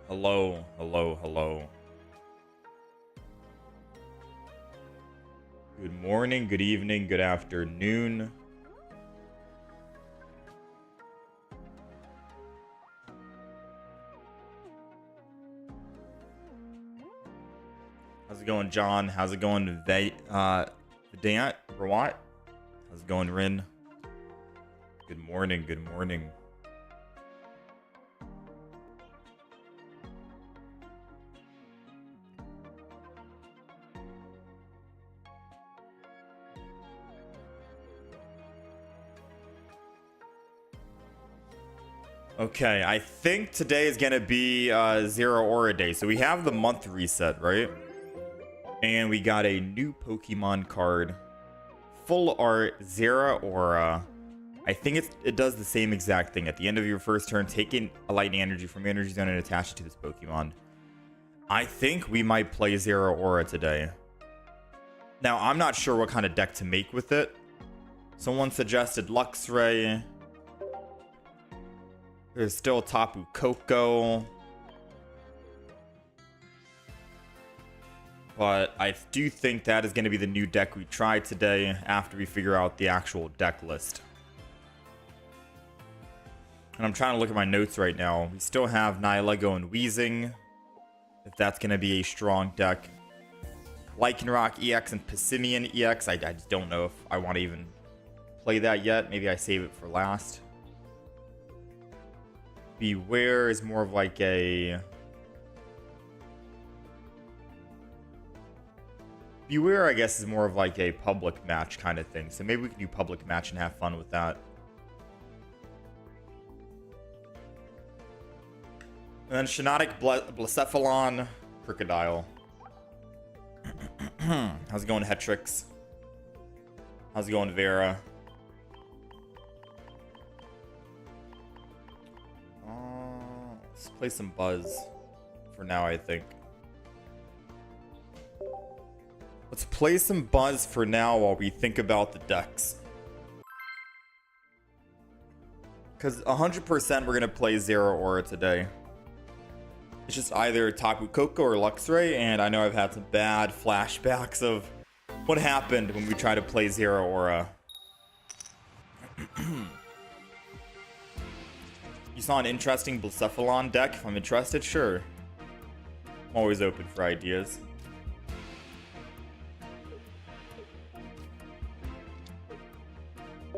Hello, hello, hello. Good morning, good evening, good afternoon. How's it going, John? How's it going, Vedant? Rawat? How's it going, Rin? Good morning, good morning. Okay, I think today is gonna be Zeraora day. So we have the month reset, right? And we got a new Pokemon card. Full art Zeraora. I think it does the same exact thing. At the end of your first turn, taking a lightning energy from your energy zone and attach it to this Pokemon. I think we might play Zeraora today. Now, I'm not sure what kind of deck to make with it. Someone suggested Luxray. There's still Tapu Koko. But I do think that is going to be the new deck we try today after we figure out the actual deck list. And I'm trying to look at my notes right now. We still have Nihilego-Wheezing, if that's going to be a strong deck. Lycanroc EX and Pissimian EX. I just don't know if I want to even play that yet. Maybe I save it for last. Beware is more of like a... Beware, I guess, is more of like a public match kind of thing. So maybe we can do public match and have fun with that. And then Shiinotic, Blacephalon, Crocodile. How's it going, Hetrix? How's it going, Vera? Let's play some Buzz for now, I think. Let's play some Buzz for now while we think about the decks. Because 100% we're going to play Zeraora today. It's just either Tapu Koko or Luxray, and I know I've had some bad flashbacks of what happened when we tried to play Zeraora. You saw an interesting Blacephalon deck? If I'm interested, sure. I'm always open for ideas.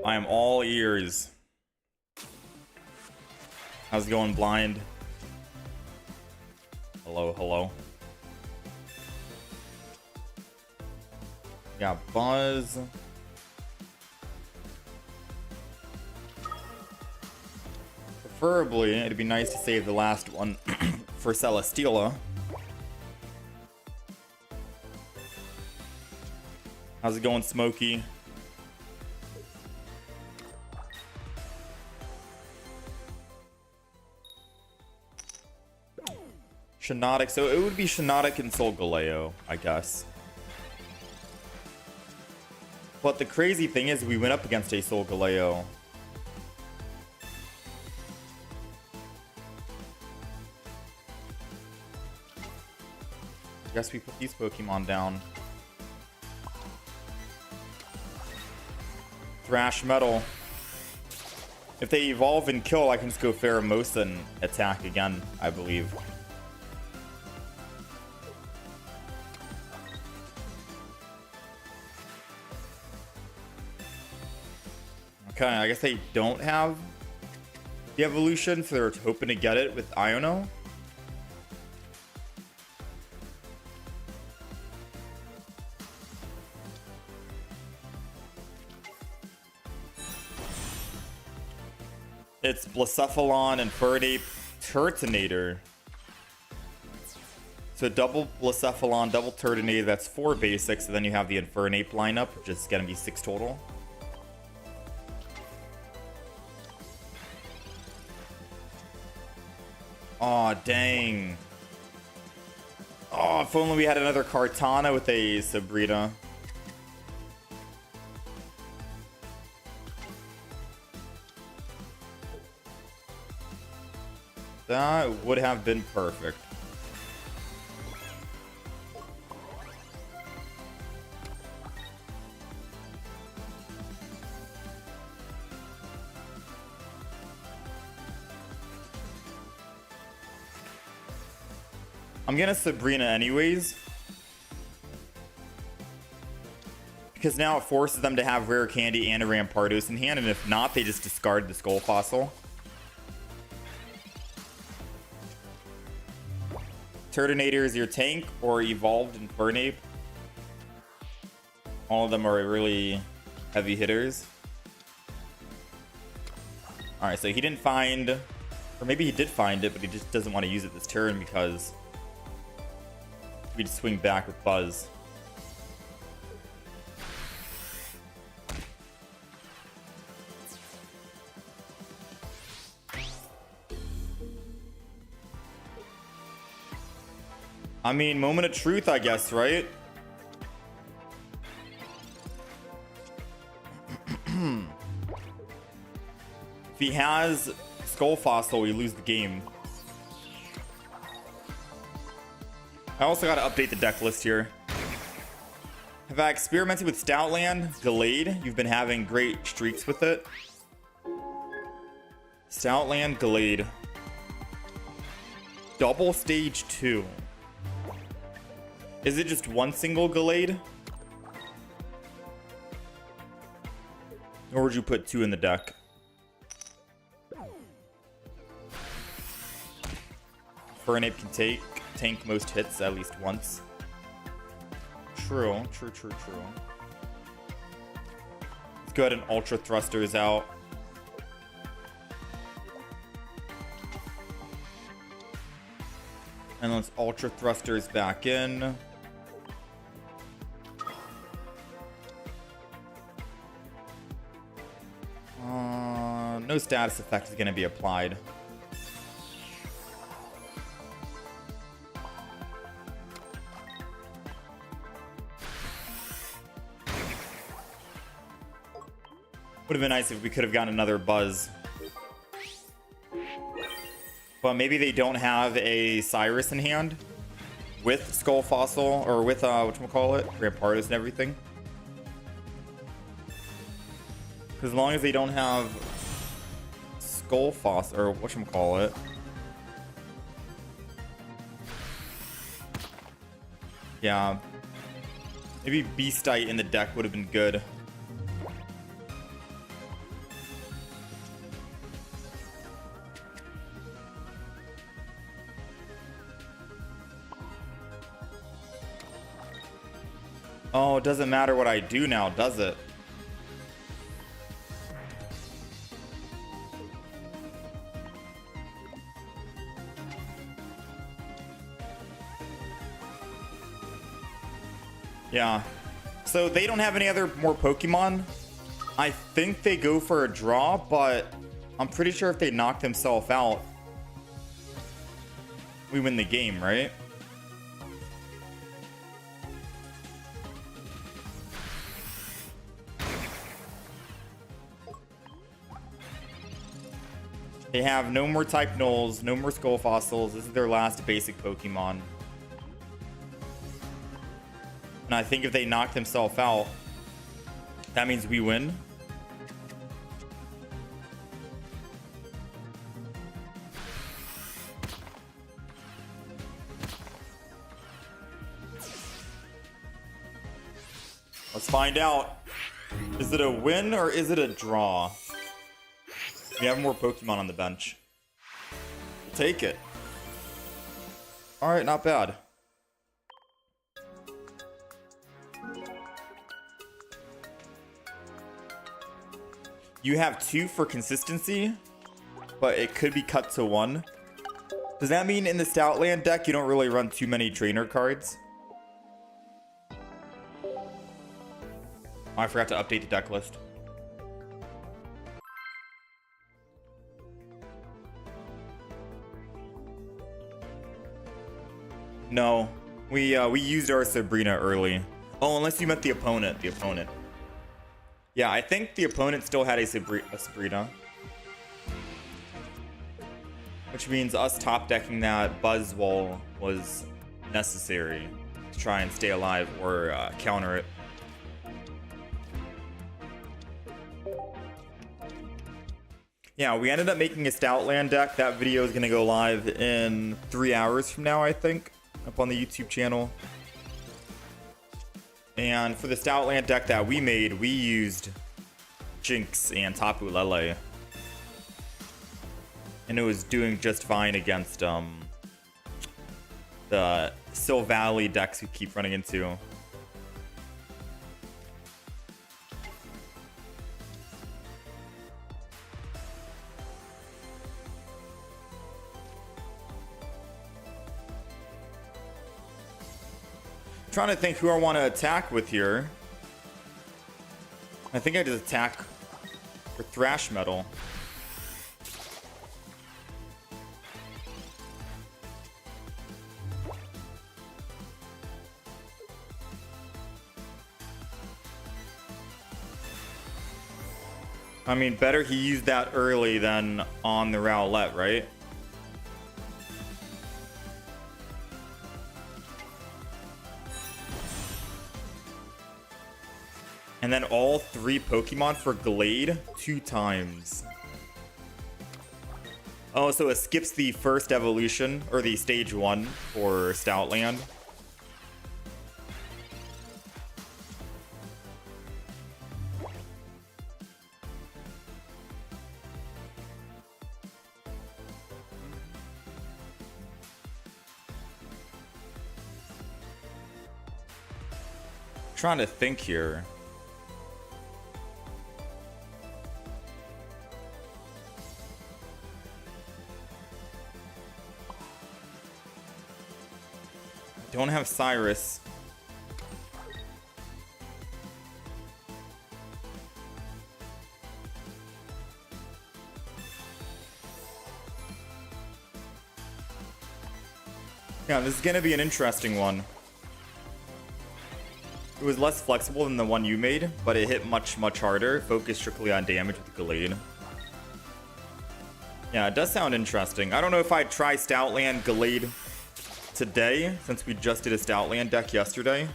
I am all ears. How's it going, Blind? Hello, hello. Got Buzz. Preferably, it'd be nice to save the last one for Celesteela. How's it going, Smokey? Shiinotic, so it would be Shiinotic and Soul-Galo, I guess. But the crazy thing is we went up against a Soul-Galo. I guess we put these Pokemon down. Thrash Metal. If they evolve and kill, I can just go Pheromosa and attack again, I believe. Okay, I guess they don't have the evolution, so they're hoping to get it with Iono. It's Blacephalon and Fernape Turtonator. So double Blacephalon, double Turtonator, that's 4 basics, and then you have the Infernape lineup, which is going to be 6 total. Aw, dang. Oh, if only we had another Kartana with a Sabrina. That would have been perfect. I'm gonna Sabrina anyways, because now it forces them to have Rare Candy and a Rampardos in hand, and if not, they just discard the Skull Fossil. Turtonator is your tank, or Evolved Infernape. All of them are really heavy hitters. Alright, so he didn't find, or maybe he did find it, but he just doesn't want to use it this turn because we'd swing back with Buzz. I mean, moment of truth, I guess, right? If he has Skull Fossil, we lose the game. I also got to update the deck list here. Have I experimented with Stoutland? Gallade. You've been having great streaks with it. Stoutland, Gallade. Double stage 2. Is it just one single Gallade? Or would you put 2 in the deck? Fernape can tank most hits at least once. True. Let's go ahead and Ultra Thrusters out. And let's Ultra Thrusters back in. No status effect is going to be applied. Would have been nice if we could have gotten another Buzz. But maybe they don't have a Cyrus in hand with Skull Fossil, or with, whatchamacallit, Rampardos and everything. Because as long as they don't have Skull Fossil, or whatchamacallit. Yeah. Maybe Beastite in the deck would have been good. Oh, it doesn't matter what I do now, does it? Yeah. So they don't have any other more Pokemon. I think they go for a draw, but I'm pretty sure if they knock themselves out, we win the game, right? They have no more type nulls, no more Skull Fossils. This is their last basic Pokemon. And I think if they knock themselves out, that means we win. Let's find out. Is it a win or is it a draw? We have more Pokemon on the bench. We'll take it. Alright, not bad. You have 2 for consistency, but it could be cut to 1. Does that mean in the Stoutland deck you don't really run too many trainer cards? Oh, I forgot to update the deck list. No, we used our Sabrina early. Oh, unless you meant the opponent. The opponent. Yeah, I think the opponent still had a Sabrina. which means us top decking that Buzzwole was necessary to try and stay alive or counter it. Yeah, we ended up making a Stoutland deck. That video is going to go live in 3 hours from now, I think, up on the YouTube channel. And for the Stoutland deck that we made, we used Jinx and Tapu Lele. And it was doing just fine against the Soul-Galo decks we keep running into. Trying to think who I want to attack with here. I think I just attack for Thrash Metal. I mean, better he used that early than on the Rowlet, right? And then all 3 Pokemon for Glade 2 times. Oh, so it skips the first evolution, or the stage 1 for Stoutland. Trying to think here. Don't have Cyrus. Yeah, this is gonna be an interesting one. It was less flexible than the one you made, but it hit much harder, focused strictly on damage with the Glade. Yeah, it does sound interesting. I don't know if I'd try Stoutland Glade today, since we just did a Stoutland deck yesterday.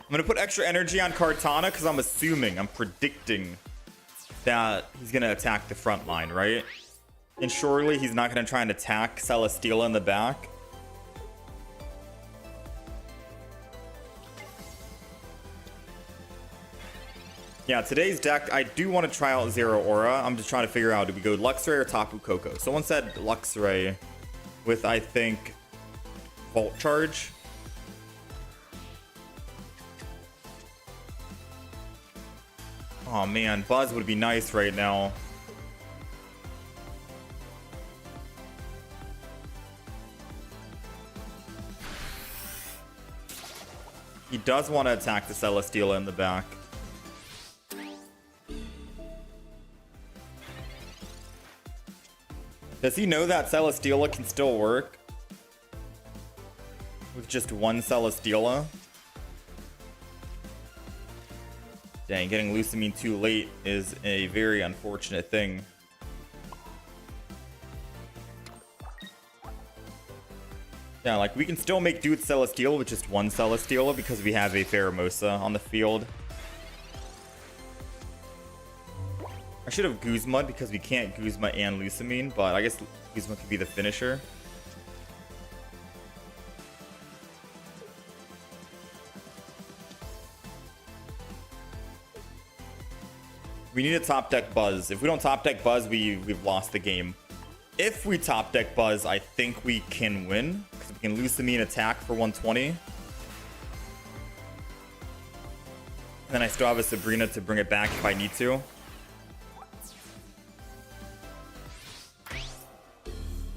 I'm gonna put extra energy on Kartana because I'm predicting that he's gonna attack the front line, right? And surely he's not gonna try and attack Celesteela in the back. Yeah, today's deck, I do want to try out Zeraora. I'm just trying to figure out, do we go Luxray or Tapu Koko? Someone said Luxray with, I think, Volt Charge. Oh man, Buzz would be nice right now. He does want to attack the Celesteela in the back. Does he know that Celesteela can still work with just one Celesteela? Dang, getting Lusamine too late is a very unfortunate thing. Yeah, like we can still make do with Celesteela with just one Celesteela because we have a Pheromosa on the field. I should have Guzma because we can't Guzma and Lusamine, but I guess Guzma could be the finisher. We need a top deck Buzz. If we don't top deck Buzz, we've lost the game. If we top deck Buzz, I think we can win because we can Lusamine attack for 120. And then I still have a Sabrina to bring it back if I need to.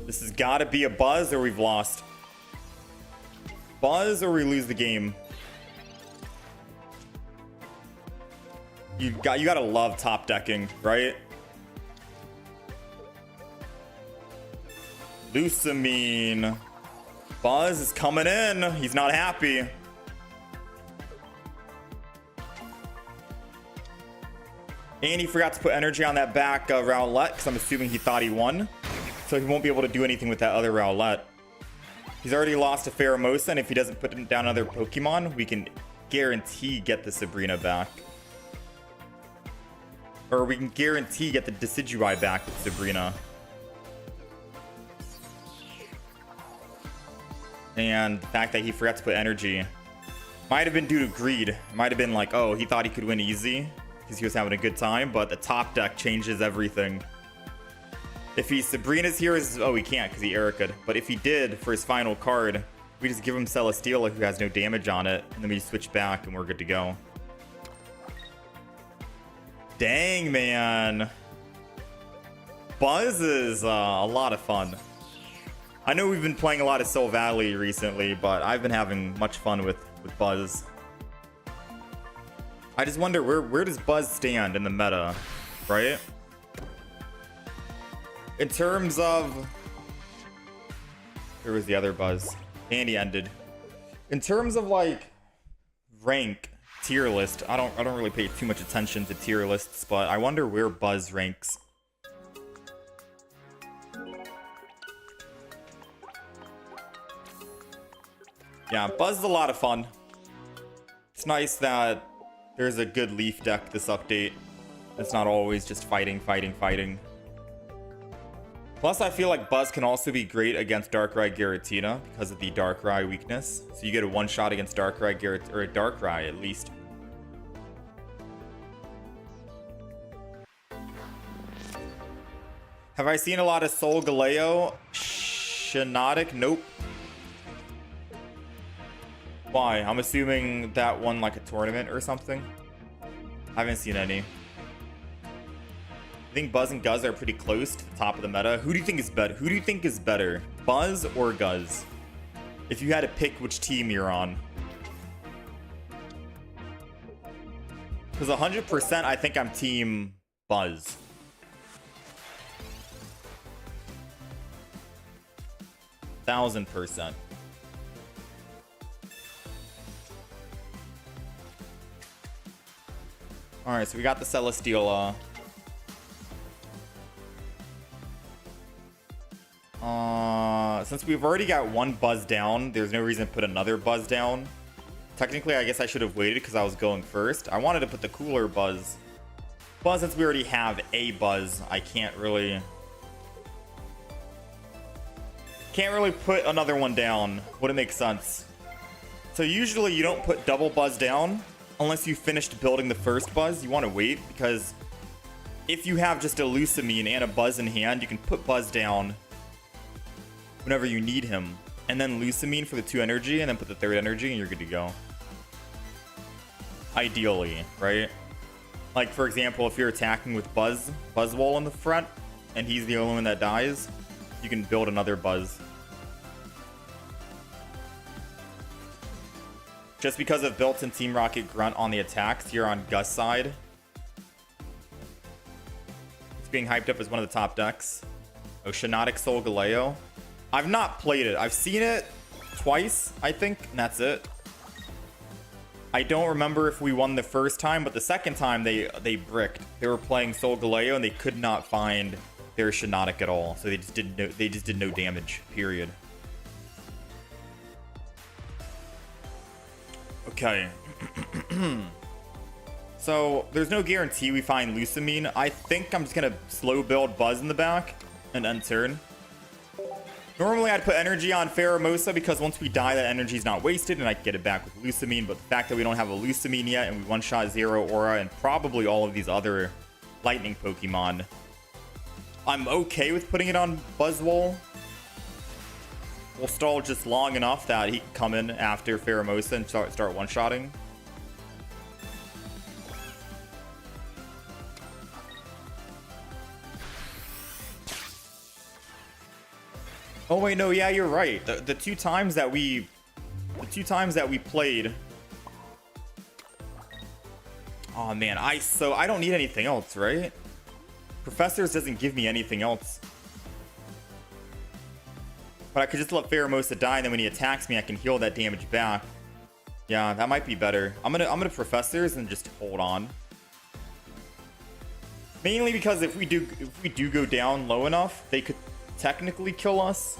This has got to be a Buzz or we've lost. Buzz or we lose the game. You gotta love top decking, right? Lusamine. Buzz is coming in. He's not happy. And he forgot to put energy on that back Rowlet, because I'm assuming he thought he won. So he won't be able to do anything with that other Rowlet. He's already lost to Pheromosa, and if he doesn't put down another Pokemon, we can guarantee get the Sabrina back. Or we can guarantee get the Decidueye back with Sabrina. And the fact that he forgot to put energy might have been due to greed. It might have been like, oh, he thought he could win easy because he was having a good time, but the top deck changes everything. If he's Sabrina's here, oh, he can't because he Erica'd. But if he did for his final card, we just give him Celesteela, who has no damage on it, and then we switch back and we're good to go. Dang, man. Buzz is a lot of fun. I know we've been playing a lot of Soul Valley recently, but I've been having much fun with Buzz. I just wonder, where does Buzz stand in the meta, right? In terms of... Where was the other Buzz? And he ended. In terms of, like, rank, tier list, I don't really pay too much attention to tier lists, but I wonder where Buzz ranks. Yeah, Buzz is a lot of fun. It's nice that there's a good Leaf deck this update. It's not always just fighting. Plus, I feel like Buzz can also be great against Darkrai Giratina because of the Darkrai weakness. So you get a one-shot against Darkrai Giratina, or a Darkrai at least. Have I seen a lot of Soul-Galo? Shiinotic? Nope. Why? I'm assuming that won like a tournament or something. I haven't seen any. I think Buzz and Guz are pretty close to the top of the meta. Who do you think is better? Who do you think is better, Buzz or Guz? If you had to pick which team you're on. Because 100% I think I'm team Buzz. %1000%. Alright, so we got the Celesteela. Since we've already got one Buzz down, there's no reason to put another Buzz down. Technically, I guess I should have waited because I was going first. I wanted to put the cooler Buzz. But since we already have a Buzz, I can't really put another one down. Wouldn't make sense. So usually you don't put double Buzz down unless you finished building the first Buzz. You want to wait because if you have just a Lusamine and a Buzz in hand, you can put Buzz down whenever you need him, and then Lusamine for the 2 energy, and then put the 3rd energy, and you're good to go. Ideally, right? Like, for example, if you're attacking with Buzzwole in the front, and he's the only one that dies, you can build another Buzz. Just because of built-in Team Rocket Grunt on the attacks here on Gus' side, it's being hyped up as one of the top decks. Oh, Shiinotic Soul-Galo. I've not played it. I've seen it twice, I think, and that's it. I don't remember if we won the first time, but the second time they bricked. They were playing Soul-Galo and they could not find their Shiinotic at all, so they just did no damage. Period. Okay. So there's no guarantee we find Lusamine. I think I'm just gonna slow build Buzz in the back and end turn. Normally I'd put energy on Pheromosa because once we die that energy is not wasted and I can get it back with Lusamine, but the fact that we don't have a Lusamine yet and we one-shot Zeraora and probably all of these other lightning Pokemon, I'm okay with putting it on Buzzwole. We'll stall just long enough that he can come in after Pheromosa and start one-shotting. Oh wait, no, yeah, you're right. The two times that we played. Oh man, I don't need anything else, right? Professors doesn't give me anything else. But I could just let Pheromosa die, and then when he attacks me, I can heal that damage back. Yeah, that might be better. I'm gonna Professors and just hold on. Mainly because if we do go down low enough, they could technically kill us.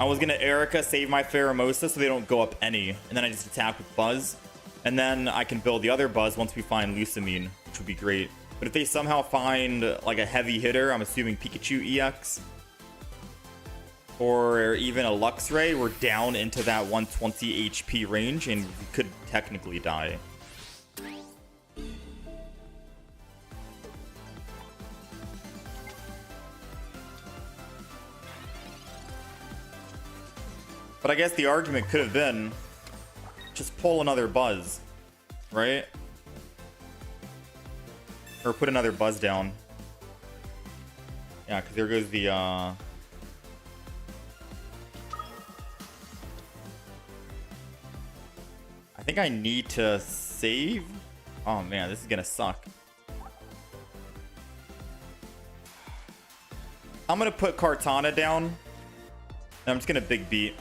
I was gonna Erica save my Pheromosa so they don't go up any, and then I just attack with Buzz, and then I can build the other Buzz once we find Lusamine, which would be great. But if they somehow find like a heavy hitter, I'm assuming Pikachu EX, or even a Luxray, we're down into that 120 HP range, and we could technically die. But I guess the argument could have been, just pull another Buzz, right? Or put another Buzz down. Yeah, because there goes the, I think I need to save. Oh man, this is gonna suck. I'm gonna put Kartana down. And I'm just gonna Big Beat.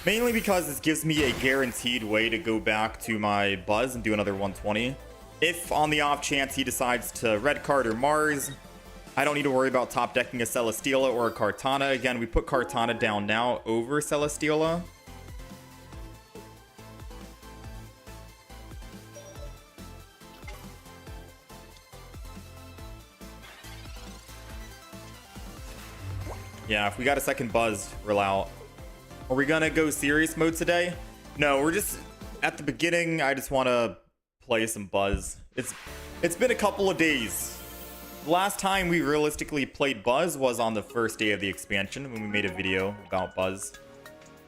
Mainly because this gives me a guaranteed way to go back to my Buzz and do another 120. If on the off chance he decides to red card or Mars, I don't need to worry about top decking a Celesteela or a Kartana. Again, we put Kartana down now over Celesteela. Yeah, if we got a second Buzz, we're out. Are we gonna go serious mode today? No, we're just at the beginning. I just want to play some Buzz. It's been a couple of days. The last time we realistically played Buzz was on the first day of the expansion when we made a video about Buzz.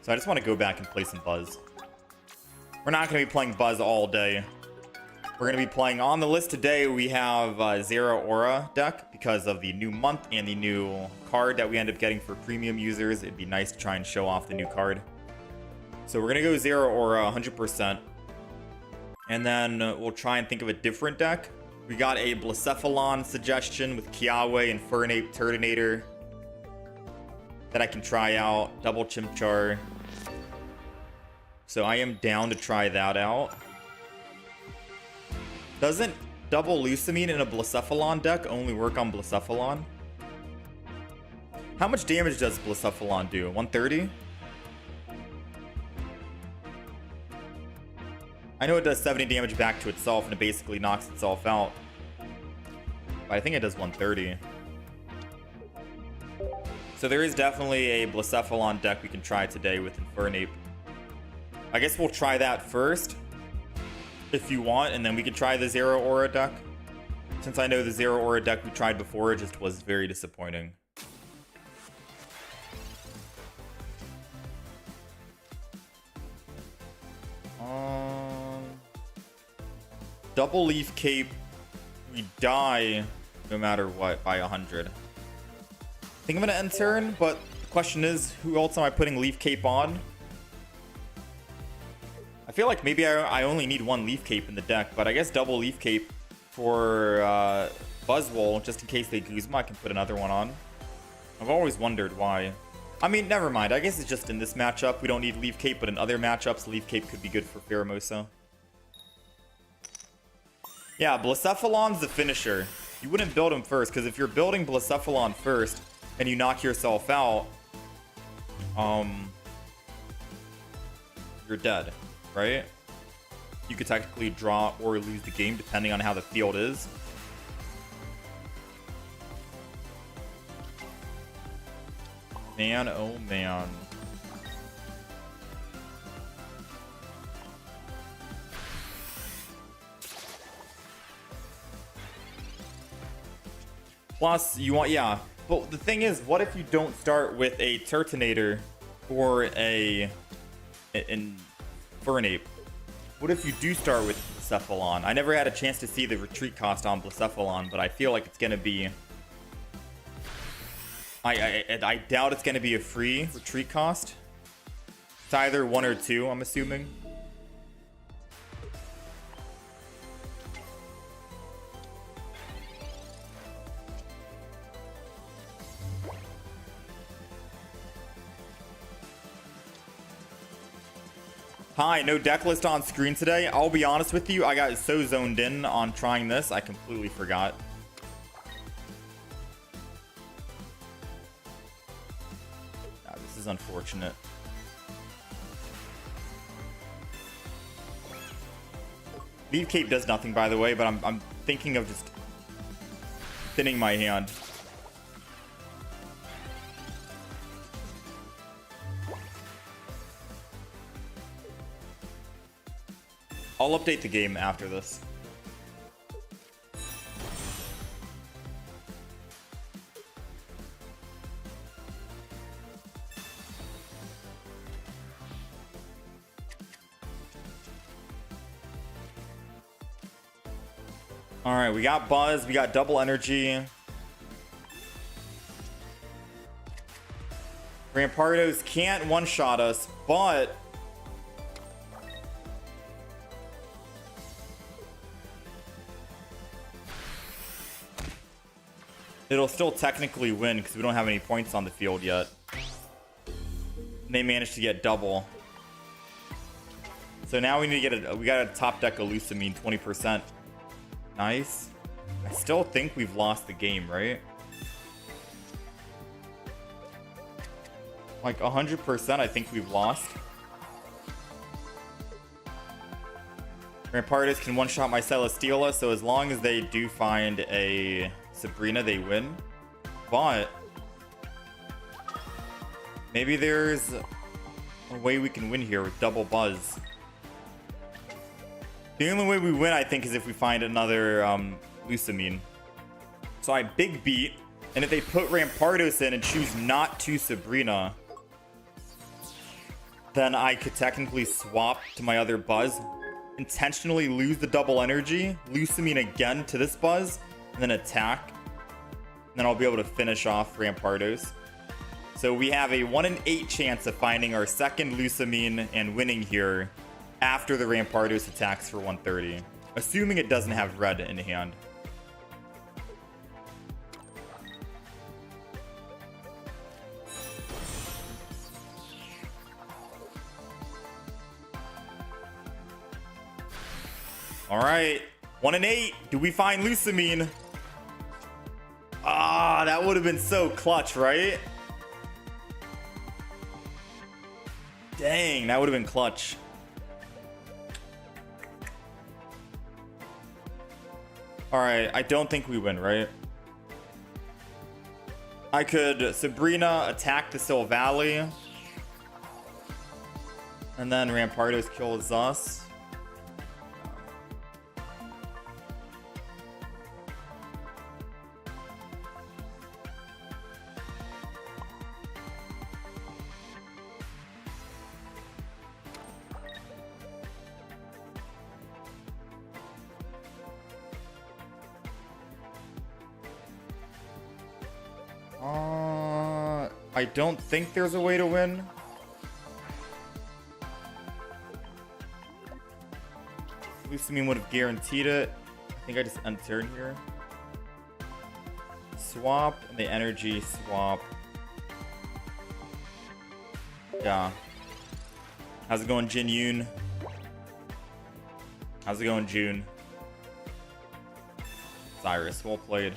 So I just want to go back and play some Buzz. We're not going to be playing Buzz all day. We're going to be playing on the list today. We have Zeraora deck because of the new month and the new card that we end up getting for premium users. It'd be nice to try and show off the new card. So we're going to go Zeraora 100%. And then we'll try and think of a different deck. We got a Blacephalon suggestion with Kiawe and Fernape Turtonator that I can try out. Double Chimchar. So I am down to try that out. Doesn't double Lusamine in a Blacephalon deck only work on Blacephalon? How much damage does Blacephalon do? 130? I know it does 70 damage back to itself and it basically knocks itself out. But I think it does 130. So there is definitely a Blacephalon deck we can try today with Infernape. I guess we'll try that first, if you want, and then we can try the Zeraora deck. Since I know the Zeraora deck we tried before just was very disappointing. Double Leaf Cape, we die no matter what by 100. I think I'm gonna end turn, but the question is, who else am I putting Leaf Cape on? I feel like maybe I only need one Leaf Cape in the deck, but I guess double Leaf Cape for Buzzwole, just in case they Guzma, I can put another one on. I've always wondered why. I mean, never mind. I guess it's just in this matchup we don't need Leaf Cape, but in other matchups, Leaf Cape could be good for Pheromosa. Yeah, Blacephalon's the finisher. You wouldn't build him first, because if you're building Blacephalon first and you knock yourself out, you're dead, right? You could technically draw or lose the game depending on how the field is. Man, oh man. Plus, you want, yeah. But the thing is, what if you don't start with a Turtonator or an Fernape? What if you do start with Blacephalon? I never had a chance to see the retreat cost on Blacephalon, but I feel like it's going to be... I doubt it's going to be a free retreat cost. It's either 1 or 2, I'm assuming. Hi, no deck list on screen today. I'll be honest with you, I got so zoned in on trying this, I completely forgot. Nah, this is unfortunate. Leave Cape does nothing, by the way, but I'm thinking of just thinning my hand. I'll update the game after this. All right, we got Buzz, we got double energy. Rampardos can't one-shot us, but it'll still technically win because we don't have any points on the field yet. And they managed to get double. So now we need to get we got a top deck Elusamine 20%. Nice. I still think we've lost the game, right? Like 100% I think we've lost. Rampardos can one-shot my Celesteela, so as long as they do find a Sabrina, they win. But maybe there's a way we can win here with double Buzz. The only way we win, I think, is if we find another Lusamine. So I big beat, and if they put Rampardos in and choose not to Sabrina, then I could technically swap to my other Buzz, intentionally lose the double energy, Lusamine again to this Buzz, and then attack. And then I'll be able to finish off Rampardos. So we have a 1 in 8 chance of finding our second Lusamine and winning here after the Rampardos attacks for 130. Assuming it doesn't have red in hand. Alright, 1 in 8. Do we find Lusamine? Ah, that would have been so clutch, right? Dang, that would have been clutch. Alright, I don't think we win, right? I could Sabrina attack the Soul-Galo. And then Rampardos kills us. I don't think there's a way to win. Lusamine would have guaranteed it. I think I just entered here. Swap and the energy swap. Yeah. How's it going, Jin Yoon? How's it going, June? Cyrus, well played.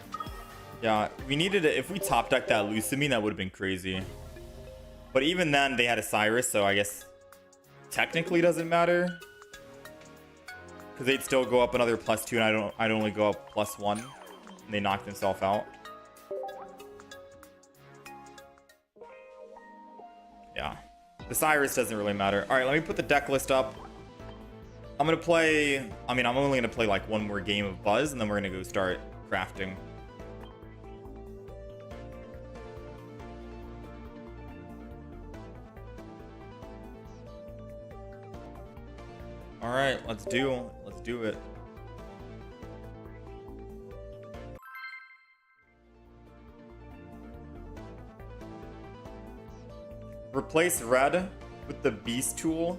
Yeah, we needed it. If we top decked that Lusamine, that would have been crazy. But even then, they had a Cyrus, so I guess technically doesn't matter. Because they'd still go up another +2, and I'd only go up +1. And they knocked themselves out. Yeah. The Cyrus doesn't really matter. Alright, let me put the deck list up. I'm going to play... I mean, I'm only going to play like one more game of Buzz, and then we're going to go start crafting. All right, let's do it. Replace red with the beast tool.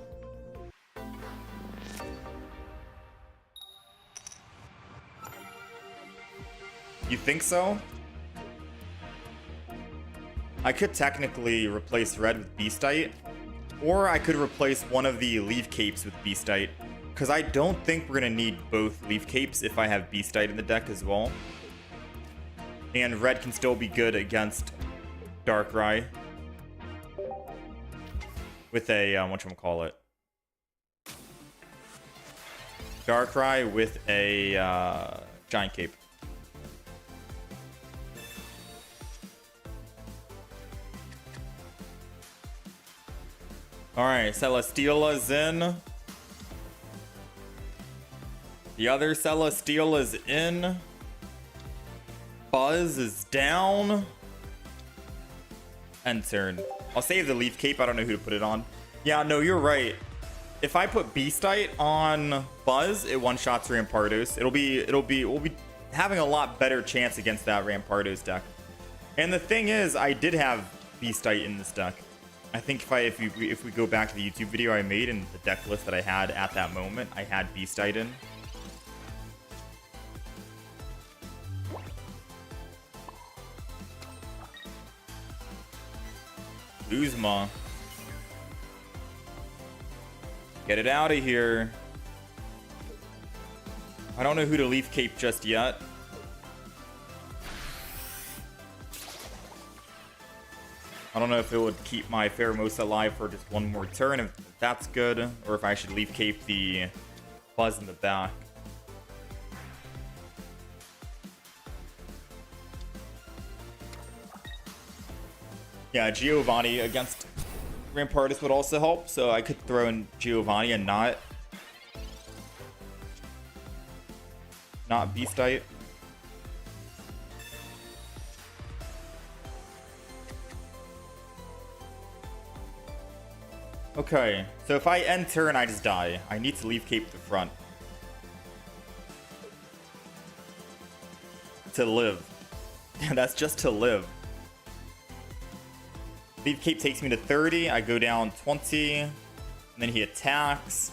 You think so? I could technically replace red with beastite. Or I could replace one of the Leaf Capes with Beastite, because I don't think we're going to need both Leaf Capes if I have Beastite in the deck as well. And red can still be good against Darkrai with a, whatchamacallit. Darkrai with a Giant Cape. Alright, Celesteela's in. The other Celesteela is in. Buzz is down. End turn. I'll save the Leaf Cape. I don't know who to put it on. Yeah, no, you're right. If I put Beastite on Buzz, it one-shots Rampardos. We'll be having a lot better chance against that Rampardos deck. And the thing is, I did have Beastite in this deck. I think if we go back to the YouTube video I made and the deck list that I had at that moment, I had Beastite in. Uzma. Get it out of here. I don't know who to Leaf Cape just yet. I don't know if it would keep my Pheromosa alive for just one more turn, if that's good, or if I should Leaf Cape the Buzz in the back. Yeah, Giovanni against Rampardos would also help, so I could throw in Giovanni and not Beastite. Okay, so if I end turn, I just die. I need to Leaf Cape the front to live. That's just to live. Leaf Cape takes me to 30. I go down 20. And then he attacks.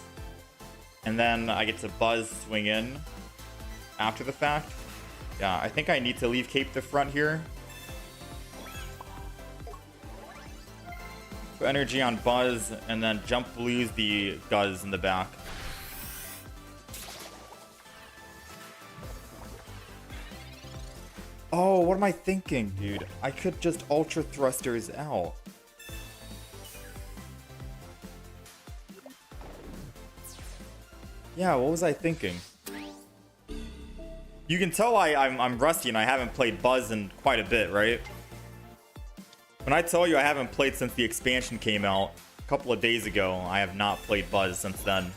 And then I get to Buzz swing in after the fact. Yeah, I think I need to Leaf Cape the front here. Put energy on Buzz. And then jump lose the Guzz in the back. Oh, what am I thinking, dude? I could just Ultra Thrusters out. Yeah, what was I thinking? You can tell I'm rusty and I haven't played Buzz in quite a bit, right? When I tell you I haven't played since the expansion came out a couple of days ago, I have not played Buzz since then.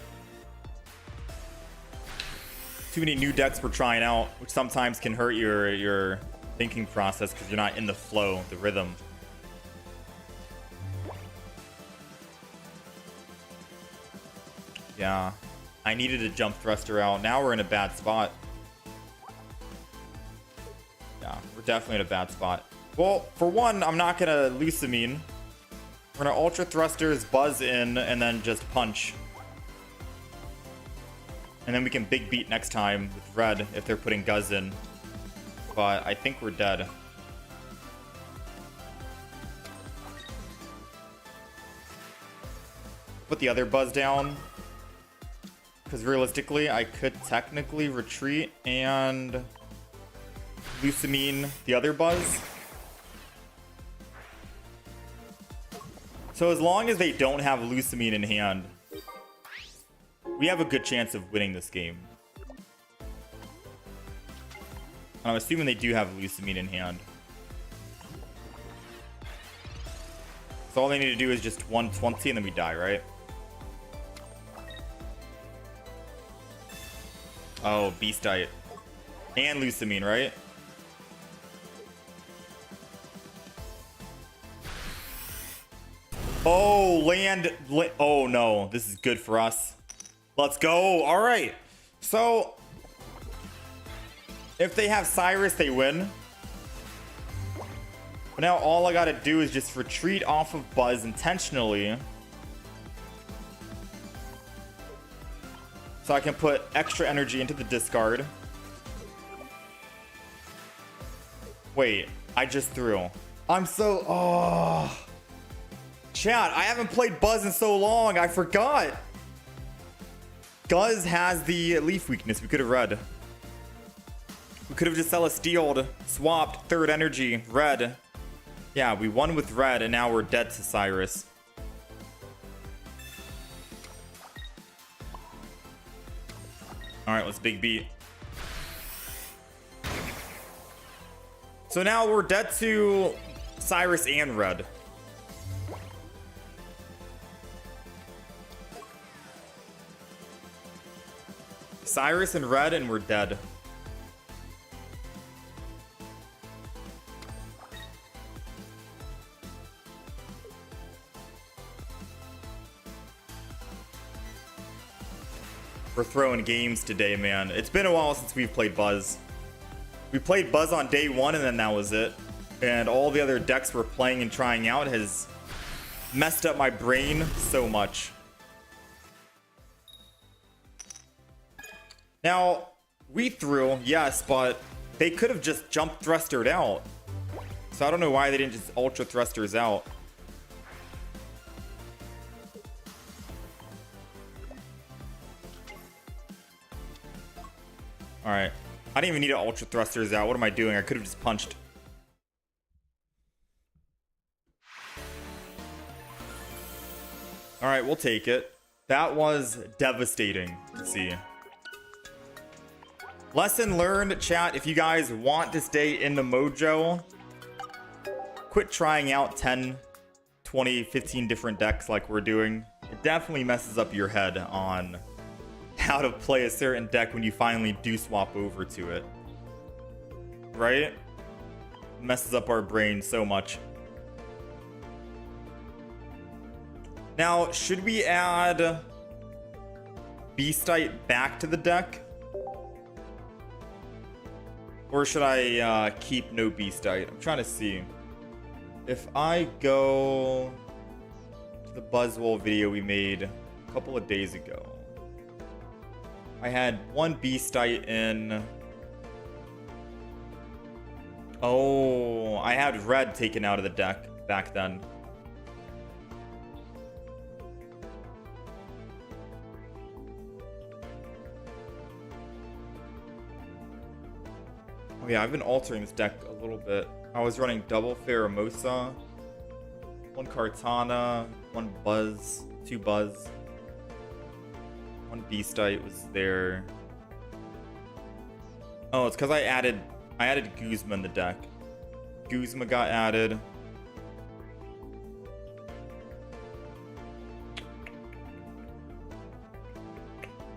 Too many new decks we're trying out, which sometimes can hurt your thinking process because you're not in the flow, the rhythm. Yeah, I needed a jump thruster out. Now we're in a bad spot. Yeah, we're definitely in a bad spot. Well, for one, I'm not gonna Lusamine. We're gonna Ultra Thrusters, Buzz in, and then just punch. And then we can big beat next time with red if they're putting Guzz in. But I think we're dead. Put the other Buzz down. Because realistically, I could technically retreat and Lusamine the other Buzz. So as long as they don't have Lusamine in hand, we have a good chance of winning this game. And I'm assuming they do have Lusamine in hand. So all they need to do is just 120 and then we die, right? Oh, Beastite. And Lusamine, right? Oh, oh no, this is good for us. Let's go. All right. So if they have Cyrus, they win. But now all I got to do is just retreat off of Buzz intentionally. So I can put extra energy into the discard. Wait, I just threw. I'm so... Oh. chat, I haven't played Buzz in so long. I forgot. Guz has the leaf weakness. We could have read. We could have just Celestialed, swapped, third energy, red. Yeah, we won with red, and now we're dead to Cyrus. Alright, let's big beat. So now we're dead to Cyrus and red. Cyrus and red, and we're dead. We're throwing games today, man. It's been a while since we've played Buzz. We played Buzz on day one, and then that was it. And all the other decks we're playing and trying out has messed up my brain so much. Now, we threw, yes, but they could have just jump thrustered out. So I don't know why they didn't just ultra thrusters out. Alright. I didn't even need to ultra thrusters out. What am I doing? I could have just punched. Alright, we'll take it. That was devastating to see. Lesson learned, chat. If you guys want to stay in the mojo, quit trying out 10, 20, 15 different decks like we're doing. It definitely messes up your head on how to play a certain deck when you finally do swap over to it. Right? Messes up our brain so much. Now, should we add Beastite back to the deck? Or should I keep no Beastite? I'm trying to see. If I go to the Buzzwole video we made a couple of days ago, I had one Beastite in. Oh, I had red taken out of the deck back then. Oh yeah, I've been altering this deck a little bit. I was running double Pheromosa, one Kartana, one Buzz, two Buzz. One Beastite was there. Oh, it's because I added Guzma in the deck. Guzma got added.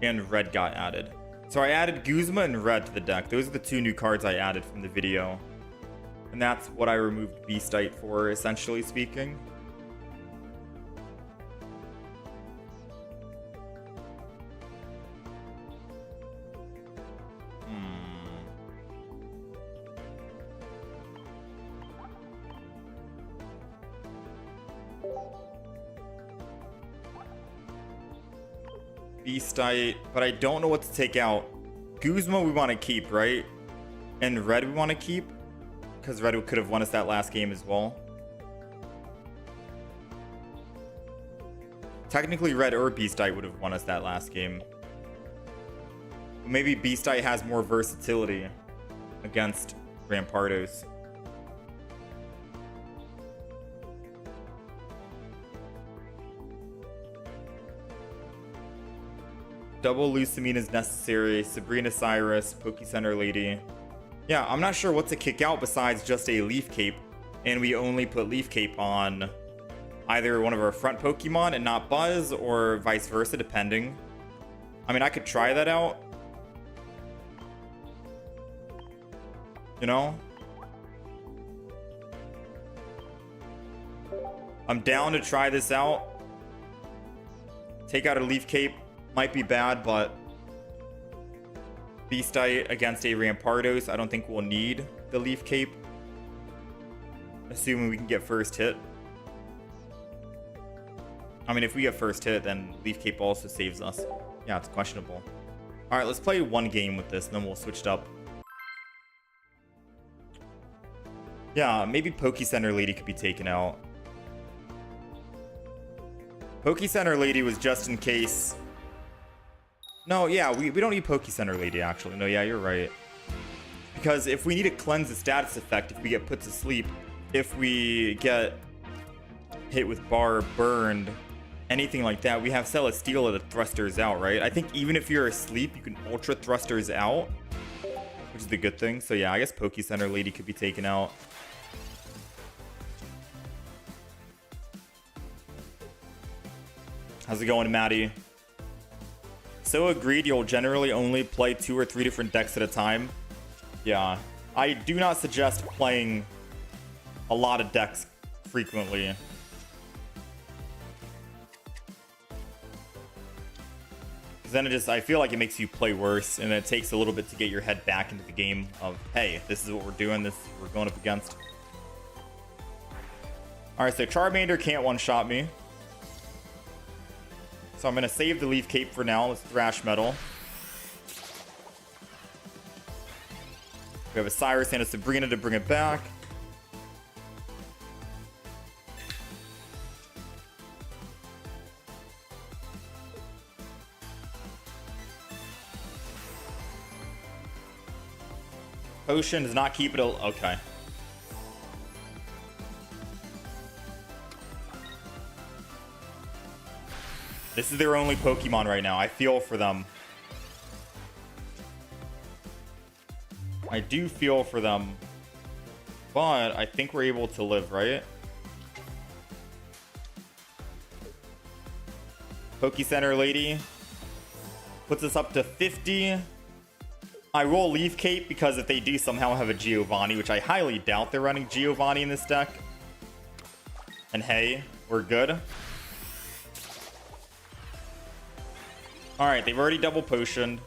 And red got added. So I added Guzma and red to the deck. Those are the two new cards I added from the video. And that's what I removed Beastite for, essentially speaking. Beastite, but I don't know what to take out. Guzma we want to keep, right? And red we want to keep, because red could have won us that last game as well. Technically red or Beastite would have won us that last game. But maybe Beastite has more versatility against Rampardos. Double Lucamine is necessary. Sabrina Cyrus, Poke Center Lady. Yeah, I'm not sure what to kick out besides just a Leaf Cape. And we only put Leaf Cape on either one of our front Pokemon and not Buzz, or vice versa, depending. I mean, I could try that out. You know? I'm down to try this out. Take out a Leaf Cape. Might be bad, but Beastite against a Rampardos, I don't think we'll need the Leaf Cape. Assuming we can get first hit. I mean, if we get first hit, then Leaf Cape also saves us. Yeah, it's questionable. Alright, let's play one game with this, and then we'll switch it up. Yeah, maybe Poke Center Lady could be taken out. Poke Center Lady was just in case. No, yeah, we don't need Poke Center Lady, actually. No, yeah, you're right. Because if we need to cleanse the status effect, if we get put to sleep, if we get hit with bar, burned, anything like that, we have Celesteela that thrusters out, right? I think even if you're asleep, you can ultra thrusters out, which is the good thing. So yeah, I guess Poke Center Lady could be taken out. How's it going, Maddie? So agreed, you'll generally only play 2 or 3 different decks at a time. Yeah, I do not suggest playing a lot of decks frequently. Because then I feel like it makes you play worse, and it takes a little bit to get your head back into the game of, hey, this is what we're doing, this is what we're going up against. Alright, so Charmander can't one-shot me. So I'm going to save the Leaf Cape for now. Let's Thrash Metal. We have a Cyrus and a Sabrina to bring it back. Potion does not keep it. Okay. This is their only Pokemon right now. I feel for them. I do feel for them. But I think we're able to live, right? Poke Center Lady puts us up to 50. I roll Leaf Cape because if they do somehow have a Giovanni, which I highly doubt they're running Giovanni in this deck. And hey, we're good. Alright, they've already double potioned.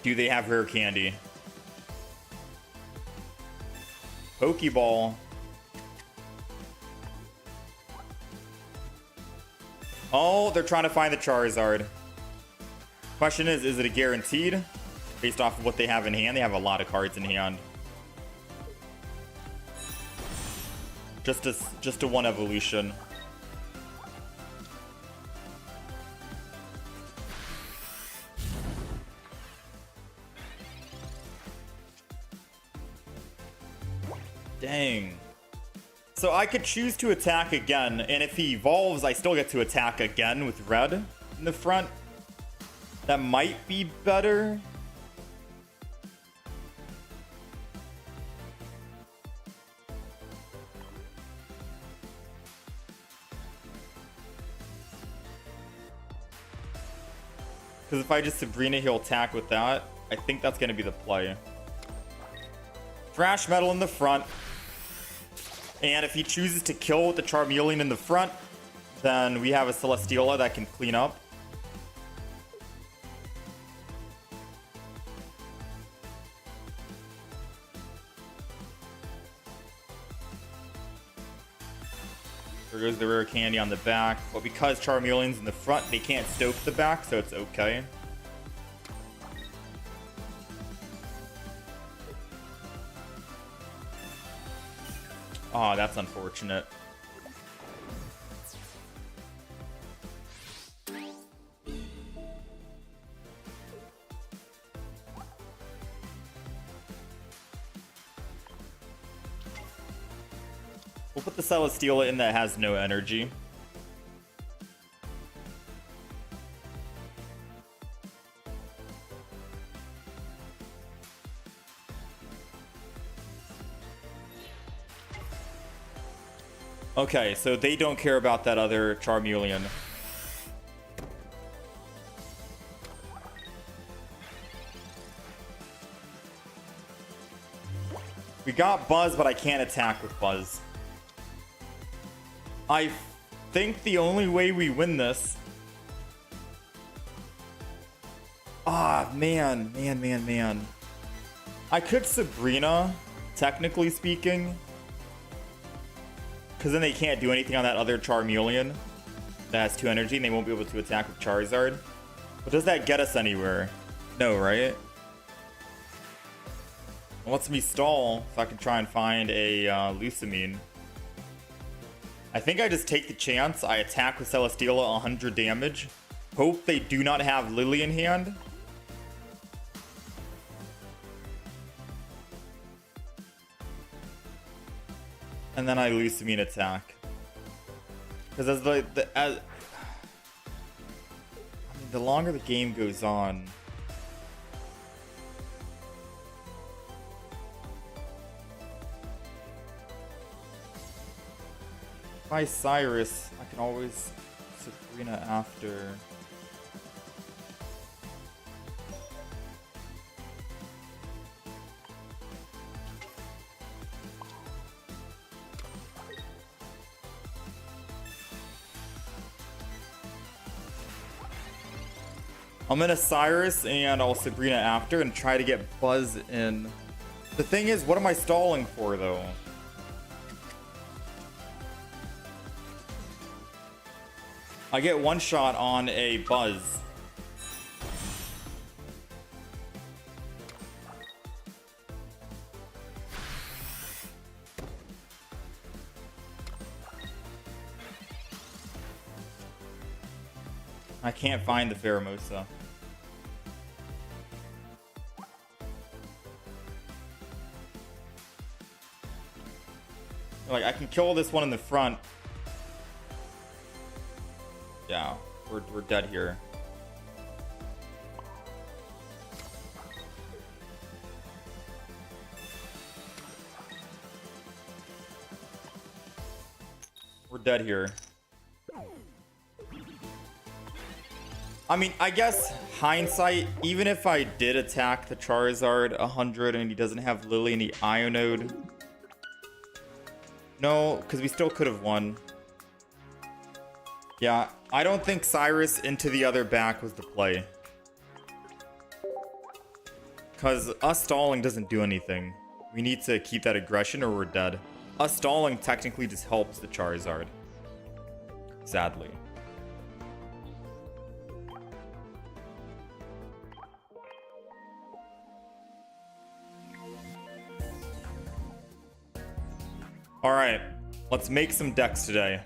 Do they have rare candy? Pokeball. Oh, they're trying to find the Charizard. Question is it a guaranteed? Based off of what they have in hand. They have a lot of cards in hand. Just a one evolution. Dang. So I could choose to attack again, and if he evolves, I still get to attack again with red in the front. That might be better. Because if I just Sabrina, he'll attack with that. I think that's going to be the play. Thrash Metal in the front. And if he chooses to kill the Charmeleon in the front, then we have a Celesteela that can clean up. There goes the rare candy on the back. But because Charmeleon's in the front, they can't stoke the back, so it's okay. Oh, that's unfortunate. We'll put the Celesteela in that has no energy. Okay, so they don't care about that other Charmeleon. We got Buzz, but I can't attack with Buzz. I think the only way we win this... Ah, man. I could Sabrina, technically speaking. Because then they can't do anything on that other Charmeleon that has 2 energy, and they won't be able to attack with Charizard. But does that get us anywhere? No, right? It lets me stall if I can try and find a Lucamine. I think I just take the chance. I attack with Celesteela 100 damage. Hope they do not have Lily in hand. And then I Lucamine attack. Because as the longer the game goes on, if I Cyrus, I can always Sabrina after. I'm gonna Cyrus and I'll Sabrina after and try to get Buzz in. The thing is, what am I stalling for though? I get one shot on a Buzz. I can't find the Pheromosa. Like, I can kill this one in the front. Yeah, we're dead here. We're dead here. I mean, I guess hindsight, even if I did attack the Charizard 100 and he doesn't have Lily and he Ionode. No, because we still could have won. Yeah, I don't think Cyrus into the other back was the play. Because us stalling doesn't do anything. We need to keep that aggression or we're dead. Us stalling technically just helps the Charizard. Sadly. Alright, let's make some decks today.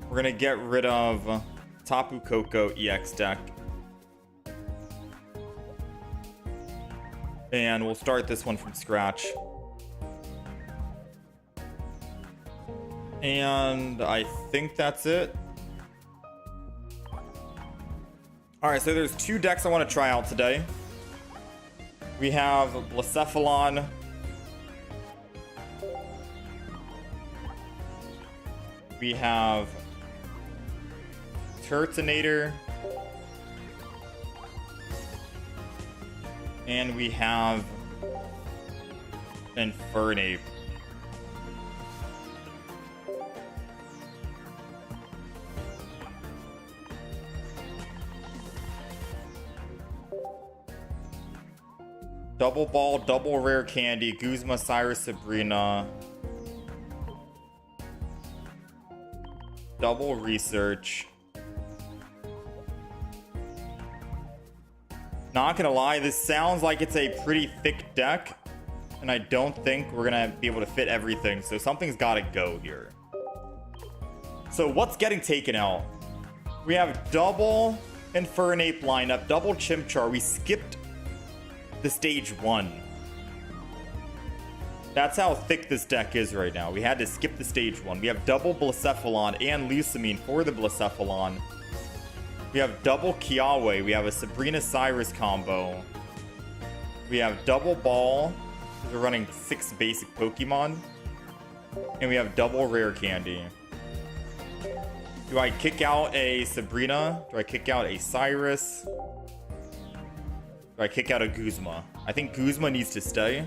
We're gonna get rid of Tapu Koko EX deck. And we'll start this one from scratch. And I think that's it. Alright, so there's two decks I want to try out today. We have Blacephalon. We have Turtonator. And we have Infernape. Double Ball, Double Rare Candy, Guzma, Cyrus, Sabrina. Double Research. Not gonna lie, this sounds like it's a pretty thick deck, and I don't think we're gonna be able to fit everything, so something's gotta go here. So what's getting taken out? We have double Infernape lineup, double Chimchar. We skipped the stage 1. That's how thick this deck is right now. We had to skip the stage 1. We have double Blacephalon and Lucamine for the Blacephalon. We have double Kiawe. We have a Sabrina Cyrus combo. We have double Ball. We're running 6 basic Pokemon. And we have double Rare Candy. Do I kick out a Sabrina? Do I kick out a Cyrus? Do I kick out a Guzma? I think Guzma needs to stay.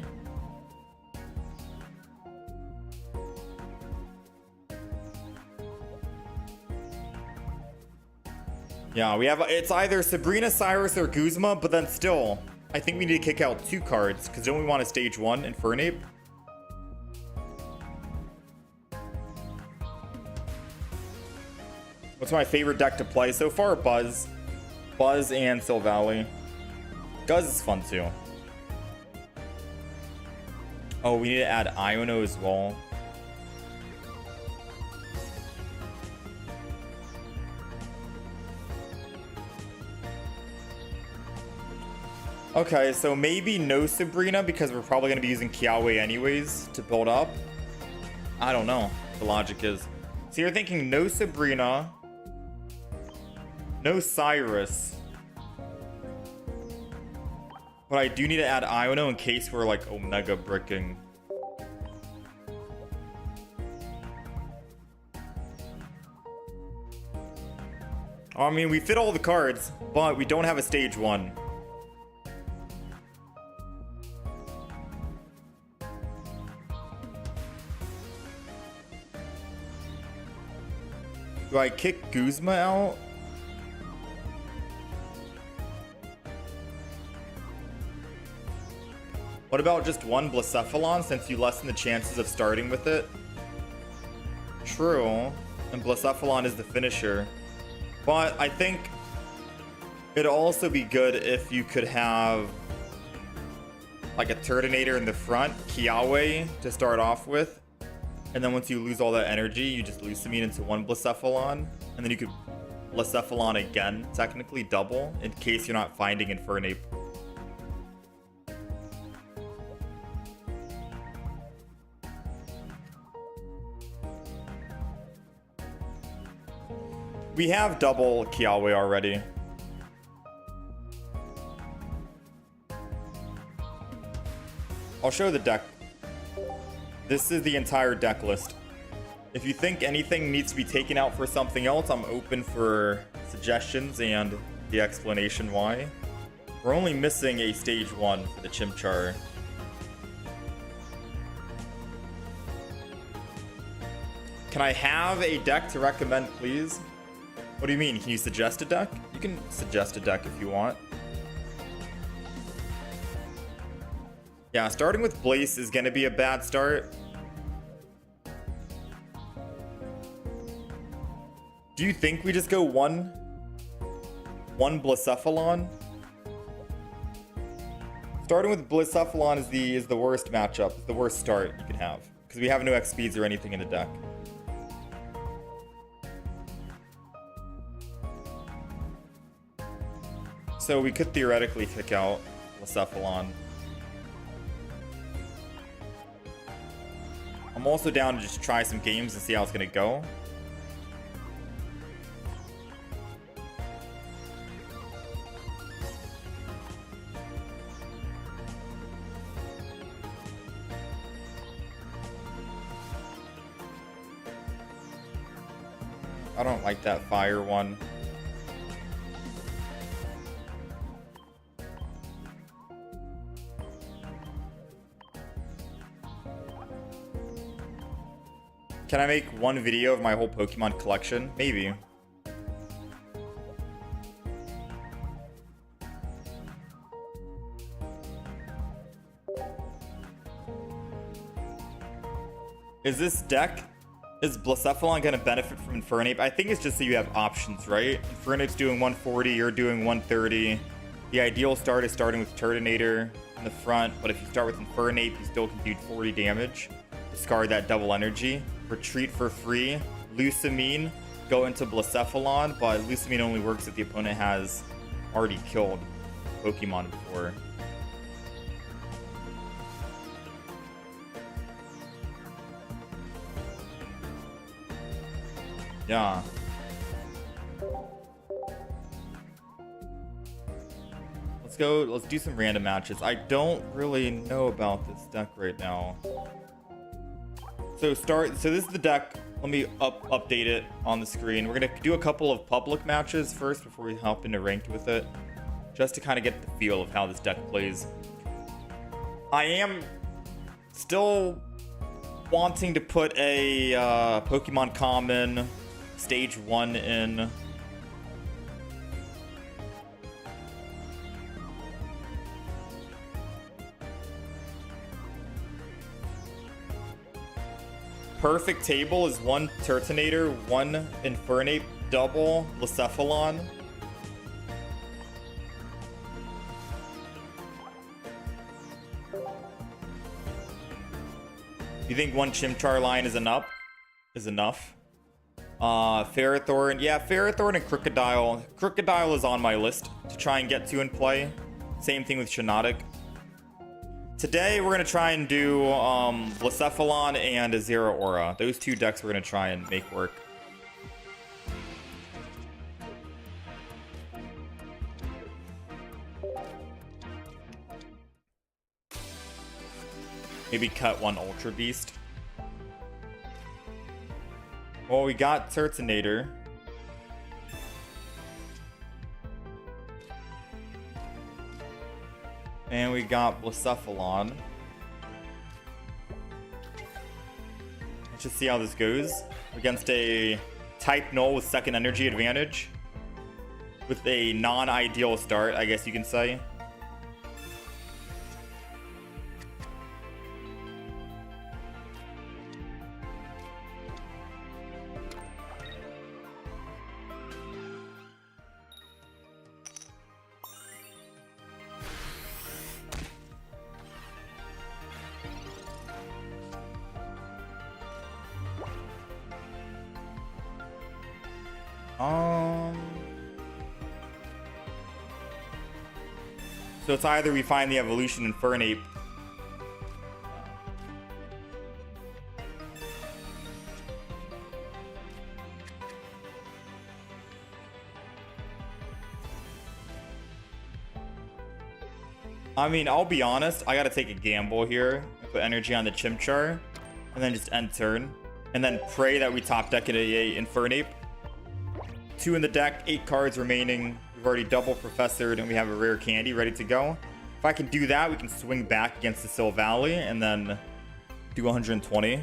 Yeah, we have, it's either Sabrina, Cyrus, or Guzma, but then still, I think we need to kick out 2 cards, because don't we want a stage 1 Infernape? What's my favorite deck to play so far? Buzz. Buzz and Silvally. Guz is fun too. Oh, we need to add Iono as well. Okay, so maybe no Sabrina because we're probably going to be using Kiawe anyways to build up. I don't know. The logic is. So you're thinking no Sabrina, no Cyrus. But I do need to add Iono in case we're like Omega bricking. I mean, we fit all the cards, but we don't have a stage 1. Do I kick Guzma out? What about just one Blacephalon since you lessen the chances of starting with it? True. And Blacephalon is the finisher. But I think it'd also be good if you could have like a Turtonator in the front, Kiawe to start off with. And then once you lose all that energy, you just Lucamine into one Blacephalon. And then you could Blacephalon again, technically double, in case you're not finding Infernape. We have double Kiawe already. I'll show the deck. This is the entire deck list. If you think anything needs to be taken out for something else, I'm open for suggestions and the explanation why. We're only missing a stage 1 for the Chimchar. Can I have a deck to recommend, please? What do you mean? Can you suggest a deck? You can suggest a deck if you want. Yeah, starting with Blaze is going to be a bad start. Do you think we just go one Blacephalon? Starting with Blacephalon is the worst matchup. It's the worst start you can have. Because we have no X speeds or anything in the deck. So we could theoretically kick out Blacephalon. I'm also down to just try some games and see how it's going to go. I don't like that fire one. Can I make one video of my whole Pokemon collection? Maybe. Is this deck? Is Blacephalon going to benefit from Infernape? I think it's just so you have options, right? Infernape's doing 140, you're doing 130. The ideal start is starting with Turtonator in the front, but if you start with Infernape, you still can do 40 damage. Discard that double energy. Retreat for free. Lucamine, go into Blacephalon, but Lucamine only works if the opponent has already killed Pokemon before. Yeah. Let's do some random matches. I don't really know about this deck right now. So this is the deck. Let me update it on the screen. We're gonna do a couple of public matches first before we hop into ranked with it, just to kind of get the feel of how this deck plays. I am still wanting to put a Pokemon Common Stage 1 in. Perfect table is one Turtonator, one Infernape, double Blacephalon. You think one Chimchar line is enough? Ferrothorn. Yeah, Ferrothorn and Crocodile. Crocodile is on my list to try and get to and play. Same thing with Shiinotic. Today, we're going to try and do Blacephalon and Zeraora. Those two decks we're going to try and make work. Maybe cut one Ultra Beast. Well, we got Turtonator. And we got Blacephalon. Let's just see how this goes. Against a type null with second energy advantage. With a non-ideal start, I guess you can say. So it's either we find the evolution Infernape. I mean, I'll be honest, I gotta take a gamble here. Put energy on the Chimchar, and then just end turn. And then pray that we top deck it a Infernape. 2 in the deck, 8 cards remaining. We've already double professored and we have a rare candy ready to go. If I can do that, we can swing back against the Silvally and then do 120.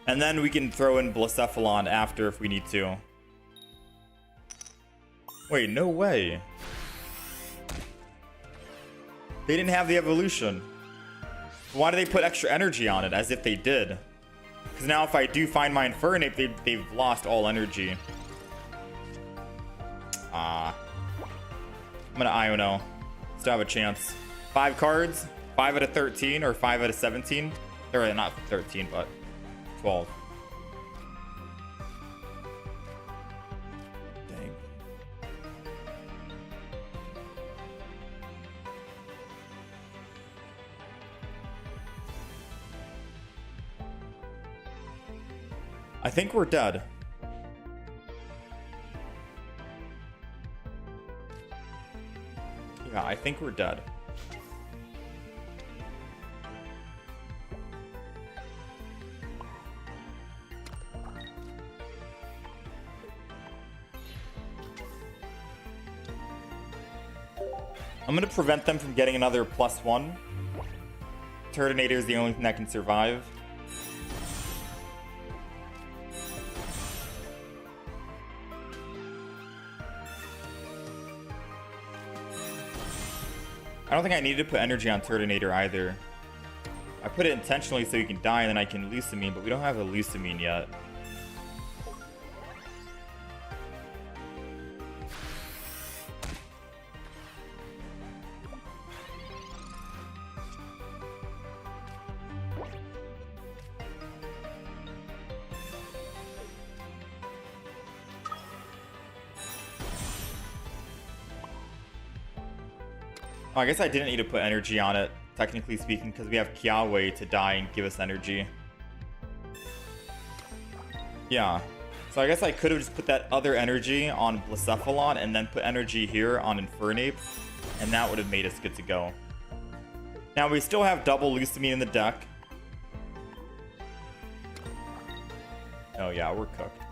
And then we can throw in Blacephalon after if we need to. Wait, no way. They didn't have the evolution. Why do they put extra energy on it as if they did? Because now if I do find my Infernape, they've lost all energy. I'm gonna Iono. Still have a chance. 5 cards. 5 out of 13 or 5 out of 17. Or not 13, but 12. Dang. I think we're dead. Yeah, I think we're dead. I'm gonna prevent them from getting another +1. Turtonator is the only thing that can survive. I don't think I needed to put energy on Turtonator either. I put it intentionally so you can die and then I can Lucamine, but we don't have a Lucamine yet. Oh, I guess I didn't need to put energy on it, technically speaking, because we have Kiawe to die and give us energy. Yeah. So I guess I could have just put that other energy on Blacephalon and then put energy here on Infernape, and that would have made us good to go. Now, we still have double Lucamine in the deck. Oh yeah, we're cooked.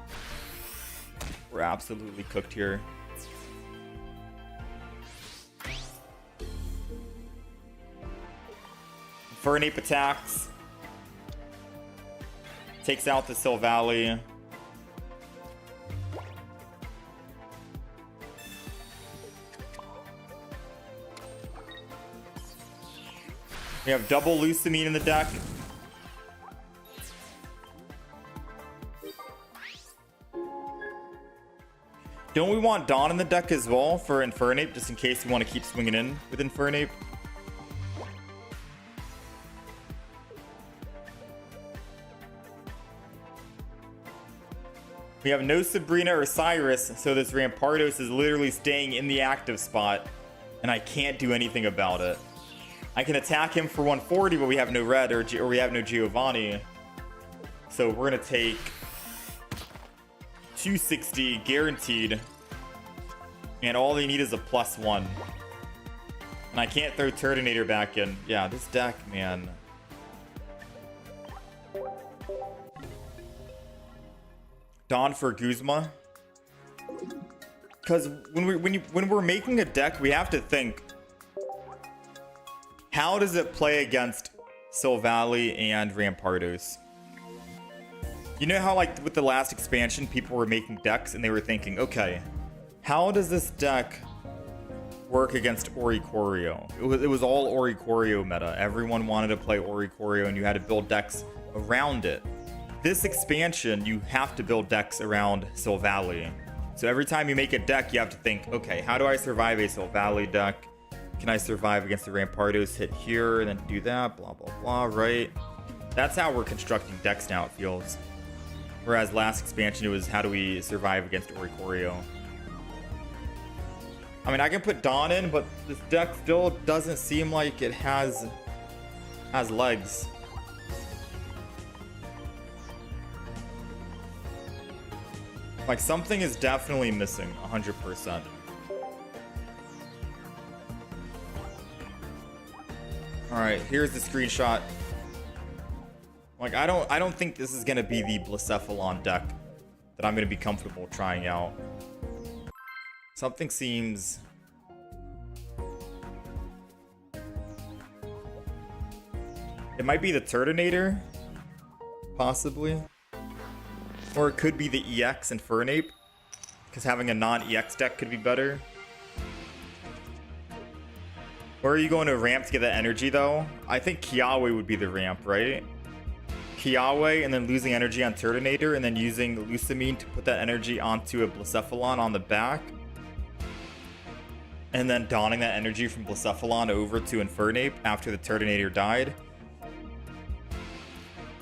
We're absolutely cooked here. Infernape attacks. Takes out the Silvally. We have double Lucamine in the deck. Don't we want Dawn in the deck as well for Infernape, just in case we want to keep swinging in with Infernape? We have no Sabrina or Cyrus, so this Rampardos is literally staying in the active spot, and I can't do anything about it. I can attack him for 140, but we have no red, or we have no Giovanni. So we're going to take 260 guaranteed, and all they need is a +1. And I can't throw Turtonator back in. Yeah, this deck, man. Dawn for Guzma. Because when we're making a deck, we have to think, how does it play against Silvally and Rampardos? You know how, like, with the last expansion, people were making decks and they were thinking, okay, how does this deck work against Oricorio? It was all Oricorio meta. Everyone wanted to play Oricorio and you had to build decks around it. This expansion, you have to build decks around Silvally. So every time you make a deck, you have to think, okay, how do I survive a Silvally deck? Can I survive against the Rampardos? Hit here and then do that, blah, blah, blah, right? That's how we're constructing decks now, it feels. Whereas last expansion, it was how do we survive against Oricorio? I mean, I can put Dawn in, but this deck still doesn't seem like it has legs. Like, something is definitely missing, 100%. Alright, here's the screenshot. Like, I don't think this is gonna be the Blacephalon deck that I'm gonna be comfortable trying out. Something seems... It might be the Turtonator, possibly. Or it could be the EX Infernape, because having a non-EX deck could be better. Where are you going to ramp to get that energy, though? I think Kiawe would be the ramp, right? Kiawe, and then losing energy on Turtonator, and then using Lusamine to put that energy onto a Blacephalon on the back. And then donning that energy from Blacephalon over to Infernape after the Turtonator died.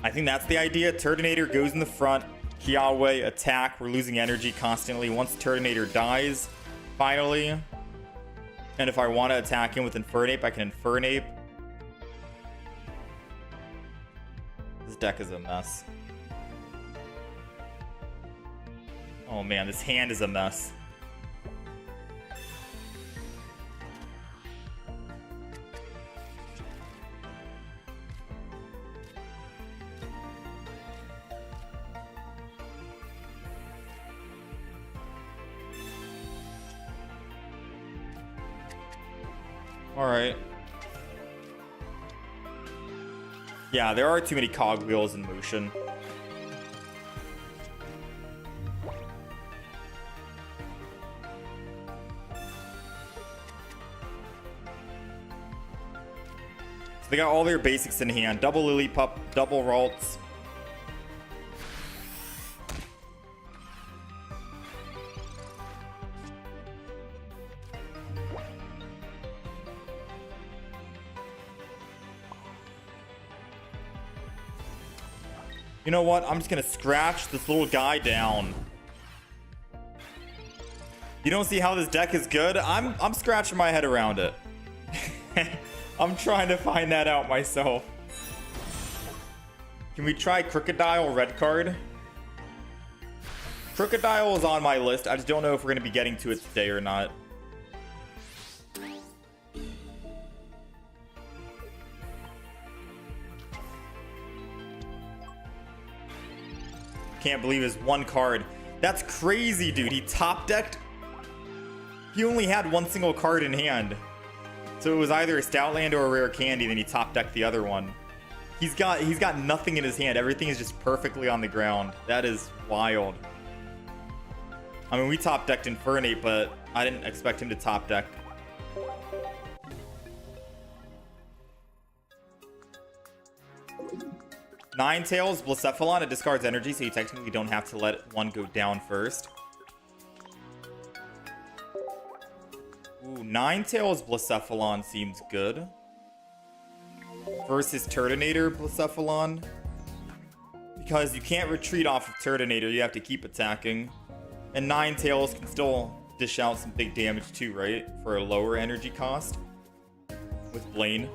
I think that's the idea. Turtonator goes in the front. Kiawe, attack. We're losing energy constantly. Once Turtonator dies, finally. And if I want to attack him with Infernape, I can Infernape. This deck is a mess. Oh man, this hand is a mess. Alright. Yeah, there are too many cogwheels in motion. So they got all their basics in hand. Double Lillipup, double Ralts. You know what? I'm just gonna scratch this little guy down. You don't see how this deck is good? I'm scratching my head around it. I'm trying to find that out myself. Can we try Crocodile red card? Crocodile is on my list. I just don't know if we're gonna be getting to it today or not. Can't believe his one card. That's crazy, dude. He top decked. He only had one single card in hand. So it was either a Stoutland or a rare candy, then he top decked the other one. He's got nothing in his hand. Everything is just perfectly on the ground. That is wild. I mean, we top decked Infernape, but I didn't expect him to top deck. Ninetales, Blacephalon, it discards energy, so you technically don't have to let one go down first. Ooh, Ninetales, Blacephalon seems good. Versus Turtonator, Blacephalon. because you can't retreat off of Turtonator. You have to keep attacking. And Ninetales can still dish out some big damage too, right? For a lower energy cost with Blaine.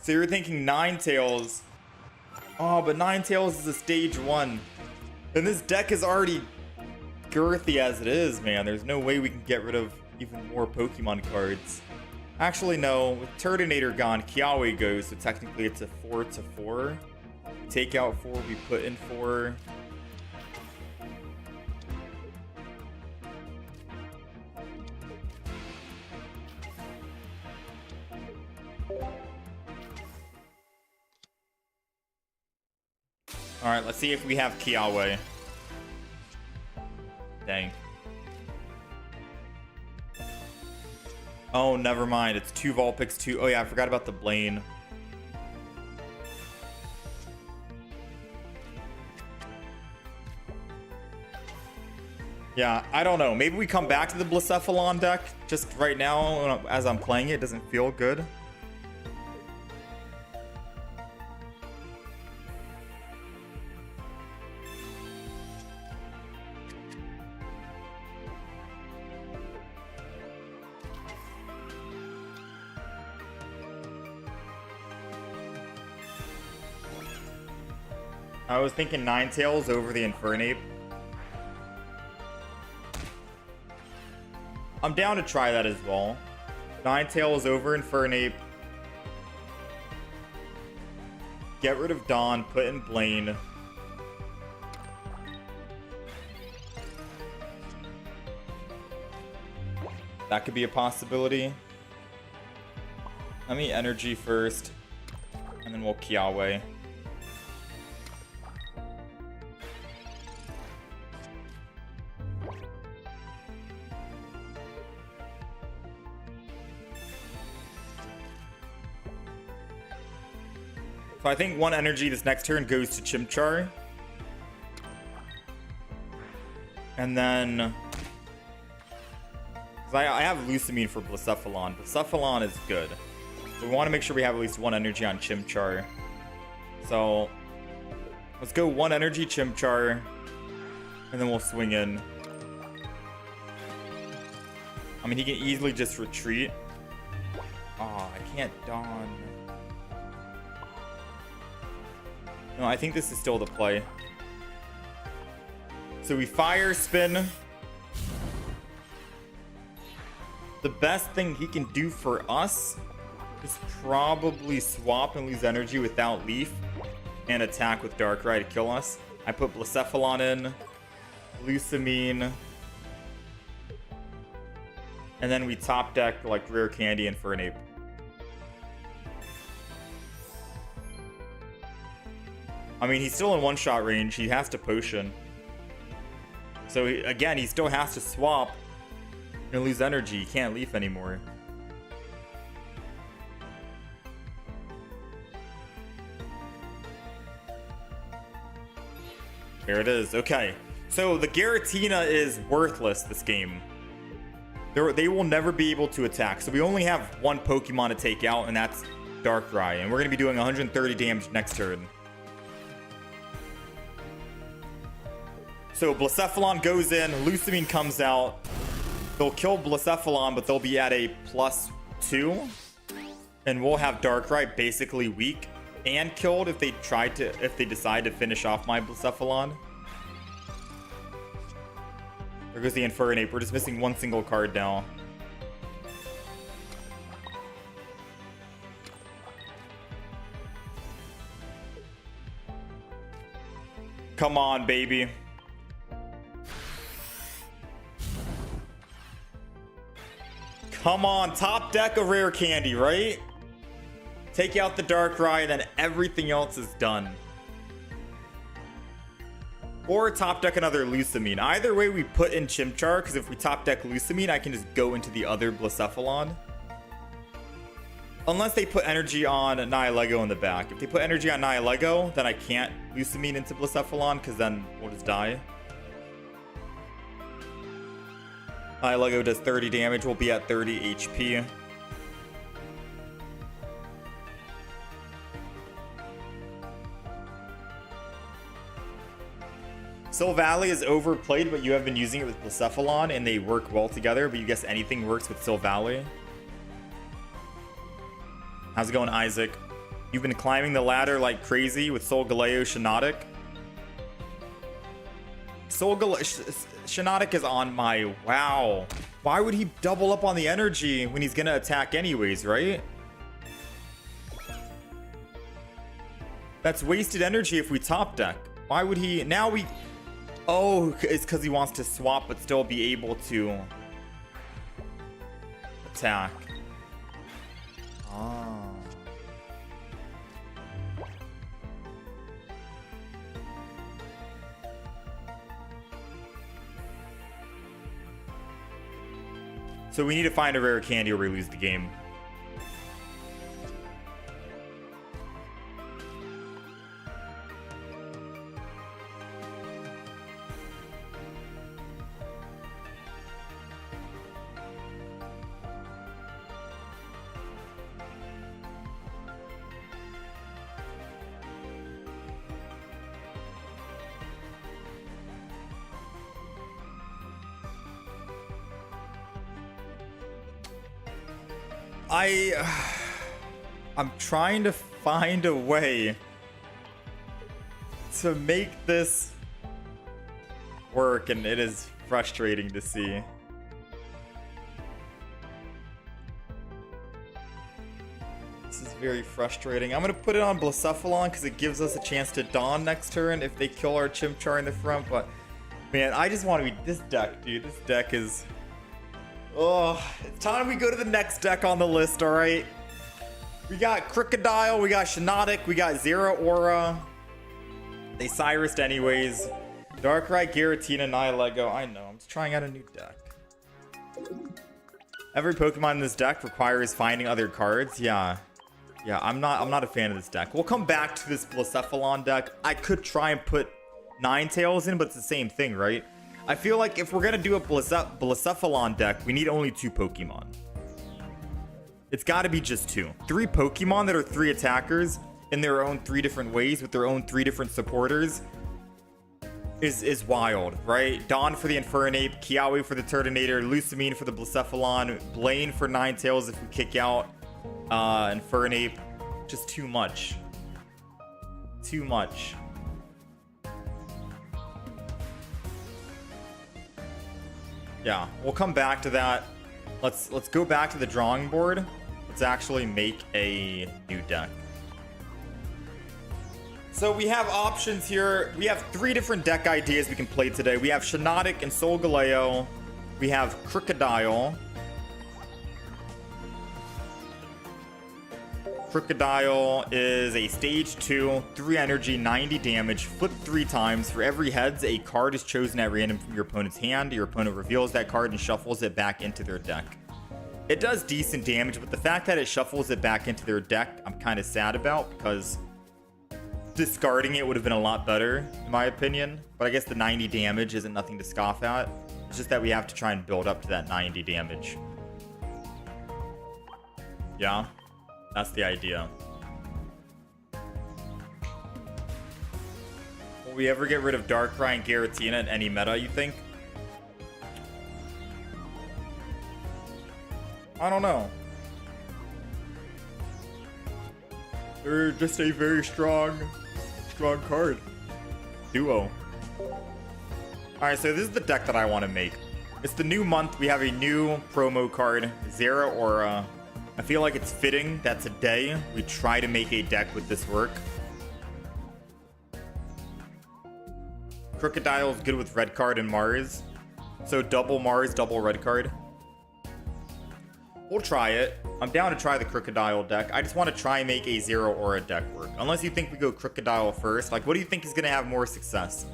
So you're thinking Ninetales. Oh, but Ninetales is a stage 1. And this deck is already girthy as it is, man. There's no way we can get rid of even more Pokemon cards. Actually, no. With Turtonator gone, Kiawe goes, so technically it's a 4-4. We take out 4, we put in 4. Alright, let's see if we have Kiawe. Dang. Oh, never mind. It's 2 Vulpix, 2... Oh, yeah, I forgot about the Blaine. Yeah, I don't know. Maybe we come back to the Blacephalon deck. Just right now, as I'm playing it, it doesn't feel good. I was thinking Ninetales over the Infernape. I'm down to try that as well. Ninetales over Infernape. Get rid of Dawn, put in Blaine. That could be a possibility. Let me energy first, and then we'll Kiawe. So I think 1 energy this next turn goes to Chimchar. And then... I have Lucamine for Blacephalon. Blacephalon is good. So we want to make sure we have at least 1 energy on Chimchar. So... let's go 1 energy Chimchar. And then we'll swing in. I mean, he can easily just retreat. Oh, I can't Dawn. No, I think this is still the play. So we fire spin. The best thing he can do for us is probably swap and lose energy without Leaf and attack with Darkrai to kill us. I put Blacephalon in, Lucamine, and then we top deck like Rare Candy and Infernape. I mean, he's still in one-shot range. He has to potion. So, again, he still has to swap and lose energy. He can't Leaf anymore. There it is. Okay. So, the Giratina is worthless this game. They will never be able to attack. So, we only have 1 Pokemon to take out, and that's Darkrai. And we're going to be doing 130 damage next turn. So Blacephalon goes in, Lucamine comes out. They'll kill Blacephalon, but they'll be at a +2. And we'll have Darkrai basically weak and killed if they decide to finish off my Blacephalon. There goes the Infernape. We're just missing 1 single card now. Come on, baby. Come on, top deck of Rare Candy, right? Take out the Darkrai, then everything else is done. Or top deck another Lucamine. Either way, we put in Chimchar, because if we top deck Lucamine, I can just go into the other Blacephalon. Unless they put energy on Nihilego in the back. If they put energy on Nihilego, then I can't Lucamine into Blacephalon, because then we'll just die. Nihilego does 30 damage. We'll be at 30 HP. Soul Valley is overplayed, but you have been using it with Blacephalon, and they work well together. But you guess anything works with Soul Valley? How's it going, Isaac? You've been climbing the ladder like crazy with Soul-Galo Shinotic. Shinotic is on my... Wow. Why would he double up on the energy when he's going to attack anyways, right? That's wasted energy if we top deck. Why would he... Now we... Oh, it's because he wants to swap but still be able to attack. Ah. So we need to find a rare candy or we lose the game. I'm trying to find a way to make this work, and it is frustrating to see. This is very frustrating. I'm gonna put it on Blacephalon because it gives us a chance to Dawn next turn if they kill our Chimchar in the front, but man, I just want to be this deck, dude. This deck is... Oh, it's time we go to the next deck on the list, alright? We got Crocodile, we got Shinotic, we got Zeraora. They Cyrused anyways. Darkrai, Giratina, Nihilego. I know, I'm just trying out a new deck. Every Pokemon in this deck requires finding other cards. Yeah, I'm not a fan of this deck. We'll come back to this Blacephalon deck. I could try and put Ninetales in, but it's the same thing, right? I feel like if we're gonna do a Blacephalon deck, we need only 2 Pokemon. It's gotta be just 2. 3 Pokemon that are 3 attackers in their own 3 different ways with their own 3 different supporters is wild, right? Dawn for the Infernape, Kiawe for the Turtonator, Lucamine for the Blacephalon, Blaine for Ninetales if we kick out Infernape. Just too much. Too much. Yeah, we'll come back to that. Let's go back to the drawing board. Let's actually make a new deck. So we have options here. We have 3 different deck ideas we can play today. We have Shinotic and Soul-Galo. We have Crocodile. Crocodile is a stage 2, 3 energy, 90 damage, flip 3 times. For every heads, a card is chosen at random from your opponent's hand. Your opponent reveals that card and shuffles it back into their deck. It does decent damage, but the fact that it shuffles it back into their deck, I'm kind of sad about, because discarding it would have been a lot better, in my opinion. But I guess the 90 damage isn't nothing to scoff at. It's just that we have to try and build up to that 90 damage. Yeah? That's the idea. Will we ever get rid of Darkrai and Giratina in any meta, you think? I don't know. They're just a very strong card. Duo. Alright, so this is the deck that I want to make. It's the new month. We have a new promo card, Zeraora. I feel like it's fitting that today we try to make a deck with this work. Crocodile is good with red card and Mars. So double Mars, double red card. We'll try it. I'm down to try the Crocodile deck. I just want to try and make a Zeraora deck work. Unless you think we go Crocodile first. Like, what do you think is going to have more success?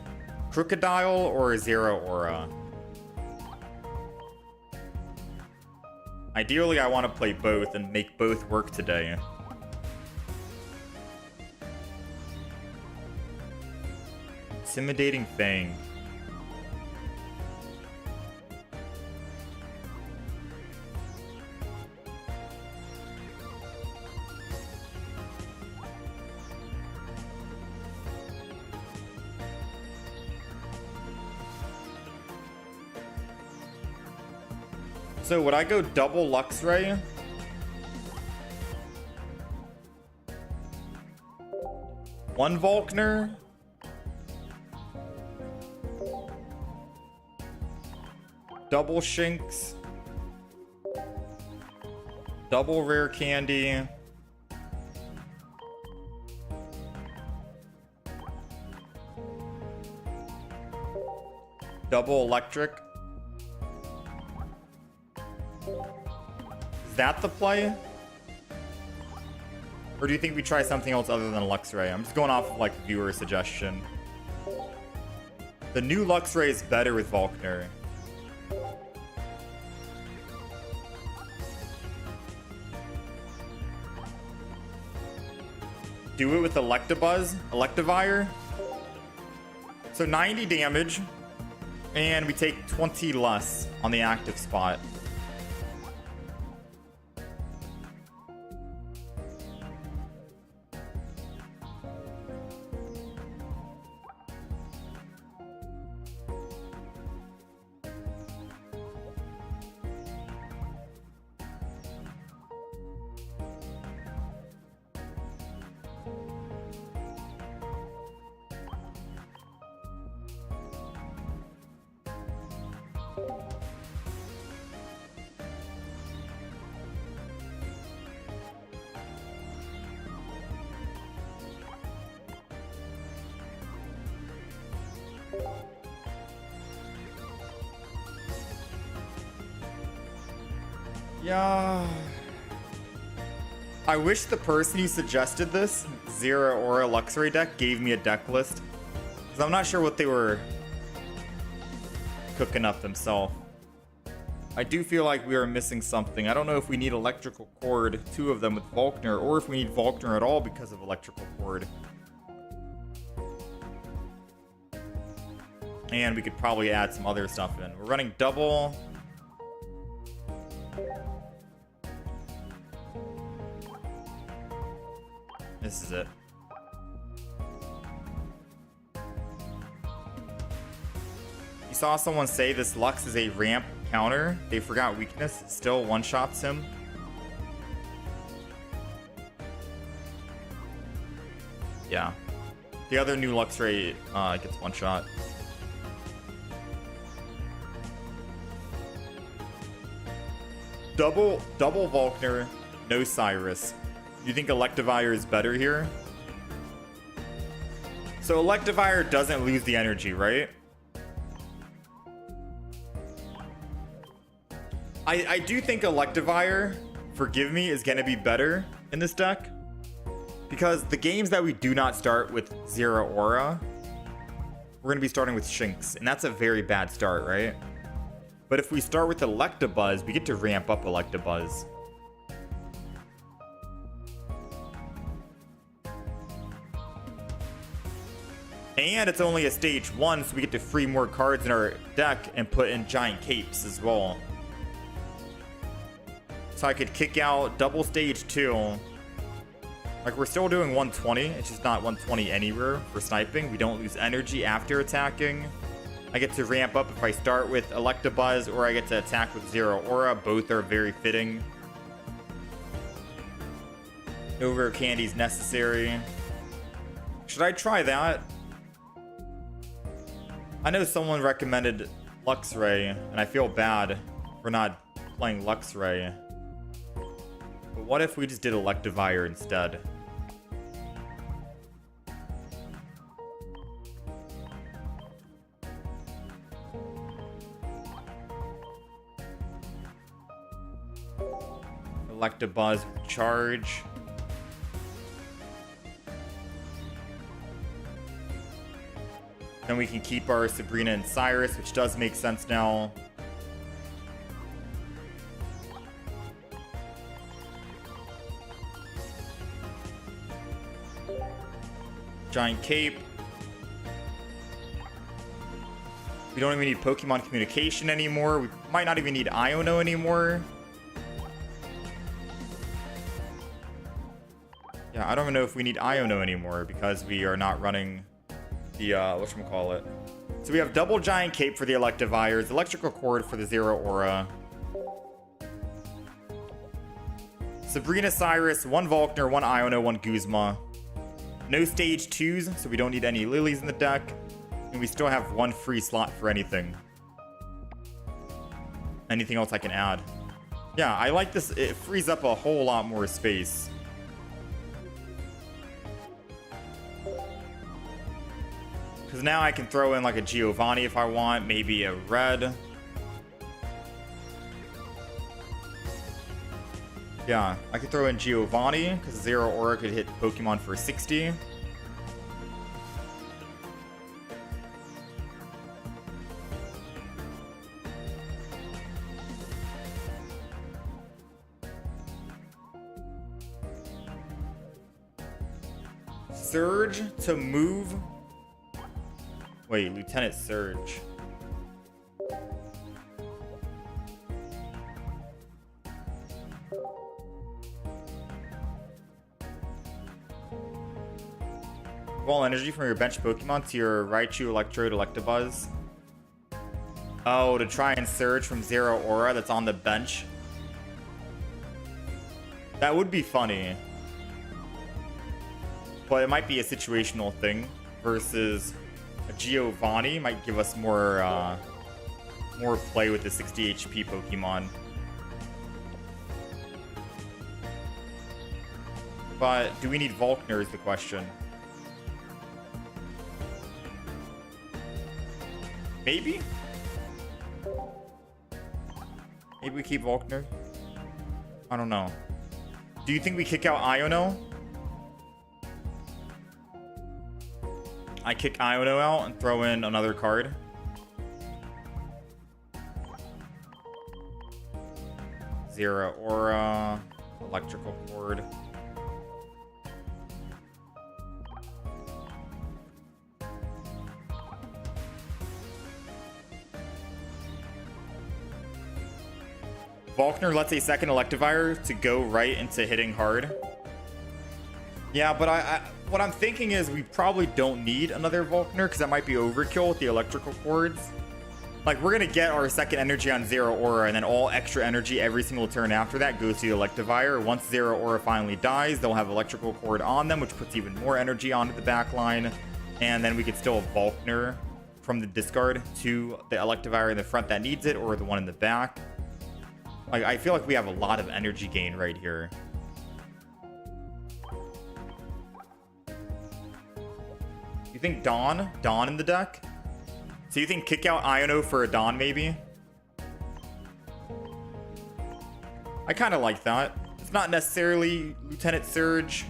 Crocodile or Zeraora? Ideally, I want to play both and make both work today. Intimidating Fang. So would I go double Luxray? One Volkner? Double Shinx? Double Rare Candy? Double Electric? Is that the play? Or do you think we try something else other than Luxray? I'm just going off of like viewer suggestion. The new Luxray is better with Volkner. Do it with Electivire. So 90 damage. And we take 20 less on the active spot. Yeah. I wish the person who suggested this Zeraora Luxray deck gave me a deck list, because I'm not sure what they were cooking up themselves. I do feel like we are missing something. I don't know if we need Electrical Cord, 2 of them with Volkner, or if we need Volkner at all because of Electrical Cord. And we could probably add some other stuff in. We're running double. This is it. You saw someone say this Lux is a ramp counter. They forgot weakness. It still one-shots him. Yeah. The other new Luxray gets one-shot. Double Volkner, no Cyrus. You think Electivire is better here? So Electivire doesn't lose the energy, right? I do think Electivire, forgive me, is going to be better in this deck. Because the games that we do not start with Zeraora, we're going to be starting with Shinx. And that's a very bad start, right? But if we start with Electabuzz, we get to ramp up Electabuzz. And it's only a stage 1, so we get to free more cards in our deck and put in giant capes as well. So I could kick out double stage 2. Like, we're still doing 120. It's just not 120 anywhere for sniping. We don't lose energy after attacking. I get to ramp up if I start with Electabuzz, or I get to attack with Zeraora. Both are very fitting. No rare candies necessary. Should I try that? I know someone recommended Luxray, and I feel bad for not playing Luxray. But what if we just did Electivire instead? Electabuzz with charge. Then we can keep our Sabrina and Cyrus, which does make sense now. Giant Cape. We don't even need Pokemon Communication anymore. We might not even need Iono anymore. Yeah, I don't even know if we need Iono anymore because we are not running the, whatchamacallit. So we have double Giant Cape for the Electivires, Electrical Cord for the Zeraora. Sabrina, Cyrus, 1 Volkner, 1 Iono, 1 Guzma. No stage 2s, so we don't need any Lilies in the deck. And we still have 1 free slot for anything. Anything else I can add? Yeah, I like this. It frees up a whole lot more space. Because now I can throw in like a Giovanni if I want, maybe a red. Yeah, I could throw in Giovanni because Zeraora could hit Pokemon for 60. Surge to move. Wait, Lieutenant Surge. Ball energy from your bench Pokemon to your Raichu, Electrode, Electabuzz. Oh, to try and surge from Zeraora that's on the bench. That would be funny. But it might be a situational thing versus a Giovanni might give us more play with the 60 HP Pokemon. But do we need Volkner is the question. Maybe? Maybe we keep Volkner? I don't know. Do you think we kick out Iono? I kick Iono out and throw in another card. Zeraora, Electrical Cord. Volkner lets a second Electivire to go right into hitting hard. Yeah, but what I'm thinking is we probably don't need another Volkner because that might be overkill with the electrical cords. Like, we're going to get our second energy on Zeraora, and then all extra energy every single turn after that goes to the Electivire. Once Zeraora finally dies, they'll have electrical cord on them, which puts even more energy onto the back line. And then we could still Volkner from the discard to the Electivire in the front that needs it, or the one in the back. Like, I feel like we have a lot of energy gain right here. You think Dawn? Dawn in the deck? So you think kick out Iono for a Dawn, maybe? I kind of like that. It's not necessarily Lieutenant Surge.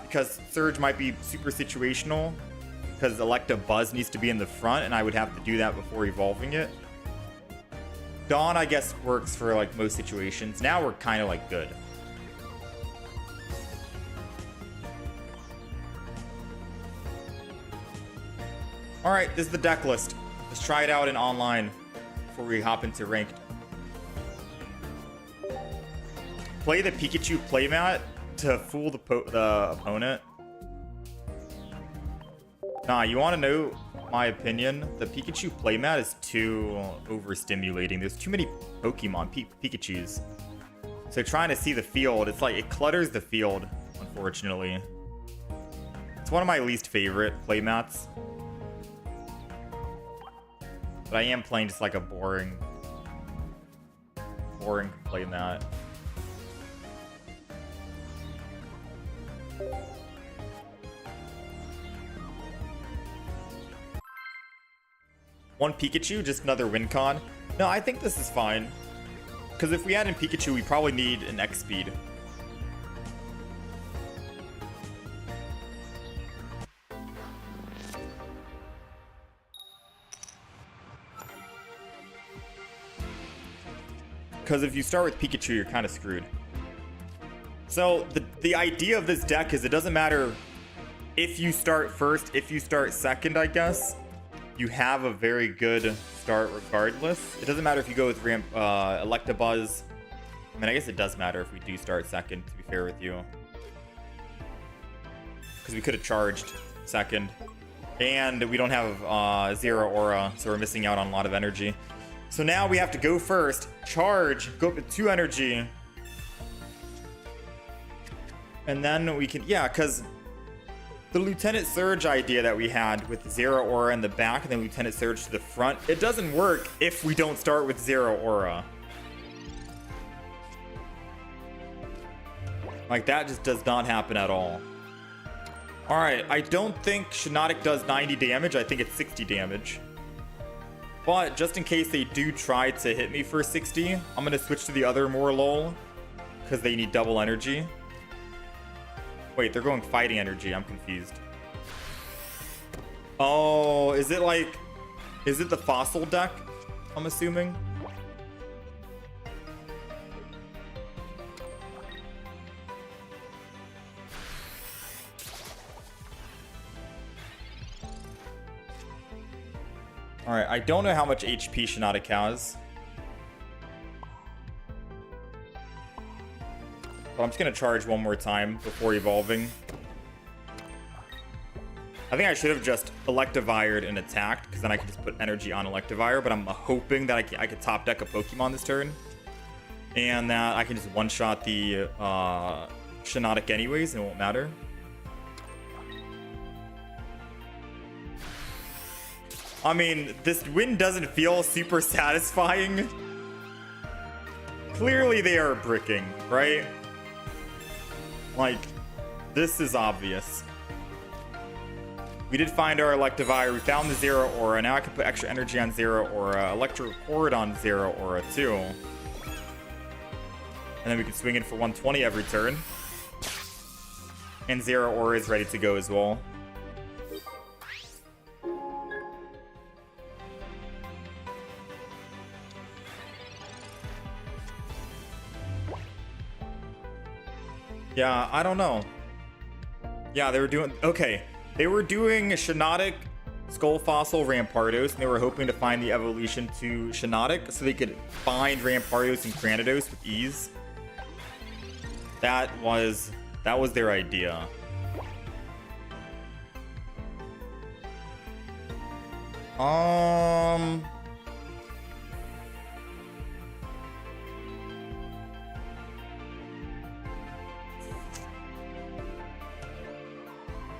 Because Surge might be super situational. Because Electabuzz needs to be in the front, and I would have to do that before evolving it. Dawn, I guess, works for like most situations. Now we're kind of like good. All right, this is the deck list. Let's try it out in online before we hop into ranked. Play the Pikachu playmat to fool the opponent. Nah, you want to know my opinion? The Pikachu playmat is too overstimulating. There's too many Pokemon, Pikachus. So trying to see the field, it's like it clutters the field, unfortunately. It's one of my least favorite playmats. But I am playing just like a boring playmat. One Pikachu, just another win con. No, I think this is fine. Because if we add in Pikachu, we probably need an X speed. Because if you start with Pikachu, you're kind of screwed. So the idea of this deck is it doesn't matter if you start first, if you start second, I guess. You have a very good start regardless. It doesn't matter if you go with Electabuzz. I mean, I guess it does matter if we do start second, to be fair with you. Because we could have charged second. And we don't have Zeraora, so we're missing out on a lot of energy. So now we have to go first, charge, go up to 2 energy. And then we can, yeah, because the Lieutenant Surge idea that we had with Zeraora in the back and then Lieutenant Surge to the front, it doesn't work if we don't start with Zeraora. Like, that just does not happen at all. Alright, I don't think Shiinotic does 90 damage. I think it's 60 damage. But just in case they do try to hit me for 60, I'm going to switch to the other Morlul because they need double energy. Wait, they're going fighting energy. I'm confused. Oh, is it like... Is it the fossil deck? I'm assuming. Alright, I don't know how much HP Shiinotic has. But I'm just going to charge one more time before evolving. I think I should have just Electivired and attacked, because then I could just put energy on Electivire, but I'm hoping that I could top deck a Pokemon this turn. And that I can just one-shot the Shiinotic anyways, and it won't matter. I mean, this win doesn't feel super satisfying. Clearly they are bricking, right? Like, this is obvious. We did find our Electivire. We found the Zeraora. Now I can put extra energy on Zeraora. Electric Cord on Zeraora, too. And then we can swing in for 120 every turn. And Zeraora is ready to go as well. Yeah, I don't know. Yeah, they were doing... Okay, they were doing Shiinotic, Skull Fossil, Rampardos, and they were hoping to find the evolution to Shiinotic so they could find Rampardos and Granados with ease. That was their idea.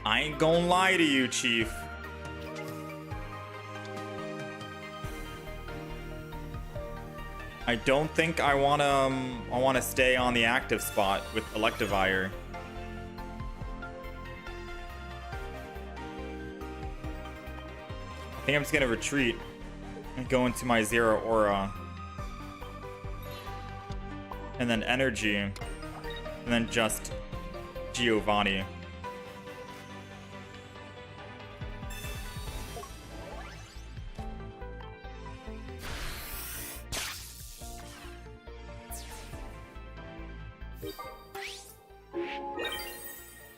I ain't gonna lie to you, Chief. I don't think I wanna stay on the active spot with Electivire. I think I'm just gonna retreat and go into my Zeraora. And then energy. And then just Giovanni.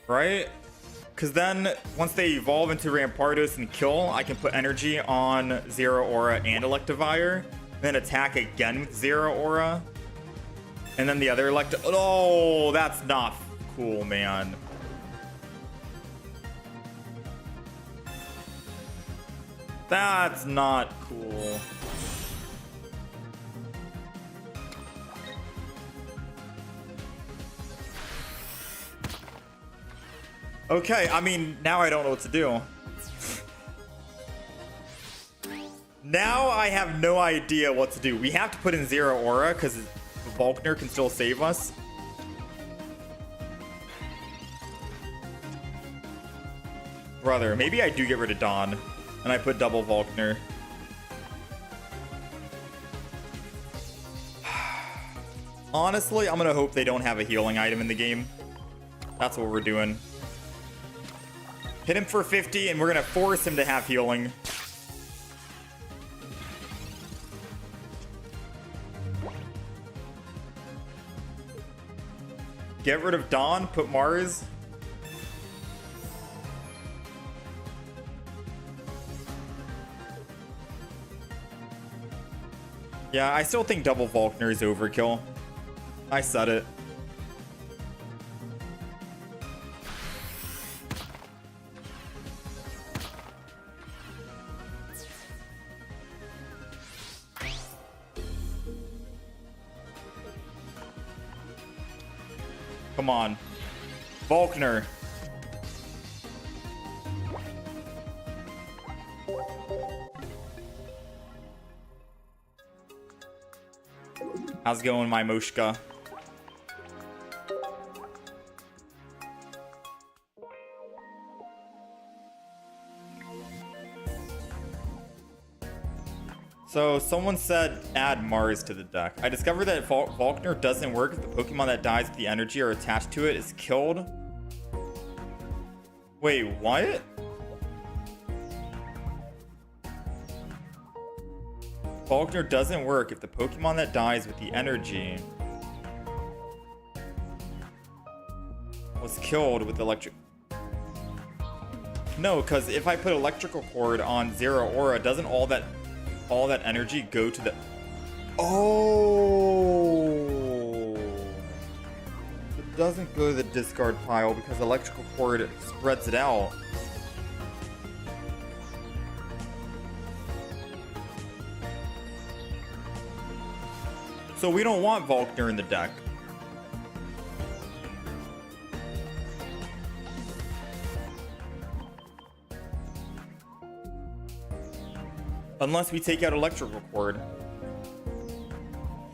Right? Because then, once they evolve into Rampardos and kill, I can put energy on Zeraora and Electivire, then attack again with Zeraora, and then the other Oh, that's not cool, man. That's not cool. Okay, I mean, now I don't know what to do. Now I have no idea what to do. We have to put in Zeraora because Volkner can still save us. Brother, maybe I do get rid of Dawn and I put double Volkner. Honestly, I'm gonna hope they don't have a healing item in the game. That's what we're doing. Hit him for 50, and we're going to force him to have healing. Get rid of Dawn, put Mars. Yeah, I still think double Volkner is overkill. I said it. Come on. Volkner. How's it going, my Moshka? So, someone said add Mars to the deck. I discovered that Volkner doesn't work if the Pokemon that dies with the energy or attached to it is killed. Wait, what? Volkner doesn't work if the Pokemon that dies with the energy was killed with electric... No, because if I put electrical cord on Zeraora, doesn't all that energy go to the... Oh! It doesn't go to the discard pile because electrical cord spreads it out. So we don't want Volkner in the deck. Unless we take out electrical cord.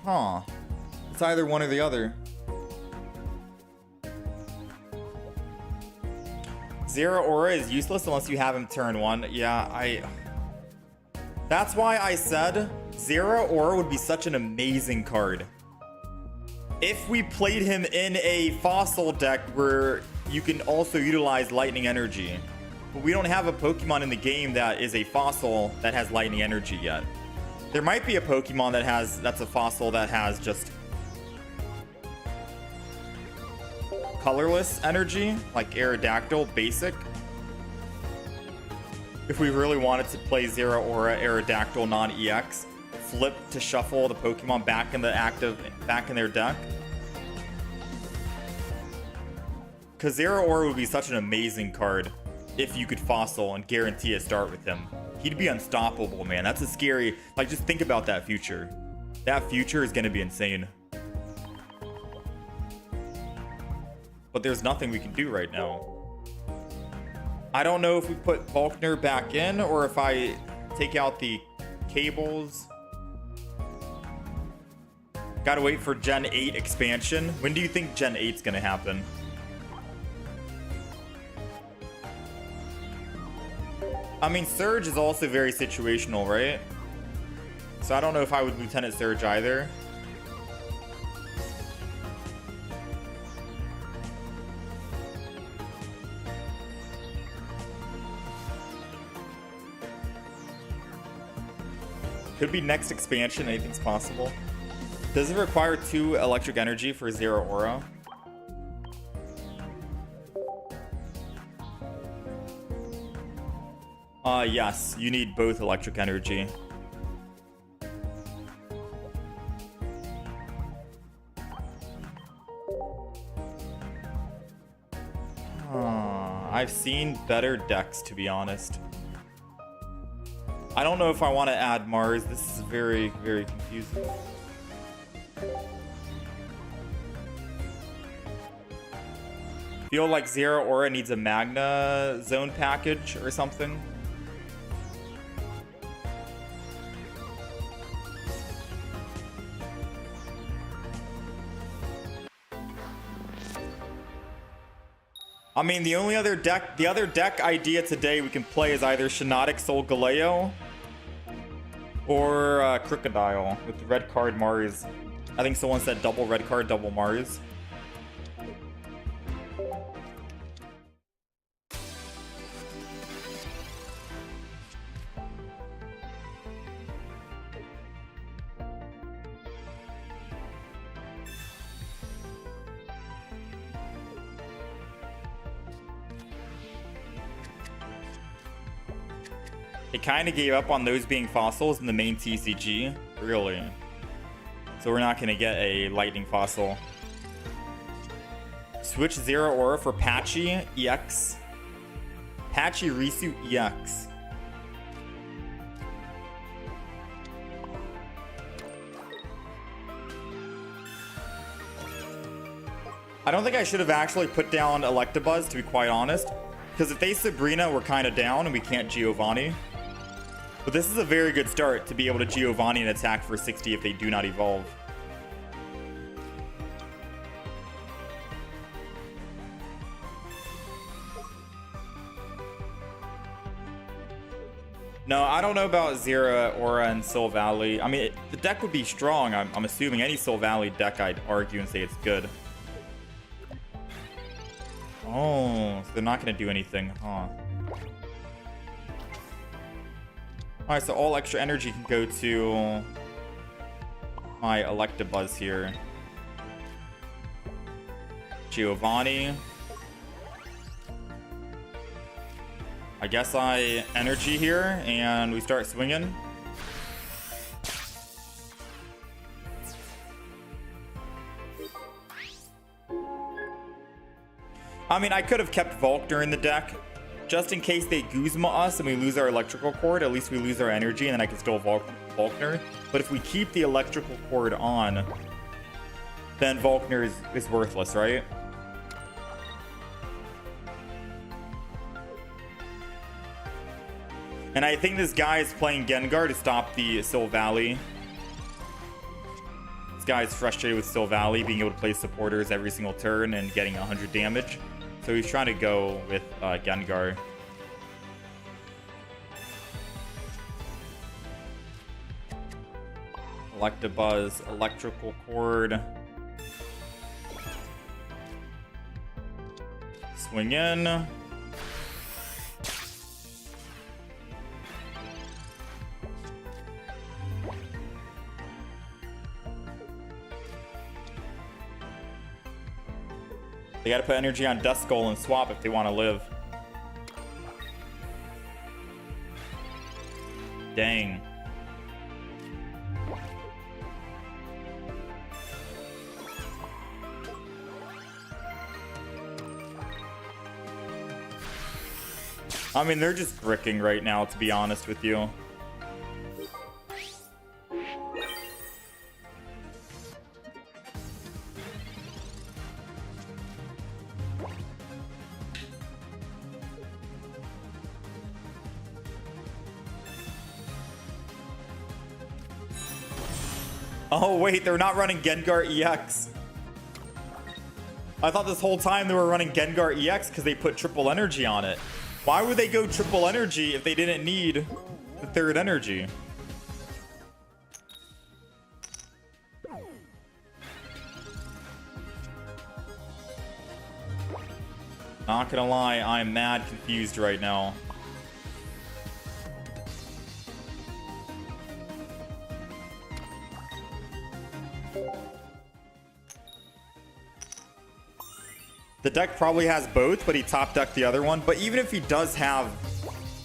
Huh. It's either one or the other. Zeraora is useless unless you have him turn 1. Yeah, That's why I said Zeraora would be such an amazing card. If we played him in a fossil deck where you can also utilize lightning energy. But we don't have a Pokemon in the game that is a fossil that has lightning energy yet. There might be a Pokemon that's a fossil that has just colorless energy, like Aerodactyl basic. If we really wanted to play Zeraora Aerodactyl non-EX, flip to shuffle the Pokemon back in their deck. Because Zeraora would be such an amazing card if you could fossil and guarantee a start with him. He'd be unstoppable, man. That's a scary... Like, just think about that future. That future is going to be insane. But there's nothing we can do right now. I don't know if we put Volkner back in or if I take out the cables. Gotta wait for Gen 8 expansion. When do you think Gen 8's going to happen? I mean, Surge is also very situational, right? So I don't know if I would Lieutenant Surge either. Could be next expansion, anything's possible. Does it require 2 electric energy for Zeraora? Yes, you need both electric energy. I've seen better decks, to be honest. I don't know if I want to add Mars. This is very, very confusing. Feel like Zeraora needs a Magna Zone package or something. I mean, the other deck idea today we can play is either Shiinotic Soul-Galo or Crocodile with the red card Mars. I think someone said double red card, double Mars. It kind of gave up on those being fossils in the main TCG. Really. So we're not going to get a lightning fossil. Switch Zeraora for Patchy EX. Patchy Risu EX. I don't think I should have actually put down Electabuzz, to be quite honest. Because if they Sabrina, we're kind of down and we can't Giovanni. But this is a very good start to be able to Giovanni and attack for 60 if they do not evolve. No, I don't know about Zeraora and Soul Valley. I mean, the deck would be strong. I'm assuming any Soul Valley deck, I'd argue and say it's good. Oh, so they're not going to do anything, huh? Alright, so all extra energy can go to my Electabuzz here. Giovanni. I guess I energy here and we start swinging. I mean, I could have kept Volkner in the deck just in case they Guzma us and we lose our electrical cord. At least we lose our energy and then I can still Volkner. But if we keep the electrical cord on, then Volkner is worthless, right? And I think this guy is playing Gengar to stop the Soul Valley. This guy is frustrated with Soul Valley being able to play supporters every single turn and getting 100 damage. So he's trying to go with Gengar. Electabuzz, electrical cord. Swing in. They gotta put energy on Duskull and swap if they want to live. Dang. I mean, they're just bricking right now, to be honest with you. Oh, wait, they're not running Gengar EX. I thought this whole time they were running Gengar EX because they put triple energy on it. Why would they go triple energy if they didn't need the third energy? Not gonna lie, I'm mad confused right now. The deck probably has both, but he top decked the other one. But even if he does have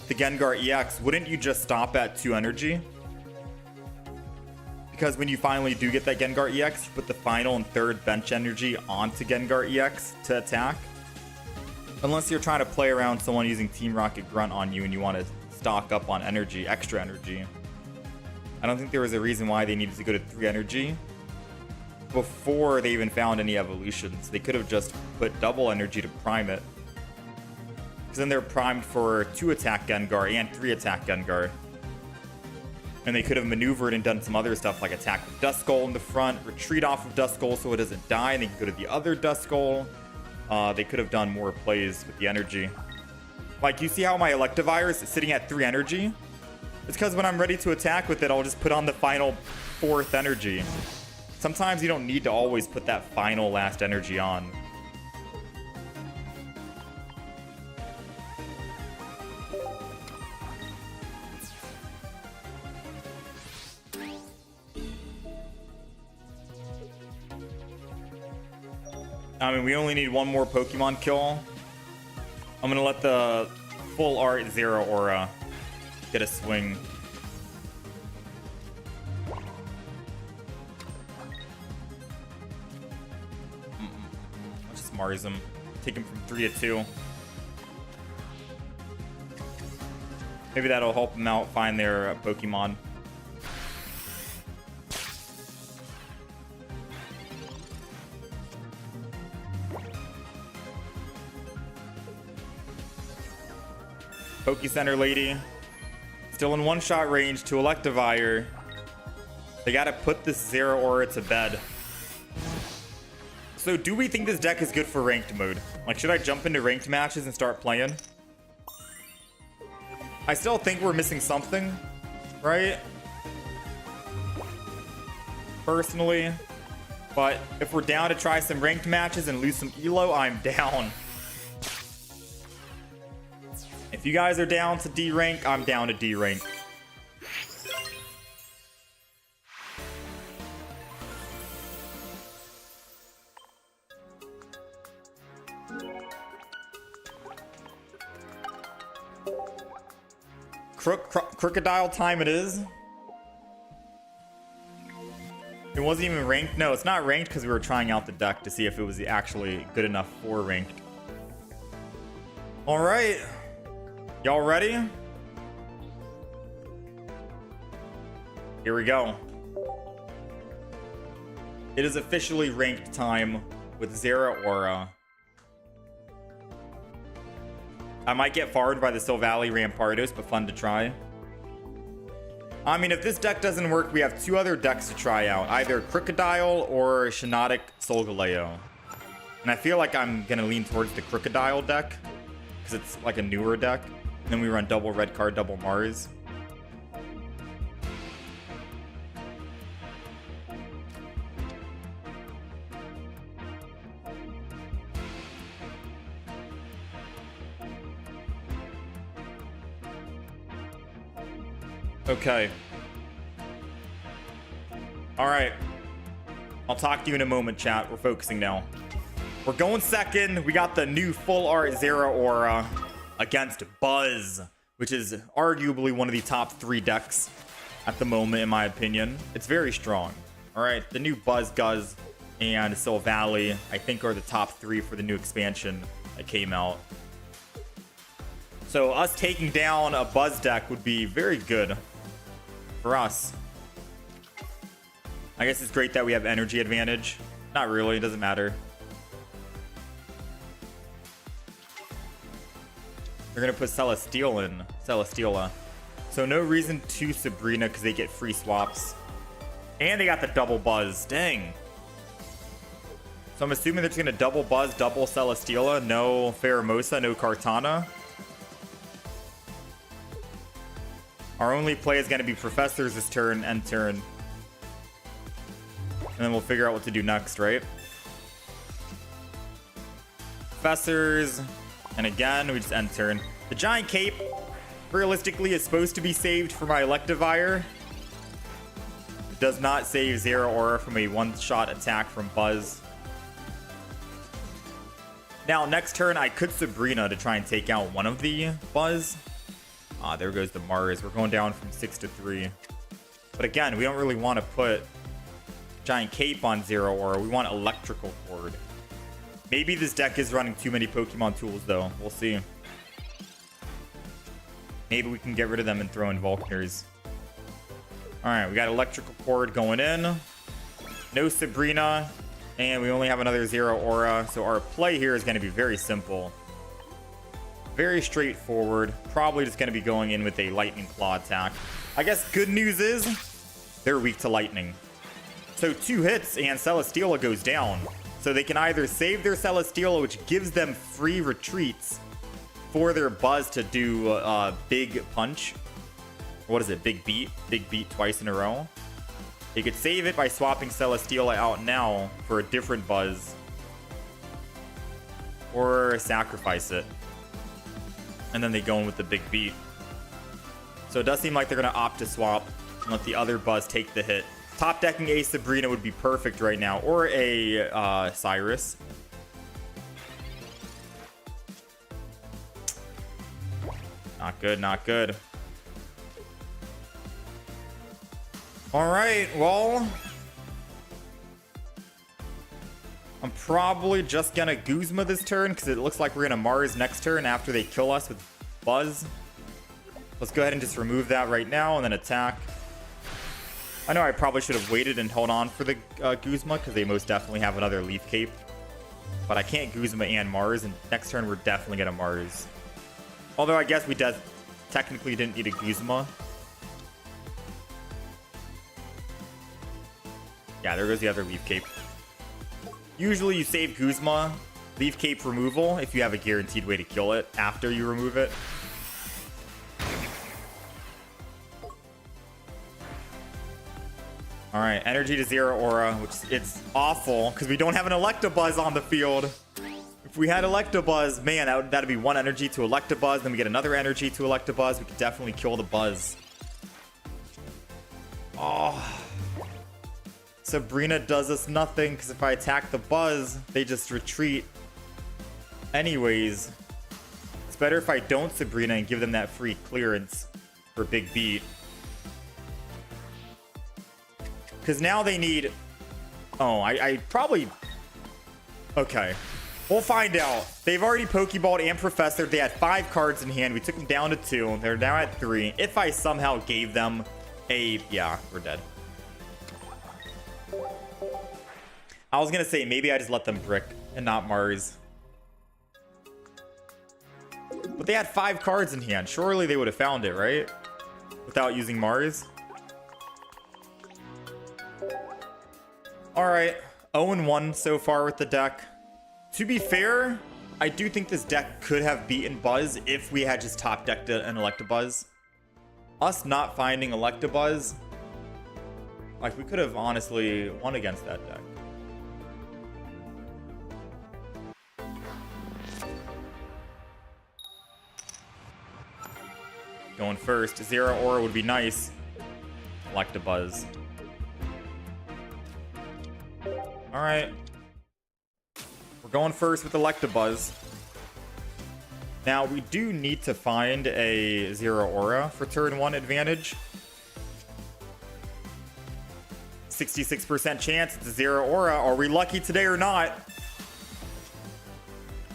the Gengar EX, wouldn't you just stop at 2 energy? Because when you finally do get that Gengar EX, you put the final and third bench energy onto Gengar EX to attack. Unless you're trying to play around someone using Team Rocket Grunt on you and you want to stock up on energy, extra energy. I don't think there was a reason why they needed to go to 3 energy before they even found any evolutions. They could have just put double energy to prime it. Because then they're primed for 2 attack Gengar and 3 attack Gengar. And they could have maneuvered and done some other stuff like attack with Duskull in the front, retreat off of Duskull so it doesn't die, and they can go to the other Duskull. They could have done more plays with the energy. Like, you see how my Electivire is sitting at 3 energy? It's because when I'm ready to attack with it, I'll just put on the final 4th energy. Sometimes you don't need to always put that final last energy on. I mean, we only need one more Pokemon kill. I'm gonna let the full art Zeraora get a swing. Let's just Mars him. Take him from 3 to 2. Maybe that'll help them out find their Pokemon. Poke Center Lady. Still in one-shot range to Electivire. They gotta put this Zeraora to bed. So do we think this deck is good for ranked mode? Like, should I jump into ranked matches and start playing? I still think we're missing something, right? Personally. But if we're down to try some ranked matches and lose some elo, I'm down. If you guys are down to D rank, I'm down to D rank. Crocodile time it is. It wasn't even ranked. No, it's not ranked because we were trying out the deck to see if it was actually good enough for ranked. All right. Y'all ready? Here we go. It is officially ranked time with Zeraora. I might get farmed by the Silvally Rampardos, but fun to try. I mean, if this deck doesn't work, we have two other decks to try out. Either Crocodile or Shiinotic Soul-Galo. And I feel like I'm going to lean towards the Crocodile deck, because it's like a newer deck. And then we run double red card, double Mars. Okay. All right. I'll talk to you in a moment, chat. We're focusing now. We're going second. We got the new full art Zeraora against Buzz, which is arguably one of the top 3 decks at the moment, in my opinion. It's very strong. All right. The new Buzz, Guzz, and Silvally, I think, are the top 3 for the new expansion that came out. So us taking down a Buzz deck would be very good for us. I guess it's great that we have energy advantage. Not really, it doesn't matter. We're gonna put Celesteela in. Celesteela. So no reason to Sabrina because they get free swaps. And they got the double Buzz. Dang. So I'm assuming they're just gonna double Buzz, double Celesteela. No Pheromosa, no Kartana. Our only play is going to be Professors this turn, end turn. And then we'll figure out what to do next, right? Professors. And again, we just end turn. The Giant Cape, realistically, is supposed to be saved for my Electivire. It does not save Zeraora from a one-shot attack from Buzz. Now, next turn, I could Sabrina to try and take out one of the Buzz. Ah, there goes the Mars. We're going down from 6 to 3. But again, we don't really want to put Giant Cape on Zeraora. We want Electrical Cord. Maybe this deck is running too many Pokemon tools, though. We'll see. Maybe we can get rid of them and throw in Volkners. Alright, we got Electrical Cord going in. No Sabrina. And we only have another Zeraora. So our play here is going to be very simple. Very straightforward. Probably just going to be going in with a Lightning Claw attack. I guess good news is they're weak to Lightning. So 2 hits and Celesteela goes down. So they can either save their Celesteela, which gives them free retreats for their Buzz to do Big Punch. What is it? Big Beat? Big Beat twice in a row. They could save it by swapping Celesteela out now for a different Buzz. Or sacrifice it. And then they go in with the Big Beat. So it does seem like they're going to opt to swap and let the other Buzz take the hit. Top decking a Sabrina would be perfect right now. Or a Cyrus. Not good, not good. Alright, well, I'm probably just gonna Guzma this turn because it looks like we're gonna Mars next turn after they kill us with Buzz. Let's go ahead and just remove that right now and then attack. I know I probably should have waited and held on for the Guzma because they most definitely have another Leaf Cape. But I can't Guzma and Mars, and next turn we're definitely gonna Mars. Although I guess we technically didn't need a Guzma. Yeah, there goes the other Leaf Cape. Usually you save Guzma, Leaf Cape removal, if you have a guaranteed way to kill it after you remove it. Alright, energy to Zeraora, which it's awful because we don't have an Electabuzz on the field. If we had Electabuzz, man, that'd be one energy to Electabuzz, then we get another energy to Electabuzz. We could definitely kill the Buzz. Oh. Sabrina does us nothing because if I attack the Buzz, they just retreat. Anyways, it's better if I don't Sabrina and give them that free clearance for Big Beat. Because now they need... Oh, I probably... Okay. We'll find out. They've already Pokeballed and Professor. They had 5 cards in hand. We took them down to 2. They're now at 3. If I somehow gave them a... Yeah, we're dead. I was going to say, maybe I just let them Brick and not Mars. But they had 5 cards in hand. Surely they would have found it, right? Without using Mars. Alright, 0-1 so far with the deck. To be fair, I do think this deck could have beaten Buzz if we had just top decked an Electabuzz. Us not finding Electabuzz, like, we could have honestly won against that deck. Going first, Zeraora would be nice. Electabuzz. Alright. We're going first with Electabuzz. Now, we do need to find a Zeraora for turn 1 advantage. 66% chance it's a Zeraora. Are we lucky today or not?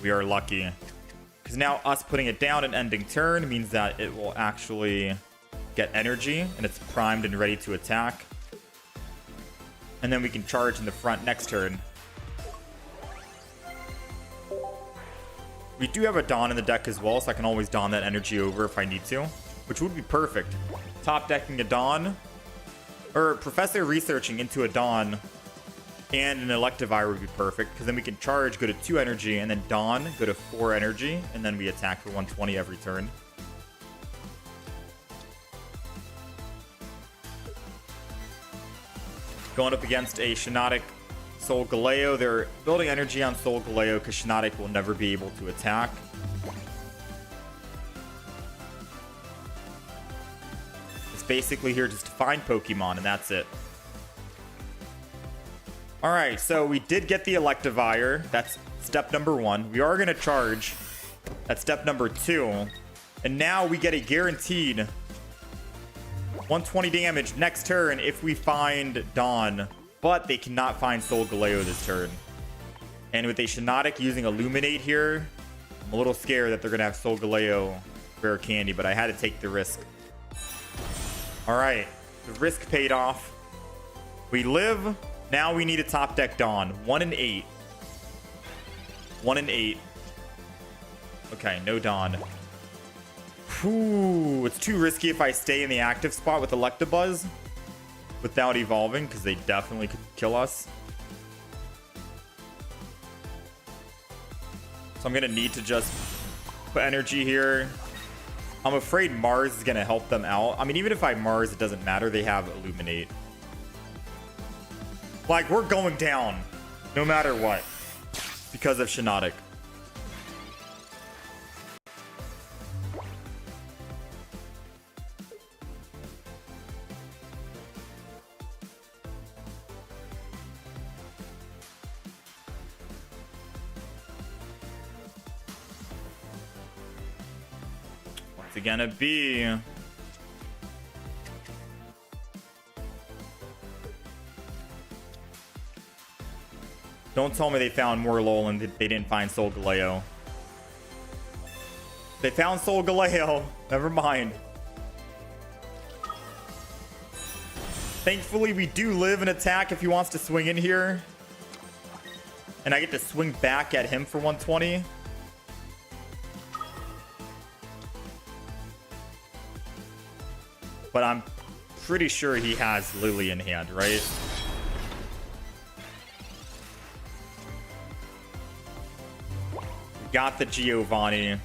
We are lucky. Because now us putting it down and ending turn means that it will actually get energy and it's primed and ready to attack. And then we can charge in the front next turn. We do have a Dawn in the deck as well, so I can always Dawn that energy over if I need to, which would be perfect. Top decking a Dawn, or Professor researching into a Dawn and an Electivire would be perfect, because then we can charge, go to 2 energy, and then Dawn, go to 4 energy, and then we attack for 120 every turn. Going up against a Shiinotic Soul-Galo. They're building energy on Soul-Galo because Shiinotic will never be able to attack. It's basically here just to find Pokemon, and that's it. Alright, so we did get the Electivire. That's step number 1. We are going to charge. That's step number 2. And now we get a guaranteed 120 damage next turn if we find Dawn, but they cannot find Soul-Galo this turn. And with a Shiinotic using Illuminate here, I'm a little scared that they're going to have Soul-Galo Rare Candy, but I had to take the risk. Alright, the risk paid off. We live. Now we need a top deck Dawn. 1-8. 1-8. Okay, no Dawn. Ooh, it's too risky if I stay in the active spot with Electabuzz without evolving, because they definitely could kill us. So I'm going to need to just put energy here. I'm afraid Mars is going to help them out. I mean, even if I Mars, it doesn't matter. They have Illuminate. Like, we're going down no matter what because of Shiinotic. What's it gonna be? Don't tell me they found Morlul and they didn't find Soul-Galo. They found Soul-Galo. Never mind. Thankfully, we do live an attack if he wants to swing in here. And I get to swing back at him for 120. but I'm pretty sure he has Lily in hand, right? We got the Giovanni.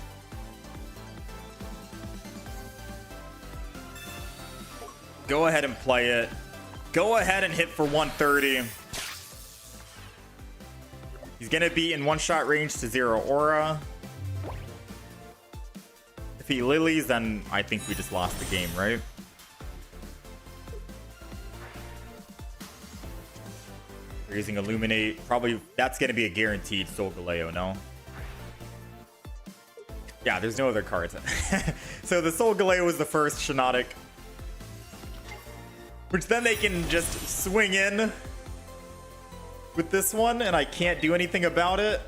Go ahead and play it. Go ahead and hit for 130. He's gonna be in one-shot range to Zeraora. If he lilies, then I think we just lost the game, right? We're using Illuminate. Probably that's gonna be a guaranteed Soul-Galo, no? Yeah, there's no other cards. So the Soul-Galo was the first Shiinotic, which then they can just swing in with this one, and I can't do anything about it.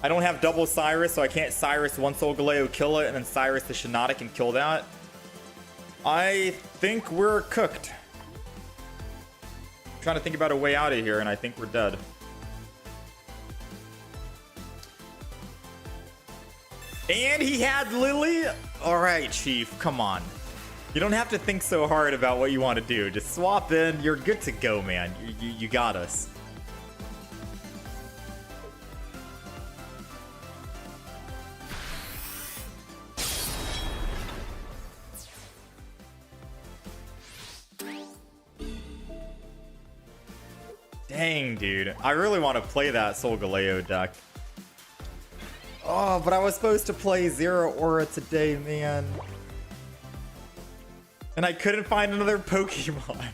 I don't have double Cyrus, so I can't Cyrus one Soul-Galo, kill it, and then Cyrus the Shiinotic and kill that. I think we're cooked. I'm trying to think about a way out of here, and I think we're dead. And he had Lily? Alright, Chief, come on. You don't have to think so hard about what you want to do. Just swap in. You're good to go, man. You got us. Dang, dude. I really want to play that Soul-Galo deck. Oh, but I was supposed to play Zeraora today, man. And I couldn't find another Pokemon.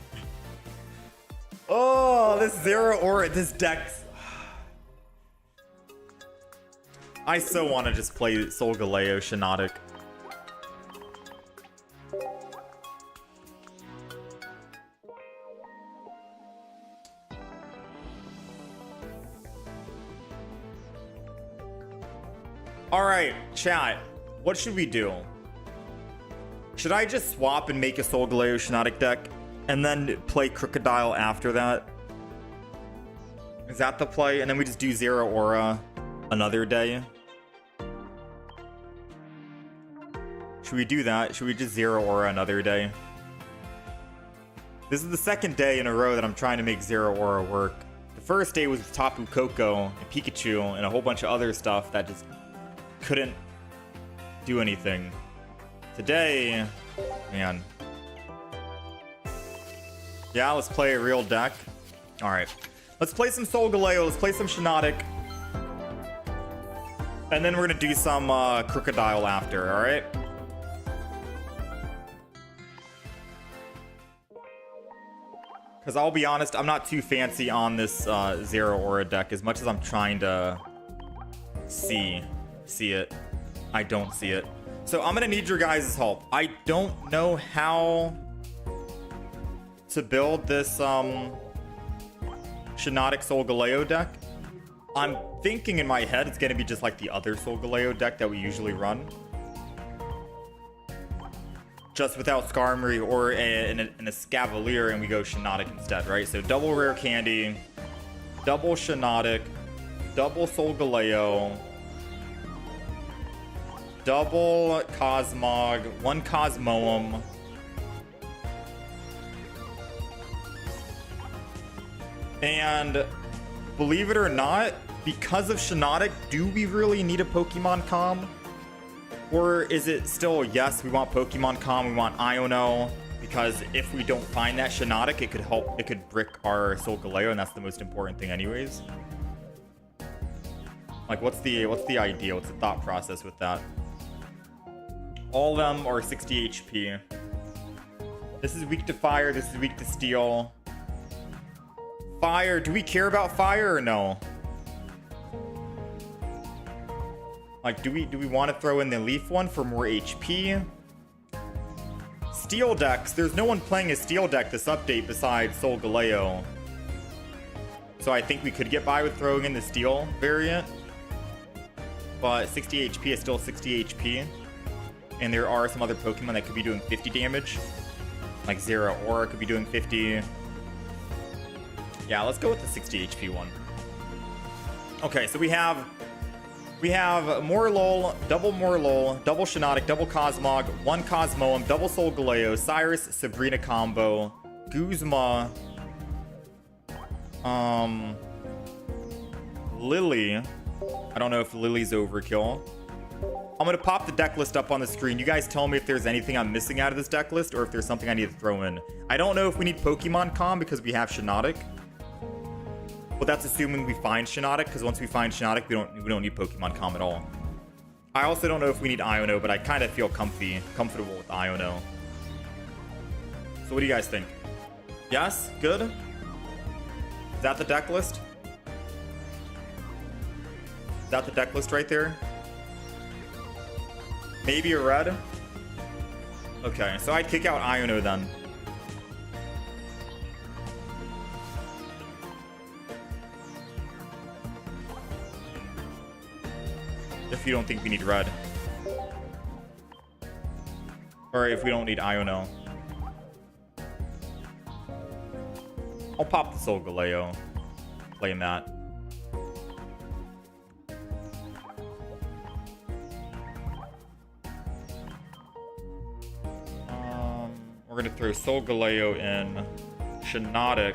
Oh, this Zeraora, this deck. I so want to just play Soul-Galo Shiinotic. Alright, chat. What should we do? Should I just swap and make a Soul-Galo Shiinotic deck and then play Crocodile after that? Is that the play? And then we just do Zeraora another day? Should we do that? Should we just Zeraora another day? This is the second day in a row that I'm trying to make Zeraora work. The first day was with Tapu Koko and Pikachu and a whole bunch of other stuff that just couldn't do anything. Today, man. Yeah, let's play a real deck. All right, let's play some Soul-Galo. Let's play some Shiinotic, and then we're gonna do some Crocodile after. All right. Because I'll be honest, I'm not too fancy on this Zeraora deck. As much as I'm trying to see it, I don't see it. So I'm gonna need your guys' help. I don't know how to build this Shiinotic Soul-Galo deck. I'm thinking in my head it's gonna be just like the other Soul-Galo deck that we usually run, just without Skarmory or in a Scavalier, and we go Shiinotic instead, right? So double Rare Candy, double Shiinotic, double Soul-Galo, double Cosmog, one Cosmoem, and believe it or not, because of Shiinotic, do we really need a Pokemon Com? Or is it still, yes, we want Pokemon Com, we want Iono, because if we don't find that Shiinotic, it could help, it could brick our Soul-Galo, and that's the most important thing anyways. Like, what's the idea? What's the thought process with that? All of them are 60 HP. This is weak to fire, this is weak to steel. Fire, do we care about fire or no? Like, do we want to throw in the leaf one for more HP? Steel decks, there's no one playing a steel deck this update besides Soul-Galo. So I think we could get by with throwing in the steel variant. But 60 HP is still 60 HP. And there are some other Pokemon that could be doing 50 damage. Like Zeraora could be doing 50. Yeah, let's go with the 60 HP one. Okay, so we have We have Morlul, double Shiinotic, double Cosmog, one Cosmoem, double Soul-Galo, Cyrus, Sabrina combo, Guzma, Lily. I don't know if Lily's overkill. I'm going to pop the deck list up on the screen. You guys tell me if there's anything I'm missing out of this deck list or if there's something I need to throw in. I don't know if we need Pokemon Com because we have Shiinotic. But that's assuming we find Shiinotic, because once we find Shiinotic, we don't need Pokemon Com at all. I also don't know if we need Iono, but I kind of feel comfortable with Iono. So what do you guys think? Yes? Good? Is that the deck list? Is that the deck list right there? Maybe a red? Okay, so I'd kick out Iono then. If you don't think we need red. Or if we don't need Iono. I'll pop the Soul-Galo. Playing that. We're gonna throw Soul-Galo in. Shiinotic.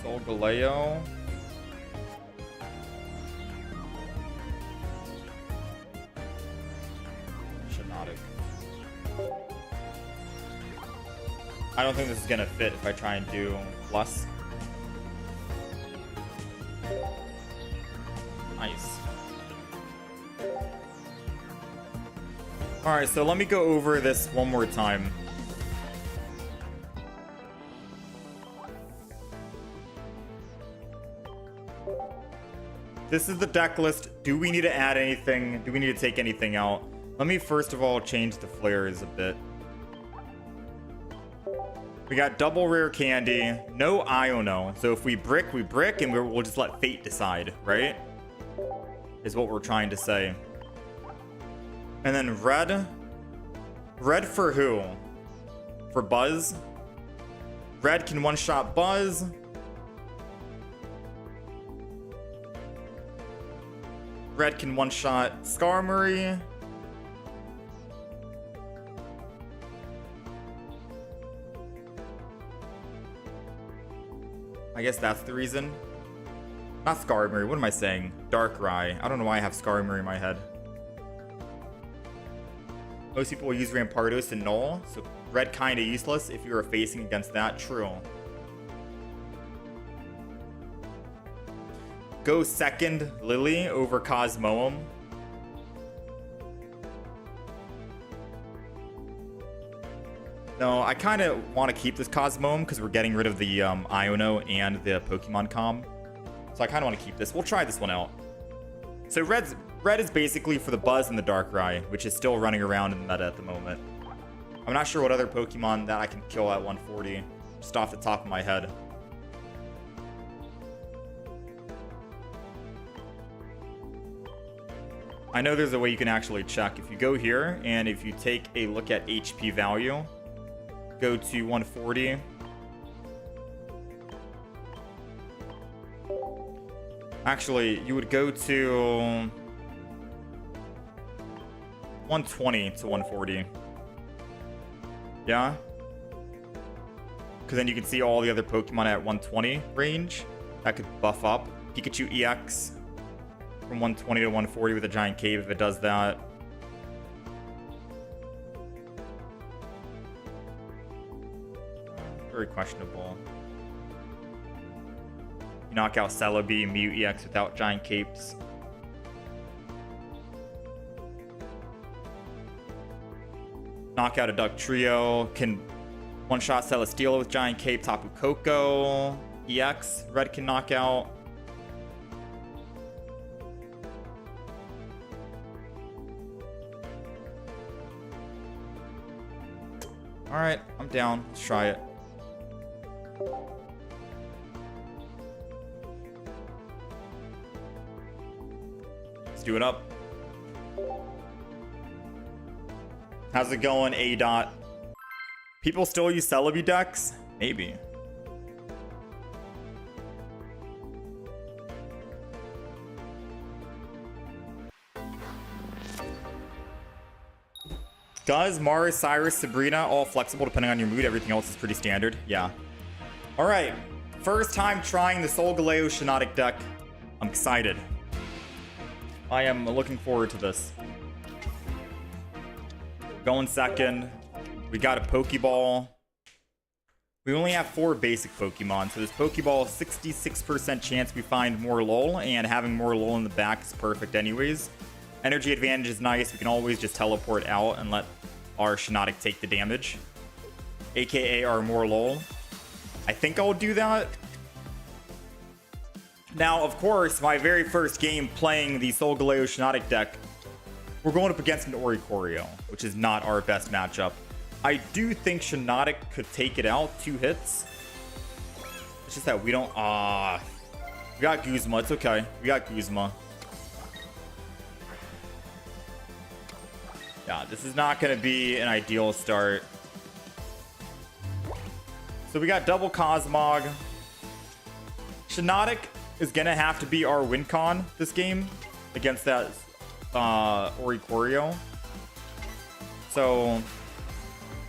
Soul-Galo. Shiinotic. I don't think this is gonna fit if I try and do plus. Nice. Alright, so let me go over this one more time. This is the deck list. Do we need to add anything? Do we need to take anything out? Let me first of all change the flares a bit. We got double rare candy, no Iono. So if we brick, and we'll just let fate decide, right? Is what we're trying to say. And then red. Red for who? For Buzz? Red can one-shot Buzz. Red can one-shot Skarmory. I guess that's the reason. Not Skarmory, what am I saying? Darkrai. I don't know why I have Skarmory in my head. Most people will use Rampardos and Null, so red kinda useless if you are facing against that. True. Go second Lily over Cosmoem. No, I kind of want to keep this Cosmoem because we're getting rid of the Iono and the Pokemon Com. So I kind of want to keep this. We'll try this one out. So red is basically for the Buzz and the Darkrai, which is still running around in the meta at the moment. I'm not sure what other Pokemon that I can kill at 140, just off the top of my head. I know there's a way you can actually check. If you go here, and if you take a look at HP value, go to 140. Actually, you would go to 120 to 140. Yeah? Because then you can see all the other Pokemon at 120 range. That could buff up. Pikachu EX from 120 to 140 with a giant cave if it does that. Very questionable. You knock out Celebi, Mew EX without giant capes. Knock out a Duck Trio. Can one-shot Celesteela with giant cape. Tapu Koko EX. Red can knock out. Alright, I'm down. Let's try it. Let's do it up. How's it going, A-Dot? People still use Celebi decks? Maybe. Does Mars, Cyrus, Sabrina, all flexible depending on your mood? Everything else is pretty standard. Yeah. All right. First time trying the Soul-Galo Shiinotic deck. I'm excited. I am looking forward to this. Going second. We got a Pokeball. We only have 4 basic Pokemon, so this Pokeball, 66% chance we find more LOL, and having more LOL in the back is perfect anyways. Energy advantage is nice. We can always just teleport out and let our Shiinotic take the damage, aka our more LOL. I think I'll do that. Now, of course, my very first game playing the Soul-Galo Shiinotic deck, we're going up against an Oricorio, which is not our best matchup. I do think Shiinotic could take it out 2 hits. It's just that we don't... we got Guzma. It's okay. We got Guzma. Yeah, this is not going to be an ideal start. So we got double Cosmog. Shiinotic is going to have to be our win con this game against that Oricorio. So,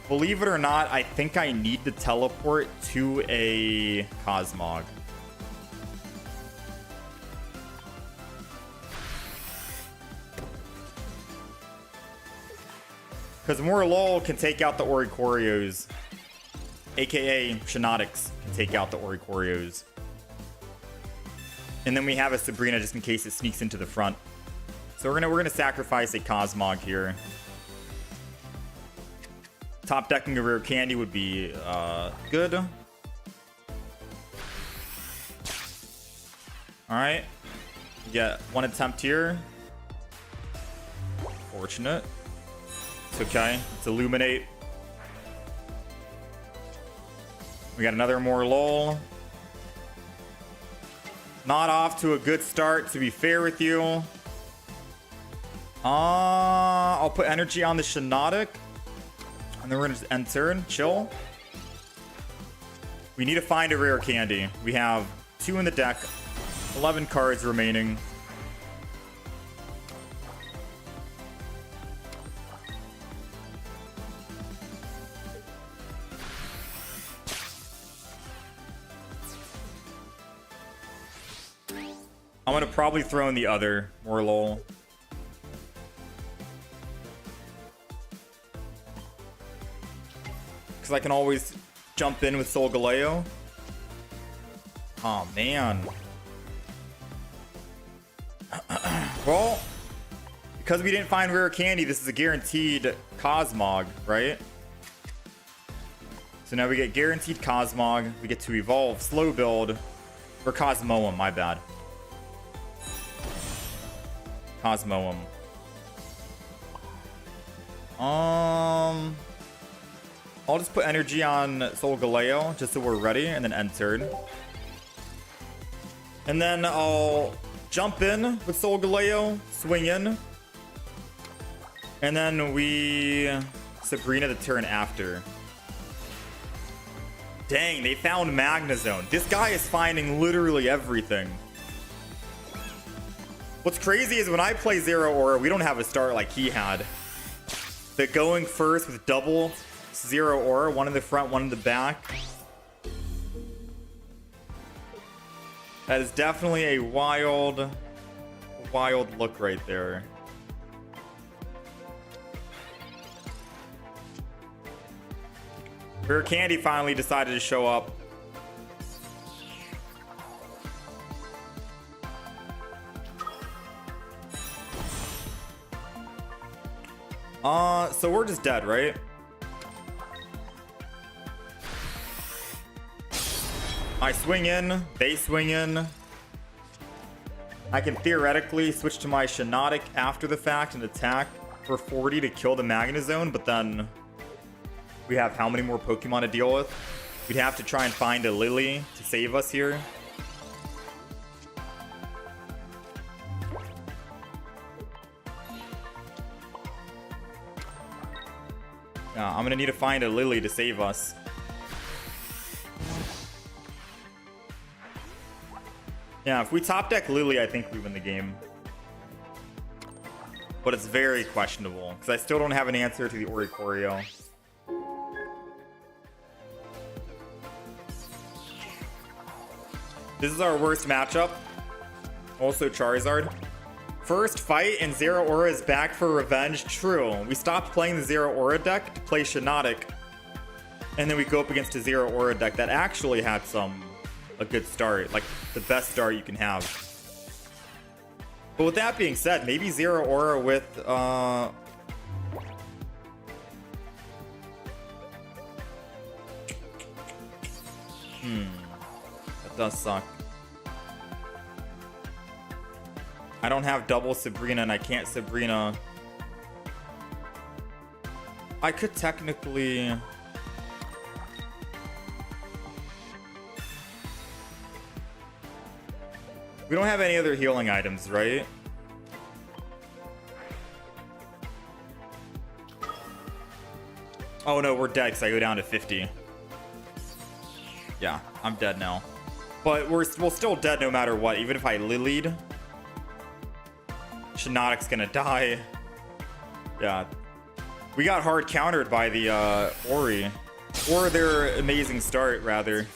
believe it or not, I think I need to teleport to a Cosmog. Because more LOL can take out the Oricorios, aka Shiinotics can take out the Oricorios. And then we have a Sabrina just in case it sneaks into the front. So we're gonna sacrifice a Cosmog here. Top decking a rare candy would be good. Alright. Get 1 attempt here. Fortunate. It's okay. Let's Illuminate. We got another more LOL. Not off to a good start, to be fair with you. I'll put energy on the Shiinotic. And then we're gonna just end turn. Chill. We need to find a rare candy. We have 2 in the deck. 11 cards remaining. I'm gonna probably throw in the other more LOL. Because I can always jump in with Soul-Galo. Oh, man. Well, because we didn't find rare candy, this is a guaranteed Cosmog, right? So now we get guaranteed Cosmog. We get to evolve slow build. Or Cosmoem, my bad. Cosmoem. I'll just put energy on Soul-Galo just so we're ready, and then end turn. And then I'll jump in with Soul-Galo, swing in. And then we Sabrina the turn after. Dang, they found Magnezone. This guy is finding literally everything. What's crazy is when I play Zeraora, we don't have a start like he had. But going first with double Zeraora, 1 in the front, 1 in the back. That is definitely a wild look right there. Rare Candy finally decided to show up. So we're just dead, right? I swing in, they swing in. I can theoretically switch to my Shiinotic after the fact and attack for 40 to kill the Magnezone, but then we have how many more Pokemon to deal with? We'd have to try and find a Lily to save us here. Yeah, I'm gonna need to find a Lily to save us. Yeah, if we top deck Lily, I think we win the game. But it's very questionable, because I still don't have an answer to the Oricorio. This is our worst matchup. Also Charizard. First fight and Zeraora is back for revenge. True. We stopped playing the Zeraora deck to play Shiinotic. And then we go up against a Zeraora deck that actually had a good start. Like the best start you can have. But with that being said, maybe Zeraora with that does suck. I don't have double Sabrina and I can't Sabrina. I could technically... We don't have any other healing items, right? Oh no, we're dead because I go down to 50. Yeah, I'm dead now. But we're still dead no matter what. Even if I Lilied, Shiinotic's gonna die. Yeah. We got hard countered by the Ori. Or their amazing start, rather.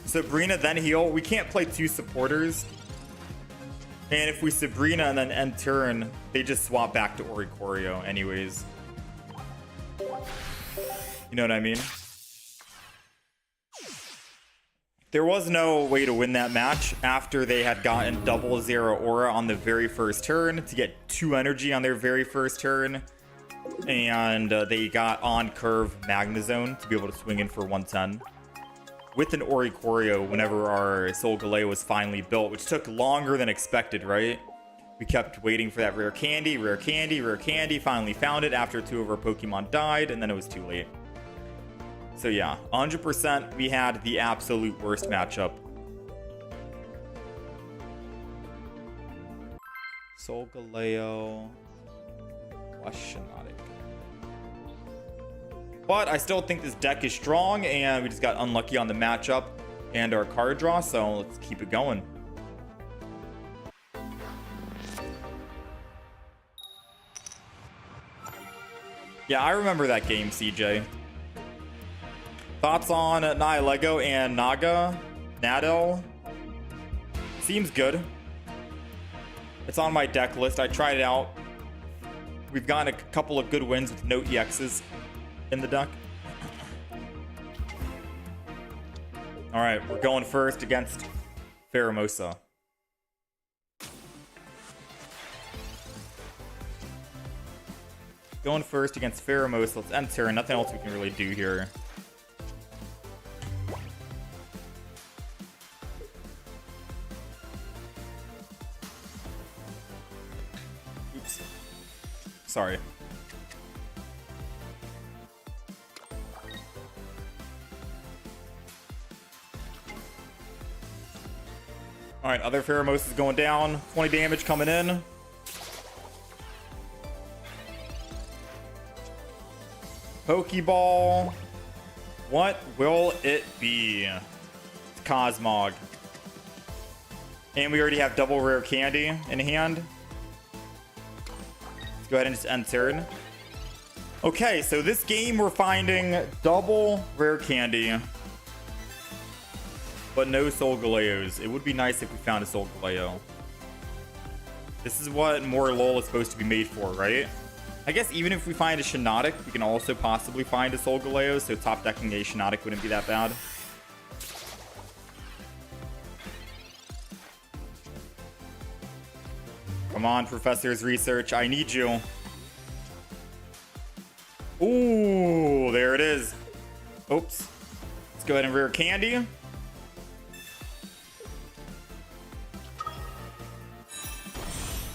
Sabrina, then heal. We can't play two supporters. And if we Sabrina and then end turn, they just swap back to Oricorio anyways. You know what I mean? There was no way to win that match after they had gotten double Zeraora on the very first turn to get 2 energy on their very first turn. And they got on curve Magnezone to be able to swing in for 110. With an Oricorio whenever our Soul-Galo was finally built, which took longer than expected, right? We kept waiting for that rare candy, finally found it after 2 of our Pokemon died, and then it was too late. So yeah, 100% we had the absolute worst matchup. Soul-Galo, Shiinotic. But I still think this deck is strong, and we just got unlucky on the matchup and our card draw, so let's keep it going. Yeah, I remember that game, CJ. Thoughts on Nihilego and Nadel? Seems good. It's on my deck list. I tried it out. We've gotten a couple of good wins with no EXs in the deck. All right, we're going first against Pheromosa. Going first against Pheromosa. Let's enter. Nothing else we can really do here. Oops. Sorry. All right, other Pheromosa is going down. 20 damage coming in. Pokeball. What will it be? It's Cosmog. And we already have double rare candy in hand. Let's go ahead and just end turn. Okay, so this game we're finding double rare candy, but no Soul-Galeos. It would be nice if we found a Soul-Galeo. This is what more LOL is supposed to be made for, right? I guess even if we find a Shiinotic, we can also possibly find a Soul-Galeo, so top decking a Shiinotic wouldn't be that bad. Come on, Professor's Research. I need you. Ooh, there it is. Oops. Let's go ahead and rare candy.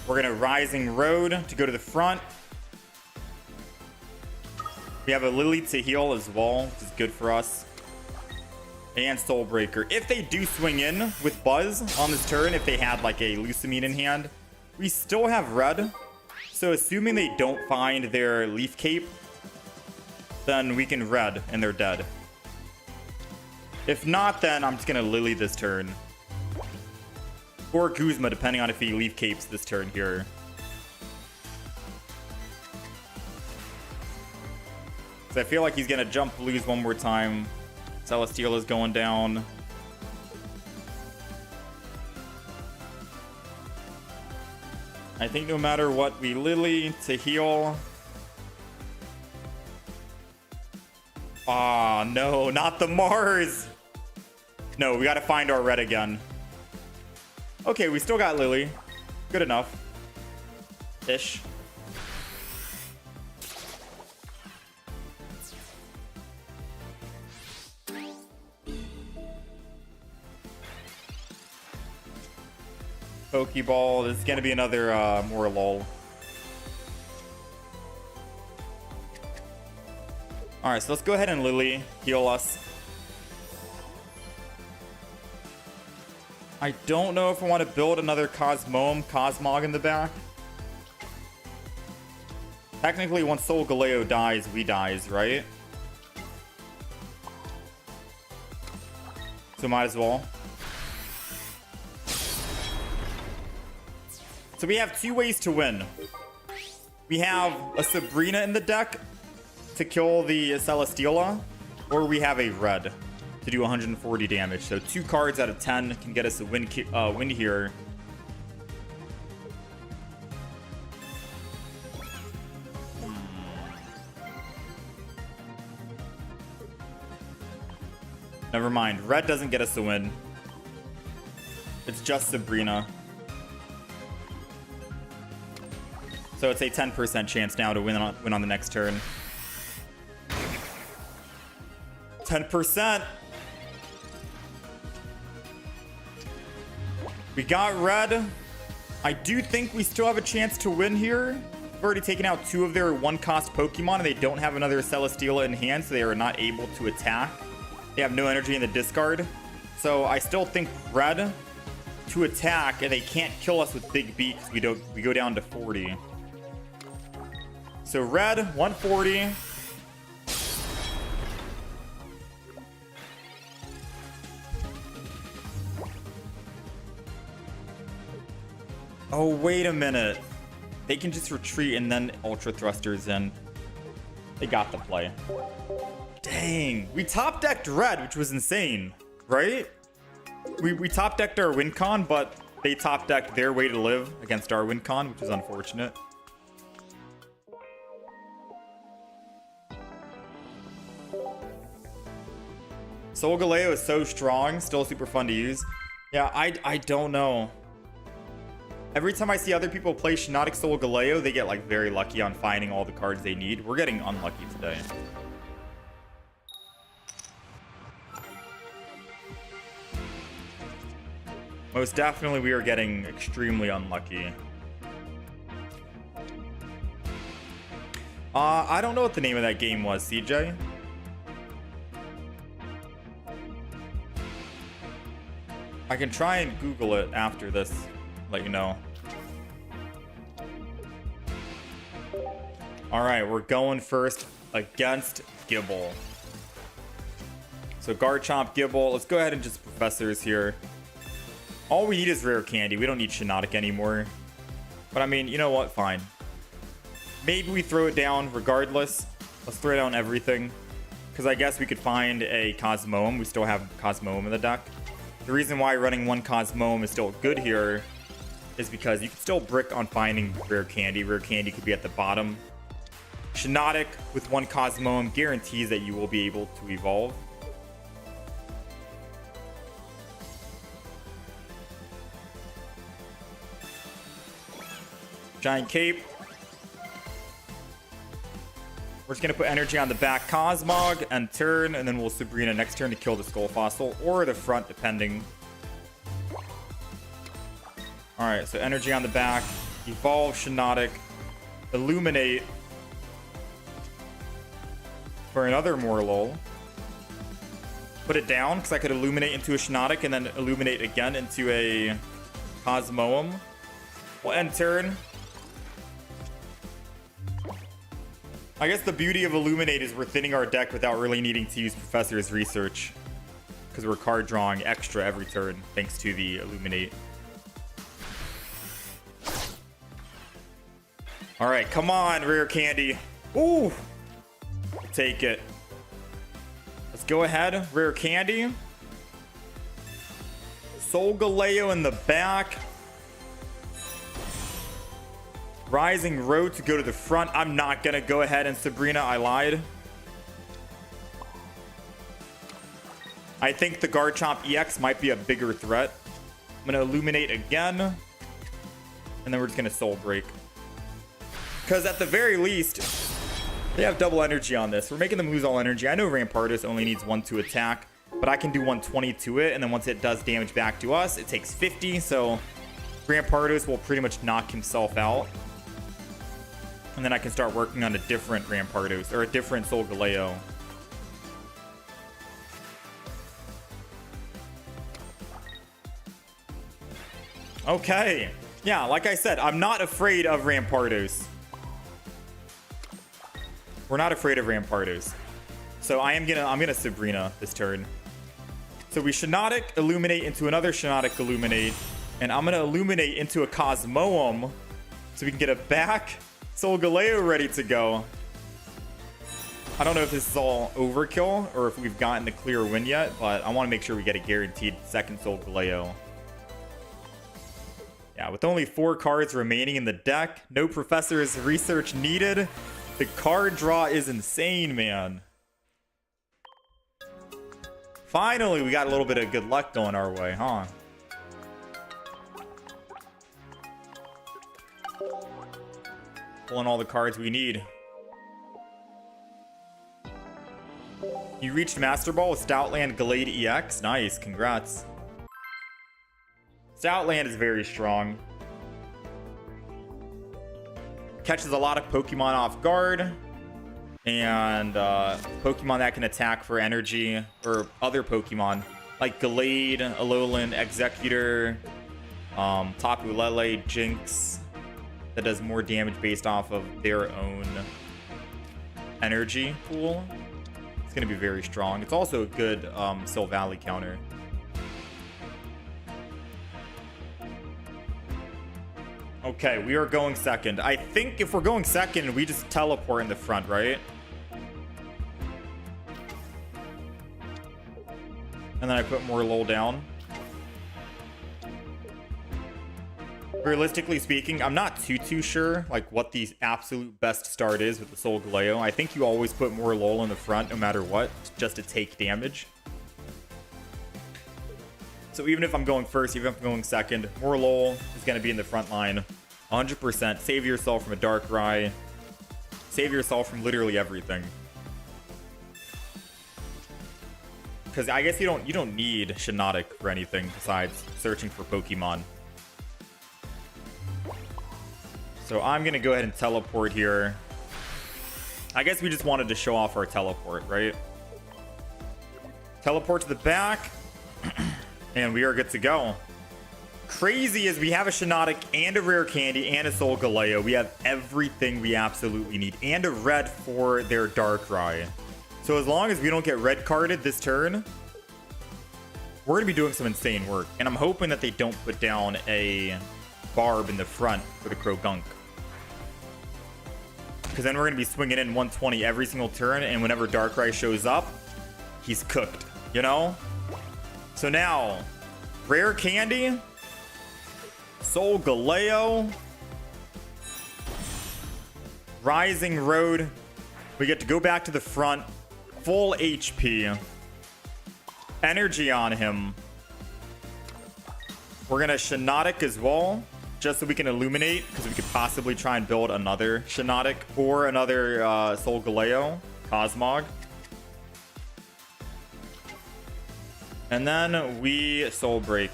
We're going to Rising Road to go to the front. We have a Lily to heal as well, which is good for us. And Soul Breaker. If they do swing in with Buzz on this turn, if they had like a Lucamine in hand, we still have Red. So assuming they don't find their Leaf Cape, then we can red and they're dead. If not, then I'm just gonna Lily this turn. Or Guzma, depending on if he leaf capes this turn here. So I feel like he's gonna jump blues one more time. Celesteela is going down. I think no matter what, we Lily to heal. Ah, no, not the Mars. No, we gotta find our red again. Okay, we still got Lily. Good enough. Ish. Pokeball. This is gonna be another more lol. Alright, so let's go ahead and Lily heal us. I don't know if I want to build another Cosmog in the back. Technically, once Soul-Galo dies, we dies, right? So might as well. So we have two ways to win. We have a Sabrina in the deck to kill the Celesteela, or we have a red to do 140 damage. So 2 cards out of 10 can get us a win here. Never mind. Red doesn't get us a win. It's just Sabrina. So it's a 10% chance now to win on the next turn. 10%. We got red. I do think we still have a chance to win here. We've already taken out 2 of their 1-cost Pokemon, and they don't have another Celesteela in hand, so they are not able to attack. They have no energy in the discard. So I still think red to attack, and they can't kill us with big beaks. We go down to 40. So red, 140. Oh, wait a minute. They can just retreat and then Ultra Thrusters in. They got the play. Dang. We top decked red, which was insane, right? We top decked our win con, but they top decked their way to live against our win con, which is unfortunate. Soul-Galo is so strong, still super fun to use. Yeah, I don't know. Every time I see other people play Shiinotic Soul-Galo, they get like very lucky on finding all the cards they need. We're getting unlucky today. Most definitely we are getting extremely unlucky. I don't know what the name of that game was, CJ. I can try and Google it after this, let you know. Alright, we're going first against Gible. So Garchomp, Gible. Let's go ahead and just Professors here. All we need is Rare Candy. We don't need Shiinotic anymore. But I mean, you know what? Fine. Maybe we throw it down regardless. Let's throw down everything. Because I guess we could find a Cosmoem. We still have Cosmoem in the deck. The reason why running 1 Cosmoem is still good here is because you can still brick on finding Rare Candy. Rare Candy could be at the bottom. Shiinotic with 1 Cosmoem guarantees that you will be able to evolve. Giant Cape. We're just going to put energy on the back Cosmog and turn, and then we'll Sabrina next turn to kill the Skull Fossil, or the front, depending. Alright, so energy on the back. Evolve Shiinotic. Illuminate. For another Morlul. Put it down, because I could Illuminate into a Shiinotic, and then Illuminate again into a Cosmoem. We'll end turn. I guess the beauty of Illuminate is we're thinning our deck without really needing to use Professor's Research. Because we're card drawing extra every turn, thanks to the Illuminate. Alright, come on, Rare Candy. Ooh! Take it. Let's go ahead, Rare Candy. Soul-Galo in the back. Rising Road to go to the front. I'm not gonna go ahead and Sabrina, I lied. I think the Garchomp EX might be a bigger threat. I'm gonna Illuminate again. And then we're just gonna Soul Break. Because at the very least, they have double energy on this. We're making them lose all energy. I know Rampardos only needs 1 to attack, but I can do 120 to it. And then once it does damage back to us, it takes 50. So Rampardos will pretty much knock himself out. And then I can start working on a different Rampardos or a different Soul-Galo. Okay. Yeah, like I said, I'm not afraid of Rampardos. We're not afraid of Rampardos. So I'm gonna Sabrina this turn. So we Shiinotic Illuminate into another Shiinotic Illuminate. And I'm gonna Illuminate into a Cosmoem. So we can get a back Soul-Galo ready to go. I don't know if this is all overkill or if we've gotten the clear win yet, but I want to make sure we get a guaranteed second Soul-Galo. Yeah, with only 4 cards remaining in the deck, no Professor's Research needed. The card draw is insane, man. Finally, we got a little bit of good luck going our way, huh? Pulling all the cards we need. You reached Master Ball with Stoutland Glade EX. Nice, congrats. Stoutland is very strong. Catches a lot of Pokemon off guard. And Pokemon that can attack for energy. Or other Pokemon. Like Glade, Alolan, Executor, Tapu Lele, Jinx. That does more damage based off of their own energy pool. It's going to be very strong. It's also a good Soul Valley counter. Okay, we are going second. I think if we're going second, we just teleport in the front, right? And then I put more lol down. Realistically speaking, I'm not too sure like what the absolute best start is with the Soul-Galo. I think you always put more lol in the front no matter what, just to take damage. So even if I'm going first, even if I'm going second, more lol is going to be in the front line. 100%. Save yourself from a Darkrai. Save yourself from literally everything. Because I guess you don't need Shiinotic for anything besides searching for Pokemon. So I'm going to go ahead and teleport here. I guess we just wanted to show off our teleport, right? Teleport to the back. And we are good to go. Crazy is we have a Shiinotic and a Rare Candy and a Soul-Galo. We have everything we absolutely need. And a red for their Darkrai. So as long as we don't get red carded this turn, we're going to be doing some insane work. And I'm hoping that they don't put down a Barb in the front for the Croagunk. Because then we're going to be swinging in 120 every single turn. And whenever Darkrai shows up, he's cooked, you know? So now, Rare Candy, Soul-Galo, Rising Road. We get to go back to the front, full HP, energy on him. We're going to Shiinotic as well, just so we can Illuminate, because we could possibly try and build another Shiinotic or another Soul-Galo, Cosmog. And then we Soul Break.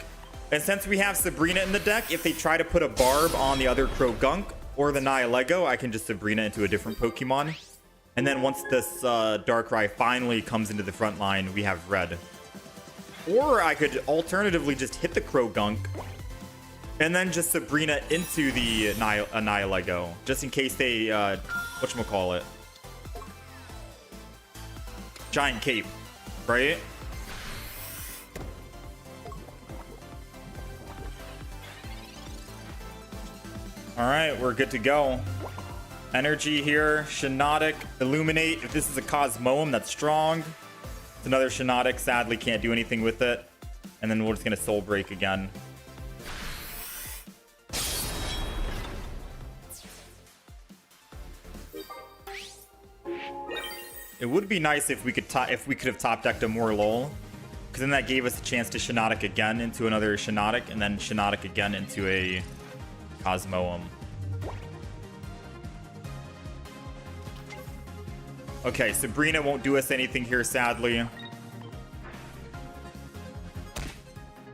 And since we have Sabrina in the deck, if they try to put a Barb on the other Croagunk or the Nihilego, I can just Sabrina into a different Pokemon. And then once this Darkrai finally comes into the front line, we have red. Or I could alternatively just hit the Croagunk and then just Sabrina into the Nihilego, just in case they, whatchamacallit, giant cape, right? All right, we're good to go. Energy here, Shiinotic, Illuminate. If this is a Cosmoem, that's strong. It's another Shiinotic, sadly can't do anything with it. And then we're just gonna Soul Break again. It would be nice if we could have top decked a more lol, because then that gave us a chance to Shiinotic again into another Shiinotic, and then Shiinotic again into a Cosmoem. Okay, Sabrina won't do us anything here, sadly.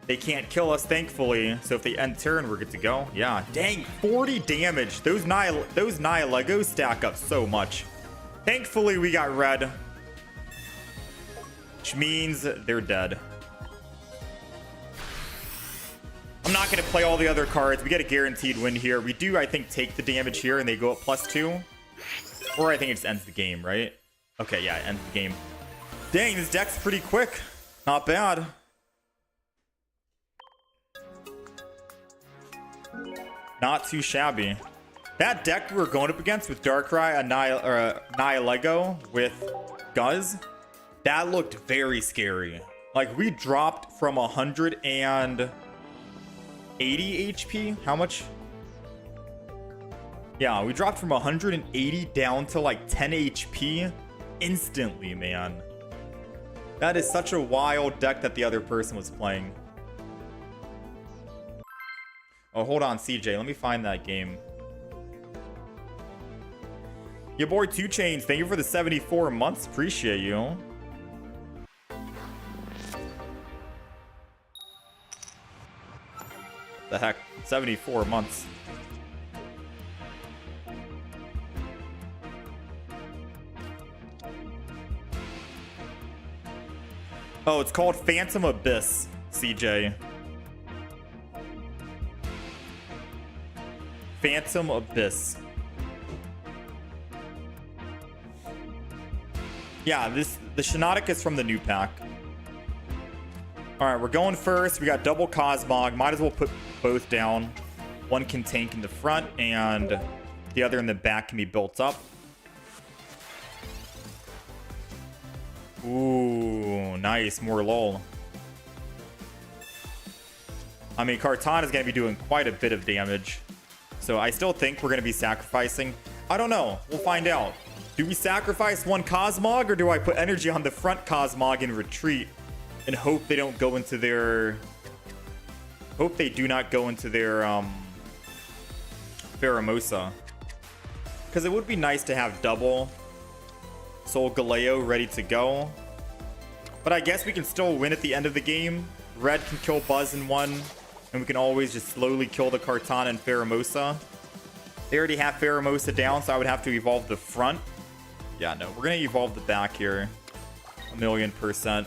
They can't kill us, thankfully. So if they end turn, we're good to go. Yeah, dang, 40 damage. Those Nihilego stack up so much. Thankfully, we got red, which means they're dead. I'm not going to play all the other cards. We get a guaranteed win here. We do, I think, take the damage here, and they go up +2. Or I think it just ends the game, right? Okay, yeah, it ends the game. Dang, this deck's pretty quick. Not bad. Not too shabby. That deck we were going up against with Darkrai, a Nihilego with Guzz, that looked very scary. Like, we dropped from 180 HP. How much? Yeah, we dropped from 180 down to like 10 HP instantly, man. That is such a wild deck that the other person was playing. Oh, hold on, CJ. Let me find that game. Your boy 2 Chains, thank you for the 74 months. Appreciate you. The heck? 74 months. Oh, it's called Phantom Abyss, CJ. Phantom Abyss. Yeah, the Shiinotic is from the new pack. Alright, we're going first. We got double Cosmog. Might as well put both down. One can tank in the front, and the other in the back can be built up. Ooh, nice. More lol. I mean, Kartana is going to be doing quite a bit of damage. So I still think we're going to be sacrificing. I don't know. We'll find out. Do we sacrifice one Cosmog, or do I put energy on the front Cosmog and retreat and hope they don't go into their... Hope they do not go into their Pheromosa. Because it would be nice to have double Soul-Galo ready to go. But I guess we can still win at the end of the game. Red can kill Buzz in one, and we can always just slowly kill the Kartana and Pheromosa. They already have Pheromosa down, so I would have to evolve the front. Yeah, no, we're going to evolve the back here. 1,000,000%.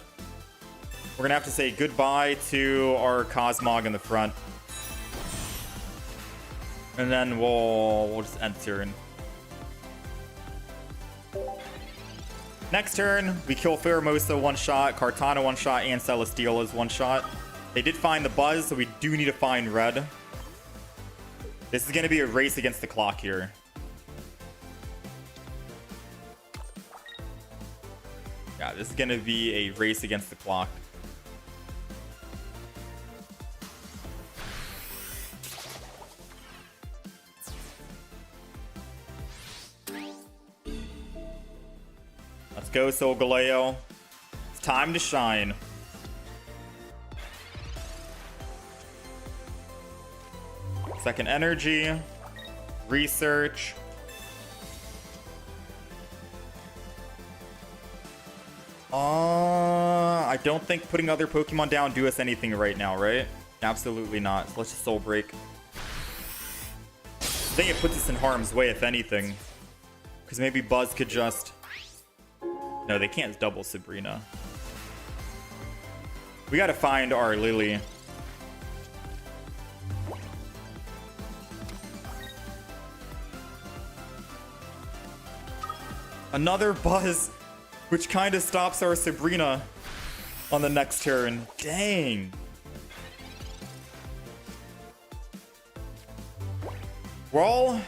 We're going to have to say goodbye to our Cosmog in the front. And then we'll just end turn. Next turn, we kill Pheromosa one shot, Kartana one shot, and Celesteela's one shot. They did find the Buzz, so we do need to find red. This is going to be a race against the clock here. Yeah, this is going to be a race against the clock. Let's go, Soul-Galo. It's time to shine. Second energy. Research. I don't think putting other Pokemon down do us anything right now, right? Absolutely not. So let's just Soul Break. I think it puts us in harm's way, if anything. Because maybe Buzz could just... No, they can't double Sabrina. We gotta find our Lily. Another Buzz. which kind of stops our Sabrina on the next turn. Dang. Well,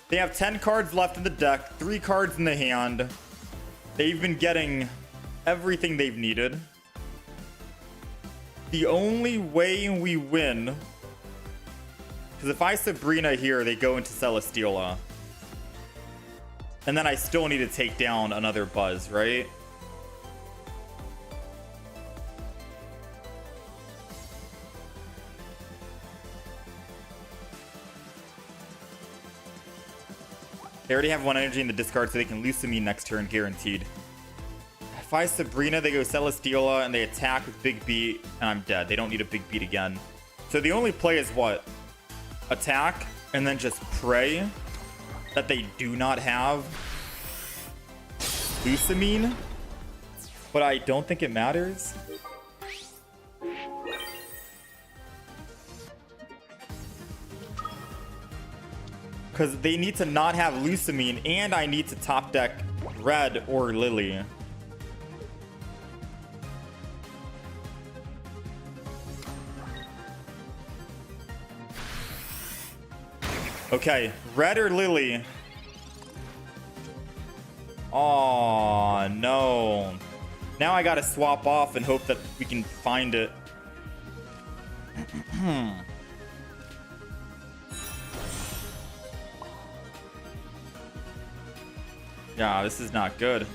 they have 10 cards left in the deck, 3 cards in the hand. They've been getting everything they've needed. The only way we win, because if I Sabrina here, they go into Celesteela. And then I still need to take down another Buzz, right? They already have 1 energy in the discard, so they can lose to me next turn, guaranteed. If I Sabrina, they go Celesteela, and they attack with Big Beat, and I'm dead. They don't need a Big Beat again. So the only play is what? Attack, and then just pray that they do not have Lucamine. But I don't think it matters. Because they need to not have Lucamine, and I need to top deck Red or Lily. Okay, Red or Lily. Oh no. Now I gotta swap off and hope that we can find it. Yeah, this is not good.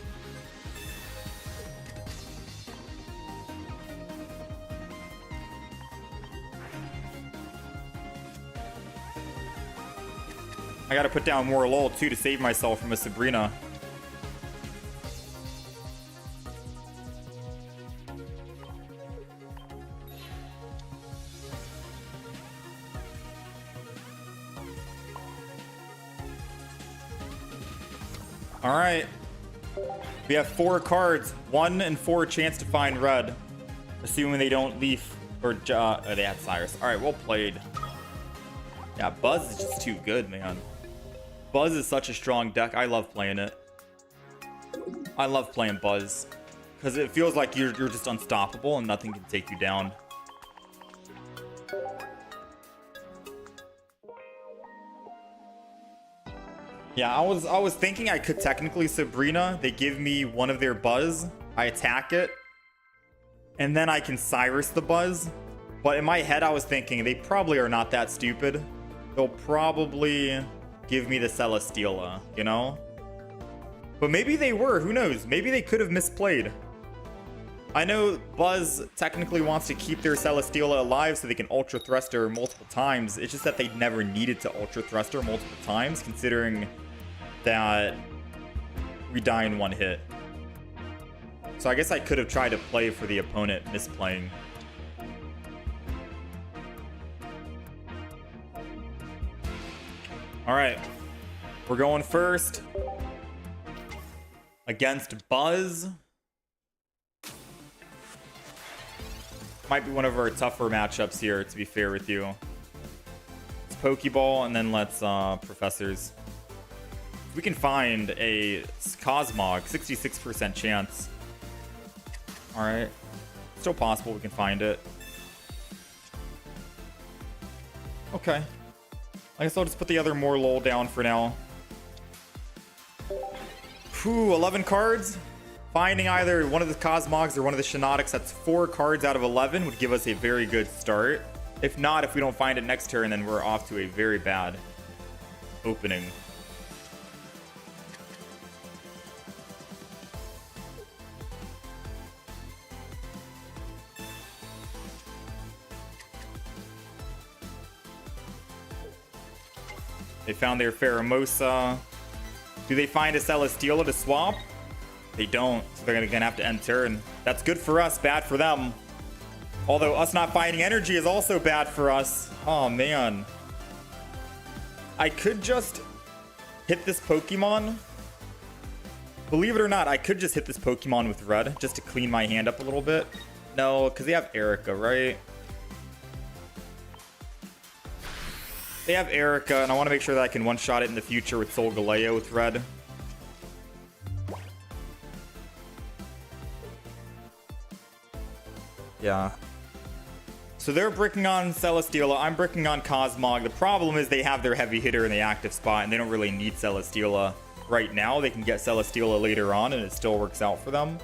I gotta put down more LOL too to save myself from a Sabrina. All right, we have 4 cards, 1 in 4 chance to find red, assuming they don't leaf or they have Cyrus. All right, well played. Yeah, Buzz is just too good, man. Buzz is such a strong deck. I love playing it. I love playing Buzz because it feels like you're just unstoppable and nothing can take you down. Yeah, I was thinking I could technically Sabrina. They give me one of their Buzz. I attack it. And then I can Cyrus the Buzz. But in my head, I was thinking they probably are not that stupid. They'll probably give me the Celesteela, you know? But maybe they were. Who knows? Maybe they could have misplayed. I know Buzz technically wants to keep their Celesteela alive so they can Ultra Thrust her multiple times. It's just that they never needed to Ultra Thrust her multiple times, considering that we die in 1 hit. So I guess I could have tried to play for the opponent misplaying. All right, we're going first against Buzz. Might be one of our tougher matchups here, to be fair with you. It's Pokeball, and then let's Professors. If we can find a Cosmog, 66% chance. All right, still possible we can find it. Okay. I guess I'll just put the other more LOL down for now. Whew, 11 cards. Finding either one of the Cosmogs or one of the Shiinotics, that's 4 cards out of 11, would give us a very good start. If not, if we don't find it next turn, then we're off to a very bad opening. They found their Pheromosa. Do they find a Celesteela to swap? They don't, so they're gonna have to end turn. That's good for us, bad for them. Although us not finding energy is also bad for us. Oh man. I could just hit this Pokemon. Believe it or not, I could just hit this Pokemon with red just to clean my hand up a little bit. No, because they have Erica, right? They have Erica, and I want to make sure that I can one-shot it in the future with Soul-Galo with red. Yeah. So they're bricking on Celesteela. I'm bricking on Cosmog. The problem is they have their heavy hitter in the active spot, and they don't really need Celesteela right now. They can get Celesteela later on, and it still works out for them.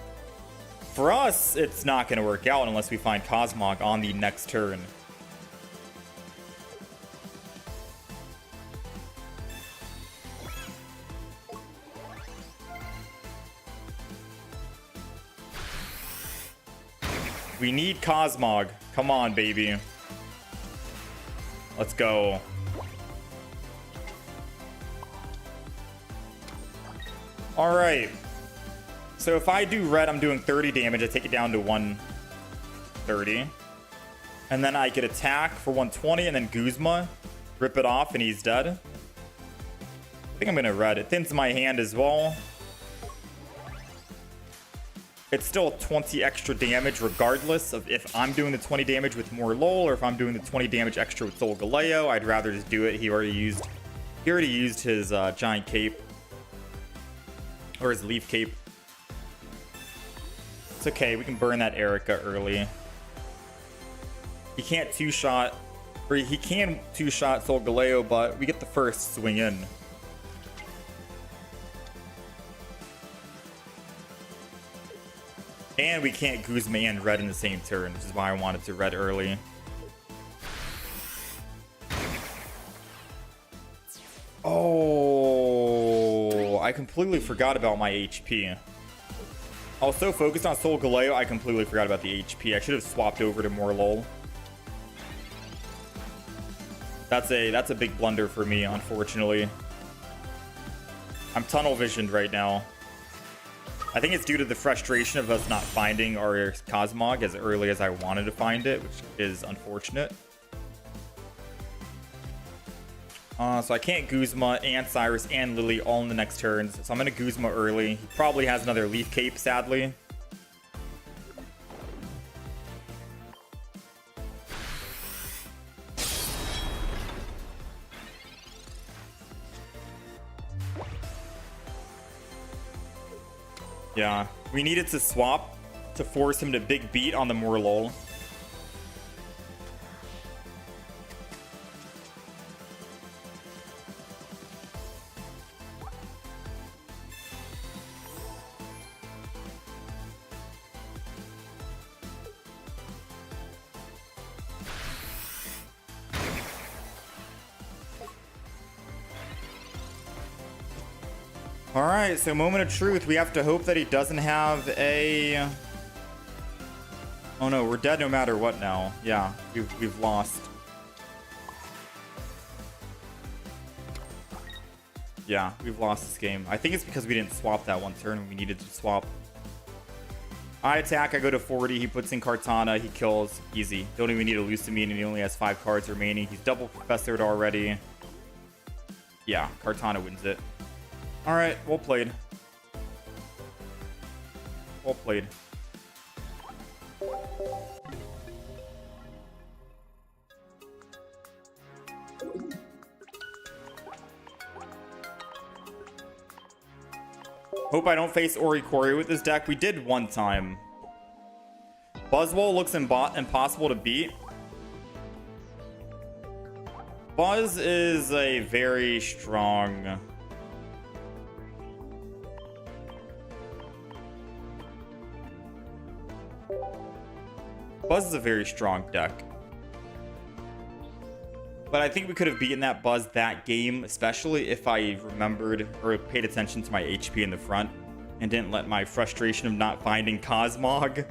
For us, it's not going to work out unless we find Cosmog on the next turn. We need Cosmog. Come on, baby. Let's go. All right. So if I do red, I'm doing 30 damage. I take it down to 130. And then I get attack for 120 and then Guzma. Rip it off and he's dead. I think I'm going to red. It thins my hand as well. It's still 20 extra damage regardless of if I'm doing the 20 damage with more LOL or if I'm doing the 20 damage extra with Soul-Galo. I'd rather just do it. He already used his giant cape. Or his leaf cape. It's okay. We can burn that Erica early. He can't two-shot. Or he can two-shot Soul-Galo, but we get the first swing in. And we can't Guzma and red in the same turn, which is why I wanted to red early. Oh, I completely forgot about my HP. I was so focused on Soul-Galo, I completely forgot about the HP. I should have swapped over to more LOL. That's a big blunder for me, unfortunately. I'm tunnel visioned right now. I think it's due to the frustration of us not finding our Cosmog as early as I wanted to find it, which is unfortunate. So I can't Guzma and Cyrus and Lily all in the next turns. So I'm going to Guzma early. He probably has another Leaf Cape, sadly. Yeah, we needed to swap to force him to big beat on the more LOL. All right, so moment of truth. We have to hope that he doesn't have a... Oh no, we're dead no matter what now. Yeah, we've lost. Yeah, we've lost this game. I think it's because we didn't swap that one turn and we needed to swap. I attack, I go to 40, he puts in Kartana, he kills, easy. Don't even need a Lucamine and he only has 5 cards remaining. He's double professored already. Yeah, Kartana wins it. All right, well played. Well played. Hope I don't face Orikori with this deck. We did one time. Buzzwole looks impossible to beat. Buzz is a very strong... Buzz is a very strong deck. But I think we could have beaten that Buzz that game, especially if I remembered or paid attention to my HP in the front and didn't let my frustration of not finding Cosmog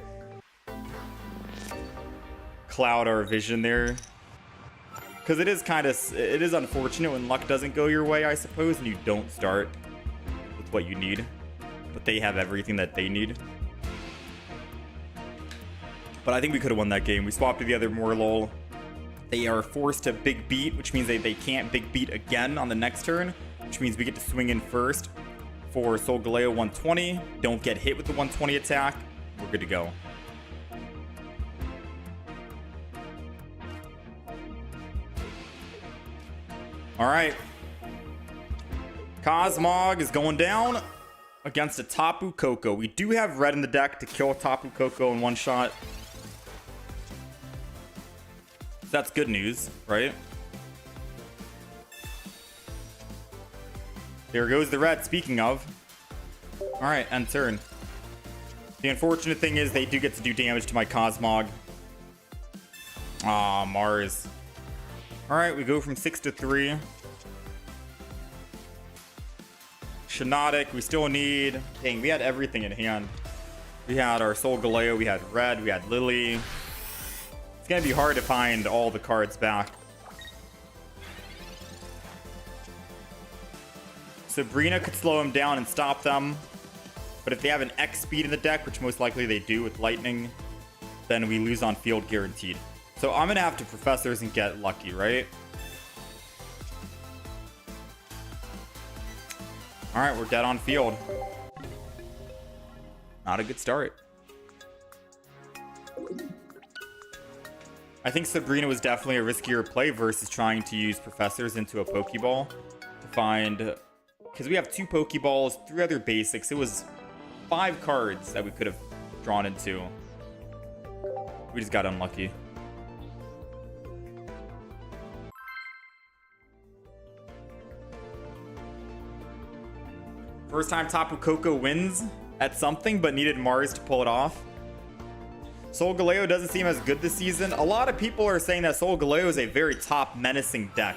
cloud our vision there. Because it is unfortunate when luck doesn't go your way, I suppose, and you don't start with what you need. But they have everything that they need. But I think we could have won that game. We swapped to the other Morlul. They are forced to big beat, which means they can't big beat again on the next turn, which means we get to swing in first for Soul-Galo 120. Don't get hit with the 120 attack. We're good to go. All right. Cosmog is going down against a Tapu Koko. We do have red in the deck to kill Tapu Koko in one shot. So that's good news, right? There goes the red, speaking of. Alright, end turn. The unfortunate thing is they do get to do damage to my Cosmog. Ah, Mars. Alright, we go from 6 to 3. Shiinotic, we still need... Dang, we had everything in hand. We had our Soul-Galo, we had red, we had Lily. It's gonna be hard to find all the cards back. Sabrina could slow him down and stop them. But if they have an X speed in the deck, which most likely they do with Lightning, then we lose on field guaranteed. So I'm going to have to Professors and get lucky, right? Alright, we're dead on field. Not a good start. I think Sabrina was definitely a riskier play versus trying to use Professors into a Pokeball to find... Because we have 2 Pokeballs, 3 other basics. It was 5 cards that we could have drawn into. We just got unlucky. First time Tapu Koko wins at something, but needed Mars to pull it off. Soul-Galo doesn't seem as good this season. A lot of people are saying that Soul-Galo is a very top menacing deck.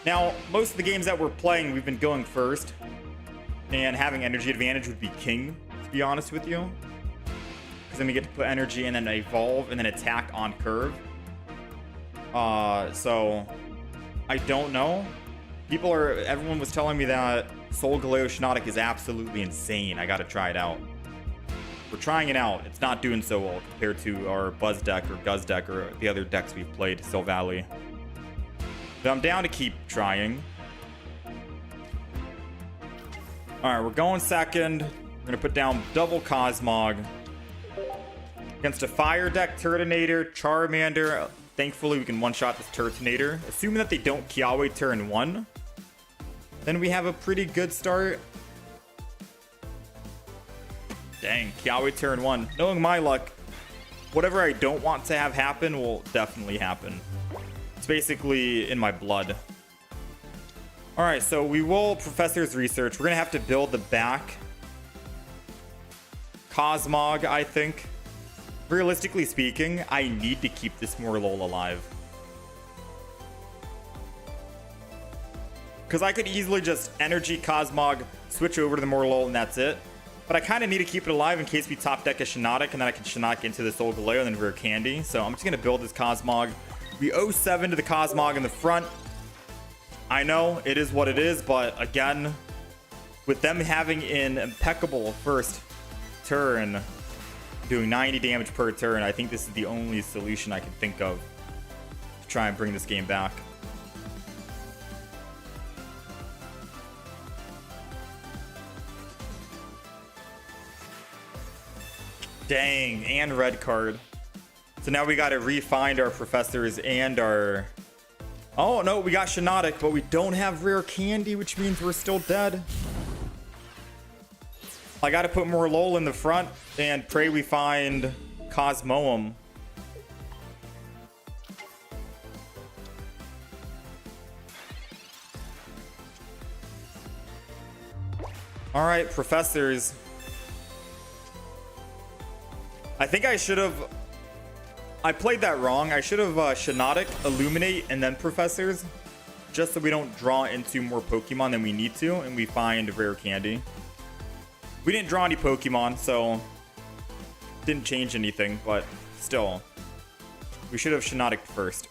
Now, most of the games that we're playing, we've been going first. And having energy advantage would be king, to be honest with you. Because then we get to put energy and then evolve and then attack on curve. So, I don't know. Everyone was telling me that Soul-Galo Shiinotic is absolutely insane. I gotta try it out. We're trying it out. It's not doing so well compared to our Buzz deck or Guzz deck or the other decks we've played, Sil Valley. But I'm down to keep trying. Alright, we're going second. We're gonna put down double Cosmog. Against a fire deck, Turtonator, Charmander. Thankfully, we can one-shot this Turtonator. Assuming that they don't Kiawe turn 1, then we have a pretty good start. Dang, Kiawe turn 1. Knowing my luck, whatever I don't want to have happen will definitely happen. It's basically in my blood. Alright, so we will Professor's Research. We're going to have to build the back Cosmog, I think. Realistically speaking, I need to keep this Morlul alive. Because I could easily just Energy Cosmog, switch over to the Morlul, and that's it. But I kind of need to keep it alive in case we top deck a Shiinotic, and then I can Shiinotic into the Soul-Galo and then Rare Candy. So I'm just going to build this Cosmog. We owe 7 to the Cosmog in the front. I know, it is what it is, but again, with them having an impeccable first turn, doing 90 damage per turn, I think this is the only solution I can think of to try and bring this game back. Dang, and red card. So now we got to re-find our Professors and our... Oh, no, we got Shiinotic, but we don't have Rare Candy, which means we're still dead. I got to put more Morlul in the front and pray we find Cosmoem. All right, Professors. I think I should have... I played that wrong. I should have Shiinotic, Illuminate, and then Professors. Just so we don't draw into more Pokemon than we need to, and we find Rare Candy. We didn't draw any Pokemon, so... Didn't change anything, but still. We should have Shiinotic first.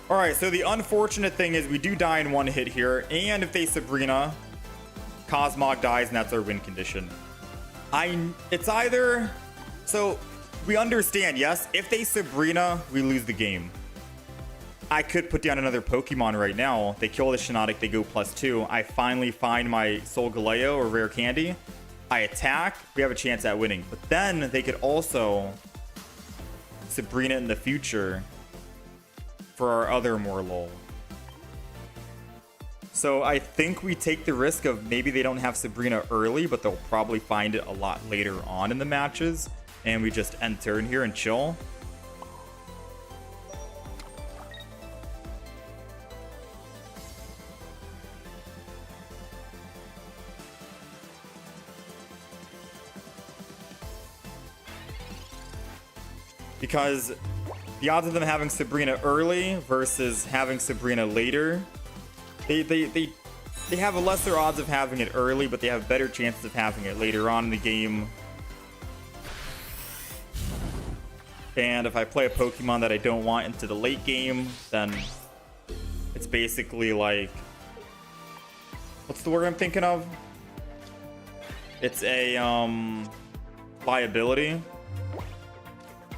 Alright, so the unfortunate thing is we do die in one hit here, and if they Sabrina, Cosmog dies, and that's our win condition. It's either... So, we understand, yes? If they Sabrina, we lose the game. I could put down another Pokemon right now. They kill the Shiinotic, they go +2. I finally find my Soul-Galo or Rare Candy. I attack, we have a chance at winning. But then, they could also Sabrina in the future for our other Morlul. So I think we take the risk of maybe they don't have Sabrina early, but they'll probably find it a lot later on in the matches. And we just end turn here and chill. Because the odds of them having Sabrina early versus having Sabrina later, they have a lesser odds of having it early, but they have better chances of having it later on in the game. And if I play a Pokemon that I don't want into the late game, then it's basically like, what's the word I'm thinking of? It's a liability.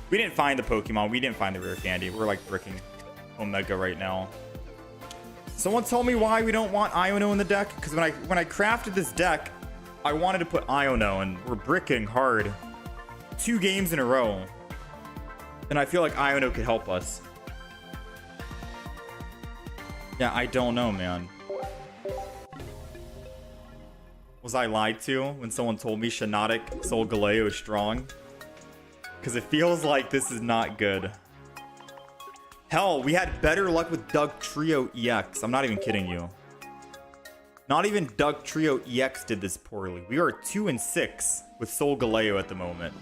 We didn't find the Pokemon. We didn't find the rare candy. We're like bricking Omega right now. Someone told me why we don't want Iono in the deck. Because when I crafted this deck, I wanted to put Iono, and we're bricking hard 2 games in a row. And I feel like Iono could help us. Yeah, I don't know, man. Was I lied to when someone told me Shiinotic Soul-Galo is strong? Because it feels like this is not good. Hell, we had better luck with Doug Trio EX. I'm not even kidding you. Not even Doug Trio EX did this poorly. We are 2-6 with Soul-Galo at the moment.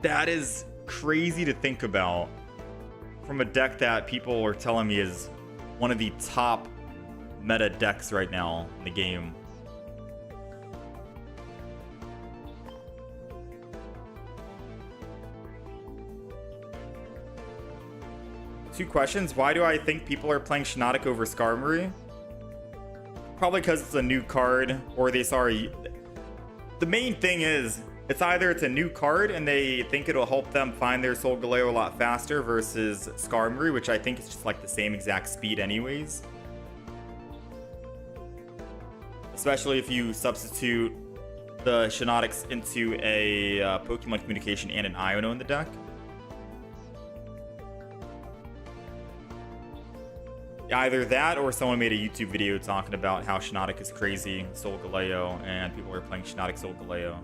That is crazy to think about from a deck that people are telling me is one of the top meta decks right now in the game. Two questions. Why do I think people are playing Shiinotic over Skarmory? Probably because it's a new card, or they saw the main thing is it's either it's a new card and they think it'll help them find their Soul-Galo a lot faster versus Skarmory, which I think is just like the same exact speed anyways. Especially if you substitute the Shiinotics into a Pokemon Communication and an Iono in the deck. Either that or someone made a YouTube video talking about how Shiinotic is crazy, Soul-Galo, and people are playing Shiinotic Soul-Galo.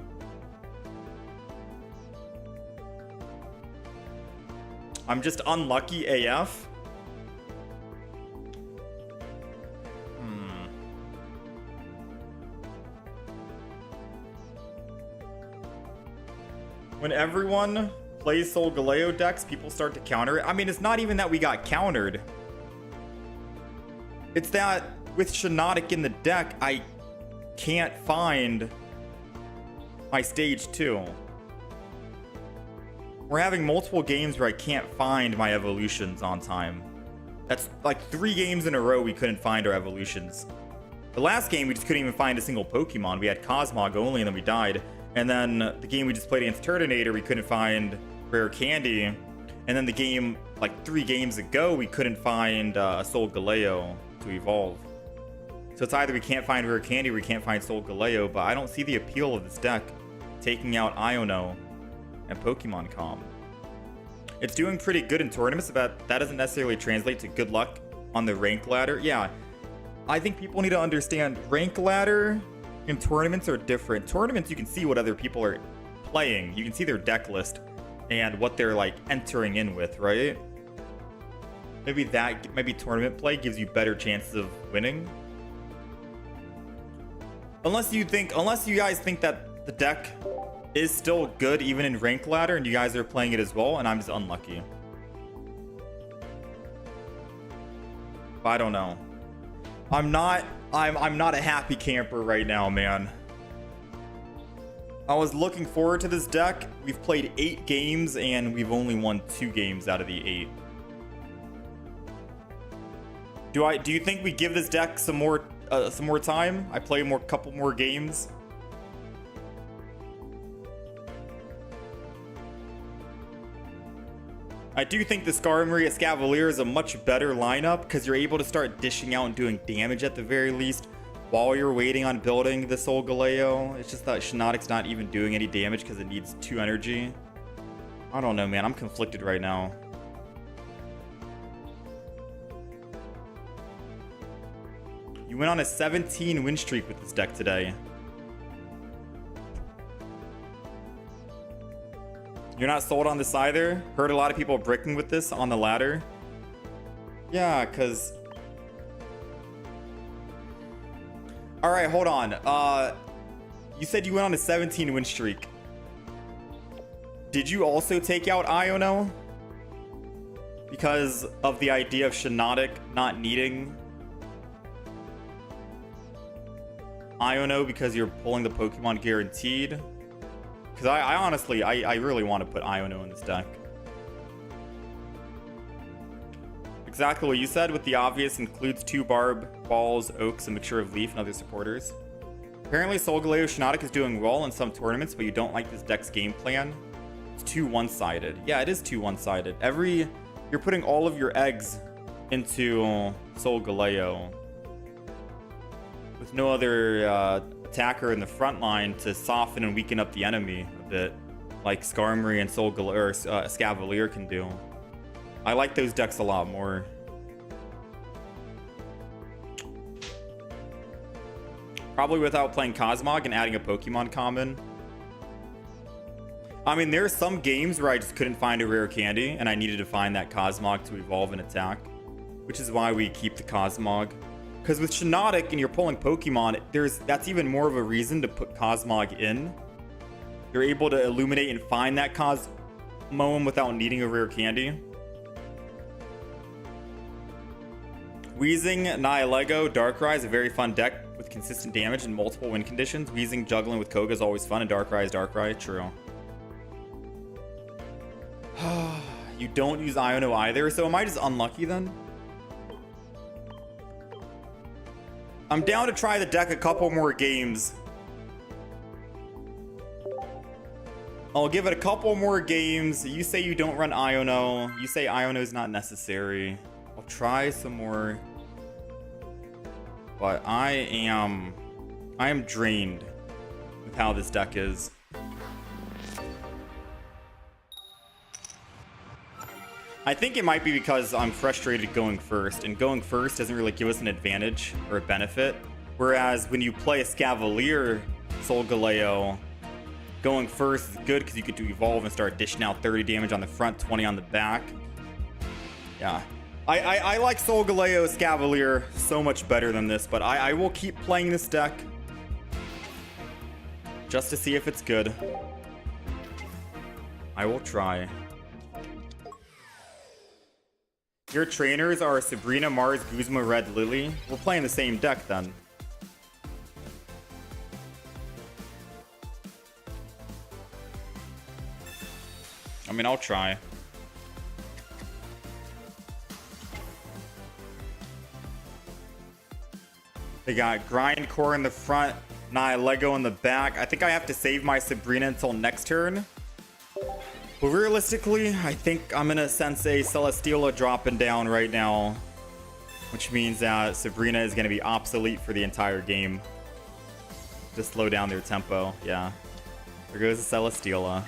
I'm just unlucky AF. When everyone plays Soul-Galo decks, people start to counter it. I mean, it's not even that we got countered. It's that with Shiinotic in the deck, I can't find my stage 2. We're having multiple games where I can't find my evolutions on time. That's like 3 games in a row we couldn't find our evolutions. The last game, we just couldn't even find a single Pokemon. We had Cosmog only, and then we died. And then the game we just played against Turtonator, we couldn't find rare candy. And then the game, like 3 games ago, we couldn't find a Soul-Galo to evolve. So it's either we can't find rare candy or we can't find Soul-Galo, but I don't see the appeal of this deck taking out Iono and Pokemon Com. It's doing pretty good in tournaments, but that doesn't necessarily translate to good luck on the rank ladder. Yeah, I think people need to understand rank ladder and tournaments are different. Tournaments, you can see what other people are playing. You can see their deck list and what they're like entering in with, right? Maybe tournament play gives you better chances of winning. Unless you guys think that the deck is still good even in rank ladder and you guys are playing it as well, and I'm just unlucky. I don't know. I'm not a happy camper right now, man. I was looking forward to this deck. We've played 8 games and we've only won 2 games out of the 8. Do you think we give this deck some more time? I play couple more games. I do think the Skarmory Escavalier is a much better lineup because you're able to start dishing out and doing damage at the very least while you're waiting on building the Soul-Galo. It's just that Shiinotic's not even doing any damage because it needs 2 energy. I don't know, man. I'm conflicted right now. You went on a 17 win streak with this deck today. You're not sold on this either? Heard a lot of people bricking with this on the ladder. Yeah, because... Alright, hold on. You said you went on a 17 win streak. Did you also take out Iono? Because of the idea of Shiinotic not needing Iono because you're pulling the Pokemon guaranteed? Because I honestly, I really want to put Iono in this deck. Exactly what you said, with the obvious includes 2 Barb, Balls, Oaks, a mixture of Leaf, and other supporters. Apparently Soul-Galo Shiinotic is doing well in some tournaments, but you don't like this deck's game plan. It's too one-sided. Yeah, it is too one-sided. You're putting all of your eggs into Soul-Galo with no other attacker in the front line to soften and weaken up the enemy a bit, like Skarmory and Soul-Galo or Escavalier can do. I like those decks a lot more. Probably without playing Cosmog and adding a Pokemon common. I mean, there are some games where I just couldn't find a rare candy, and I needed to find that Cosmog to evolve and attack, which is why we keep the Cosmog. Because with Shiinotic and you're pulling Pokemon, that's even more of a reason to put Cosmog in. You're able to illuminate and find that Cosmoem without needing a rare candy. Wheezing, Nihilego, Darkrai is a very fun deck with consistent damage and multiple win conditions. Wheezing juggling with Koga is always fun, and Darkrai is Darkrai. True. You don't use Iono either, so am I just unlucky then? I'm down to try the deck a couple more games. I'll give it a couple more games. You say you don't run Iono. You say Iono is not necessary. I'll try some more. But I am drained with how this deck is. I think it might be because I'm frustrated going first, and going first doesn't really give us an advantage or a benefit. Whereas when you play a Escavalier Soul-Galo, going first is good because you get to evolve and start dishing out 30 damage on the front, 20 on the back. Yeah. I like Soul-Galo Escavalier so much better than this, but I will keep playing this deck just to see if it's good. I will try. Your trainers are Sabrina, Mars, Guzma, Red, Lily. We're playing the same deck then. I mean, I'll try. They got Grindcore in the front, Nihilego in the back. I think I have to save my Sabrina until next turn. But realistically, I think I'm gonna sense a Celesteela dropping down right now, which means that Sabrina is gonna be obsolete for the entire game. Just slow down their tempo. Yeah. There goes the Celesteela.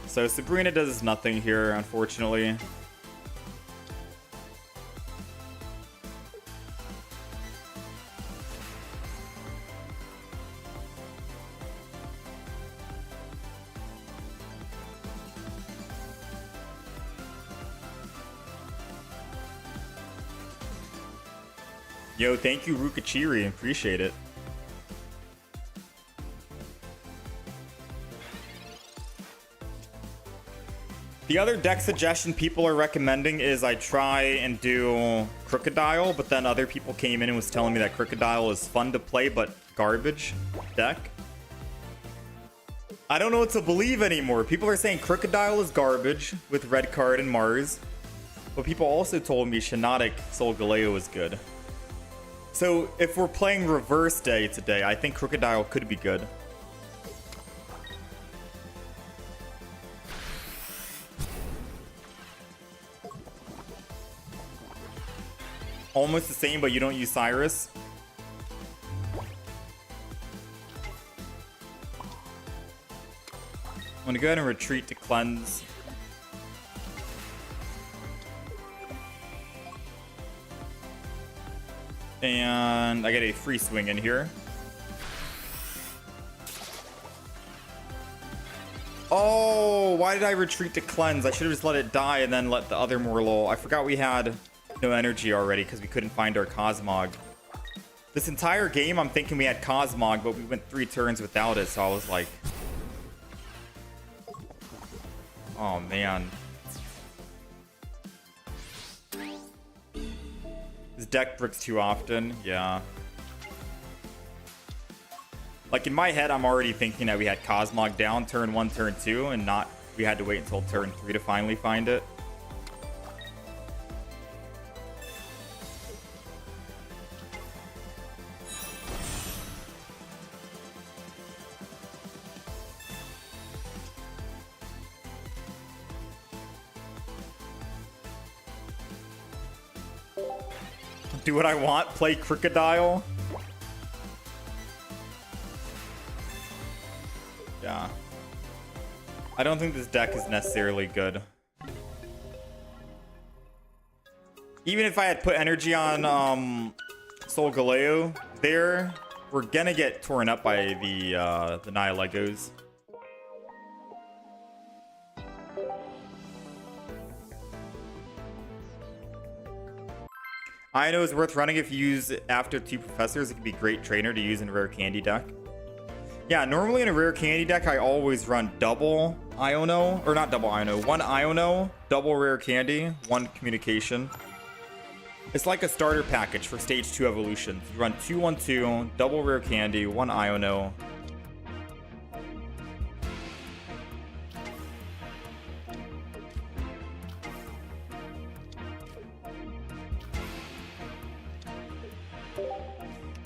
So Sabrina does nothing here, unfortunately. Yo, thank you, Rukachiri. Appreciate it. The other deck suggestion people are recommending is I try and do Crocodile, but then other people came in and was telling me that Crocodile is fun to play, but garbage deck. I don't know what to believe anymore. People are saying Crocodile is garbage with Red Card and Mars, but people also told me Shiinotic Soul-Galo is good. So if we're playing Reverse Day today, I think Crocodile could be good. Almost the same, but you don't use Cyrus. I'm gonna go ahead and retreat to cleanse. And I get a free swing in here. Oh, why did I retreat to cleanse? I should have just let it die and then let the other Morlul. I forgot we had no energy already because we couldn't find our Cosmog. This entire game, I'm thinking we had Cosmog, but we went 3 turns without it, so I was like... Oh, man. This deck bricks too often. Yeah. Like, in my head, I'm already thinking that we had Cosmog down turn 1, turn 2, and not... We had to wait until turn 3 to finally find it. Do what I want, play Crocodile. Yeah. I don't think this deck is necessarily good. Even if I had put energy on Soul-Galo there, we're gonna get torn up by the Nihilegos. I know it's worth running if you use after 2 professors. It can be a great trainer to use in a rare candy deck. Yeah, normally in a rare candy deck, I always run double Iono, or not double Iono, 1 Iono, double rare candy, 1 communication. It's like a starter package for stage 2 evolutions. You run 2/1/2, double rare candy, 1 Iono.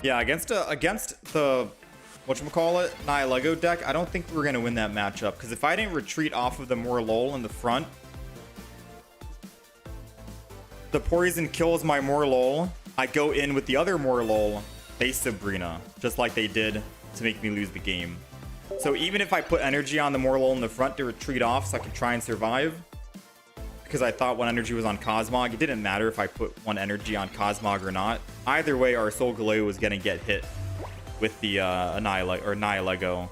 Yeah, against the whatchamacallit, Nihilego deck, I don't think we're going to win that matchup. Because if I didn't retreat off of the Morlul in the front, the poison kills my Morlul. I go in with the other Morlul, they Sabrina, just like they did to make me lose the game. So even if I put energy on the Morlul in the front to retreat off so I could try and survive, because I thought 1 energy was on Cosmog, it didn't matter if I put 1 energy on Cosmog or not. Either way, our Soul-Galo was going to get hit with the Nihilego.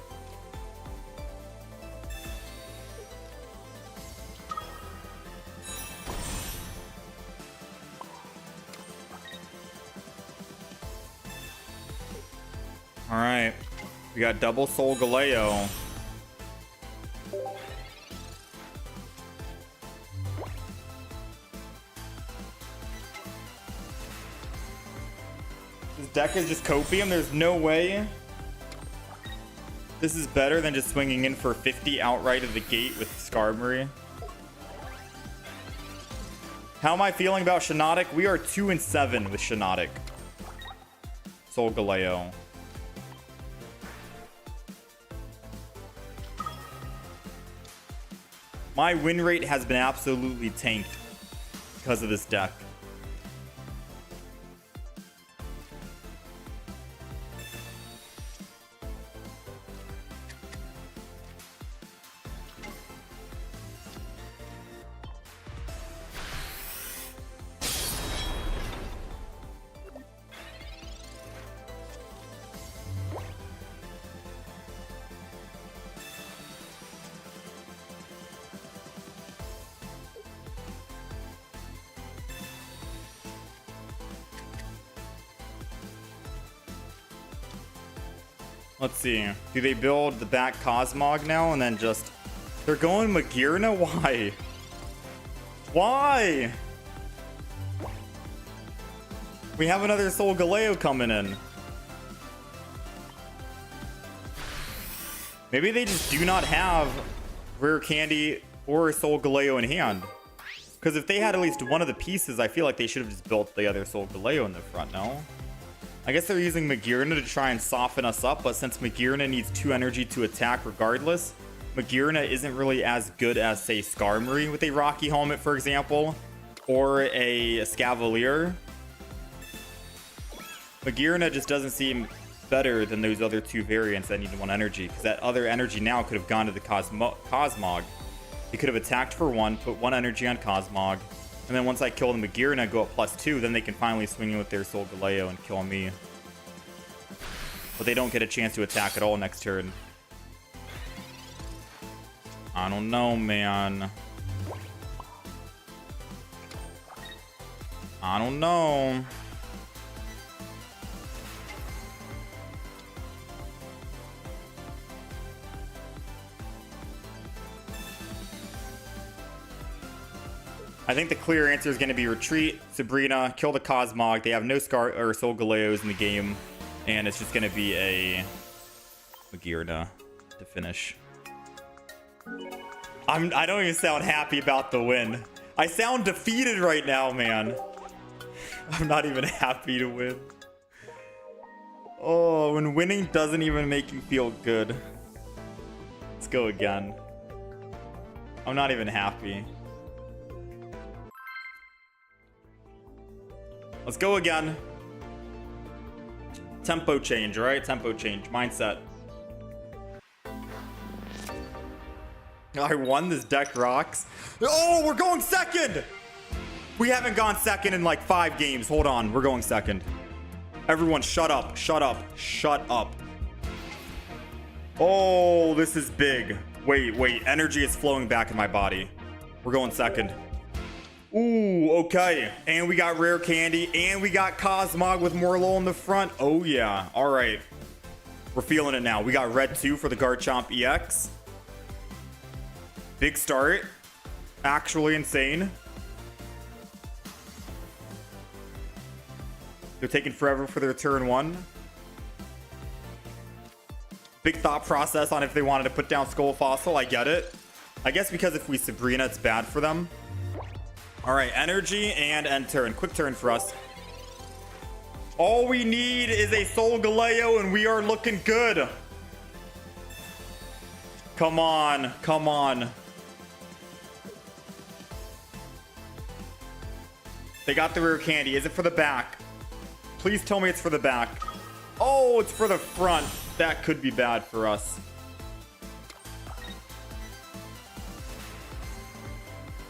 Alright. We got double Soul-Galo. This deck is just copium. There's no way this is better than just swinging in for 50 outright of the gate with Skarmory. How am I feeling about Shiinotic? We are 2-7 with Shiinotic. Soul-Galo. My win rate has been absolutely tanked because of this deck. Let's see. Do they build the back Cosmog now and then just... They're going Magearna? Why? Why? We have another Soul-Galo coming in. Maybe they just do not have Rare Candy or Soul-Galo in hand. Because if they had at least one of the pieces, I feel like they should have just built the other Soul-Galo in the front, no? I guess they're using Magearna to try and soften us up, but since Magearna needs 2 energy to attack regardless, Magearna isn't really as good as, say, Skarmory with a Rocky Helmet, for example, or a Scavalier. Magearna just doesn't seem better than those other 2 variants that need 1 energy, because that other energy now could have gone to the Cosmog. He could have attacked for 1, put 1 energy on Cosmog, And then once I kill the Magear and I go up +2, then they can finally swing in with their Soul-Galo and kill me. But they don't get a chance to attack at all next turn. I don't know, man. I don't know. I think the clear answer is going to be retreat, Sabrina, kill the Cosmog. They have no Scar or Soul-Galeos in the game, and it's just going to be a Magear to finish. I don't even sound happy about the win. I sound defeated right now, man. I'm not even happy to win. Oh, when winning doesn't even make you feel good. Let's go again. I'm not even happy. Let's go again. Tempo change, right? Tempo change. Mindset. I won. This deck rocks. Oh, we're going second! We haven't gone second in like 5 games. Hold on. We're going second. Everyone shut up. Shut up. Shut up. Oh, this is big. Wait. Energy is flowing back in my body. We're going second. Ooh, okay. And we got Rare Candy, and we got Cosmog with Morlo in the front. Oh, yeah. All right. We're feeling it now. We got Red 2 for the Garchomp EX. Big start. Actually insane. They're taking forever for their turn 1. Big thought process on if they wanted to put down Skull Fossil. I get it. I guess because if we Sabrina, it's bad for them. All right, energy and end turn. Quick turn for us. All we need is a Soul-Galo, and we are looking good. Come on. Come on. They got the Rare Candy. Is it for the back? Please tell me it's for the back. Oh, it's for the front. That could be bad for us.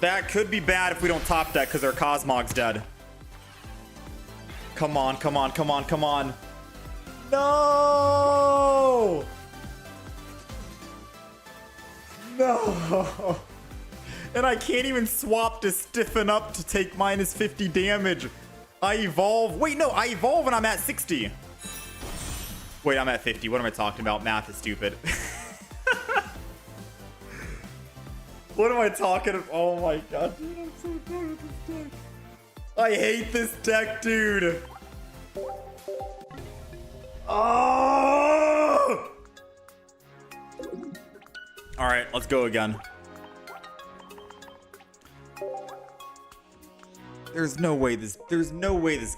That could be bad if we don't top deck because our Cosmog's dead. Come on, come on, come on, come on. No! No! And I can't even swap to stiffen up to take minus 50 damage. I evolve. Wait, no, I evolve when I'm at 60. Wait, I'm at 50. What am I talking about? Math is stupid. What am I talking about? Oh my god, dude, I'm so done with this deck. I hate this deck, dude. Oh! All right, let's go again. There's no way this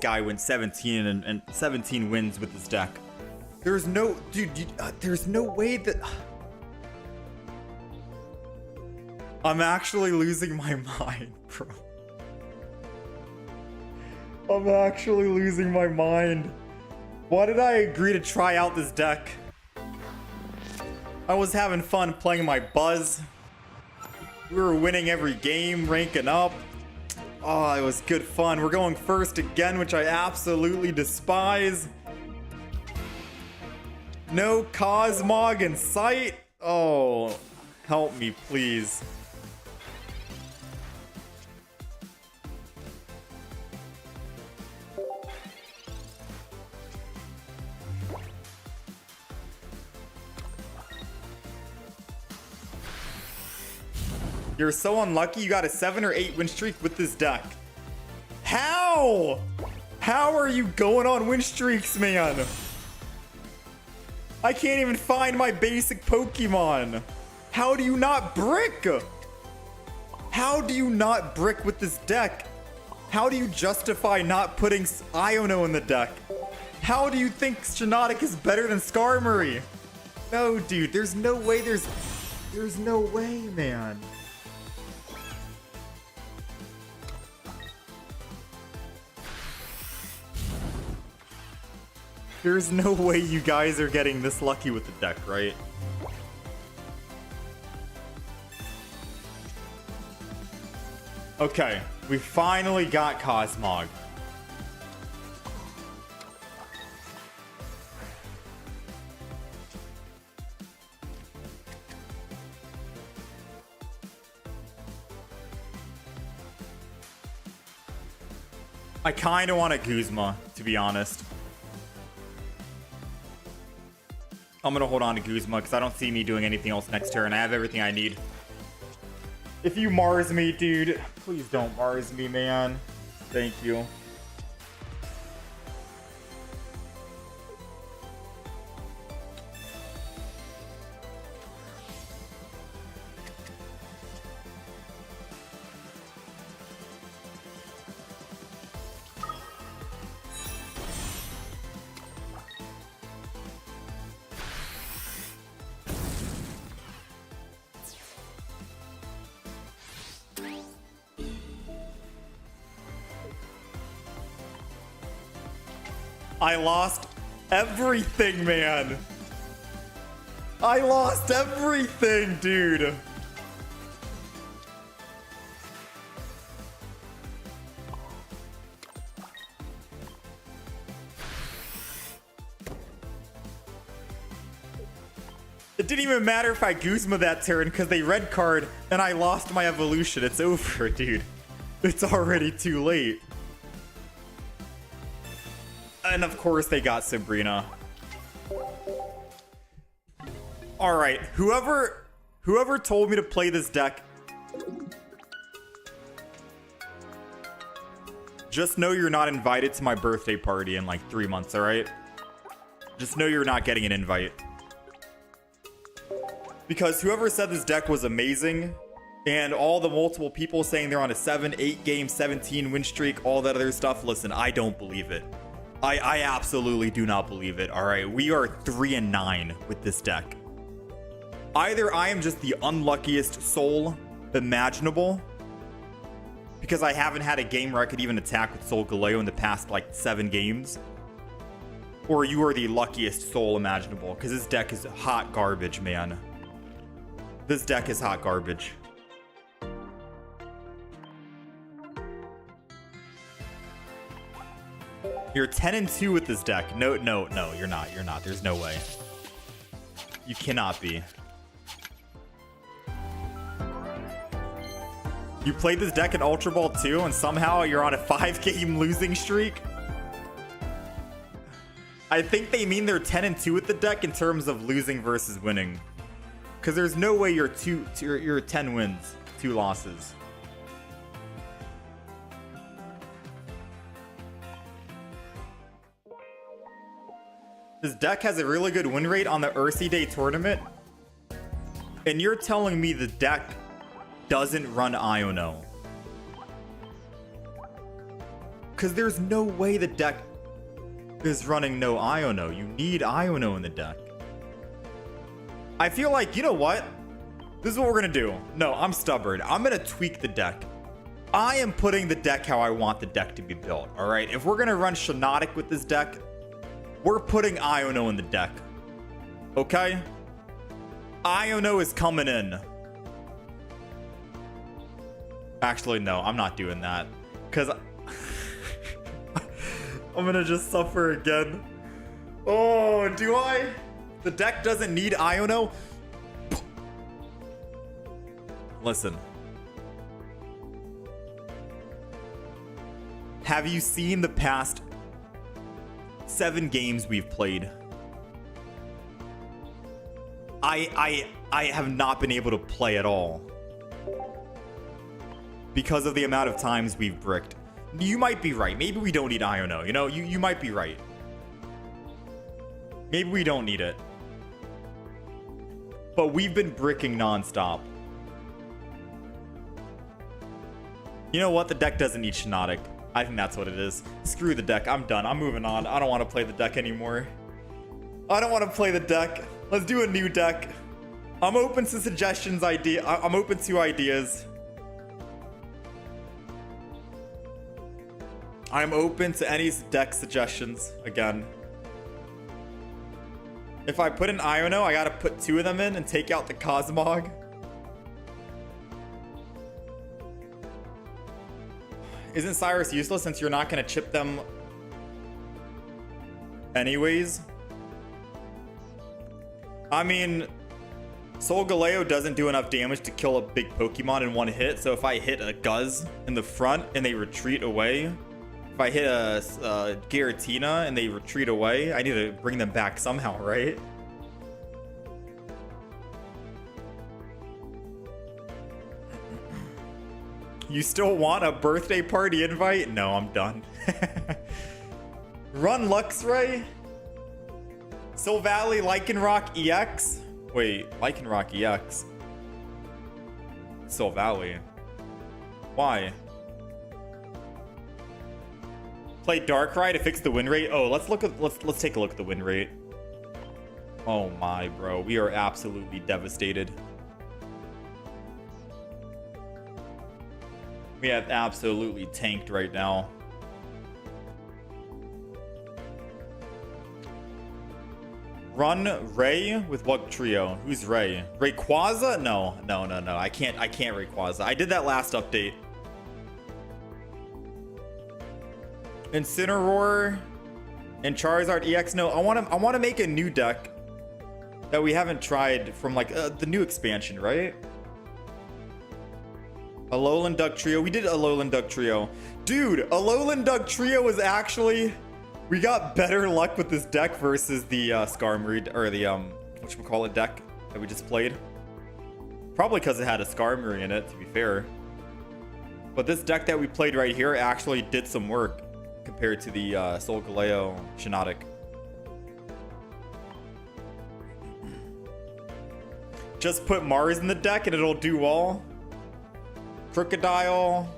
guy wins 17 and 17 wins with this deck. There's no, dude, there's no way that. I'm actually losing my mind, bro. I'm actually losing my mind. Why did I agree to try out this deck? I was having fun playing my Buzz. We were winning every game, ranking up. Oh, it was good fun. We're going first again, which I absolutely despise. No Cosmog in sight. Oh, help me, please. You're so unlucky you got a 7 or 8 win streak with this deck. How? How are you going on win streaks, man? I can't even find my basic Pokemon. How do you not brick? How do you not brick with this deck? How do you justify not putting Iono in the deck? How do you think Shiinotic is better than Skarmory? No, dude, there's no way, there's no way, man. There's no way you guys are getting this lucky with the deck, right? Okay, we finally got Cosmog. I kind of want a Guzma, to be honest. I'm going to hold on to Guzma because I don't see me doing anything else next turn. I have everything I need. If you Mars me, dude, please don't Mars me, man. Thank you. I lost everything, man. I lost everything, dude. It didn't even matter if I Guzma that turn because they red card and I lost my evolution. It's over, dude. It's already too late. And of course they got Sabrina. All right, whoever told me to play this deck, just know you're not invited to my birthday party in like 3 months, all right? Just know you're not getting an invite. Because whoever said this deck was amazing, and all the multiple people saying they're on a 7-8 game 17 win streak, all that other stuff, listen, I don't believe it. I absolutely do not believe it. All right, we are 3-9 with this deck. Either I am just the unluckiest soul imaginable, because I haven't had a game where I could even attack with Soul-Galo in the past like 7 games, or you are the luckiest soul imaginable, because this deck is hot garbage, man. This deck is hot garbage. You're 10-2 with this deck. No, you're not. You're not. There's no way. You cannot be. You played this deck in Ultra Ball 2 and somehow you're on a 5-game losing streak? I think they mean they're 10-2 with the deck in terms of losing versus winning. Because there's no way you're 10 wins, 2 losses. This deck has a really good win rate on the Ursi Day tournament. And you're telling me the deck doesn't run Iono. Because there's no way the deck is running no Iono. You need Iono in the deck. I feel like, you know what? This is what we're going to do. No, I'm stubborn. I'm going to tweak the deck. I am putting the deck how I want the deck to be built. All right. If we're going to run Shinotic with this deck, we're putting Iono in the deck. Okay? Iono is coming in. Actually, no, I'm not doing that. Because I'm going to just suffer again. Oh, do I? The deck doesn't need Iono? Listen. Have you seen the past 7 games we've played? I have not been able to play at all because of the amount of times we've bricked. You might be right. Maybe we don't need Iono. You know, you might be right. Maybe we don't need it. But we've been bricking nonstop. You know what? The deck doesn't need Shinotic. I think that's what it is. Screw the deck. I'm done. I'm moving on. I don't want to play the deck anymore. I don't want to play the deck. Let's do a new deck. I'm open to suggestions, I'm open to ideas. I'm open to any deck suggestions again. If I put an Iono, I gotta put 2 of them in and take out the Cosmog. Isn't Cyrus useless since you're not going to chip them anyways? I mean, Soul-Galo doesn't do enough damage to kill a big Pokemon in one hit, so if I hit a Guzz in the front and they retreat away, if I hit a Giratina and they retreat away, I need to bring them back somehow, right? You still want a birthday party invite? No, I'm done. Run Luxray? Silvally Lycanroc EX? Wait, Lycanroc EX? Silvally. Why? Play Darkrai to fix the win rate? Oh, let's take a look at the win rate. Oh my, bro. We are absolutely devastated. We have absolutely tanked right now. Run Ray with what trio? Who's Ray? Rayquaza? No. I can't Rayquaza. I did that last update. Incineroar and Charizard EX. No, I want to make a new deck that we haven't tried from like the new expansion, right? Alolan Duck Trio. We did Alolan Duck Trio. Dude, Alolan Duck Trio was actually... We got better luck with this deck versus the Skarmory, or the, whatchamacallit deck that we just played. Probably because it had a Skarmory in it, to be fair. But this deck that we played right here actually did some work compared to the Soul-Galo Shiinotic. Just put Mars in the deck and it'll do all. Crocodile,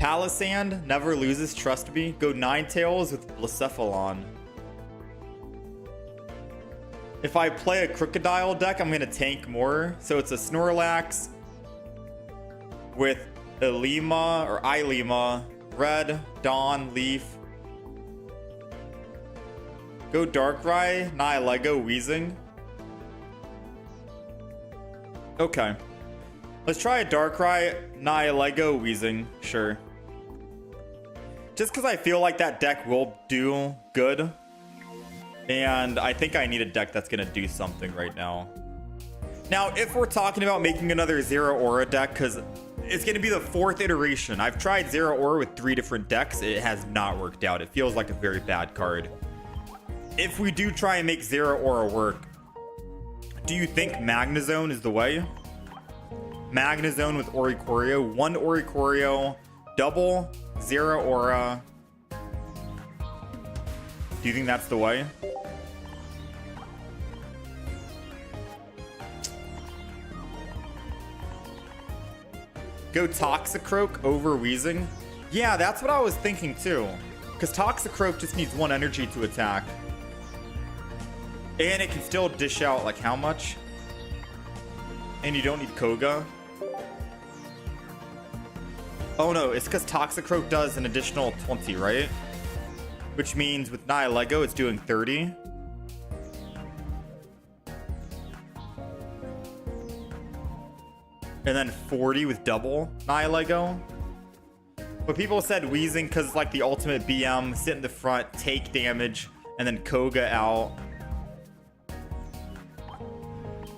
Palisand, never loses, trust me. Go Ninetales with Blacephalon. If I play a Crocodile deck, I'm going to tank more. So it's a Snorlax with Ilima, or Ilima, Red, Dawn, Leaf. Go Darkrai, Nihilego-Wheezing. Okay. Let's try a Darkrai, Nihilego-Wheezing, sure. Just because I feel like that deck will do good. And I think I need a deck that's going to do something right now. Now, if we're talking about making another Zeraora deck, because it's going to be the 4th iteration. I've tried Zeraora with 3 different decks. It has not worked out. It feels like a very bad card. If we do try and make Zeraora work, do you think Magnezone is the way? Magnezone with Oricorio, 1 Oricorio, double Zeraora. Do you think that's the way? Go Toxicroak over Wheezing? Yeah, that's what I was thinking too. Because Toxicroak just needs 1 energy to attack. And it can still dish out like how much? And you don't need Koga. Oh no, it's because Toxicroak does an additional 20, right? Which means with Nihilego, it's doing 30. And then 40 with double Nihilego. But people said Wheezing because it's like the ultimate BM, sit in the front, take damage, and then Koga out.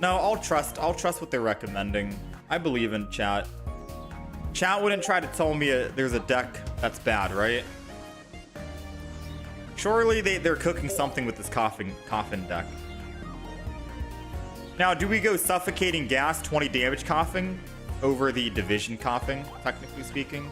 No, I'll trust what they're recommending. I believe in chat. Chat wouldn't try to tell me there's a deck that's bad, right? Surely they're cooking something with this coffin deck. Now, do we go Suffocating Gas, 20 damage coughing over the Division coughing, technically speaking?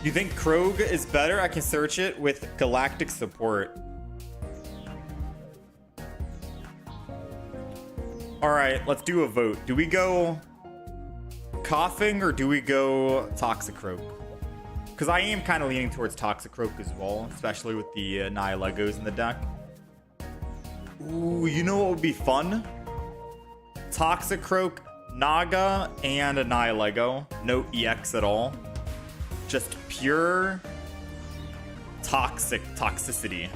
You think Krog is better? I can search it with Galactic support. Alright, let's do a vote. Do we go Coughing or do we go Toxicroak? Because I am kind of leaning towards Toxicroak as well, especially with the Nihilegos in the deck. Ooh, you know what would be fun? Toxicroak, Naga, and a Nihilego. No EX at all. Just pure Toxicity.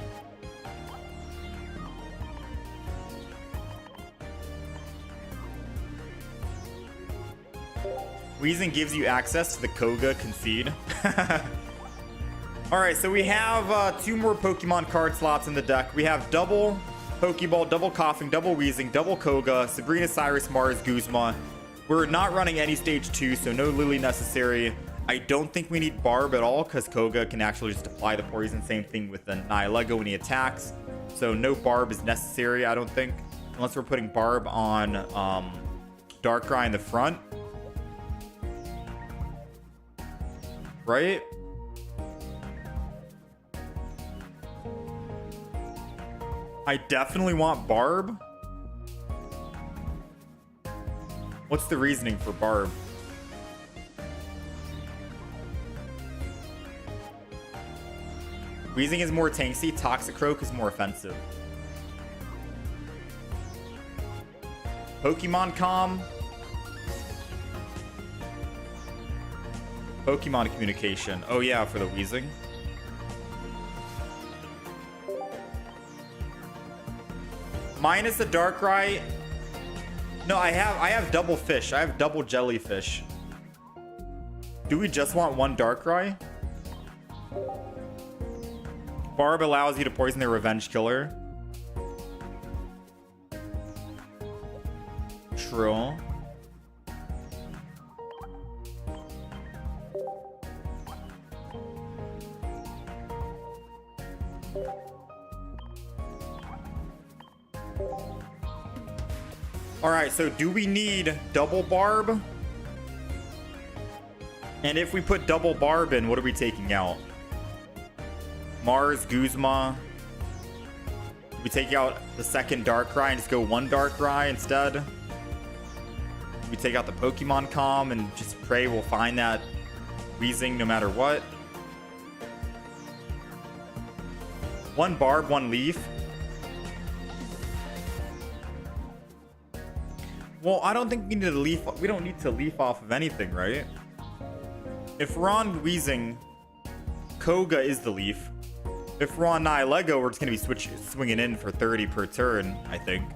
Wheezing gives you access to the Koga Concede. Alright, so we have 2 more Pokemon card slots in the deck. We have double Pokeball, double Coughing, double Wheezing, double Koga, Sabrina, Cyrus, Mars, Guzma. We're not running any stage 2, so no Lily necessary. I don't think we need Barb at all, because Koga can actually just apply the poison. Same thing with the Nihilego when he attacks. So no Barb is necessary, I don't think. Unless we're putting Barb on Darkrai in the front. Right? I definitely want Barb. What's the reasoning for Barb? Wheezing is more tanky, Toxicroak is more offensive. Pokemon Comm. Pokemon Communication. Oh yeah, for the Wheezing. Minus the Darkrai. No, I have double fish. I have double jellyfish. Do we just want one Darkrai? Barb allows you to poison their Revenge Killer. True. Alright, so do we need double Barb? And if we put double Barb in, what are we taking out? Mars, Guzma. We take out the second Darkrai and just go one Darkrai instead. We take out the Pokemon Comm and just pray we'll find that Wheezing no matter what. One Barb, one Leaf. Well, I don't think we need to leaf. We don't need to leaf off of anything, right? If we're on Wheezing, Koga is the leaf. If we're on Nihilego, we're just going to be swinging in for 30 per turn, I think.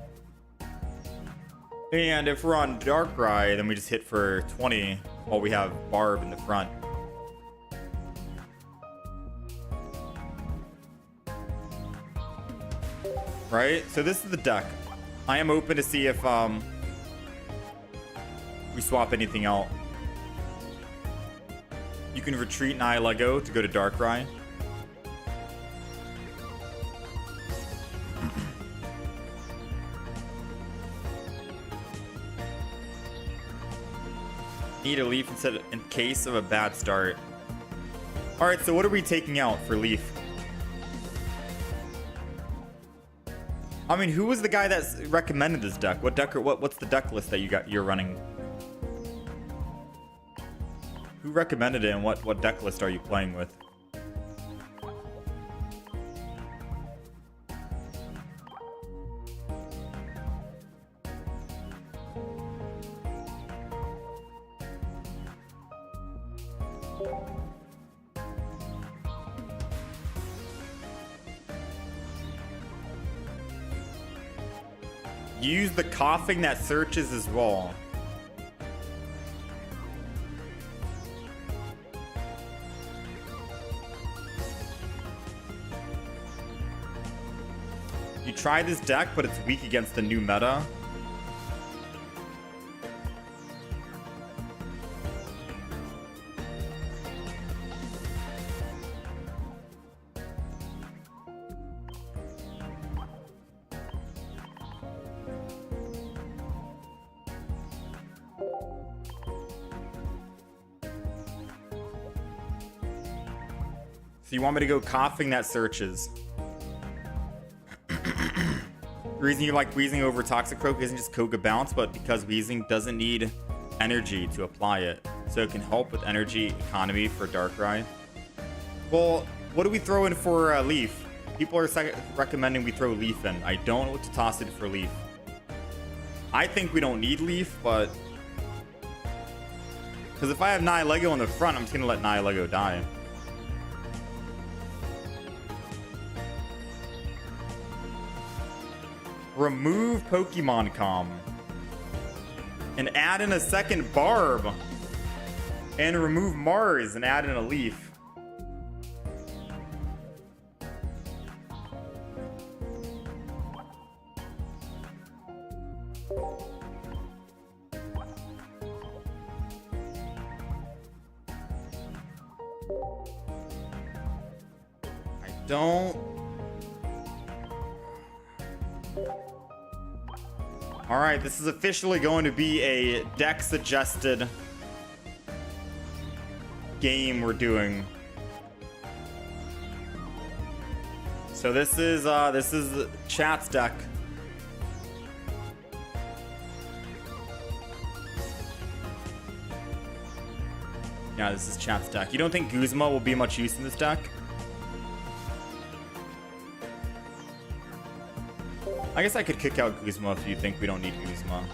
And if we're on Darkrai, then we just hit for 20 while we have Barb in the front. Right? So this is the deck. I am open to see if we swap anything out. You can retreat Nihilego to go to Darkrai. Need a Leaf in case of a bad start. Alright, so what are we taking out for Leaf? I mean, who was the guy that recommended this deck? What deck or what's the deck list that you're running? Who recommended it and what deck list are you playing with? Use the coughing that searches as well. You try this deck, but it's weak against the new meta. So you want me to go coughing that searches. The reason you like Wheezing over Toxicroak isn't just Koga bounce, but because Wheezing doesn't need energy to apply it. So it can help with energy economy for Darkrai. Well, what do we throw in for Leaf? People are recommending we throw Leaf in. I don't know what to toss in for Leaf. I think we don't need Leaf, but... because if I have Nihilego in the front, I'm just going to let Nihilego die. remove Pokemon Com. And add in a second Barb. And remove Mars and add in a Leaf. Don't. All right, this is officially going to be a deck suggested game we're doing. So this is chat's deck. Yeah, this is chat's deck. You don't think Guzma will be much use in this deck? I guess I could kick out Guzma if you think we don't need Guzma.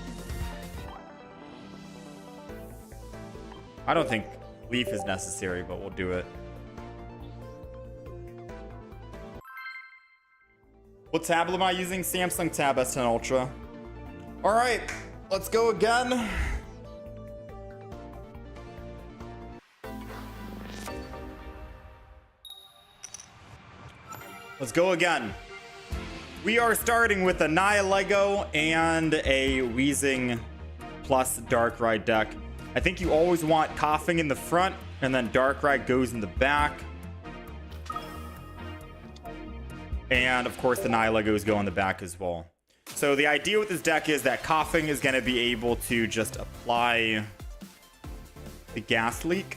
I don't think Leaf is necessary, but we'll do it. What tablet am I using? Samsung Tab S10 Ultra. All right, let's go again. Let's go again. We are starting with a Nihilego and a Wheezing plus Darkrai deck. I think you always want Coughing in the front, and then Darkrai goes in the back. And of course the Nihilegos go in the back as well. So the idea with this deck is that Coughing is going to be able to just apply the Gas Leak,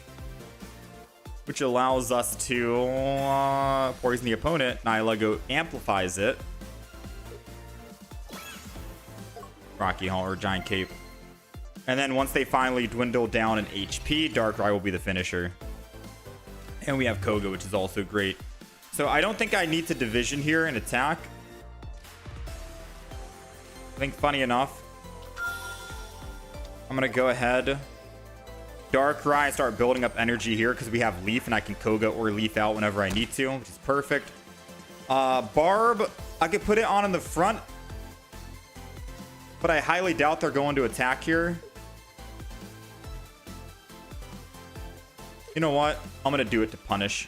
which allows us to poison the opponent. Nihilego amplifies it. Rocky Hall or Giant Cape. And then once they finally dwindle down in HP, Darkrai will be the finisher. And we have Koga, which is also great. So I don't think I need to division here and attack. I think funny enough, I'm going to go ahead. Darkrai, start building up energy here because we have Leaf and I can Koga or Leaf out whenever I need to, which is perfect. Barb, I could put it on in the front, but I highly doubt they're going to attack here. You know what? I'm going to do it to punish.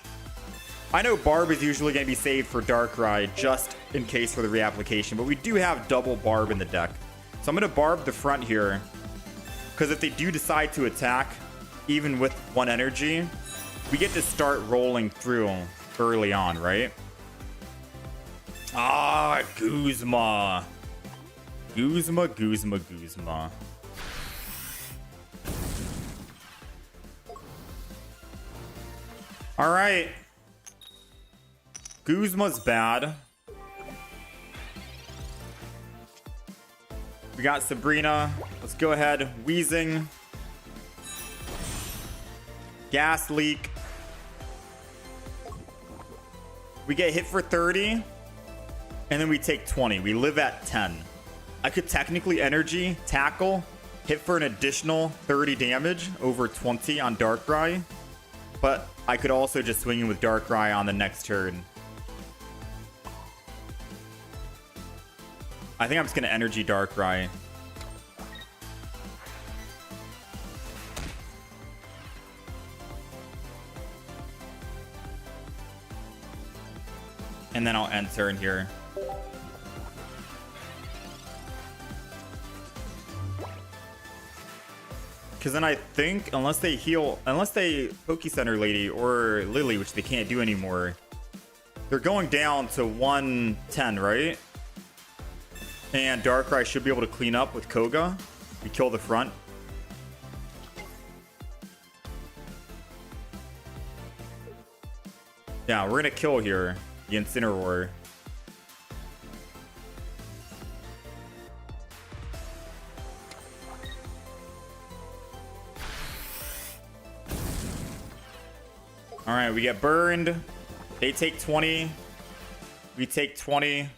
I know Barb is usually going to be saved for Darkrai just in case for the reapplication, but we do have double Barb in the deck. So I'm going to Barb the front here, because if they do decide to attack, even with one energy, we get to start rolling through early on, right? Ah, Guzma. Guzma. All right. Guzma's bad. We got Sabrina. Let's go ahead. Wheezing. Gas Leak. We get hit for 30. And then we take 20. We live at 10. I could technically energy, tackle, hit for an additional 30 damage over 20 on Darkrai. But I could also just swing in with Darkrai on the next turn. I think I'm just going to energy Darkrai. And then I'll end turn here. Because then I think, unless they Poke Center Lady or Lily, which they can't do anymore, they're going down to 110, right? And Darkrai should be able to clean up with Koga. We kill the front. Yeah, we're going to kill here the Incineroar. All right, we get burned. They take 20. We take 20.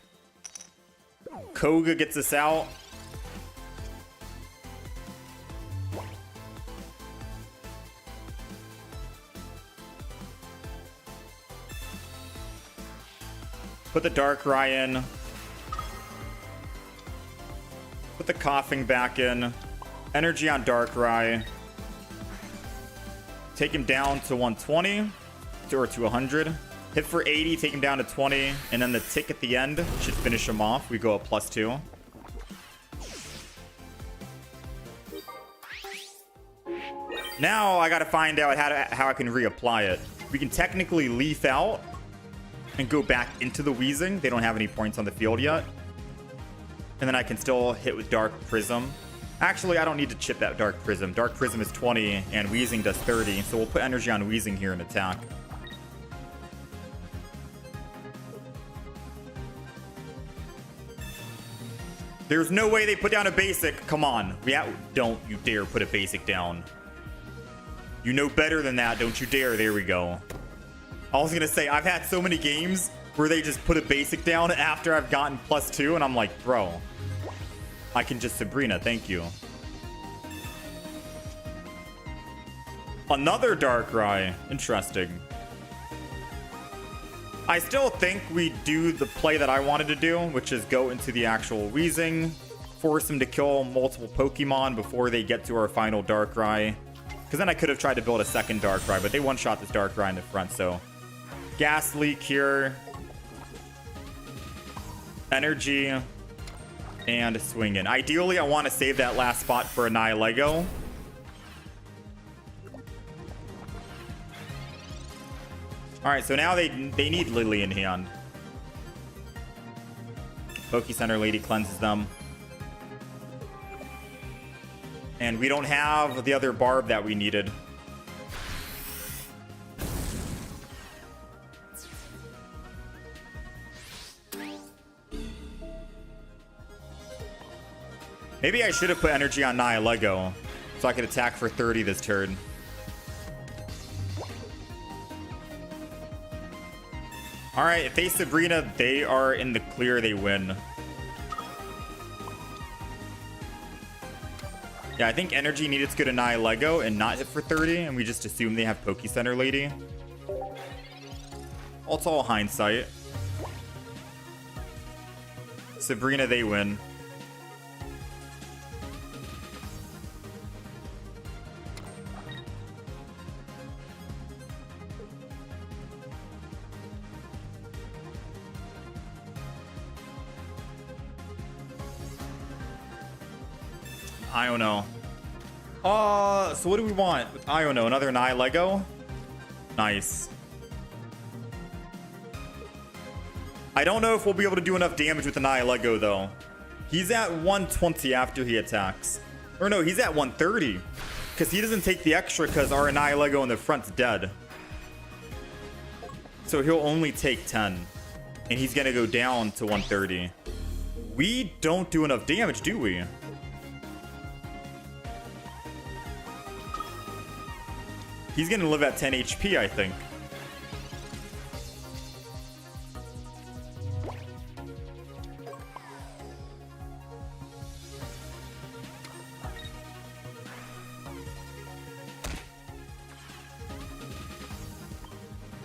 Koga gets us out. Put the Darkrai in. Put the coughing back in. Energy on Darkrai. Take him down to 120 or to 100. Hit for 80, take him down to 20, and then the tick at the end should finish him off. We go up +2. Now I gotta find out how I can reapply it. We can technically leaf out and go back into the Wheezing. They don't have any points on the field yet. And then I can still hit with Dark Prism. Actually, I don't need to chip that Dark Prism. Dark Prism is 20 and Wheezing does 30. So we'll put energy on Wheezing here and attack. There's no way they put down a basic. Come on. Don't you dare put a basic down. You know better than that. Don't you dare. There we go. I was going to say, I've had so many games where they just put a basic down after I've gotten +2. And I'm like, bro, I can just Sabrina. Thank you. Another Darkrai. Interesting. I still think we do the play that I wanted to do, which is go into the actual Wheezing, force him to kill multiple Pokemon before they get to our final Darkrai. Because then I could have tried to build a second Darkrai, but they one-shot this Darkrai in the front, so... Gas Leak here. Energy. And Swing In. Ideally, I want to save that last spot for a Nihilego. Alright, so now they need Lily in hand. Poke-Center Lady cleanses them. And we don't have the other Barb that we needed. Maybe I should have put energy on Nihilego so I could attack for 30 this turn. Alright, if they Sabrina, they are in the clear, they win. Yeah, I think energy needed to go to Nihilego and not hit for 30, and we just assume they have Poke-Center Lady. Well, it's all hindsight. Sabrina, they win. Iono. So what do we want with Iono? Another Nihilego? Nice. I don't know if we'll be able to do enough damage with the Nihilego, though. He's at 120 after he attacks. Or no, he's at 130. Because he doesn't take the extra because our Nihilego in the front's dead. So he'll only take 10. And he's going to go down to 130. We don't do enough damage, do we? He's going to live at 10 HP, I think.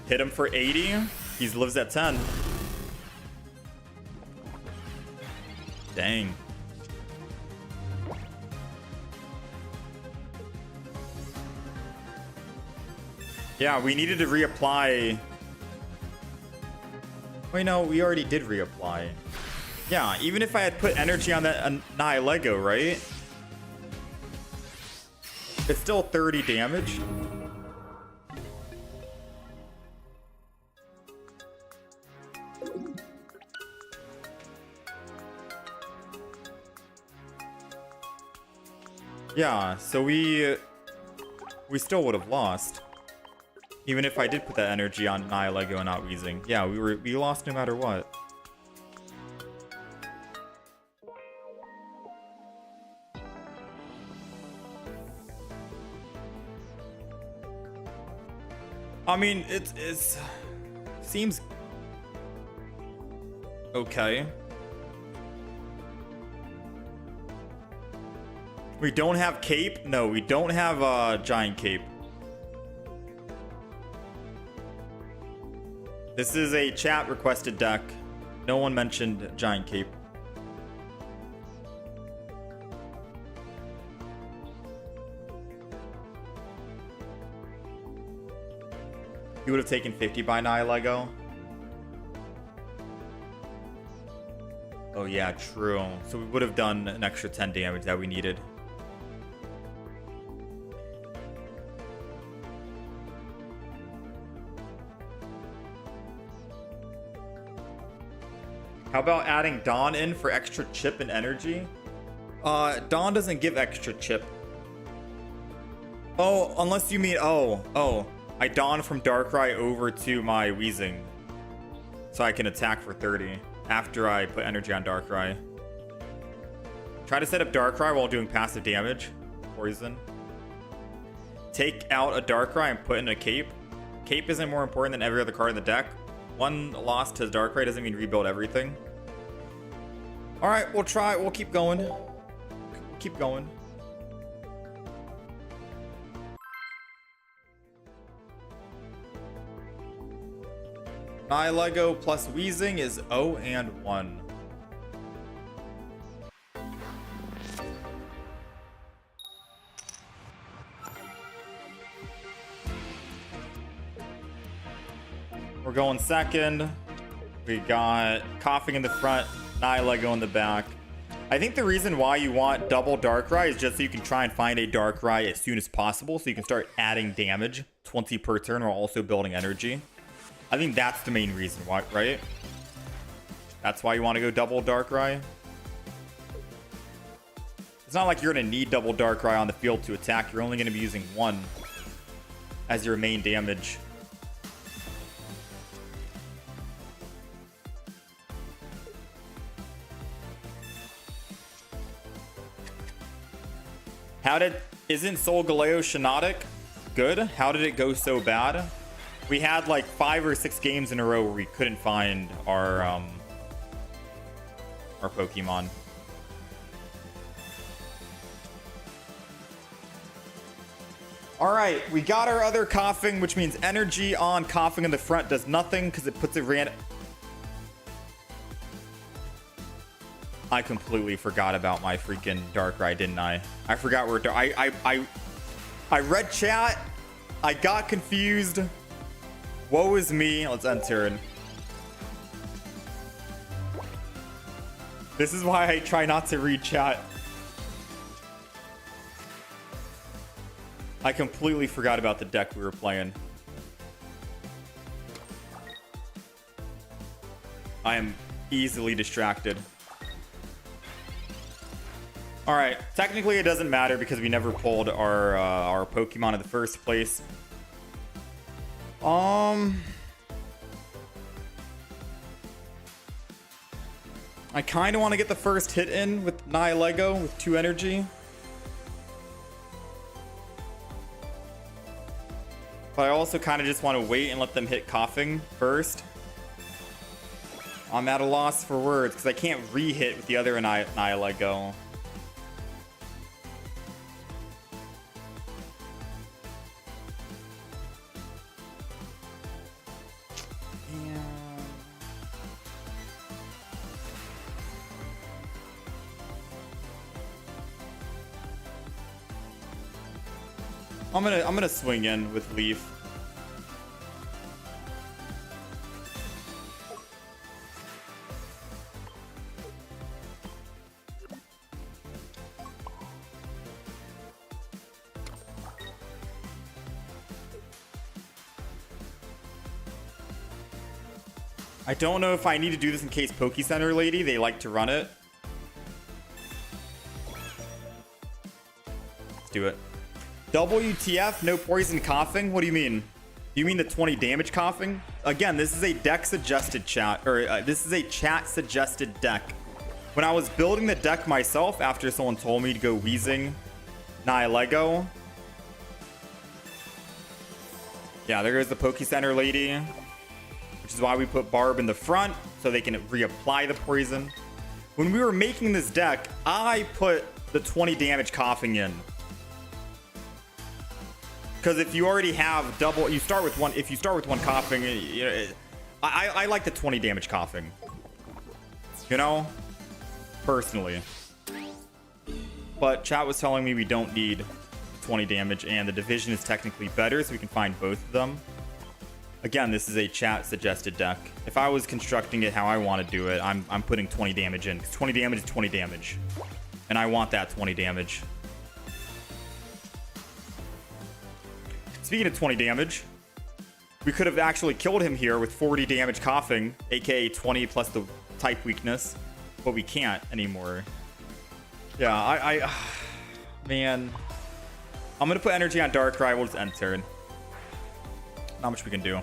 Hit him for 80. He lives at 10. Dang. Yeah, we needed to reapply. Wait, no, we already did reapply. Yeah, even if I had put energy on that Nihilego, right? It's still 30 damage. Yeah, so we still would have lost. Even if I did put that energy on Nihilego and not Wheezing. Yeah, we lost no matter what. I mean, it's seems okay. We don't have Cape? No, we don't have Giant Cape. This is a chat requested deck. No one mentioned Giant Cape. He would have taken 50 by Nihilego. Oh yeah, true. So we would have done an extra 10 damage that we needed. How about adding Dawn in for extra chip and energy? Dawn doesn't give extra chip. Oh, unless you mean, oh. I Dawn from Darkrai over to my Wheezing. So I can attack for 30 after I put energy on Darkrai. Try to set up Darkrai while doing passive damage. Poison. Take out a Darkrai and put in a Cape. Cape isn't more important than every other card in the deck. One loss to Darkrai doesn't mean rebuild everything. Alright, we'll try. We'll keep going. Keep going. Nihilego plus Wheezing is 0 and 1. We're going second. We got Coughing in the front, Nihilego in the back. I think the reason why you want double Darkrai is just so you can try and find a Darkrai as soon as possible, so you can start adding damage, 20 per turn, while also building energy. I think that's the main reason why, right? That's why you want to go double Darkrai. It's not like you're going to need double Darkrai on the field to attack. You're only going to be using one as your main damage. Isn't Soul-Galo Shinotic good? How did it go so bad? We had like 5 or 6 games in a row where we couldn't find our Pokemon. All right, we got our other Coughing, which means energy on Coughing in the front does nothing because it puts it random. I completely forgot about my freaking Darkrai, didn't I? I forgot where I read chat. I got confused. Woe is me. Let's enter it. This is why I try not to read chat. I completely forgot about the deck we were playing. I am easily distracted. All right, technically it doesn't matter because we never pulled our Pokemon in the first place. I kind of want to get the first hit in with Nihilego with 2 energy. But I also kind of just want to wait and let them hit Coughing first. I'm at a loss for words because I can't re-hit with the other Nihilego. I'm gonna swing in with Leaf. I don't know if I need to do this in case Poke Center Lady, they like to run it. Let's do it. WTF, no poison Coughing? What do you mean? Do you mean the 20 damage Coughing? Again, this is a deck suggested chat, or this is a chat suggested deck. When I was building the deck myself, after someone told me to go Wheezing Nihilego. Yeah, there goes the Poke Center Lady. Which is why we put Barb in the front, so they can reapply the poison. When we were making this deck, I put the 20 damage Coughing in. Because if you already have double, you start with one. If you start with one Coughing, you know, I like the 20 damage Coughing. You know, personally. But chat was telling me we don't need 20 damage, and the division is technically better, so we can find both of them. Again, this is a chat suggested deck. If I was constructing it how I want to do it, I'm putting 20 damage in. Because 20 damage is 20 damage. And I want that 20 damage. Speaking of 20 damage, we could have actually killed him here with 40 damage coughing, aka 20 plus the type weakness. But we can't anymore. Yeah, man. I'm going to put energy on Darkrai. We'll just end turn. Not much we can do.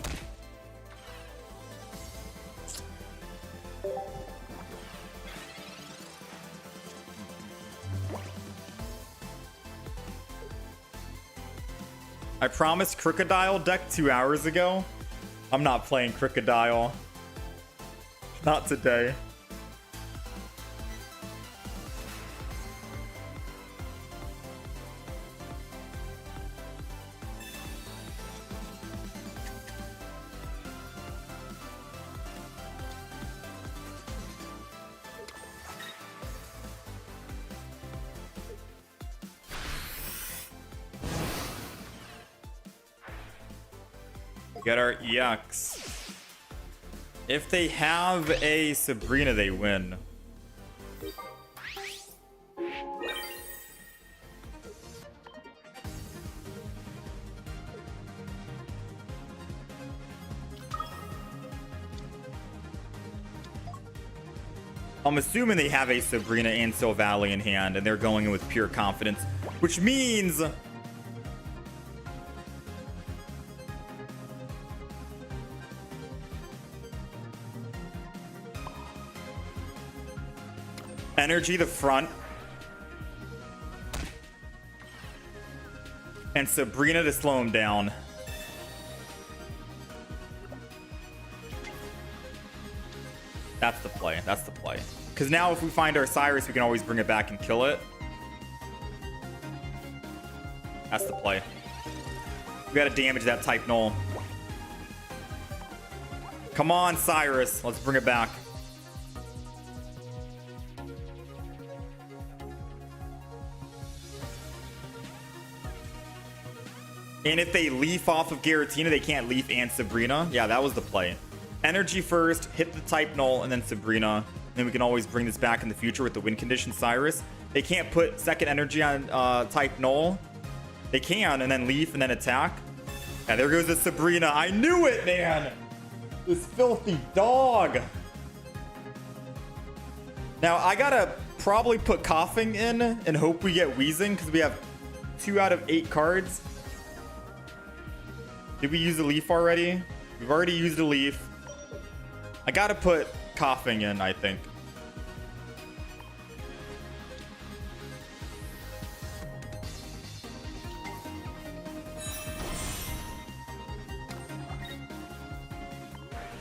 I promised Crocodile deck 2 hours ago. I'm not playing Crocodile. Not today. Get our EX. If they have a Sabrina, they win. I'm assuming they have a Sabrina and Soul-Galo in hand, and they're going in with pure confidence, which means energy the front and Sabrina to slow him down. That's the play. That's the play. Because now if we find our Cyrus, we can always bring it back and kill it. That's the play. We gotta damage that type null. Come on, Cyrus. Let's bring it back. And if they leaf off of Giratina, they can't leaf and Sabrina. Yeah, that was the play. Energy first, hit the type null, and then Sabrina. Then we can always bring this back in the future with the win condition Cyrus. They can't put second energy on type null. They can, and then leaf, and then attack. Yeah, there goes the Sabrina. I knew it, man! This filthy dog. Now, I gotta probably put Coughing in and hope we get Wheezing, because we have 2 out of 8 cards. Did we use the leaf already? We've already used a leaf. I gotta put Coughing in, I think.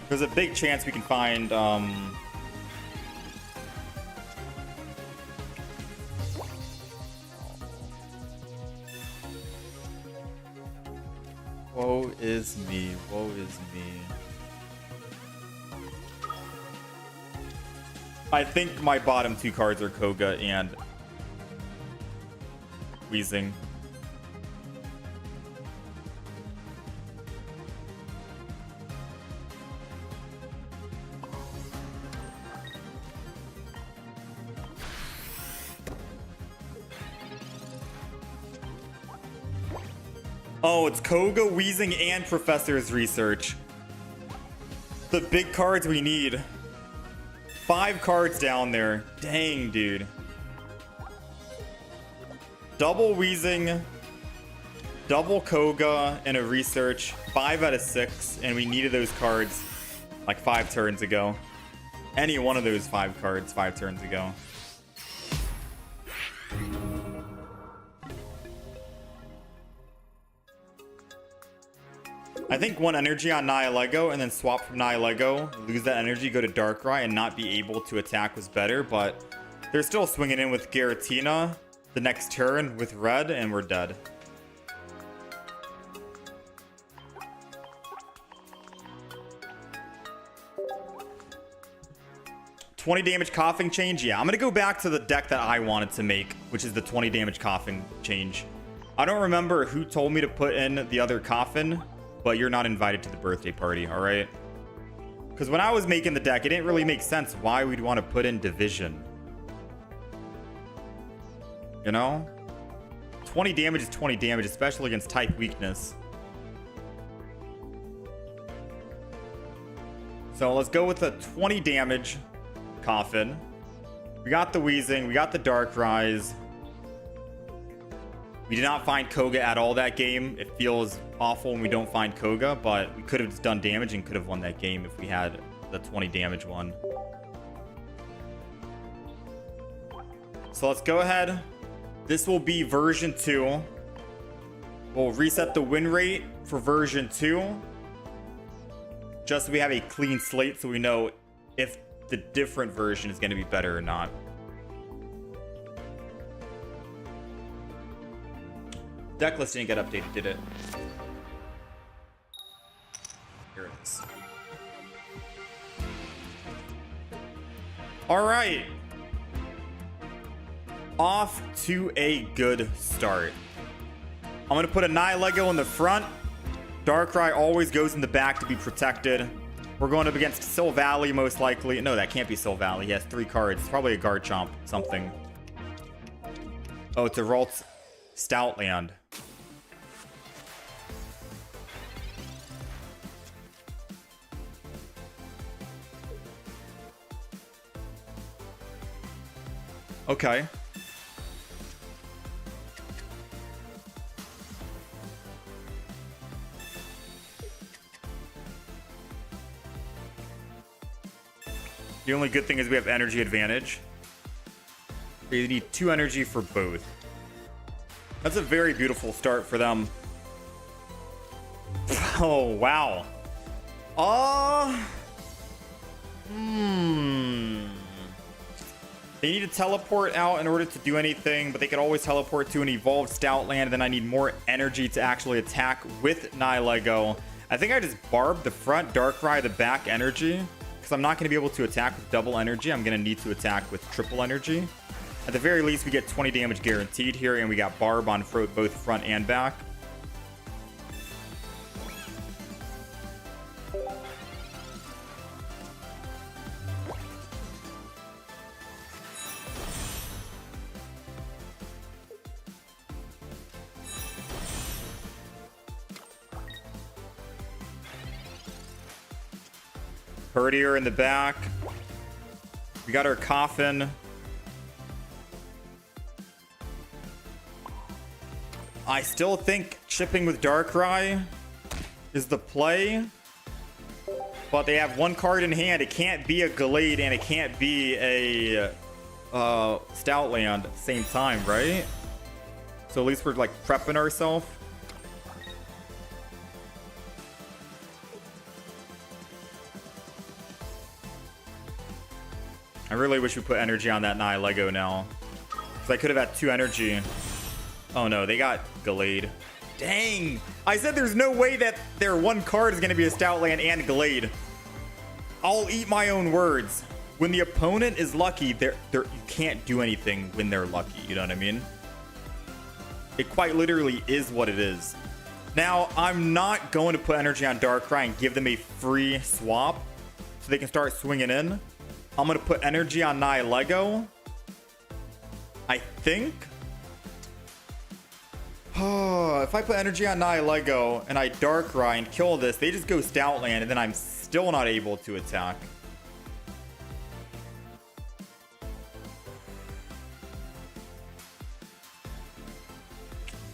There's a big chance we can find woe is me, woe is me. I think my bottom 2 cards are Koga and Wheezing. Oh, it's Koga, Wheezing, and Professor's Research. The big cards we need. 5 cards down there. Dang, dude. Double Wheezing, double Koga, and a Research. 5 out of 6, and we needed those cards like 5 turns ago. Any one of those 5 cards 5 turns ago. I think 1 energy on Nihilego and then swap from Nihilego, lose that energy, go to Darkrai, and not be able to attack was better, but they're still swinging in with Giratina the next turn with red, and we're dead. $20 damage coughing change? Yeah, I'm going to go back to the deck that I wanted to make, which is the 20 damage coughing change. I don't remember who told me to put in the other coffin. but you're not invited to the birthday party, all right? Because when I was making the deck, it didn't really make sense why we'd want to put in division. You know? 20 damage is 20 damage, especially against type weakness. So let's go with a 20 damage Coffin. We got the Wheezing. We got the Dark Rise. We did not find Koga at all that game. It feels awful when we don't find Koga, but we could have just done damage and could have won that game if we had the 20 damage one. So let's go ahead. This will be version 2. We'll reset the win rate for version 2. Just so we have a clean slate so we know if the different version is going to be better or not. Deck list didn't get updated, did it? Here it is. All right. Off to a good start. I'm going to put a Nihilego in the front. Darkrai always goes in the back to be protected. We're going up against Soul-Galo most likely. No, that can't be Soul-Galo. He has 3 cards. It's probably a Garchomp something. Oh, it's a Ralts Stoutland. Okay. The only good thing is we have energy advantage. We need 2 energy for both. That's a very beautiful start for them. Oh, wow. They need to teleport out in order to do anything, but they could always teleport to an evolved Stoutland. Then I need more energy to actually attack with Nihilego. I think I just barbed the front, Darkrai the back energy. Because I'm not going to be able to attack with double energy. I'm going to need to attack with triple energy. At the very least, we get 20 damage guaranteed here, and we got Barb on both front and back. Herdier in the back. We got our Coffin. I still think chipping with Darkrai is the play. But they have 1 card in hand. It can't be a Gallade and it can't be a Stoutland at the same time, right? So at least we're like prepping ourselves. I really wish we put energy on that Nihilego now. Because I could have had 2 energy. Oh no, they got Gallade. Dang! I said there's no way that their 1 card is going to be a Stoutland and Gallade. I'll eat my own words. When the opponent is lucky, you can't do anything when they're lucky. You know what I mean? It quite literally is what it is. Now, I'm not going to put energy on Darkrai and give them a free swap so they can start swinging in. I'm going to put energy on Nihilego. I think. If I put energy on Nihilego and I Darkrai and kill this, they just go Stoutland and then I'm still not able to attack.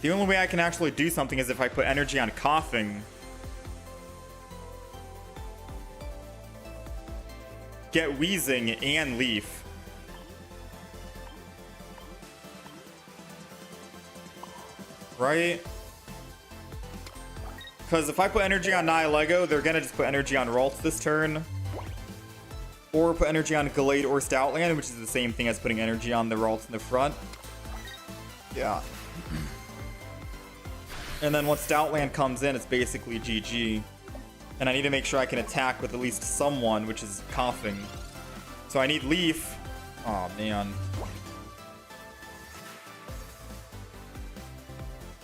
The only way I can actually do something is if I put energy on Coughing. Get Wheezing and Leaf. Right? Because if I put energy on Nihilego, they're going to just put energy on Ralts this turn. Or put energy on Gallade or Stoutland, which is the same thing as putting energy on the Ralts in the front. Yeah. And then once Stoutland comes in, it's basically GG. And I need to make sure I can attack with at least someone, which is Coughing. So I need Leaf. Oh, man.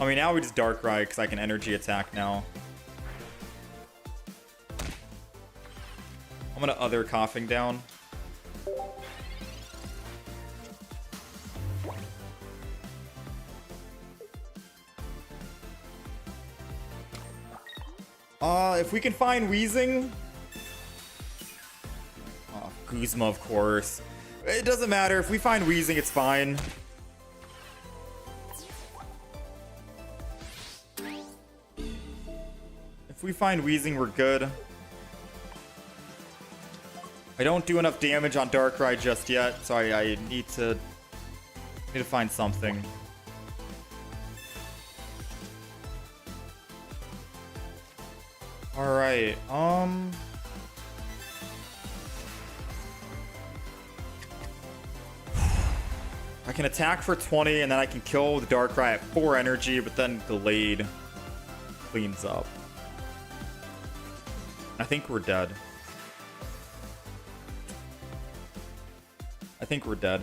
I mean, now we just Darkrai because I can energy attack now. I'm gonna other coughing down. If we can find Wheezing. Oh, Guzma, of course. It doesn't matter. If we find Wheezing, it's fine. If we find Wheezing, we're good. I don't do enough damage on Darkrai just yet, so I need to find something. All right. I can attack for 20 and then I can kill the Darkrai at 4 energy, but then Glade cleans up. I think we're dead. I think we're dead.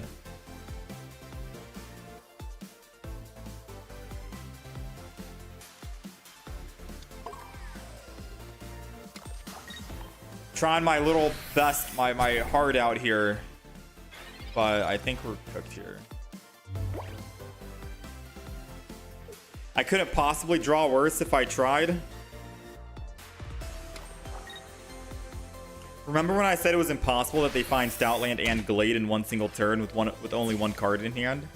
Trying my little best, my heart out here, but I think we're cooked here. I couldn't possibly draw worse if I tried. Remember when I said it was impossible that they find Stoutland and Glade in one single turn with only one card in hand?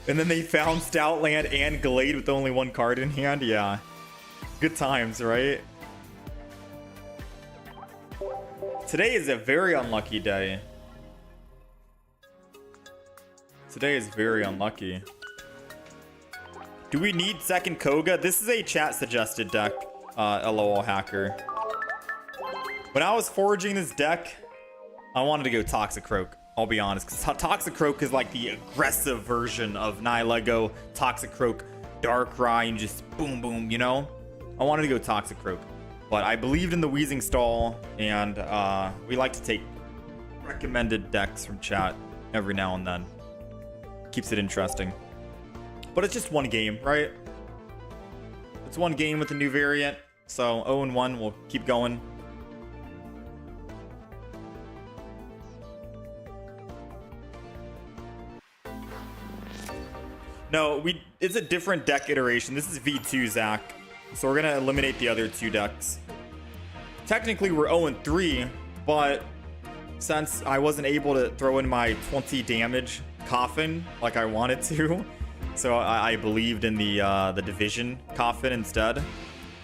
And then they found Stoutland and Glade with only one card in hand? Yeah. Good times, right? Today is a very unlucky day. Today is very unlucky. Do we need second Koga? This is a chat suggested deck, LOL hacker. When I was forging this deck, I wanted to go Toxicroak. I'll be honest, because Toxicroak is like the aggressive version of Nihilego, Toxicroak, Darkrai, and just boom, boom, you know? I wanted to go Toxicroak. But I believed in the Wheezing stall, and we like to take recommended decks from chat every now and then. Keeps it interesting. But it's just one game, right? It's one game with a new variant. So 0-1, we'll keep going. No, it's a different deck iteration. This is V2, Zach. So we're going to eliminate the other 2 decks. Technically, we're 0-3, but since I wasn't able to throw in my 20 damage coffin like I wanted to, so I believed in the division coffin instead,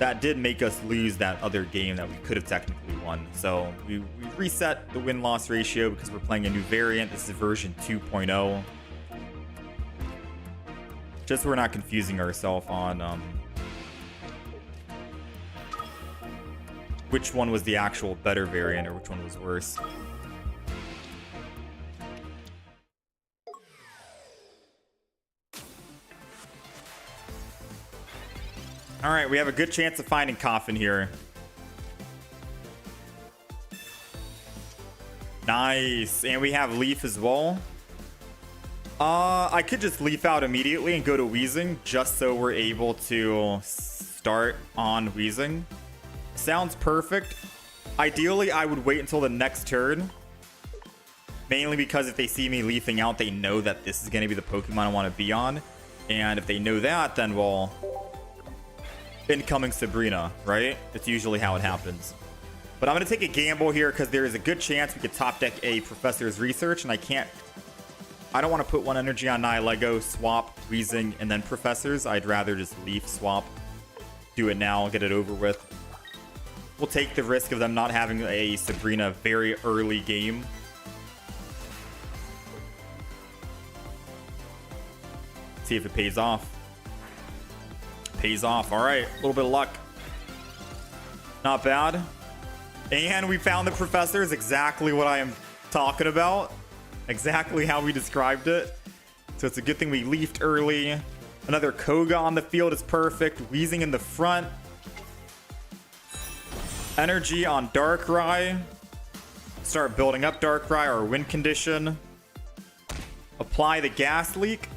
that did make us lose that other game that we could have technically won. So we reset the win-loss ratio because we're playing a new variant. This is version 2.0. Just so we're not confusing ourselves on which one was the actual better variant or which one was worse. All right, we have a good chance of finding Coffin here. Nice, and we have Leaf as well. I could just Leaf out immediately and go to Wheezing just so we're able to start on Wheezing. Sounds perfect. Ideally, I would wait until the next turn. Mainly because if they see me leafing out, they know that this is going to be the Pokemon I want to be on. And if they know that, then, well, incoming Sabrina, right? It's usually how it happens. But I'm going to take a gamble here because there is a good chance we could top deck a Professor's Research, and I don't want to put 1 energy on Nihilego, swap, Wheezing, and then Professors. I'd rather just Leaf swap. Do it now, get it over with. We'll take the risk of them not having a Sabrina very early game. See if it pays off. Pays off. All right, a little bit of luck. Not bad. And we found the Professors, exactly what I am talking about. Exactly how we described it. So it's a good thing we leafed early. Another Koga on the field is perfect. Wheezing in the front. Energy on Darkrai. Start building up Darkrai, our win condition. Apply the Gas Leak.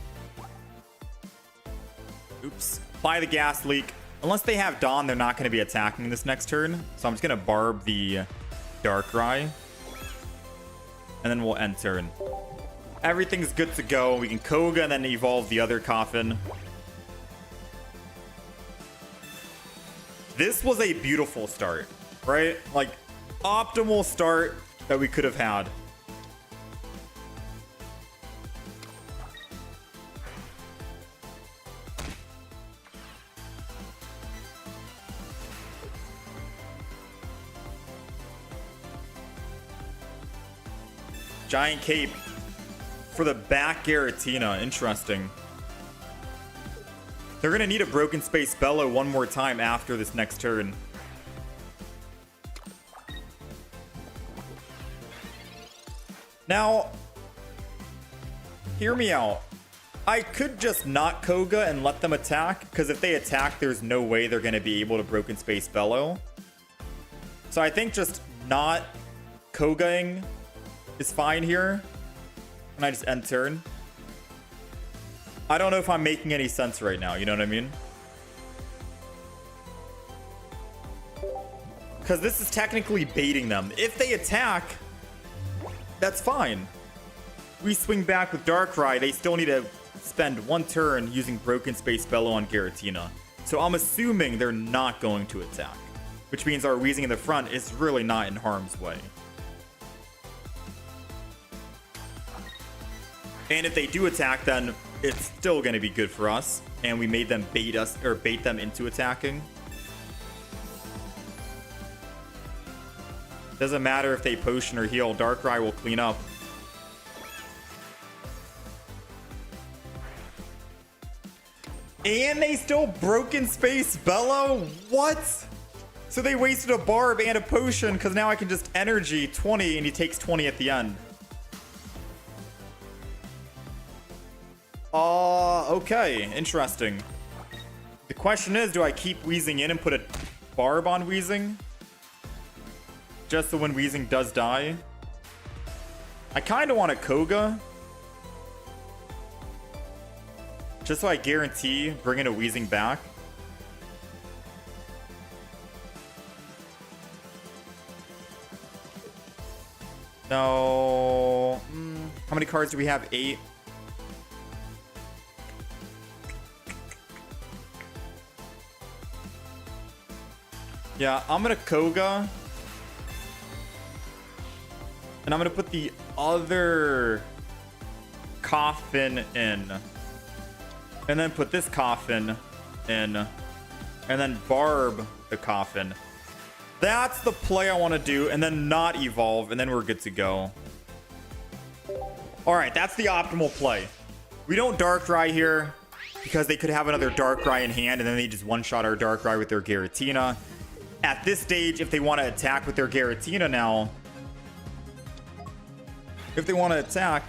Oops. Apply the Gas Leak. Unless they have Dawn, they're not going to be attacking this next turn. So I'm just going to barb the Darkrai. And then we'll end turn. Everything's good to go. We can Koga and then evolve the other Coffin. This was a beautiful start, right? Like, optimal start that we could have had. Giant Cape for the back Giratina. Interesting. They're going to need a Broken Space Bellow one more time after this next turn. Now, hear me out. I could just not Koga and let them attack, because if they attack, there's no way they're going to be able to Broken Space Bellow. So I think just not Kogaing is fine here. And I just end turn. I don't know if I'm making any sense right now, you know what I mean? Because this is technically baiting them. If they attack, that's fine. We swing back with Darkrai, they still need to spend one turn using Broken Space Bellow on Giratina. So I'm assuming they're not going to attack. Which means our Wheezing in the front is really not in harm's way. And if they do attack, then it's still going to be good for us. And we made them bait us, or bait them into attacking. Doesn't matter if they potion or heal. Darkrai will clean up. And they still Broken Space Bellow? What? So they wasted a Barb and a potion because now I can just energy 20 and he takes 20 at the end. Okay, interesting. The question is, do I keep Wheezing in and put a Barb on Wheezing? Just so when Wheezing does die. I kind of want a Koga. Just so I guarantee bringing a Wheezing back. No. How many cards do we have? 8. Yeah, I'm gonna Koga. And I'm gonna put the other Coffin in. And then put this Coffin in. And then Barb the Coffin. That's the play I want to do. And then not evolve. And then we're good to go. Alright, that's the optimal play. We don't Darkrai here. Because they could have another Darkrai in hand. And then they just one-shot our Darkrai with their Giratina. At this stage, if they want to attack with their Giratina now. If they want to attack.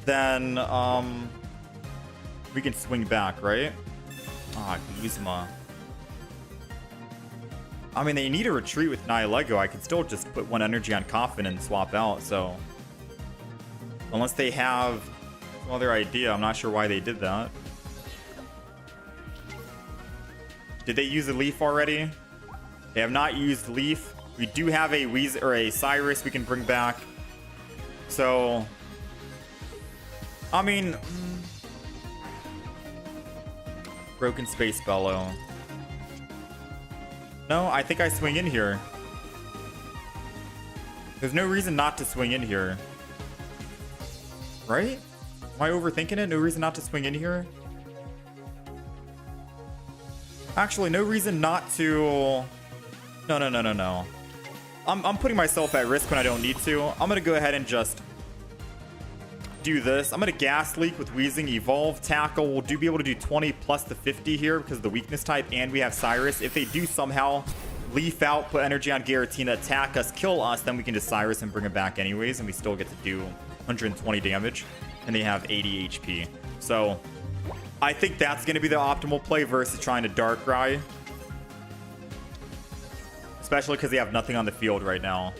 Then, we can swing back, right? Ah, Guzma. I mean, they need a retreat with Nihilego. I could still just put one energy on Coffin and swap out, so... Unless they have some other idea. I'm not sure why they did that. Did they use a Leaf already? They have not used Leaf. We do have a Weez or a Cyrus we can bring back. So... I mean... Broken Space Bellow. No, I think I swing in here. There's no reason not to swing in here. Right? Am I overthinking it? No reason not to swing in here? Actually, no reason not to... No. I'm putting myself at risk when I don't need to. I'm going to go ahead and just... do this. I'm going to Gas Leak with Wheezing, Evolve, Tackle. We'll be able to do 20 plus the 50 here because of the weakness type, and we have Cyrus. If they do somehow Leaf out, put energy on Giratina, attack us, kill us, then we can just Cyrus and bring it back anyways, and we still get to do 120 damage, and they have 80 HP. So I think that's going to be the optimal play versus trying to Darkrai. Especially because they have nothing on the field right now.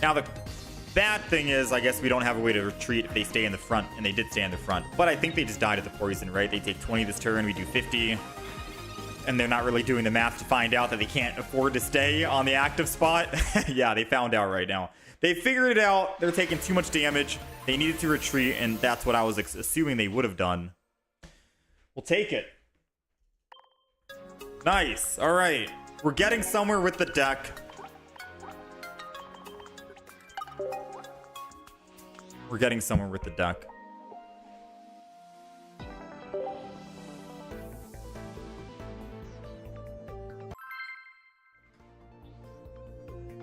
Now Bad thing is, I guess we don't have a way to retreat if they stay in the front, and they did stay in the front. But I think they just died at the poison, right? They take 20 this turn, we do 50. And they're not really doing the math to find out that they can't afford to stay on the active spot. Yeah, they found out right now. They figured it out. They're taking too much damage. They needed to retreat, and that's what I was assuming they would have done. We'll take it. Nice. All right. We're getting somewhere with the deck. We're getting somewhere with the deck.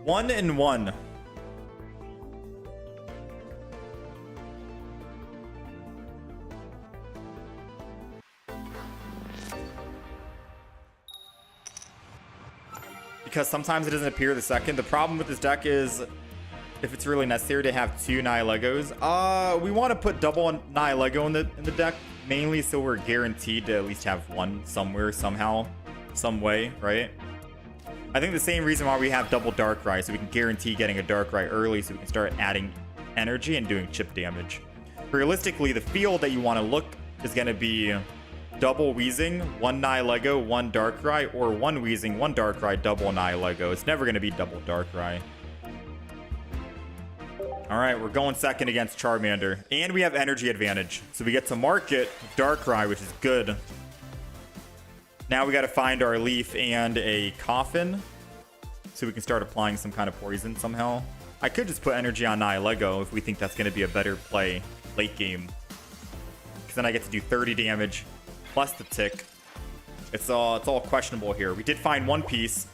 One and one. Because sometimes it doesn't appear the second. The problem with this deck is if it's really necessary to have two Nihilegos. We want to put double Nihilego in the deck, mainly so we're guaranteed to at least have one somewhere, somehow, some way, right? I think the same reason why we have double Darkrai, so we can guarantee getting a Darkrai early so we can start adding energy and doing chip damage. Realistically, the field that you want to look is going to be double Wheezing, one Nihilego, one Darkrai, or one Wheezing, one Darkrai, double Nihilego. It's never going to be double Darkrai. Alright, we're going second against Charmander. And we have energy advantage. So we get to market Darkrai, which is good. Now we got to find our Leaf and a Coffin. So we can start applying some kind of poison somehow. I could just put energy on Nihilego if we think that's going to be a better play late game. Because then I get to do 30 damage plus the tick. It's all questionable here. We did find one piece.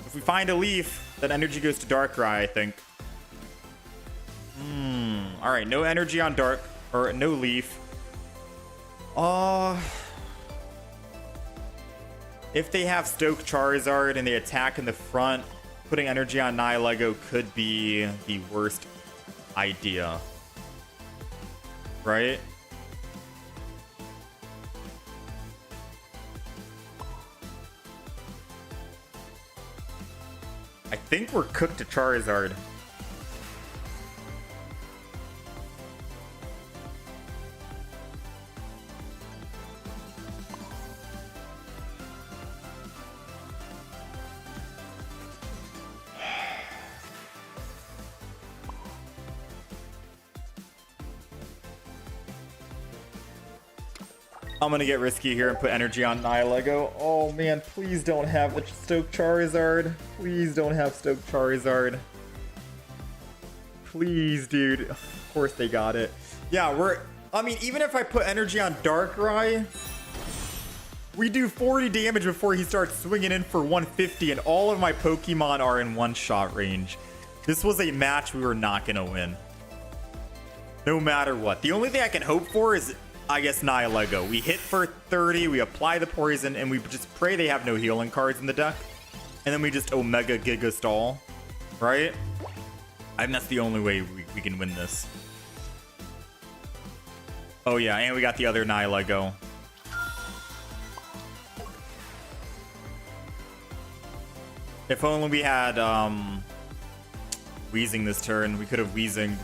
If we find a Leaf, then energy goes to Darkrai, I think. All right, no energy on no Leaf. If they have Stoke Charizard and they attack in the front, putting energy on Nihilego could be the worst idea, right? I think we're cooked to Charizard. I'm gonna get risky here and put energy on Nihilego. Oh man, please don't have the Stoke Charizard. Please don't have Stoke Charizard. Please, dude. Of course they got it. Yeah, I mean, even if I put energy on Darkrai, we do 40 damage before he starts swinging in for 150, and all of my Pokemon are in one-shot range. This was a match we were not gonna win. No matter what. The only thing I can hope for is, I guess, Nihilego. We hit for 30, we apply the poison, and we just pray they have no healing cards in the deck. And then we just Omega Giga Stall, right? I think that's the only way we can win this. Oh yeah, and we got the other Nihilego. If only we had Wheezing this turn, we could have Wheezing.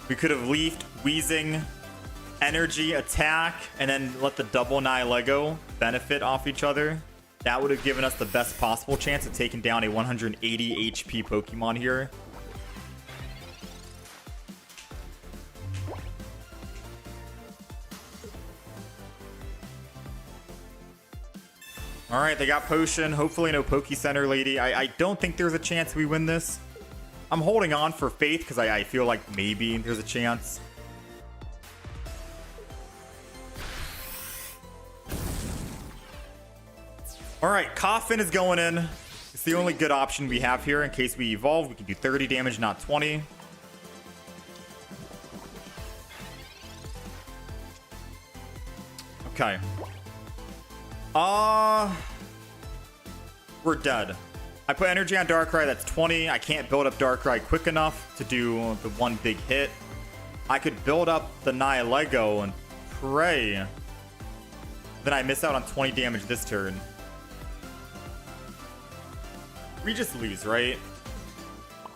We could have Leafed, Wheezing, energy, attack, and then let the double Nihilego benefit off each other. That would have given us the best possible chance of taking down a 180 HP Pokemon here. Alright, they got Potion. Hopefully no Poke Center Lady. I don't think there's a chance we win this. I'm holding on for faith because I feel like maybe there's a chance. Alright, Coffin is going in. It's the only good option we have here in case we evolve. We can do 30 damage, not 20. Okay. We're dead. I put energy on Darkrai, that's 20. I can't build up Darkrai quick enough to do the one big hit. I could build up the Nihilego and pray. Then I miss out on 20 damage this turn. We just lose, right?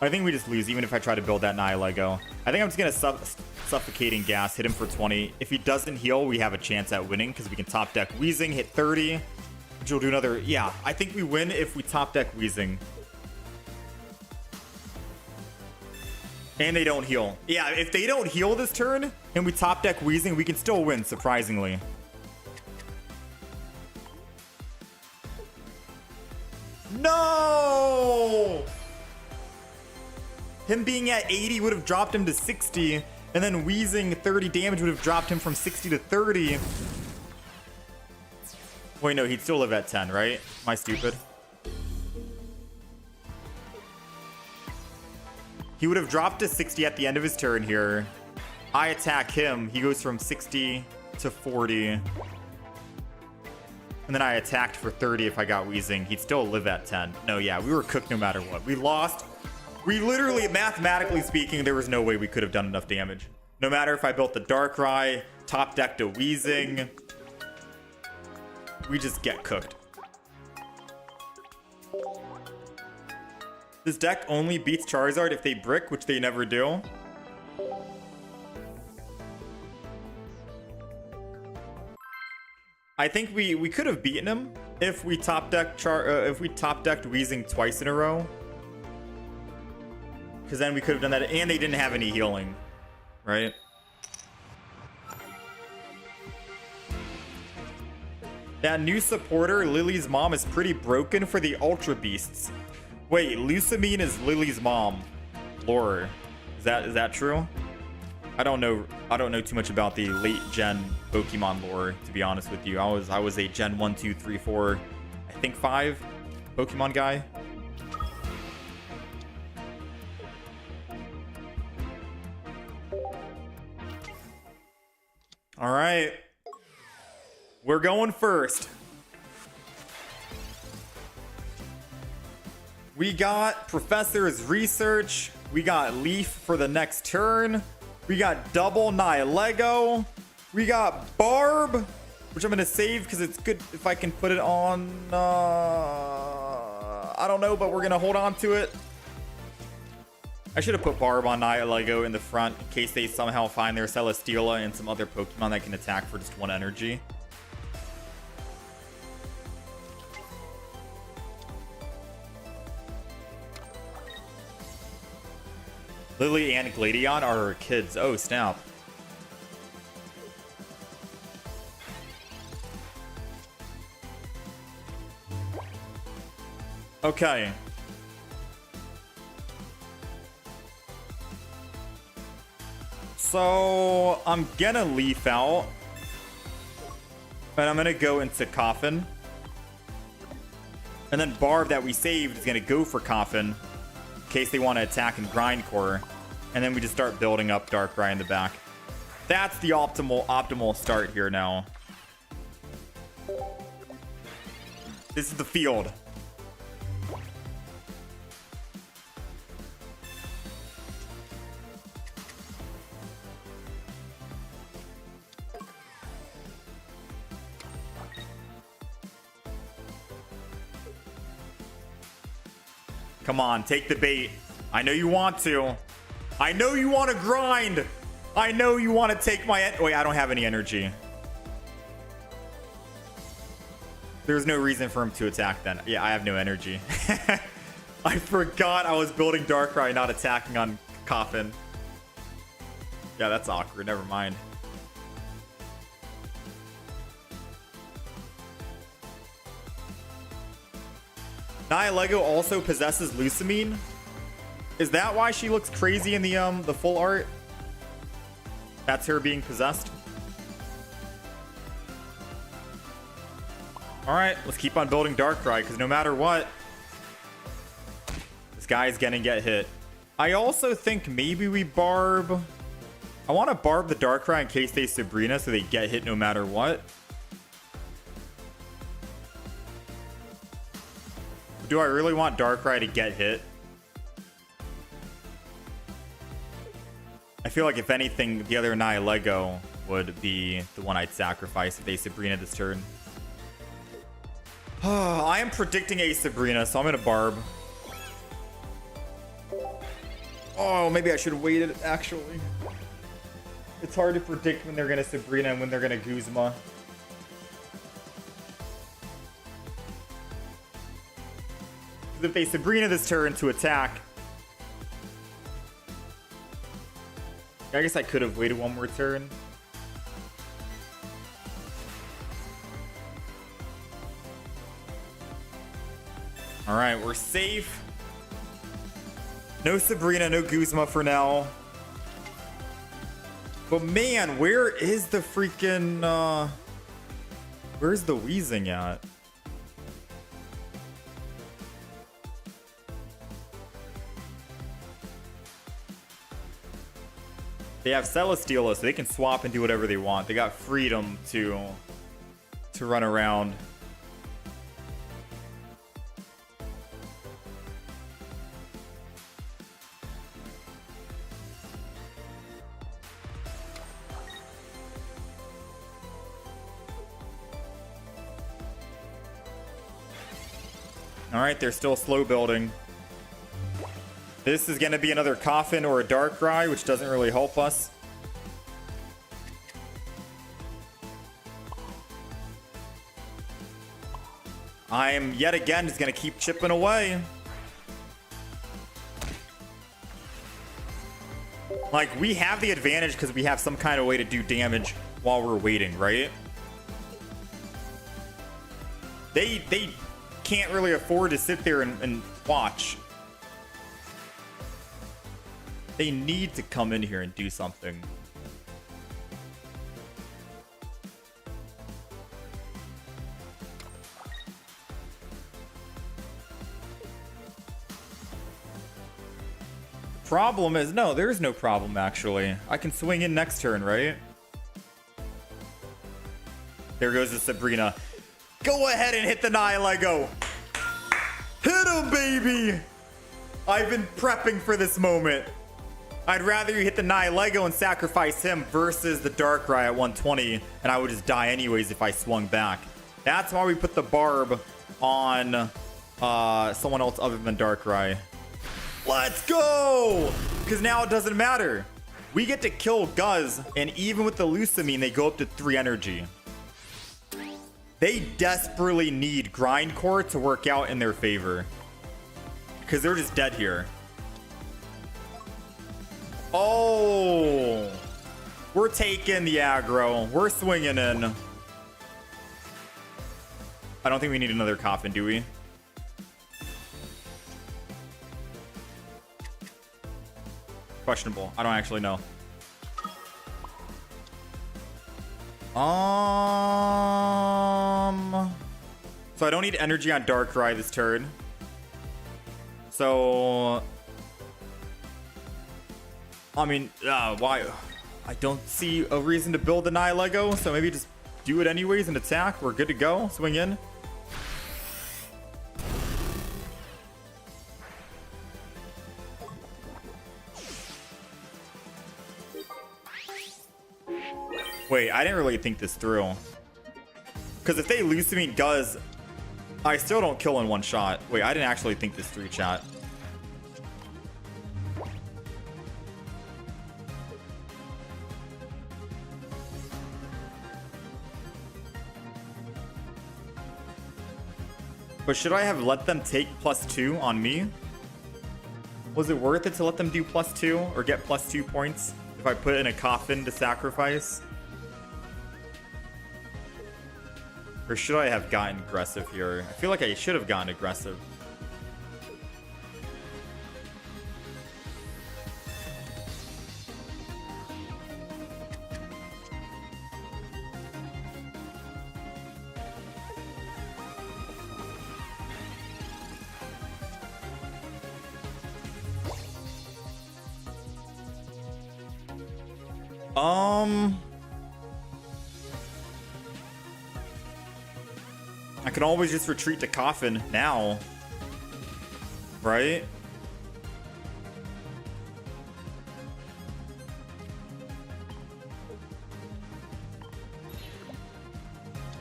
I think we just lose even if I try to build that Nihilego. I think I'm just going to suffocating gas, hit him for 20. If he doesn't heal, we have a chance at winning because we can top deck Wheezing, hit 30. Which will do another... Yeah, I think we win if we top deck Wheezing. And they don't heal. Yeah, if they don't heal this turn and we top deck Wheezing, we can still win, surprisingly. No! Him being at 80 would have dropped him to 60, and then Wheezing 30 damage would have dropped him from 60 to 30. Wait, no, he'd still live at 10, right? Am I stupid? He would have dropped to 60 at the end of his turn here. I attack him. He goes from 60 to 40. And then I attacked for 30 if I got Wheezing. He'd still live at 10. No, yeah, we were cooked no matter what. We lost. We literally, mathematically speaking, there was no way we could have done enough damage. No matter if I built the Darkrai, top decked a Wheezing. We just get cooked. This deck only beats Charizard if they brick, which they never do. I think we could have beaten him if we top decked Wheezing twice in a row. Because then we could have done that, and they didn't have any healing, right? That new supporter, Lily's mom, is pretty broken for the Ultra Beasts. Wait, Lucamine is Lily's mom. Lore. Is that true? I don't know too much about the late gen Pokemon lore, to be honest with you. I was a Gen 1, 2, 3, 4, I think 5 Pokemon guy. All right. We're going first. We got Professor's Research. We got Leaf for the next turn. We got double Nihilego. We got Barb, which I'm going to save because it's good if I can put it on... I don't know, but we're going to hold on to it. I should have put Barb on Nihilego in the front in case they somehow find their Celesteela and some other Pokemon that can attack for just 1 energy. Lily and Gladion are her kids. Oh, snap. Okay. So, I'm gonna Leaf out. And I'm gonna go into Coffin. And then Barb that we saved is gonna go for Coffin. In case they want to attack and Grindcore. And then we just start building up Darkrai in the back. That's the optimal start here now. This is the field. Come on, take the bait. I know you want to. I know you want to grind. I know you want to take my... Wait, I don't have any energy. There's no reason for him to attack then. Yeah, I have no energy. I forgot I was building Darkrai, not attacking on Coffin. Yeah, that's awkward. Never mind. Nihilego also possesses Lucamine. Is that why she looks crazy in the full art? That's her being possessed. All right, let's keep on building Darkrai because no matter what, this guy is gonna get hit. I also think maybe we Barb. I want to Barb the Darkrai in case they Sabrina so they get hit no matter what. Do I really want Darkrai to get hit? I feel like if anything, the other Nihilego would be the one I'd sacrifice if they Sabrina this turn. I am predicting a Sabrina, so I'm going to Barb. Oh, maybe I should have waited, actually. It's hard to predict when they're going to Sabrina and when they're going to Guzma. If they Sabrina this turn to attack, I guess I could have waited one more turn. All right, we're safe. No Sabrina, no Guzma for now. But man, where is the freaking, where's the Wheezing at? They have Celesteela, so they can swap and do whatever they want. They got freedom to run around. All right, they're still slow building. This is going to be another Coffin or a Darkrai, which doesn't really help us. I'm yet again just going to keep chipping away. Like, we have the advantage because we have some kind of way to do damage while we're waiting, right? They can't really afford to sit there and watch. They need to come in here and do something. Problem is, no, there's no problem actually. I can swing in next turn, right? There goes the Sabrina. Go ahead and hit the Nihilego. Hit him, baby! I've been prepping for this moment. I'd rather you hit the Nihilego and sacrifice him versus the Darkrai at 120, and I would just die anyways if I swung back. That's why we put the Barb on someone else other than Darkrai. Let's go! Because now it doesn't matter. We get to kill Guz, and even with the Lusamine, they go up to 3 energy. They desperately need Grindcore to work out in their favor. Because they're just dead here. Oh! We're taking the aggro. We're swinging in. I don't think we need another Coffin, do we? Questionable. I don't actually know. So I don't need energy on Darkrai this turn. So I mean, why? I don't see a reason to build the Nihilego, so maybe just do it anyways and attack. We're good to go. Swing in. Wait, I didn't really think this through. Because if they Lusamine Guz, I still don't kill in one shot. Wait, I didn't actually think this through, chat. But should I have let them take +2 on me? Was it worth it to let them do +2 or get +2 points if I put in a Coffin to sacrifice? Or should I have gotten aggressive here? I feel like I should have gotten aggressive. I can always just retreat to Coffin now, right?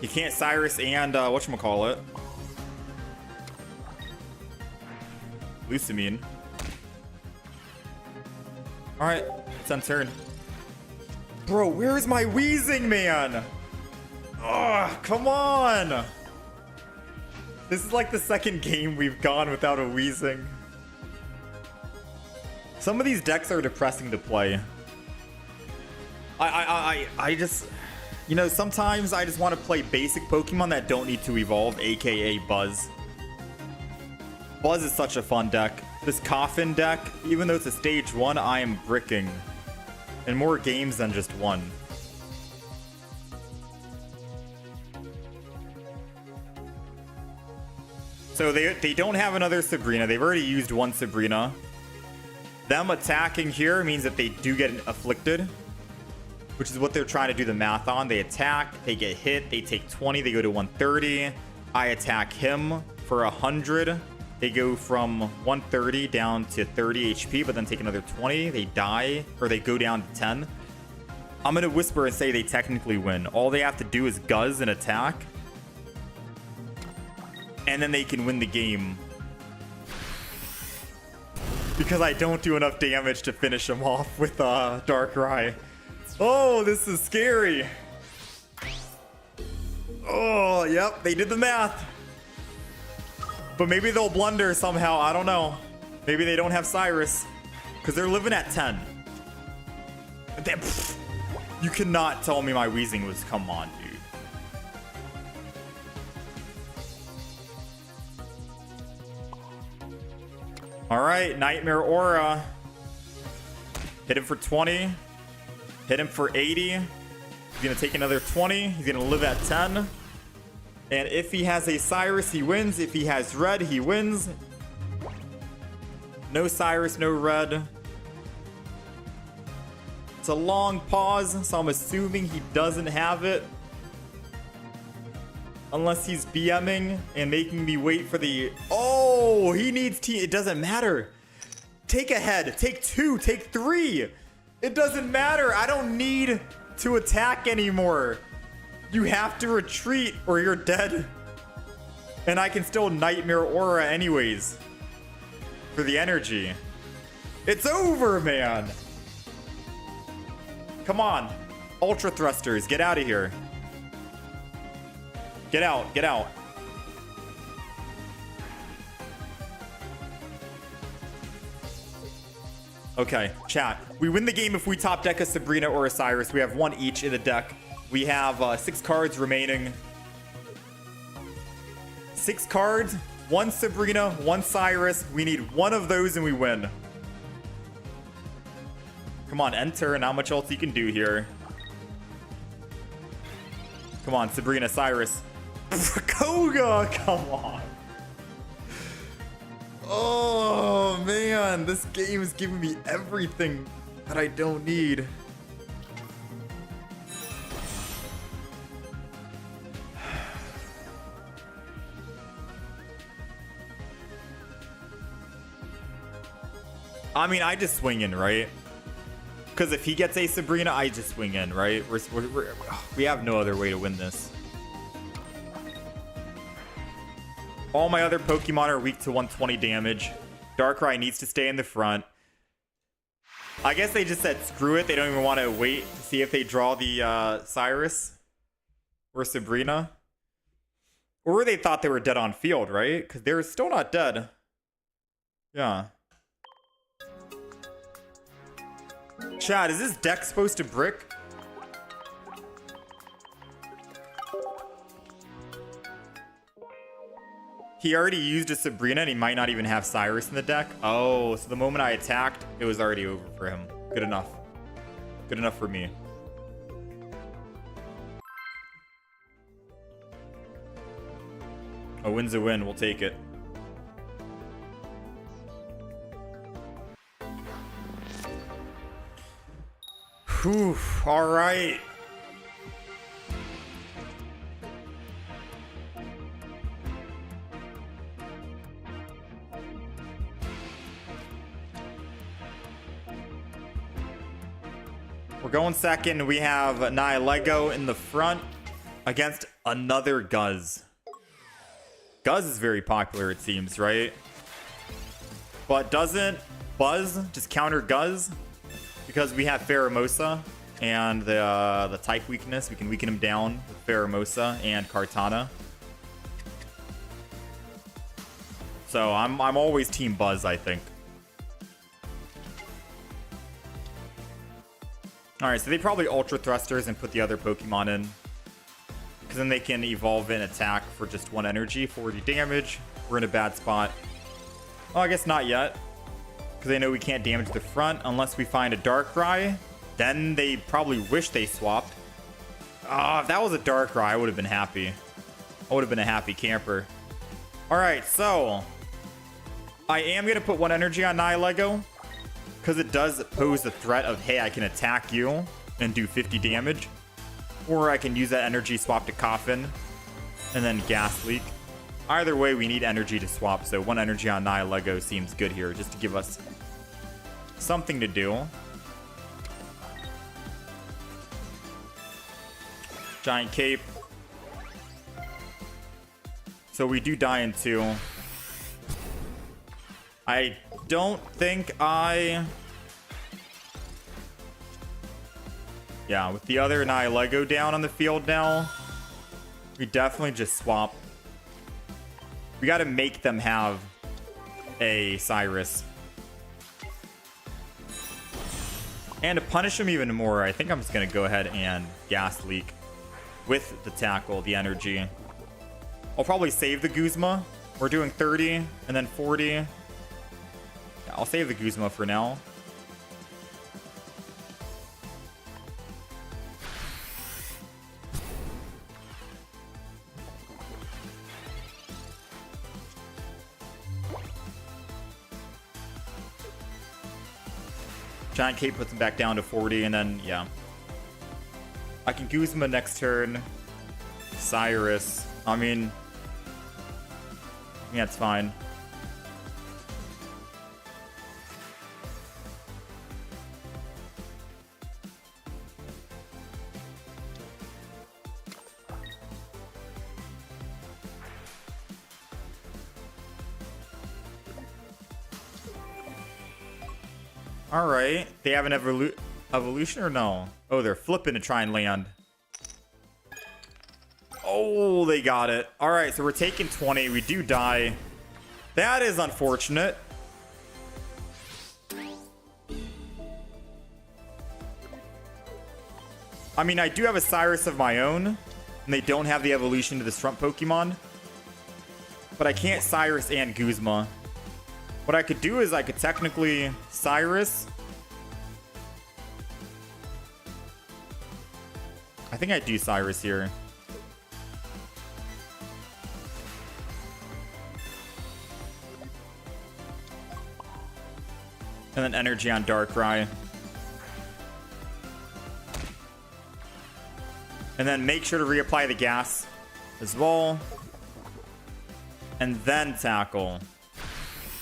You can't Cyrus and whatchamacallit. Lusamine. Alright, it's on turn. Bro, where's my Wheezing, man? Oh, come on! This is like the second game we've gone without a Wheezing. Some of these decks are depressing to play. I just... You know, sometimes I just want to play basic Pokemon that don't need to evolve, aka Buzz. Buzz is such a fun deck. This Coffin deck, even though it's a stage 1, I am bricking. In more games than just one. So they don't have another Sabrina. They've already used one Sabrina. Them attacking here means that they do get afflicted, which is what they're trying to do the math on. They attack, they get hit, they take 20, they go to 130. I attack him for 100. They go from 130 down to 30 HP, but then take another 20. They die, or they go down to 10. I'm going to whisper and say they technically win. All they have to do is Guzz and attack. And then they can win the game. Because I don't do enough damage to finish them off with Darkrai. Oh, this is scary. Oh, yep, they did the math. But maybe they'll blunder somehow. I don't know. Maybe they don't have Cyrus. Because they're living at 10. You cannot tell me my Wheezing was... Come on, dude. Alright, Nightmare Aura. Hit him for 20. Hit him for 80. He's going to take another 20. He's going to live at 10. And if he has a Cyrus, he wins. If he has red, he wins. No Cyrus, no red. It's a long pause, so I'm assuming he doesn't have it. Unless he's BMing and making me wait for the... Oh, he needs T. It doesn't matter. Take a head. Take 2. Take 3. It doesn't matter. I don't need to attack anymore. You have to retreat or you're dead. And I can still Nightmare Aura anyways. For the energy. It's over, man. Come on. Ultra Thrusters, get out of here. Get out, get out. Okay, chat. We win the game if we top deck a Sabrina or a Cyrus. We have one each in the deck. We have 6 cards remaining. 6 cards, 1 Sabrina, 1 Cyrus. We need one of those and we win. Come on, enter. Not much else you can do here. Come on, Sabrina, Cyrus. Koga, come on. Oh, man. This game is giving me everything that I don't need. I mean, I just swing in, right? Because if he gets a Sabrina, I just swing in, right? We have no other way to win this. All my other Pokemon are weak to 120 damage. Darkrai needs to stay in the front. I guess they just said screw it. They don't even want to wait to see if they draw the Cyrus or Sabrina. Or they thought they were dead on field, right? Because they're still not dead. Yeah. Chad, is this deck supposed to brick? He already used a Sabrina and he might not even have Cyrus in the deck. Oh, so the moment I attacked, it was already over for him. Good enough. Good enough for me. A win's a win. We'll take it. Whew. All right. We're going second. We have Nihilego in the front against another Guzz. Guzz is very popular, it seems, right? But doesn't Buzz just counter Guzz? because we have Pheromosa and the type weakness. We can weaken him down with Pheromosa and Kartana. So I'm always Team Buzz, I think. Alright, so they probably Ultra Thrusters and put the other Pokemon in. Because then they can evolve and attack for just 1 energy, 40 damage. We're in a bad spot. Oh, I guess not yet. Because they know we can't damage the front unless we find a Darkrai. Then they probably wish they swapped. Ah, if that was a Darkrai, I would have been happy. I would have been a happy camper. Alright, so I am going to put 1 energy on Nihilego. Because it does pose the threat of, hey, I can attack you and do 50 damage. Or I can use that energy, swap to Coffin, and then Gas Leak. Either way, we need energy to swap, so 1 energy on Nihilego seems good here, just to give us something to do. Giant Cape. So we do die in 2. I don't think Yeah, with the other Nihilego down on the field now, we definitely just swap. We got to make them have a Cyrus. And to punish them even more, I think I'm just going to go ahead and Gas Leak with the Tackle, the energy. I'll probably save the Guzma. We're doing 30 and then 40. Yeah, I'll save the Guzma for now. Giant Cape puts him back down to 40, and then, yeah. I can Guzma next turn. Cyrus. I mean, yeah, it's fine. Alright. They have an evolution or no? Oh, they're flipping to try and land. Oh, they got it. Alright, so we're taking 20. We do die. That is unfortunate. I mean, I do have a Cyrus of my own, and they don't have the evolution to this front Pokemon. But I can't Cyrus and Guzma. What I could do is I could technically Cyrus. I think I do Cyrus here. And then energy on Darkrai. And then make sure to reapply the gas as well. And then tackle.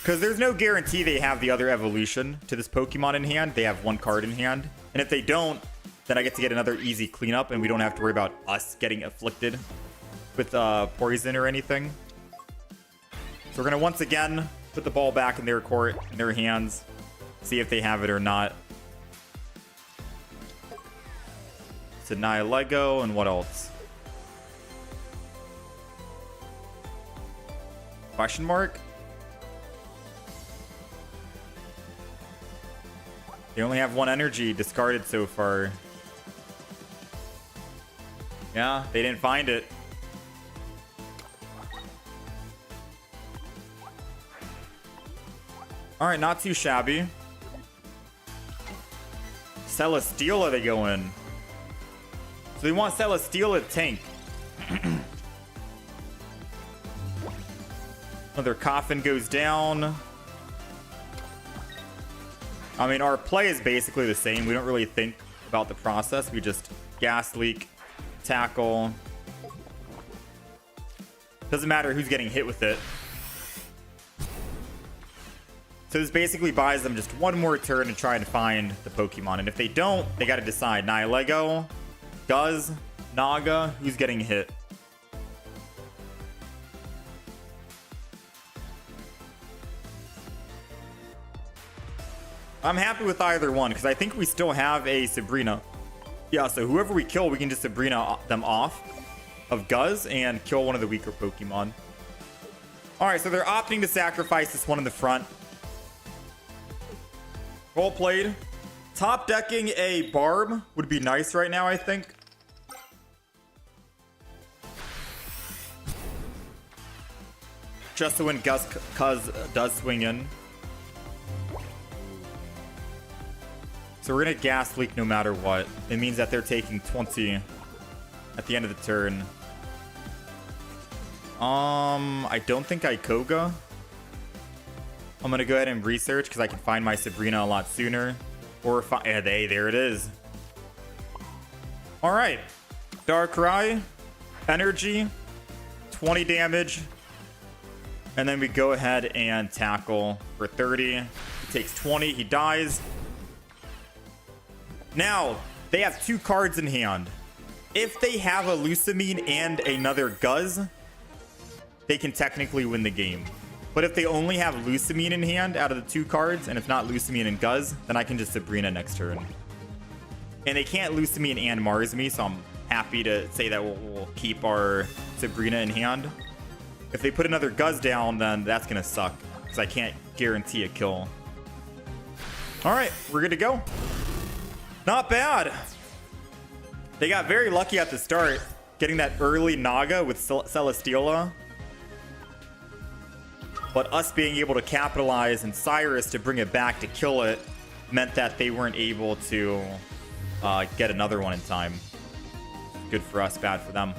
Because there's no guarantee they have the other evolution to this Pokemon in hand. They have 1 card in hand. And if they don't, then I get to get another easy cleanup, and we don't have to worry about us getting afflicted with poison or anything. So we're going to once again put the ball back in their court, in their hands. See if they have it or not. It's a Nihilego, and what else? Question mark? They only have 1 energy discarded so far. Yeah, they didn't find it. Alright, not too shabby. Celesteela they go in. So they want Celesteela to tank. Another Coffin goes down. I mean, our play is basically the same. We don't really think about the process. We just Gas Leak, tackle. Doesn't matter who's getting hit with it. So this basically buys them just 1 more turn to try and find the Pokemon. And if they don't, they got to decide Nihilego, Guz, Naga, who's getting hit. I'm happy with either one because I think we still have a Sabrina. Yeah, so whoever we kill, we can just Sabrina them off of Guzz and kill one of the weaker Pokemon. Alright, so they're opting to sacrifice this one in the front. Well played. Top decking a Barb would be nice right now, I think. Just so when Guzz does swing in. So we're going to Gas Leak no matter what. It means that they're taking 20 at the end of the turn. I don't think I Koga. I'm going to go ahead and research because I can find my Sabrina a lot sooner. Or yeah, there it is. All right. Darkrai, Energy, 20 damage. And then we go ahead and tackle for 30. He takes 20. He dies. Now, they have 2 cards in hand. If they have a Lusamine and another Guzz, they can technically win the game. But if they only have Lusamine in hand out of the 2 cards, and if not Lusamine and Guzz, then I can just Sabrina next turn. And they can't Lusamine and Mars me, so I'm happy to say that we'll keep our Sabrina in hand. If they put another Guzz down, then that's going to suck, because I can't guarantee a kill. Alright, we're good to go. Not bad. They got very lucky at the start, getting that early Naga with Celesteela. But us being able to capitalize and Cyrus to bring it back to kill it meant that they weren't able to get another one in time. Good for us, bad for them.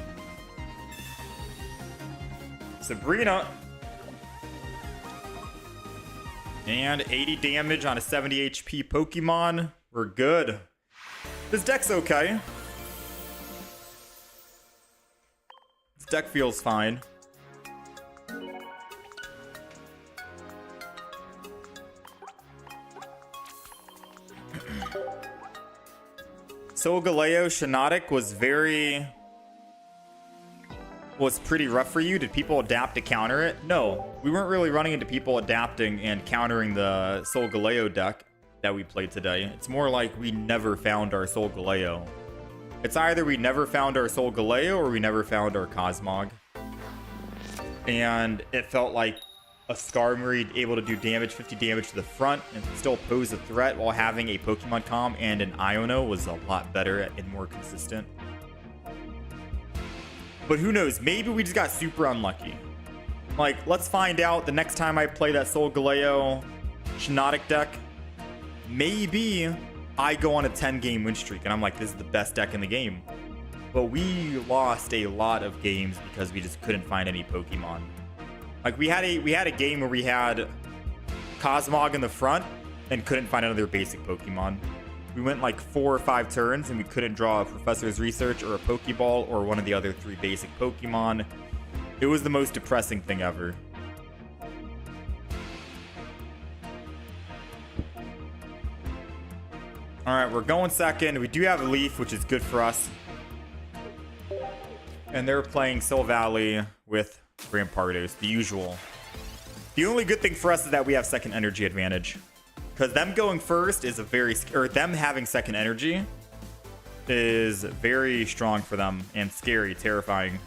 Sabrina. And 80 damage on a 70 HP Pokemon. We're good. This deck's okay. This deck feels fine. Soul-Galo Shiinotic was pretty rough for you. Did people adapt to counter it? No, we weren't really running into people adapting and countering the Soul-Galo deck that we played today. It's more like we never found our Soul-Galo. It's either we never found our Soul-Galo or we never found our Cosmog. And it felt like a Skarmory able to do damage, 50 damage to the front and still pose a threat while having a Pokemon Calm and an Iono was a lot better and more consistent. But who knows? Maybe we just got super unlucky. Like, let's find out the next time I play that Soul-Galo Shiinotic deck. Maybe I go on a 10-game win streak and I'm like, this is the best deck in the game. But we lost a lot of games because we just couldn't find any Pokemon. Like, we had a game where we had Cosmog in the front and couldn't find another basic Pokemon. We went like 4 or 5 turns and we couldn't draw a Professor's Research or a Pokeball or one of the other 3 basic Pokemon. It was the most depressing thing ever. Alright, we're going second. We do have a Leaf, which is good for us. And they're playing Soul Valley with Rampardos, the usual. The only good thing for us is that we have second energy advantage. Because them going first is them having second energy is very strong for them and scary, terrifying.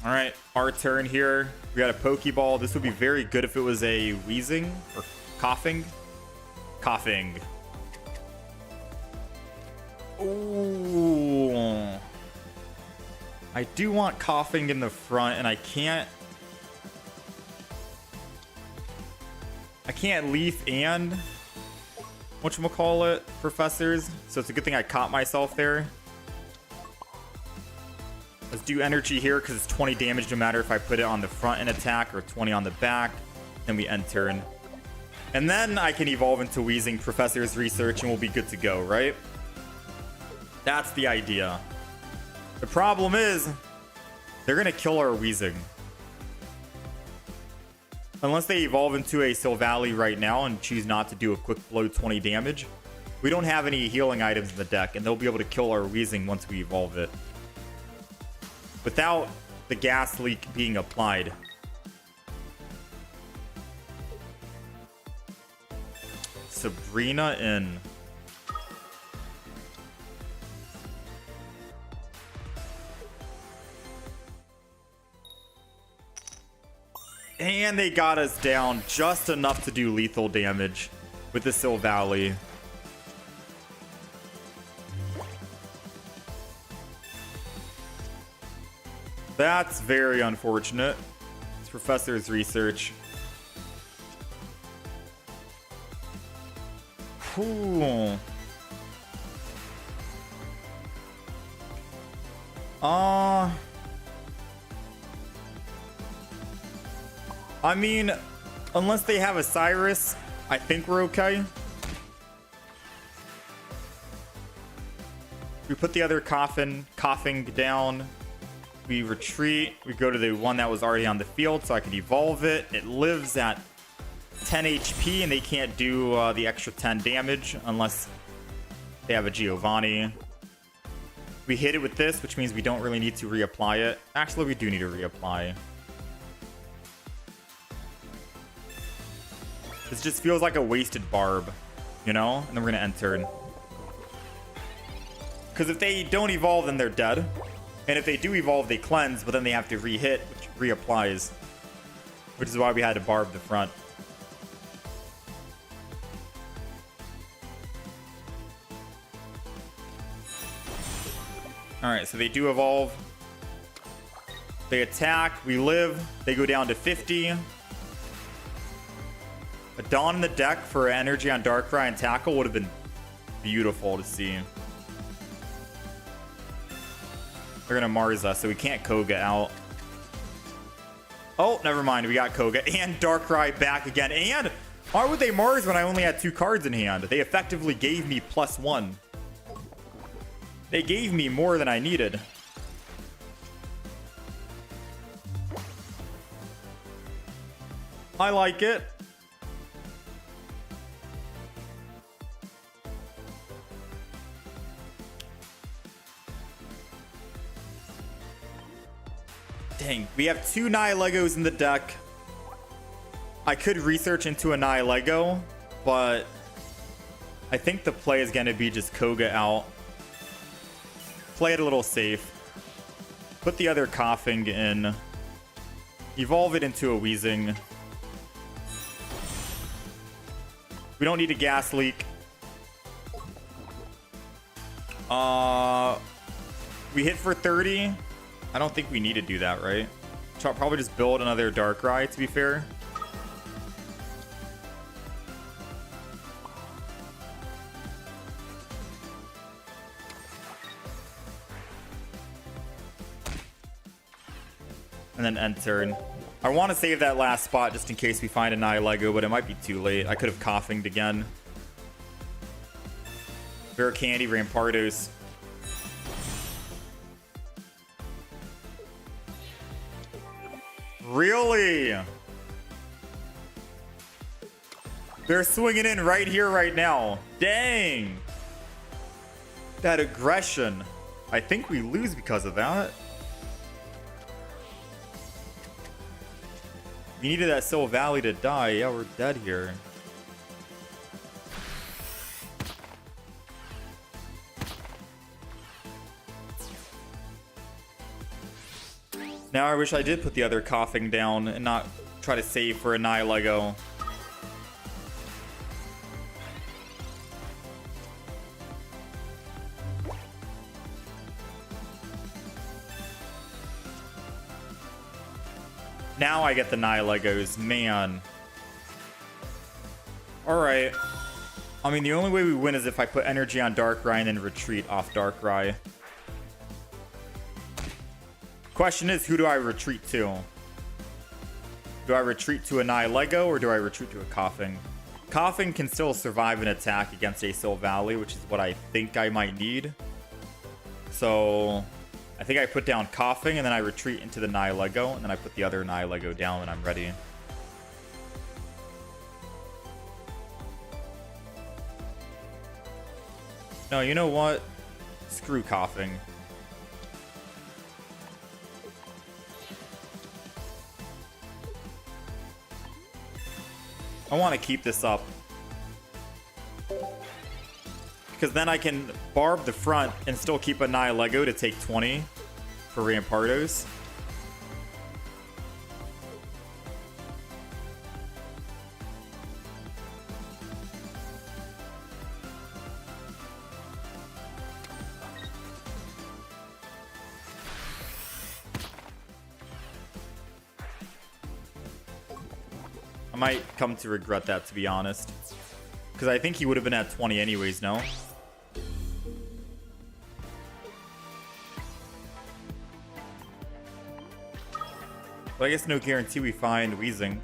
All right, our turn here. We got a Pokeball. This would be very good if it was a Wheezing or Coughing. Coughing. Ooh. I do want Coughing in the front, and I can't Leaf and whatchamacallit, Professors. So it's a good thing I caught myself there. Let's do energy here because it's 20 damage no matter if I put it on the front and attack or 20 on the back. Then we end turn. And then I can evolve into Wheezing, Professor's Research, and we'll be good to go, right? That's the idea. The problem is, they're going to kill our Wheezing. Unless they evolve into a Silvally right now and choose not to do a quick blow 20 damage. We don't have any healing items in the deck, and they'll be able to kill our Wheezing once we evolve it. Without the gas leak being applied. Sabrina in. And they got us down just enough to do lethal damage with the Soul-Galo. That's very unfortunate. It's Professor's research. Cool. I mean, unless they have a Cyrus, I think we're okay. We put the other coughing down. We retreat. We go to the one that was already on the field so I can evolve it. It lives at 10 HP and they can't do the extra 10 damage unless they have a Giovanni. We hit it with this, which means we don't really need to reapply it. Actually, we do need to reapply. This just feels like a wasted barb, you know? And then we're going to end turn. Because if they don't evolve, then they're dead. And if they do evolve, they cleanse, but then they have to re-hit, which reapplies. Which is why we had to barb the front. Alright, so they do evolve. They attack, we live, they go down to 50. A Dawn in the deck for energy on Darkrai and tackle would have been beautiful to see. They're gonna Mars us, so we can't Koga out. Oh, never mind. We got Koga and Darkrai back again. And why would they Mars when I only had 2 cards in hand? They effectively gave me +1. They gave me more than I needed. I like it. Dang, we have 2 Nihilegos in the deck. I could research into a Nihilego, but I think the play is going to be just Koga out. Play it a little safe. Put the other coughing in. Evolve it into a Wheezing. We don't need a gas leak. We hit for 30. I don't think we need to do that, right? Probably just build another Darkrai, to be fair. And then end turn. I want to save that last spot just in case we find a Nihilego, but it might be too late. I could have coughinged again. Rare Candy, Rampardos. Really? They're swinging in right here, right now. Dang. That aggression. I think we lose because of that. We needed that Soul-Galo to die. Yeah, we're dead here. Now I wish I did put the other coughing down and not try to save for a Nihilego. Now I get the Nihilegos, man. Alright. I mean, the only way we win is if I put energy on Darkrai and then retreat off Darkrai. Question is, who do I retreat to? Do I retreat to a Nihilego or do I retreat to a Coughing? Coughing can still survive an attack against a Soul-Galo, which is what I think I might need. So I think I put down Coughing and then I retreat into the Nihilego and then I put the other Nihilego down when I'm ready. No, you know what? Screw coughing. I want to keep this up. Because then I can barb the front and still keep a Nihilego to take 20 for Rampardos. I might come to regret that, to be honest. Because I think he would have been at 20 anyways, no? But I guess no guarantee we find Wheezing.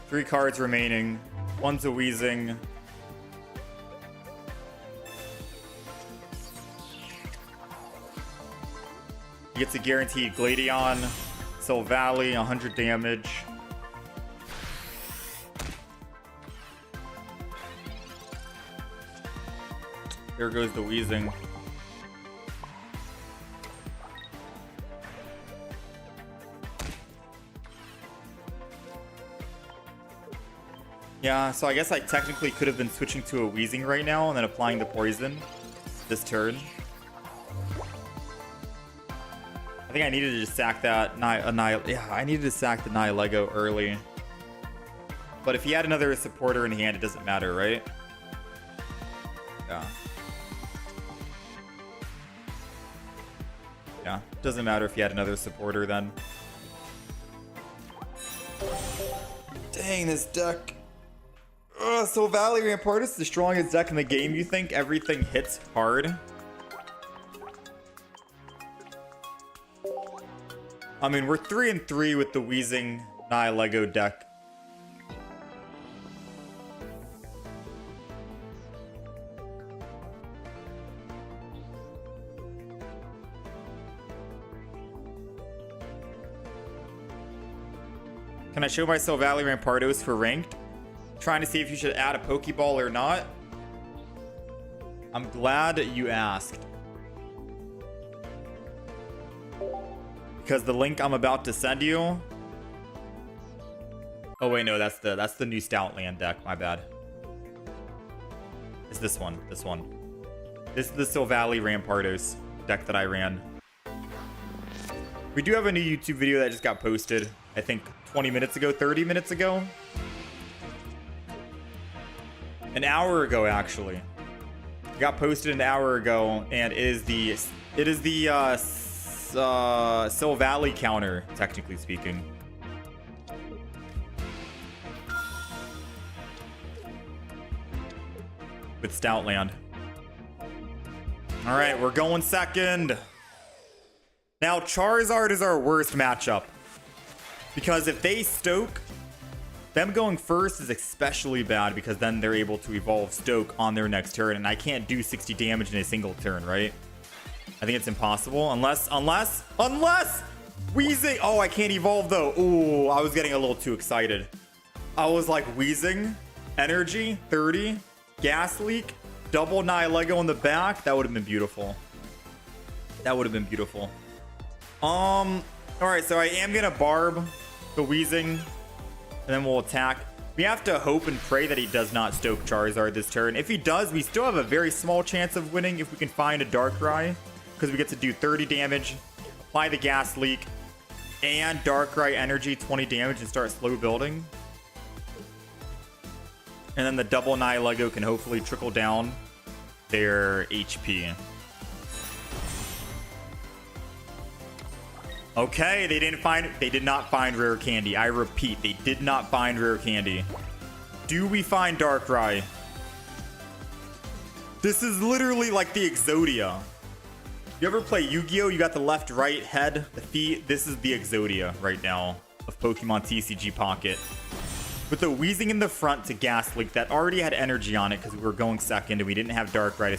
Three cards remaining. One's a Wheezing. He gets a guaranteed Gladion. Soul-Galo, 100 damage. There goes the Wheezing. Yeah, so I guess I technically could have been switching to a Wheezing right now and then applying the poison this turn. I think I needed to just sack that I needed to sack the Nihilego early. But if he had another supporter in hand, it doesn't matter, right? Yeah. Yeah, doesn't matter if he had another supporter then. Dang, this deck. So Valley Rampart is the strongest deck in the game. You think everything hits hard? I mean, we're 3-3 with the Wheezing Nihilego deck. Can I show my Soul-Galo Rampardos for ranked? Trying to see if you should add a Pokeball or not. I'm glad you asked. Because the link I'm about to send you... Oh wait, no, that's the new Stoutland deck, my bad. It's this one, this one. This is the Soul-Galo Rampardos deck that I ran. We do have a new YouTube video that just got posted, I think 20 minutes ago, 30 minutes ago. An hour ago, actually. It got posted an hour ago, and it is the Soul-Galo counter, technically speaking. With Stoutland. Alright, we're going second. Now, Charizard is our worst matchup. Because if they Stoke, them going first is especially bad because then they're able to evolve Stoke on their next turn, and I can't do 60 damage in a single turn, right? I think it's impossible unless Wheezing. Oh, I can't evolve though. Ooh, I was getting a little too excited. I was like, Wheezing, energy, 30, gas leak, double Nihilego in the back. That would have been beautiful. That would have been beautiful. All right, so I am gonna barb the Wheezing. And then we'll attack. We have to hope and pray that he does not Stoke Charizard this turn. If he does, we still have a very small chance of winning if we can find a Darkrai. Because we get to do 30 damage, apply the gas leak, and Darkrai energy 20 damage and start slow building. And then the double Nihilego can hopefully trickle down their HP. Okay, they did not find rare candy. I repeat, they did not find rare candy. Do we find Darkrai? This is literally like the Exodia. You ever play Yu-Gi-Oh? You got the left, right, head, the feet. This is the Exodia right now of Pokemon TCG Pocket. With the Wheezing in the front to Gas Leak that already had energy on it because we were going second and we didn't have Darkrai to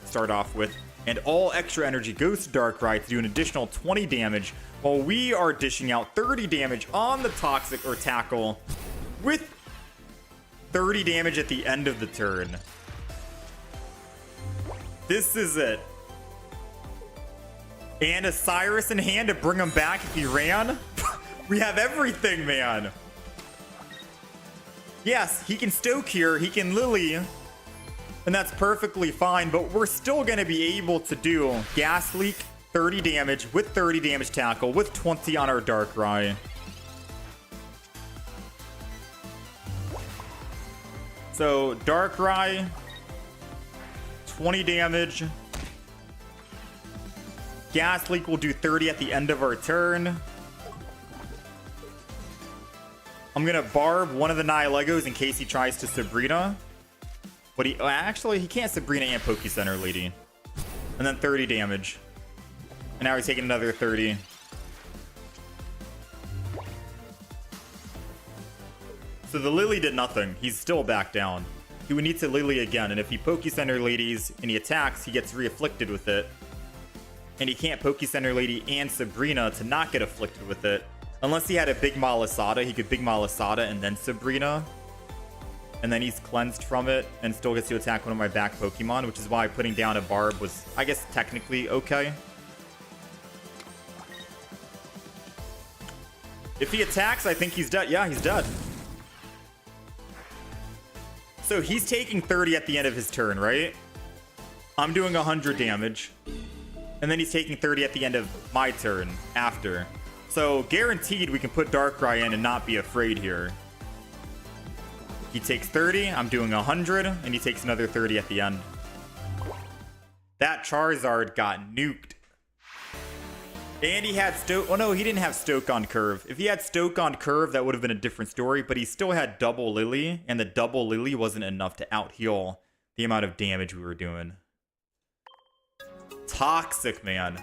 start off with. And all extra energy goes to Darkrai to do an additional 20 damage while we are dishing out 30 damage on the Toxic or Tackle with 30 damage at the end of the turn. This is it. And a Cyrus in hand to bring him back if he ran. We have everything, man. Yes, he can Stoke here. He can Lily. And that's perfectly fine. But we're still going to be able to do Gas Leak, 30 damage with 30 damage tackle with 20 on our Darkrai. So Darkrai, 20 damage. Gas Leak will do 30 at the end of our turn. I'm going to Barb one of the Nihilegos in case he tries to Sabrina. But he actually, he can't Sabrina and Poke Center Lady. And then 30 damage. And now he's taking another 30. So the Lily did nothing. He's still back down. He would need to Lily again. And if he Poke Center Ladies and he attacks, he gets re-afflicted with it. And he can't Poke Center Lady and Sabrina to not get afflicted with it. Unless he had a Big Malasada, he could Big Malasada and then Sabrina. And then he's cleansed from it and still gets to attack one of my back Pokemon, which is why putting down a Barb was, I guess, technically okay. If he attacks, I think he's dead. Yeah, he's dead. So he's taking 30 at the end of his turn, right? I'm doing 100 damage. And then he's taking 30 at the end of my turn after. So guaranteed we can put Darkrai in and not be afraid here. He takes 30, I'm doing 100, and he takes another 30 at the end. That Charizard got nuked. And he had Stoke. Oh no, he didn't have Stoke on Curve. If he had Stoke on Curve, that would have been a different story, but he still had double Lily, and the double Lily wasn't enough to out-heal the amount of damage we were doing. Toxic, man.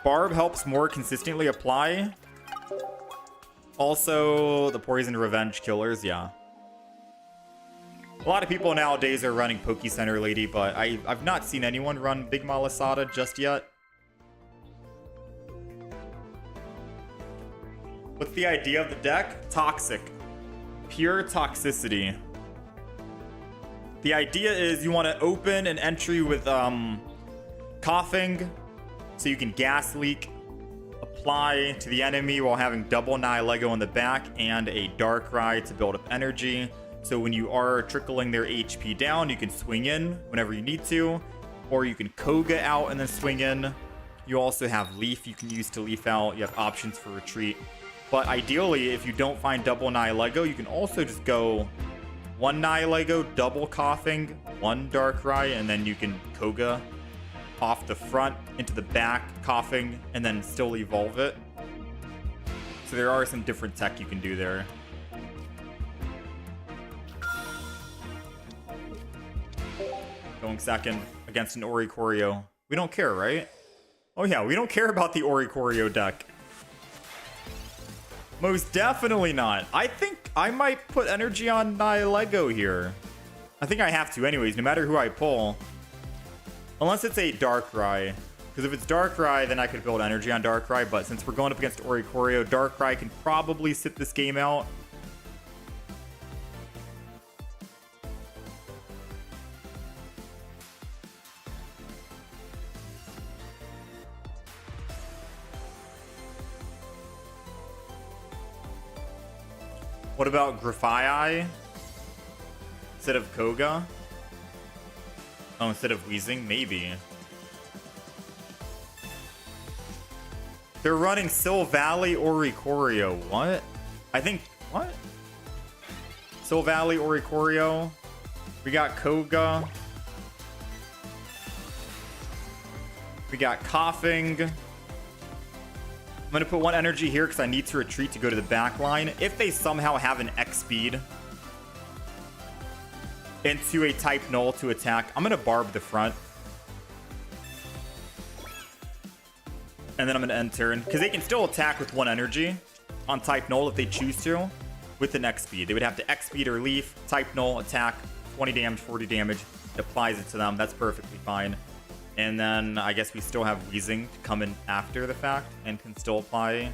Barb helps more consistently apply. Also, the Poison Revenge Killers, yeah. A lot of people nowadays are running Poke Center Lady, but I've not seen anyone run Big Malasada just yet. What's the idea of the deck? Toxic. Pure toxicity. The idea is you want to open an entry with coughing, so you can Gas Leak, apply to the enemy while having double Nihilego in the back and a Darkrai to build up energy. So when you are trickling their HP down, you can swing in whenever you need to, or you can Koga out and then swing in. You also have Leaf you can use to Leaf out. You have options for retreat. But ideally, if you don't find double Nihilego, you can also just go one Nihilego, double coughing, one Darkrai, and then you can Koga off the front into the back, coughing, and then still evolve it. So there are some different tech you can do there. Going second against an Oricorio. We don't care, right? Oh yeah, we don't care about the Oricorio deck. Most definitely not. I think I might put energy on Nihilego here. I think I have to anyways, no matter who I pull. Unless it's a Darkrai. Because if it's Darkrai, then I could build energy on Darkrai. But since we're going up against Oricorio, Darkrai can probably sit this game out. What about Grafaiai? Instead of Koga? Oh, instead of Wheezing? Maybe. They're running Sil Valley Oricorio. What? I think... What? Sil Valley Oricorio. We got Koga. We got Coughing. I'm going to put one energy here because I need to retreat to go to the back line. If they somehow have an X speed. into a type null to attack. I'm going to barb the front. And then I'm going to end turn. Because they can still attack with 1 energy on type null if they choose to with an X speed. They would have to X speed or leaf, type null, attack, 20 damage, 40 damage. It applies it to them. That's perfectly fine. And then I guess we still have Wheezing to come in after the fact and can still apply.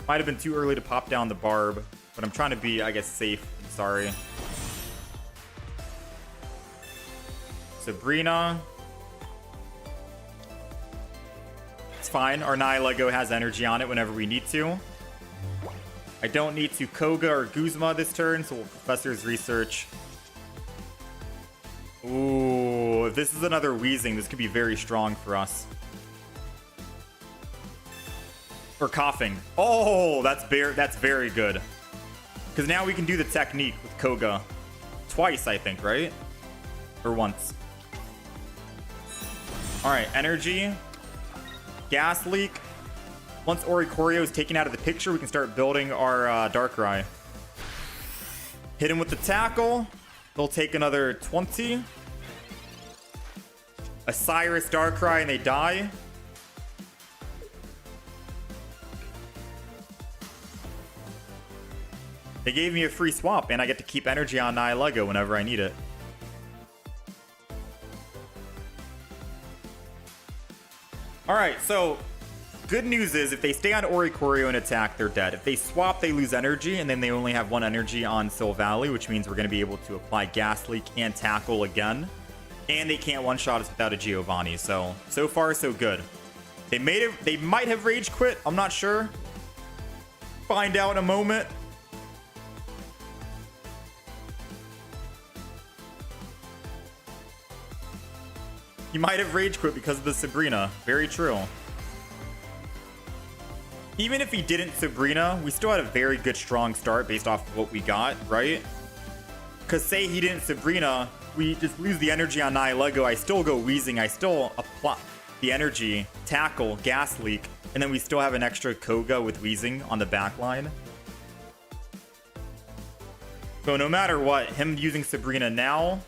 Might have been too early to pop down the barb, but I'm trying to be, I guess, safe. I'm sorry. Sabrina. It's fine. Our Nihilego has energy on it whenever we need to. I don't need to Koga or Guzma this turn, so we'll Professor's Research. Ooh, if this is another Wheezing, this could be very strong for us. Or Coughing. Oh, that's very good. Because now we can do the technique with Koga. Twice, I think, right? Or once. Alright, Energy. Gas Leak. Once Oricorio is taken out of the picture, we can start building our Darkrai. Hit him with the Tackle. They'll take another 20. A Cyrus Darkrai and they die. They gave me a free swap and I get to keep energy on Nihilego whenever I need it. Alright, so good news is if they stay on Oricorio and attack, they're dead. If they swap, they lose energy, and then they only have 1 energy on Soul-Galo, which means we're going to be able to apply Gas Leak and Tackle again. And they can't one-shot us without a Giovanni, so far, so good. They might have Rage Quit, I'm not sure. Find out in a moment. He might have Rage Quit because of the Sabrina. Very true. Even if he didn't Sabrina, we still had a very good, strong start based off of what we got, right? Because say he didn't Sabrina, we just lose the energy on Nihilego. I still go Wheezing. I still apply the energy, Tackle, Gas Leak, and then we still have an extra Koga with Wheezing on the back line. So no matter what, him using Sabrina now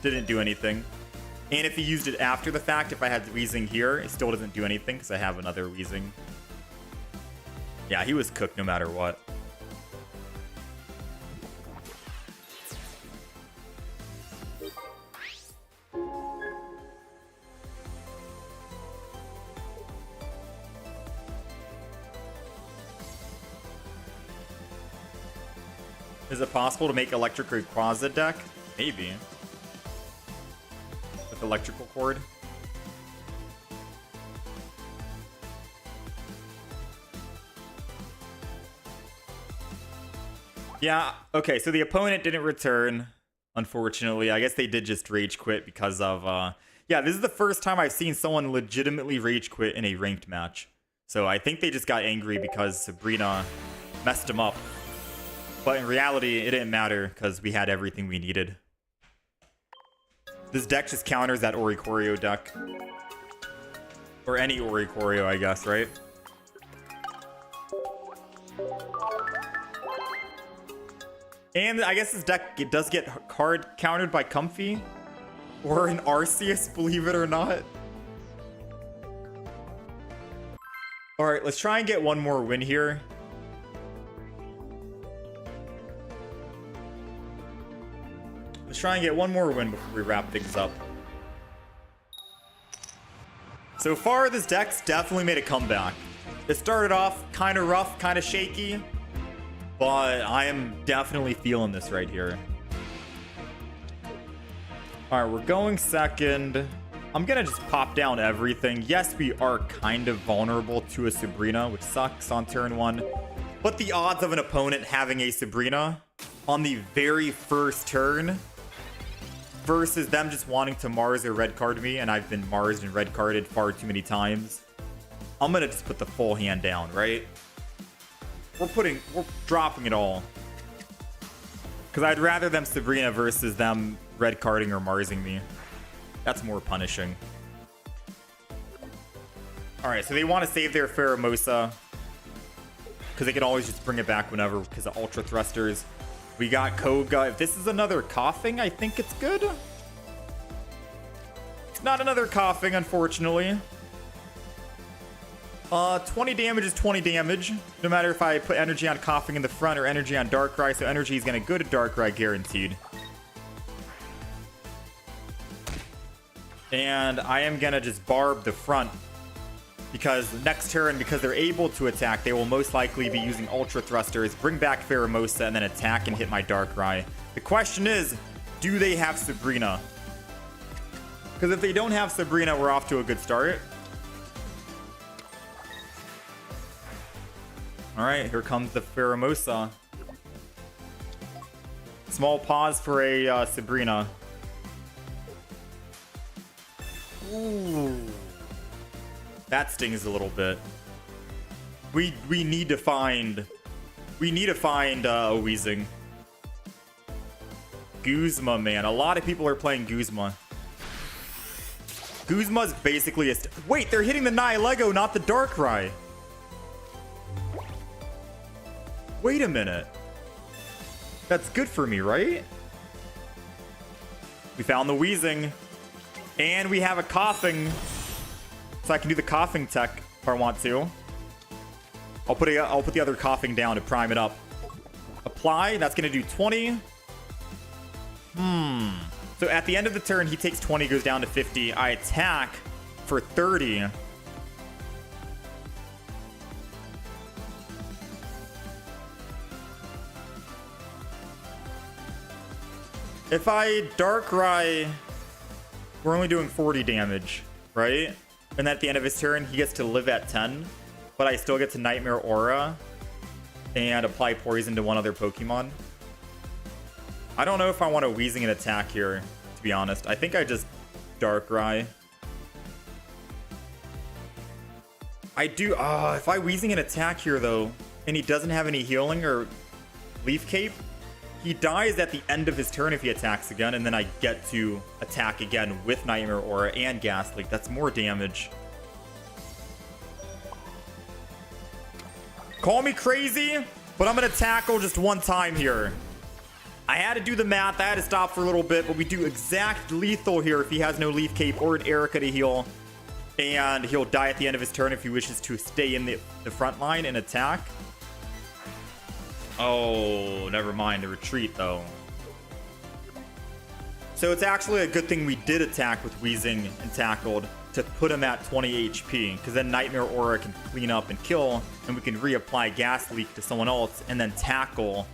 didn't do anything. And if he used it after the fact, if I had Wheezing here, it still doesn't do anything because I have another Wheezing. Yeah, he was cooked no matter what. Is it possible to make Electric Rayquaza deck? Maybe. With Electrical Cord. Yeah, okay, so the opponent didn't return, unfortunately. I guess they did just Rage Quit because of, yeah, this is the first time I've seen someone legitimately Rage Quit in a ranked match. So I think they just got angry because Sabrina messed him up. But in reality, it didn't matter because we had everything we needed. This deck just counters that Oricorio deck. Or any Oricorio, I guess, right? And I guess this deck does get card countered by Comfy. Or an Arceus, believe it or not. Alright, let's try and get one more win here. Let's try and get one more win before we wrap things up. So far, this deck's definitely made a comeback. It started off kind of rough, kind of shaky. But I am definitely feeling this right here. Alright, we're going second. I'm gonna just pop down everything. Yes, we are kind of vulnerable to a Sabrina, which sucks on turn 1. But the odds of an opponent having a Sabrina on the very first turn versus them just wanting to Mars or red card me, and I've been Marsed and red carded far too many times. I'm gonna just put the full hand down, right? We're dropping it all. Because I'd rather them Sabrina versus them red carding or Marsing me. That's more punishing. Alright, so they want to save their Pheromosa. Because they can always just bring it back whenever because of Ultra Thrusters. We got Koga. If this is another coughing, I think it's good. It's not another coughing, unfortunately. 20 damage is 20 damage. No matter if I put energy on coughing in the front or energy on Darkrai, so energy is going to go to Darkrai guaranteed. And I am going to just barb the front because next turn, because they're able to attack, they will most likely be using Ultra Thrusters, bring back Pheromosa, and then attack and hit my Darkrai. The question is, do they have Sabrina? Because if they don't have Sabrina, we're off to a good start. All right, here comes the Pheromosa. Small pause for a Sabrina. Ooh. That stings a little bit. We need to find a Wheezing. Guzma, man. A lot of people are playing Guzma. Guzma's basically a... Wait, they're hitting the Nihilego, not the Darkrai. Wait a minute. That's good for me, right? We found the Wheezing. And we have a coughing. So I can do the coughing tech if I want to. I'll put the other coughing down to prime it up. Apply. That's going to do 20. So at the end of the turn, he takes 20, goes down to 50. I attack for 30. If I Darkrai, we're only doing 40 damage, right? And at the end of his turn, he gets to live at 10. But I still get to Nightmare Aura and apply Poison to one other Pokemon. I don't know if I want a Wheezing an attack here, to be honest. I think I just Darkrai. I do... if I Wheezing an attack here, though, and he doesn't have any healing or Leaf Cape, he dies at the end of his turn if he attacks again, and then I get to attack again with Nightmare Aura and Gas Leak. That's more damage. Call me crazy, but I'm going to tackle just one time here. I had to do the math. I had to stop for a little bit, but we do exact lethal here if he has no Leaf Cape or an Erica to heal. And he'll die at the end of his turn if he wishes to stay in the front line and attack. Oh, never mind. The retreat, though. So it's actually a good thing we did attack with Wheezing and tackled to put him at 20 HP. Because then Nightmare Aura can clean up and kill. And we can reapply Gas Leak to someone else and then tackle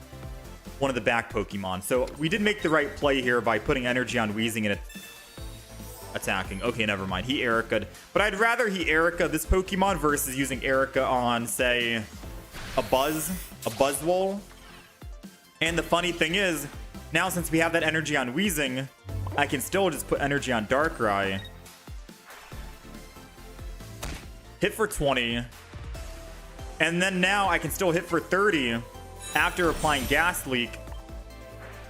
one of the back Pokemon. So we did make the right play here by putting energy on Wheezing and attacking. Okay, never mind. He Erica'd. But I'd rather he Erica this Pokemon versus using Erica on, say, a Buzzwole. And the funny thing is, now since we have that energy on Wheezing, I can still just put energy on Darkrai. Hit for 20. And then now I can still hit for 30 after applying Gas Leak.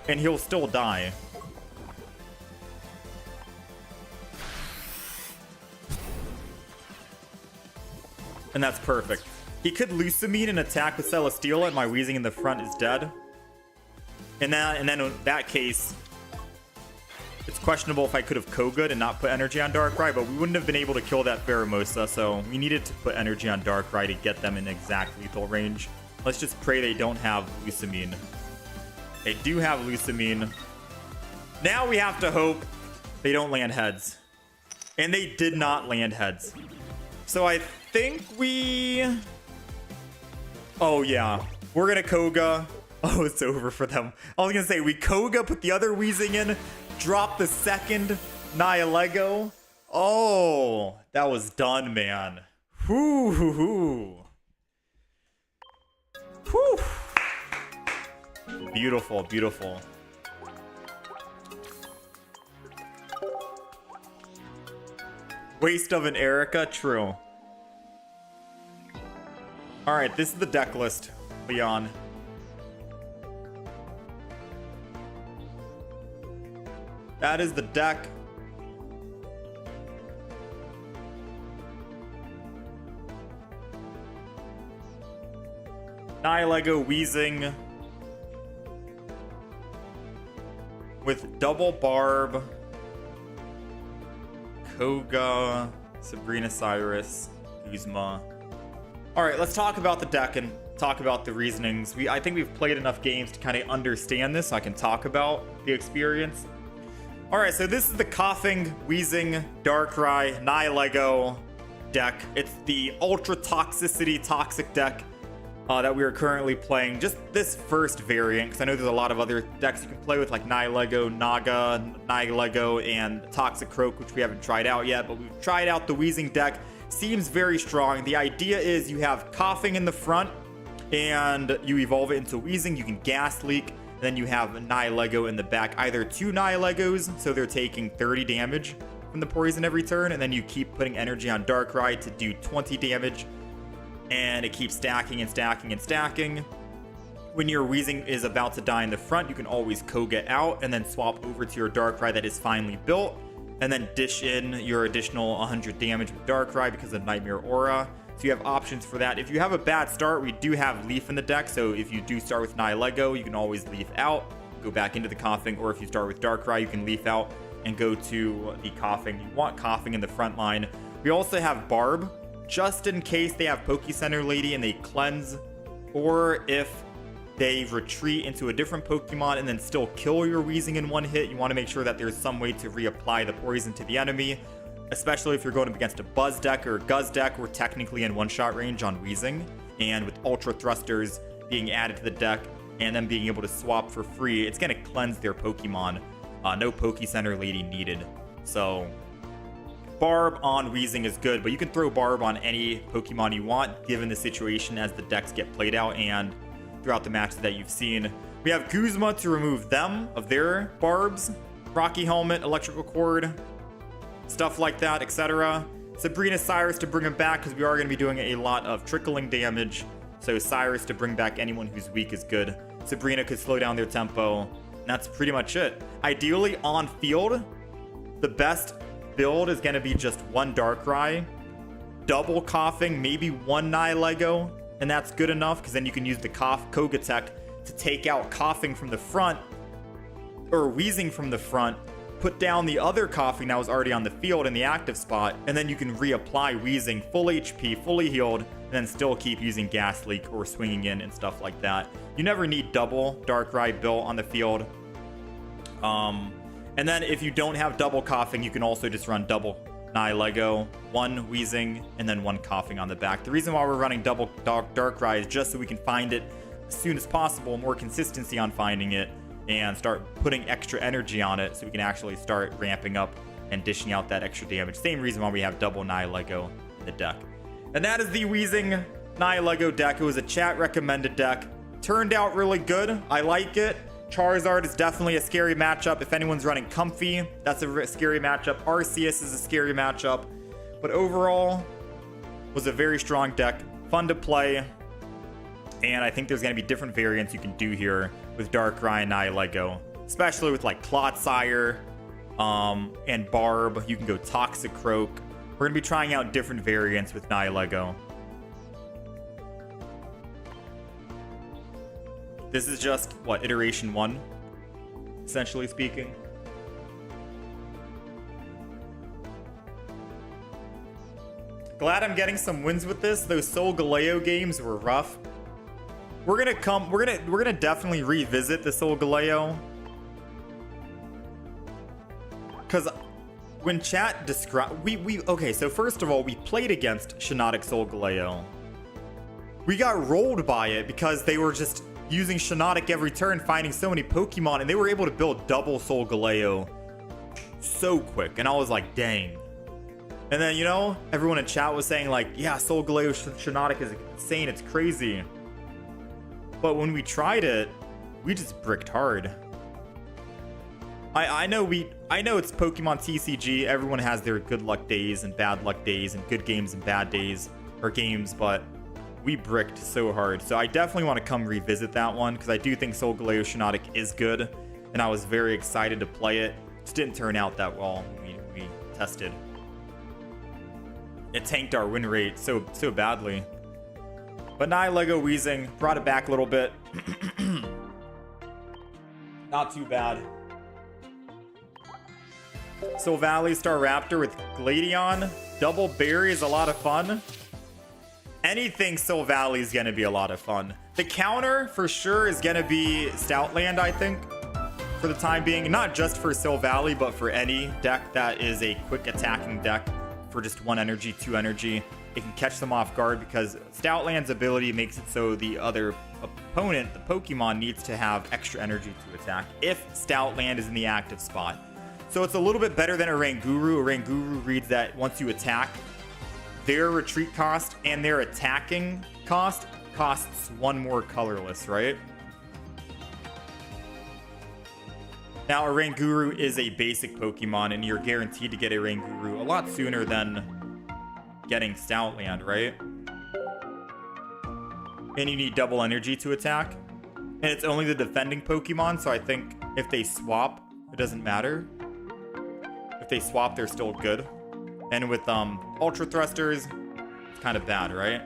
And he'll still die. And that's perfect. He could Lucamine and attack with Celesteela, and my Wheezing in the front is dead. And then in that case, it's questionable if I could have Koga'd and not put energy on Darkrai, but we wouldn't have been able to kill that Pheromosa, so we needed to put energy on Darkrai to get them in exact lethal range. Let's just pray they don't have Lucamine. They do have Lucamine. Now we have to hope they don't land heads. And they did not land heads. So I think we... Oh, yeah. We're going to Koga. Oh, it's over for them. I was going to say, we Koga, put the other Wheezing in, drop the second Nihilego. Oh, that was done, man. Whoo, hoo, hoo. Whew. Beautiful, beautiful. Waste of an Erica? True. Alright, this is the deck list, Leon. That is the deck. Nihilego, Wheezing. with double Barb, Koga, Sabrina Cyrus, Guzma. All right, let's talk about the deck and talk about the reasonings. I think we've played enough games to kind of understand this so I can talk about the experience. All right, so this is the Coughing, Wheezing, Darkrai, Nihilego deck. It's the Ultra Toxicity Toxic deck that we are currently playing. Just this first variant, because I know there's a lot of other decks you can play with, like Nihilego, Naga, Nihilego, and Toxic Croak, which we haven't tried out yet, but we've tried out the Wheezing deck. Seems very strong. The idea is you have Coughing in the front, and you evolve it into Wheezing. You can Gas Leak. Then you have Nihilego in the back, either 2 Nihilegos, so they're taking 30 damage from the poison every turn, and then you keep putting energy on Darkrai to do 20 damage, and it keeps stacking and stacking and stacking. When your Wheezing is about to die in the front, you can always Koga out and then swap over to your Darkrai that is finely built, and then dish in your additional 100 damage with Darkrai because of Nightmare Aura. So you have options for that. If you have a bad start, we do have Leaf in the deck. So if you do start with Nihilego, you can always Leaf out, go back into the Coughing. Or if you start with Darkrai, you can Leaf out and go to the Coughing. You want Coughing in the front line. We also have Barb, just in case they have Poke Center Lady and they cleanse. Or if they retreat into a different Pokemon and then still kill your Wheezing in one hit, you want to make sure that there's some way to reapply the poison to the enemy. Especially if you're going up against a Buzz deck or a Guzz deck, we're technically in one-shot range on Wheezing. And with Ultra Thrusters being added to the deck and them being able to swap for free, it's going to cleanse their Pokemon. No Poke Center Lady needed. So Barb on Wheezing is good, but you can throw Barb on any Pokemon you want, given the situation as the decks get played out and throughout the matches that you've seen. We have Guzma to remove them of their Barbs, Rocky Helmet, Electrical Cord, stuff like that, etc. Sabrina Cyrus to bring him back because we are going to be doing a lot of trickling damage. So Cyrus to bring back anyone who's weak is good. Sabrina could slow down their tempo. And that's pretty much it. Ideally on field, the best build is going to be just one Darkrai, double Coughing, maybe one Nihilego, and that's good enough because then you can use the Koga Tech to take out Coughing from the front or Wheezing from the front, put down the other Coughing that was already on the field in the active spot, and then you can reapply Wheezing full HP, fully healed, and then still keep using Gas Leak or swinging in and stuff like that. You never need double Darkrai built on the field. And then if you don't have double Coughing, you can also just run double Nihilego, one Wheezing, and then one Coughing on the back. The reason why we're running double Darkrai is just so we can find it as soon as possible, more consistency on finding it, and start putting extra energy on it so we can actually start ramping up and dishing out that extra damage. Same reason why we have double Nihilego in the deck. And that is the Wheezing Nihilego deck. It was a chat recommended deck. Turned out really good. I like it. Charizard is definitely a scary matchup. If anyone's running Comfy, that's a scary matchup. Arceus is a scary matchup. But overall, was a very strong deck. Fun to play. And I think there's going to be different variants you can do here with Darkrai and Nihilego. Especially with like Clodsire and Barb. You can go Toxic Croak. We're going to be trying out different variants with Nihilego. This is just, what, iteration 1? Essentially speaking. Glad I'm getting some wins with this. Those Soul-Galo games were rough. We're gonna definitely revisit the Soul-Galo. Cause when chat described, okay, so first of all, we played against Shiinotic Soul-Galo. We got rolled by it because they were just using Shiinotic every turn, finding so many Pokemon, and they were able to build double Soul-Galo so quick. And I was like, dang. And then, you know, everyone in chat was saying like, yeah, Soul-Galo Shiinotic is insane, it's crazy. But when we tried it, we just bricked hard. I know it's Pokemon TCG. Everyone has their good luck days and bad luck days and good games and bad days or games, but we bricked so hard. So I definitely want to come revisit that one because I do think Soul-Galo Shiinotic is good, and I was very excited to play it. Just didn't turn out that well when we tested. It tanked our win rate so badly. But Nihilego-Wheezing brought it back a little bit. Not too bad. Silvally Staraptor with Gladion. Double Berry is a lot of fun. Anything Silvally is going to be a lot of fun. The counter for sure is going to be Stoutland, I think, for the time being. Not just for Silvally, but for any deck that is a quick attacking deck for just 1 energy, 2 energy. It can catch them off guard because Stoutland's ability makes it so the other opponent, the Pokemon, needs to have extra energy to attack if Stoutland is in the active spot. So it's a little bit better than a Ranguru. A Ranguru reads that once you attack, their retreat cost and their attacking cost costs 1 more colorless, right? Now, a Ranguru is a basic Pokemon, and you're guaranteed to get a Ranguru a lot sooner than getting Stoutland, right? And you need double energy to attack. And it's only the defending Pokemon, so I think if they swap, it doesn't matter. If they swap, they're still good. And with Ultra Thrusters, it's kind of bad, right?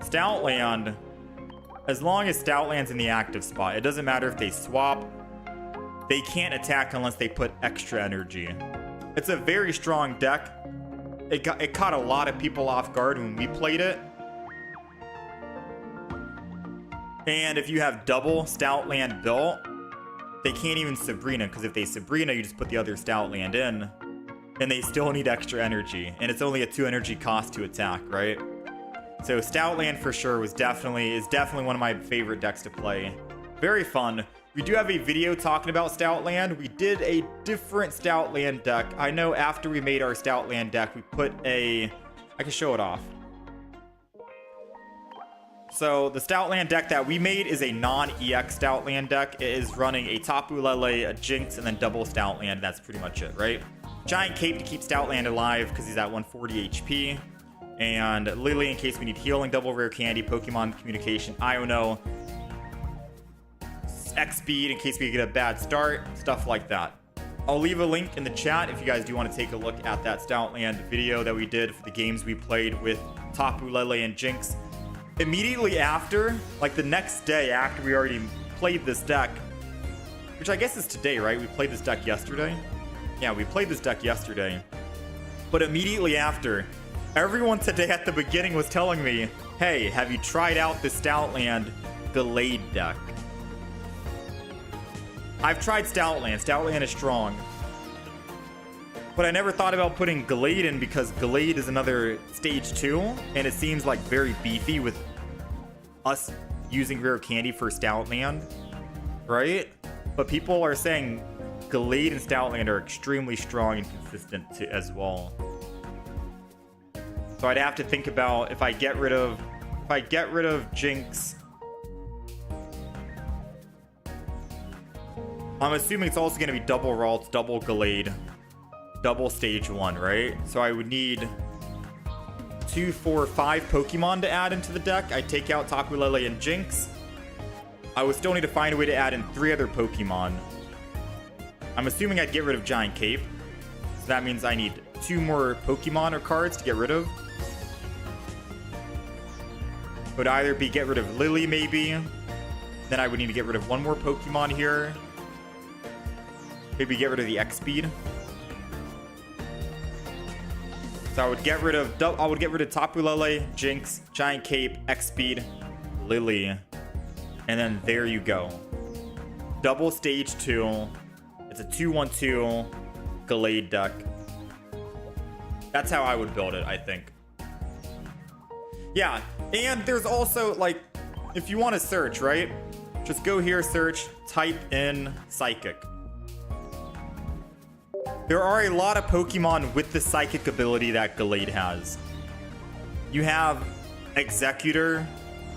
Stoutland, as long as Stoutland's in the active spot, it doesn't matter if they swap. They can't attack unless they put extra energy. It's a very strong deck. It caught a lot of people off guard when we played it. And if you have double Stoutland built, they can't even Sabrina, because if they Sabrina, you just put the other Stoutland in, and they still need extra energy. And it's only a 2 energy cost to attack, right? So Stoutland for sure is definitely one of my favorite decks to play. Very fun. We do have a video talking about Stoutland. We did a different Stoutland deck. I know after we made our Stoutland deck, we put I can show it off. So the Stoutland deck that we made is a non-EX Stoutland deck. It is running a Tapu Lele, a Jinx, and then double Stoutland. That's pretty much it, right? Giant Cape to keep Stoutland alive because he's at 140 HP. And Lily in case we need healing, double rare candy, Pokemon communication, Iono, X-Speed in case we get a bad start, stuff like that. I'll leave a link in the chat if you guys do want to take a look at that Stoutland video that we did for the games we played with Tapu Lele and Jinx. Immediately after, like the next day after we already played this deck, which I guess is today, right? We played this deck yesterday. Yeah, we played this deck yesterday. But immediately after, everyone today at the beginning was telling me, hey, have you tried out the Stoutland Gallade deck? I've tried Stoutland. Stoutland is strong. But I never thought about putting Gallade in because Gallade is another stage 2, and it seems like very beefy with us using rare candy for Stoutland, right? But people are saying Gallade and Stoutland are extremely strong and consistent as well. So I'd have to think about if I get rid of Jinx. I'm assuming it's also going to be double Ralts, double Gallade, double stage 1, right? So I would need 2, 4, 5 Pokemon to add into the deck. I'd take out Tapu Lele and Jinx. I would still need to find a way to add in 3 other Pokemon. I'm assuming I'd get rid of Giant Cape. So that means I need 2 more Pokemon or cards to get rid of. It would either be get rid of Lily, maybe. Then I would need to get rid of 1 more Pokemon here. Maybe get rid of the X-Speed. So I would get rid of Tapu Lele, Jinx, Giant Cape, X-Speed, Lily, and then there you go. Double stage 2. It's a 2-1-2 Gallade deck. That's how I would build it, I think. Yeah, and there's also, like, if you want to search, right? Just go here, search, type in Psychic. There are a lot of Pokemon with the Psychic ability that Gallade has. You have Executor,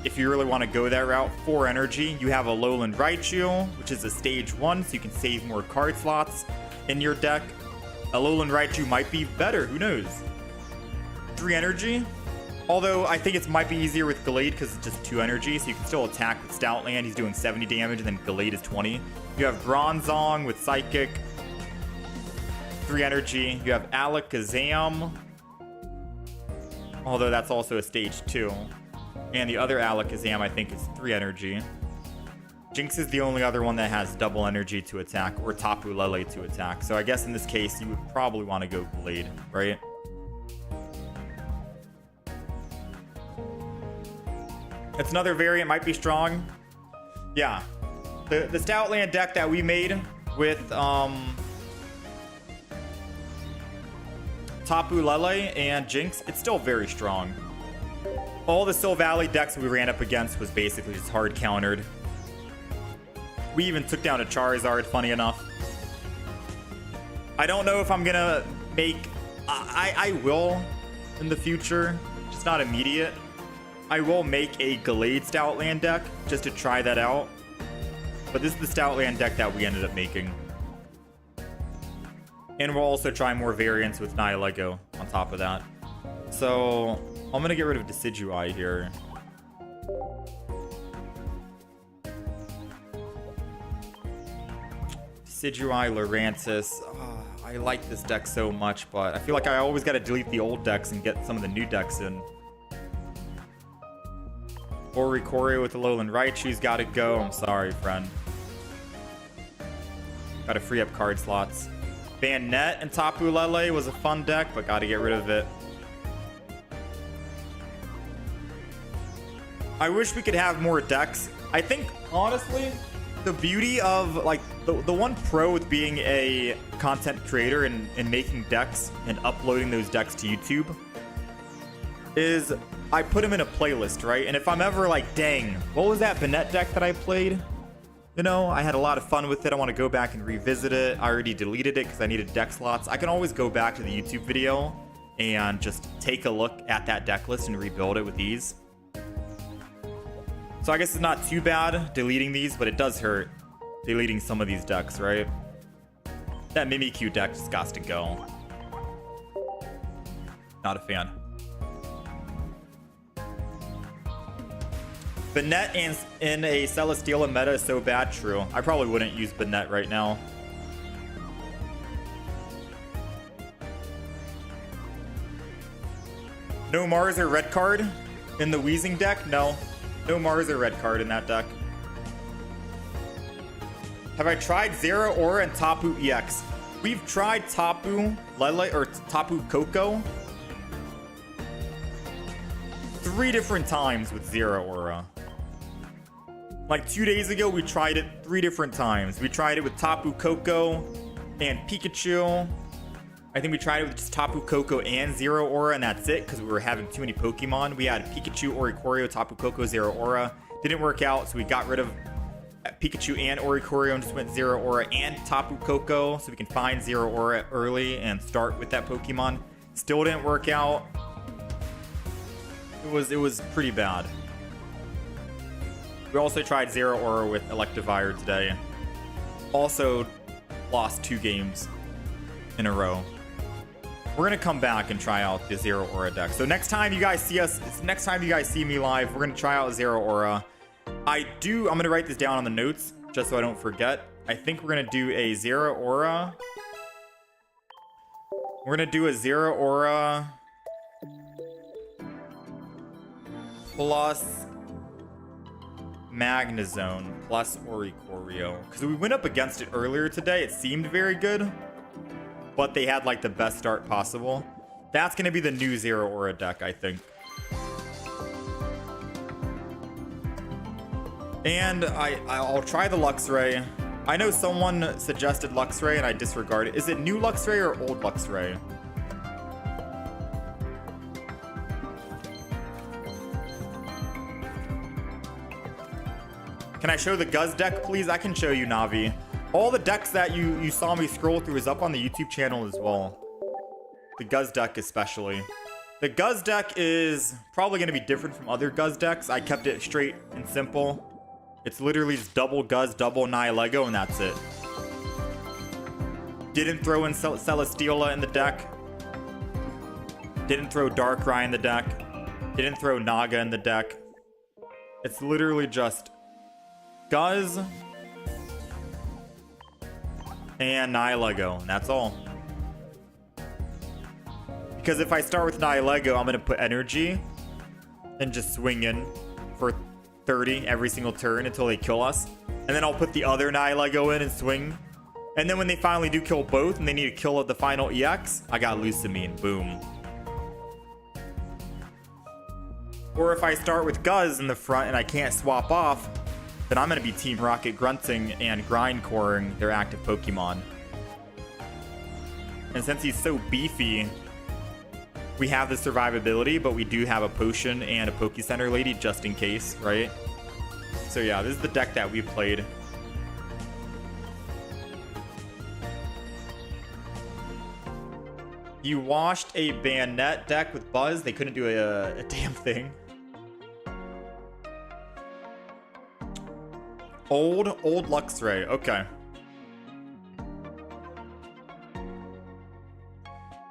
if you really want to go that route, 4 energy. You have a Alolan Raichu, which is a stage 1, so you can save more card slots in your deck. Alolan Raichu might be better, who knows? 3 energy. Although I think it might be easier with Gallade because it's just 2 energy, so you can still attack with Stoutland. He's doing 70 damage, and then Gallade is 20. You have Bronzong with Psychic, 3 energy. You have Alakazam, although that's also a stage 2. And the other Alakazam, I think, is 3 energy. Jinx is the only other one that has double energy to attack, or Tapu Lele to attack. So I guess in this case, you would probably want to go Blade, right? It's another variant, might be strong. Yeah. The Stoutland deck that we made with Tapu Lele and Jinx, it's still very strong. All the Sil Valley decks we ran up against was basically just hard countered. We even took down a Charizard, funny enough. I don't know if I'm gonna make... I will in the future, just not immediate. I will make a Gallade Stoutland deck just to try that out. But this is the Stoutland deck that we ended up making. And we'll also try more variants with Nihilego on top of that. So I'm gonna get rid of Decidueye here. Decidueye, Lurantis. Oh, I like this deck so much, but I feel like I always gotta delete the old decks and get some of the new decks in. Oricorio with the Alolan Raichu's gotta go. I'm sorry, friend. Gotta free up card slots. Banette and Tapu Lele was a fun deck, but gotta get rid of it. I wish we could have more decks. I think, honestly, the beauty of, like, the one pro with being a content creator and making decks and uploading those decks to YouTube is I put them in a playlist, right? And if I'm ever like, dang, what was that Banette deck that I played? You know, I had a lot of fun with it. I want to go back and revisit it. I already deleted it because I needed deck slots. I can always go back to the YouTube video and just take a look at that deck list and rebuild it with ease. So I guess it's not too bad deleting these, but it does hurt deleting some of these decks, right? That Mimikyu deck just got to go. Not a fan. Banette in a Celesteela meta is so bad. True. I probably wouldn't use Banette right now. No Mars or red card in the Wheezing deck? No. No Mars or red card in that deck. Have I tried Zeraora and Tapu EX? We've tried Tapu Lele or Tapu Koko 3 different times with Zeraora. Like 2 days ago, we tried it 3 different times. We tried it with Tapu Koko and Pikachu. I think we tried it with just Tapu Koko and Zeraora, and that's it, because we were having too many Pokemon. We had Pikachu, Oricorio, Tapu Koko, Zeraora. Didn't work out, so we got rid of Pikachu and Oricorio and just went Zeraora and Tapu Koko, so we can find Zeraora early and start with that Pokemon. Still didn't work out. It was pretty bad. We also tried Zeraora with Electivire today. Also lost 2 games in a row. We're gonna come back and try out the Zeraora deck. So next time you guys see me live, we're gonna try out Zeraora. I'm gonna write this down on the notes just so I don't forget. I think we're gonna do a Zeraora. We're gonna do a Zeraora plus Magnezone plus Oricorio. Because we went up against it earlier today. It seemed very good, but they had like the best start possible. That's going to be the new Zeraora deck, I think. And I'll try the Luxray. I know someone suggested Luxray and I disregarded it. Is it new Luxray or old Luxray? Can I show the Guzz deck, please? I can show you, Navi. All the decks that you saw me scroll through is up on the YouTube channel as well. The Guzz deck especially. The Guzz deck is probably going to be different from other Guzz decks. I kept it straight and simple. It's literally just double Guzz, double Nihilego, and that's it. Didn't throw in Celesteela in the deck. Didn't throw Darkrai in the deck. Didn't throw Naga in the deck. It's literally just Guzz and Nihilego, and that's all. Because if I start with Nihilego, I'm going to put energy and just swing in for 30 every single turn until they kill us. And then I'll put the other Nihilego in and swing. And then when they finally do kill both and they need to kill the final EX, I got Lucamine. Boom. Or if I start with Guz in the front and I can't swap off, then I'm going to be Team Rocket grunting and grindcoring their active Pokemon. And since he's so beefy, we have the survivability, but we do have a potion and a Poke Center Lady just in case, right? So yeah, this is the deck that we played. You washed a Bayonet deck with Buzz. They couldn't do a damn thing. Old Luxray. Okay.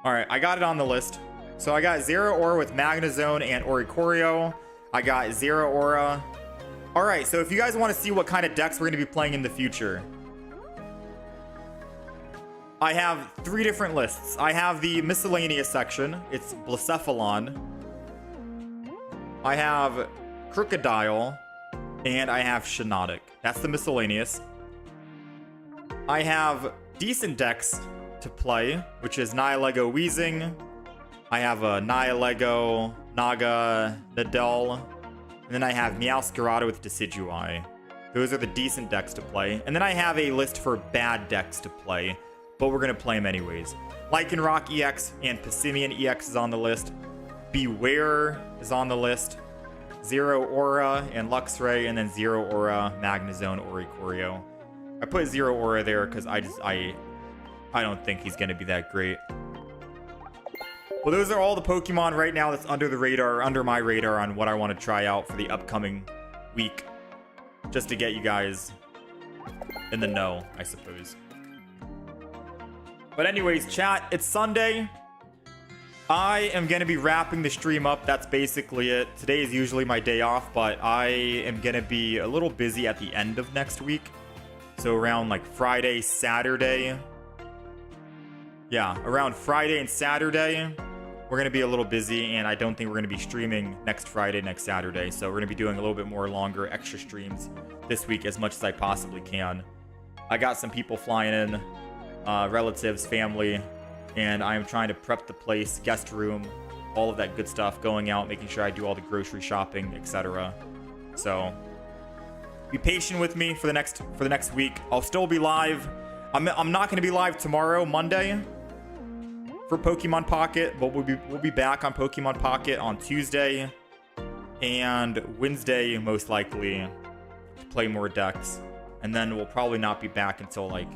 Alright, I got it on the list. So I got Zeraora with Magnezone and Oricorio. I got Zeraora. Alright, so if you guys want to see what kind of decks we're going to be playing in the future, I have 3 different lists. I have the miscellaneous section. It's Blacephalon. I have Crocodile. And I have Shiinotic. That's the miscellaneous. I have decent decks to play, which is Nihilego-Wheezing. I have a Nihilego, Naga, Nadal. And then I have Meowscarada with Decidueye. Those are the decent decks to play. And then I have a list for bad decks to play, but we're going to play them anyways. Lycanroc EX and Passimian EX is on the list. Beware is on the list. Zeraora and Luxray, and then Zeraora, Magnezone, Oricorio. I put Zeraora there because I don't think he's going to be that great. Well, those are all the Pokemon right now that's under the radar, under my radar on what I want to try out for the upcoming week. Just to get you guys in the know, I suppose. But anyways, chat, it's Sunday. I am going to be wrapping the stream up. That's basically it. Today is usually my day off, but I am going to be a little busy at the end of next week. So around like Friday, Saturday. Yeah, around Friday and Saturday, we're going to be a little busy, and I don't think we're going to be streaming next Friday, next Saturday. So we're going to be doing a little bit more longer extra streams this week as much as I possibly can. I got some people flying in, relatives, family, and I'm trying to prep the place, guest room, all of that good stuff, going out, making sure I do all the grocery shopping, etc. So be patient with me for the next week. I'll still be live. I'm not going to be live tomorrow, Monday, for Pokemon Pocket, but we'll be back on Pokemon Pocket on Tuesday and Wednesday, most likely, to play more decks. And then we'll probably not be back until like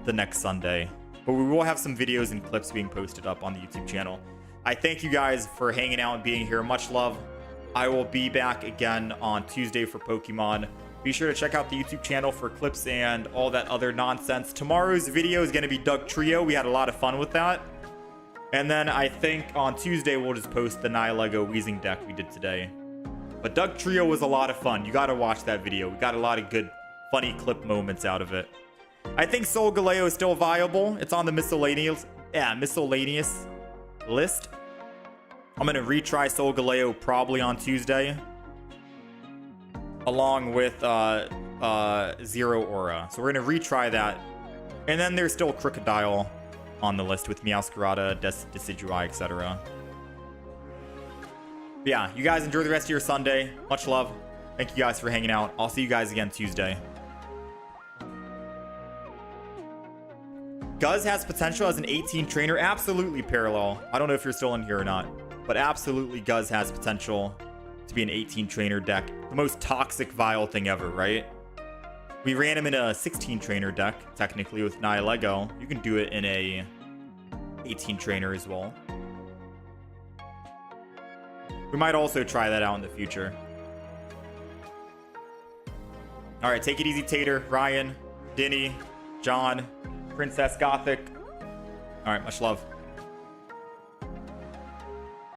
the next Sunday. But we will have some videos and clips being posted up on the YouTube channel. I thank you guys for hanging out and being here. Much love. I will be back again on Tuesday for Pokemon. Be sure to check out the YouTube channel for clips and all that other nonsense. Tomorrow's video is going to be Duck Trio. We had a lot of fun with that. And then I think on Tuesday we'll just post the Nihilego-Wheezing deck we did today. But Duck Trio was a lot of fun. You got to watch that video. We got a lot of good, funny clip moments out of it. I think Soul-Galo is still viable. It's on the miscellaneous list. I'm going to retry Soul-Galo probably on Tuesday, along with Zeraora. So we're going to retry that. And then there's still Crocodile on the list with Meowscarada, Decidueye, etc. But yeah, you guys enjoy the rest of your Sunday. Much love. Thank you guys for hanging out. I'll see you guys again Tuesday. Guz has potential as an 18 trainer. Absolutely, Parallel. I don't know if you're still in here or not, but absolutely Guz has potential to be an 18 trainer deck. The most toxic, vile thing ever, right? We ran him in a 16 trainer deck, technically, with Nihilego. You can do it in a 18 trainer as well. We might also try that out in the future. All right, take it easy, Tater, Ryan, Denny, John, Princess Gothic. All right, much love.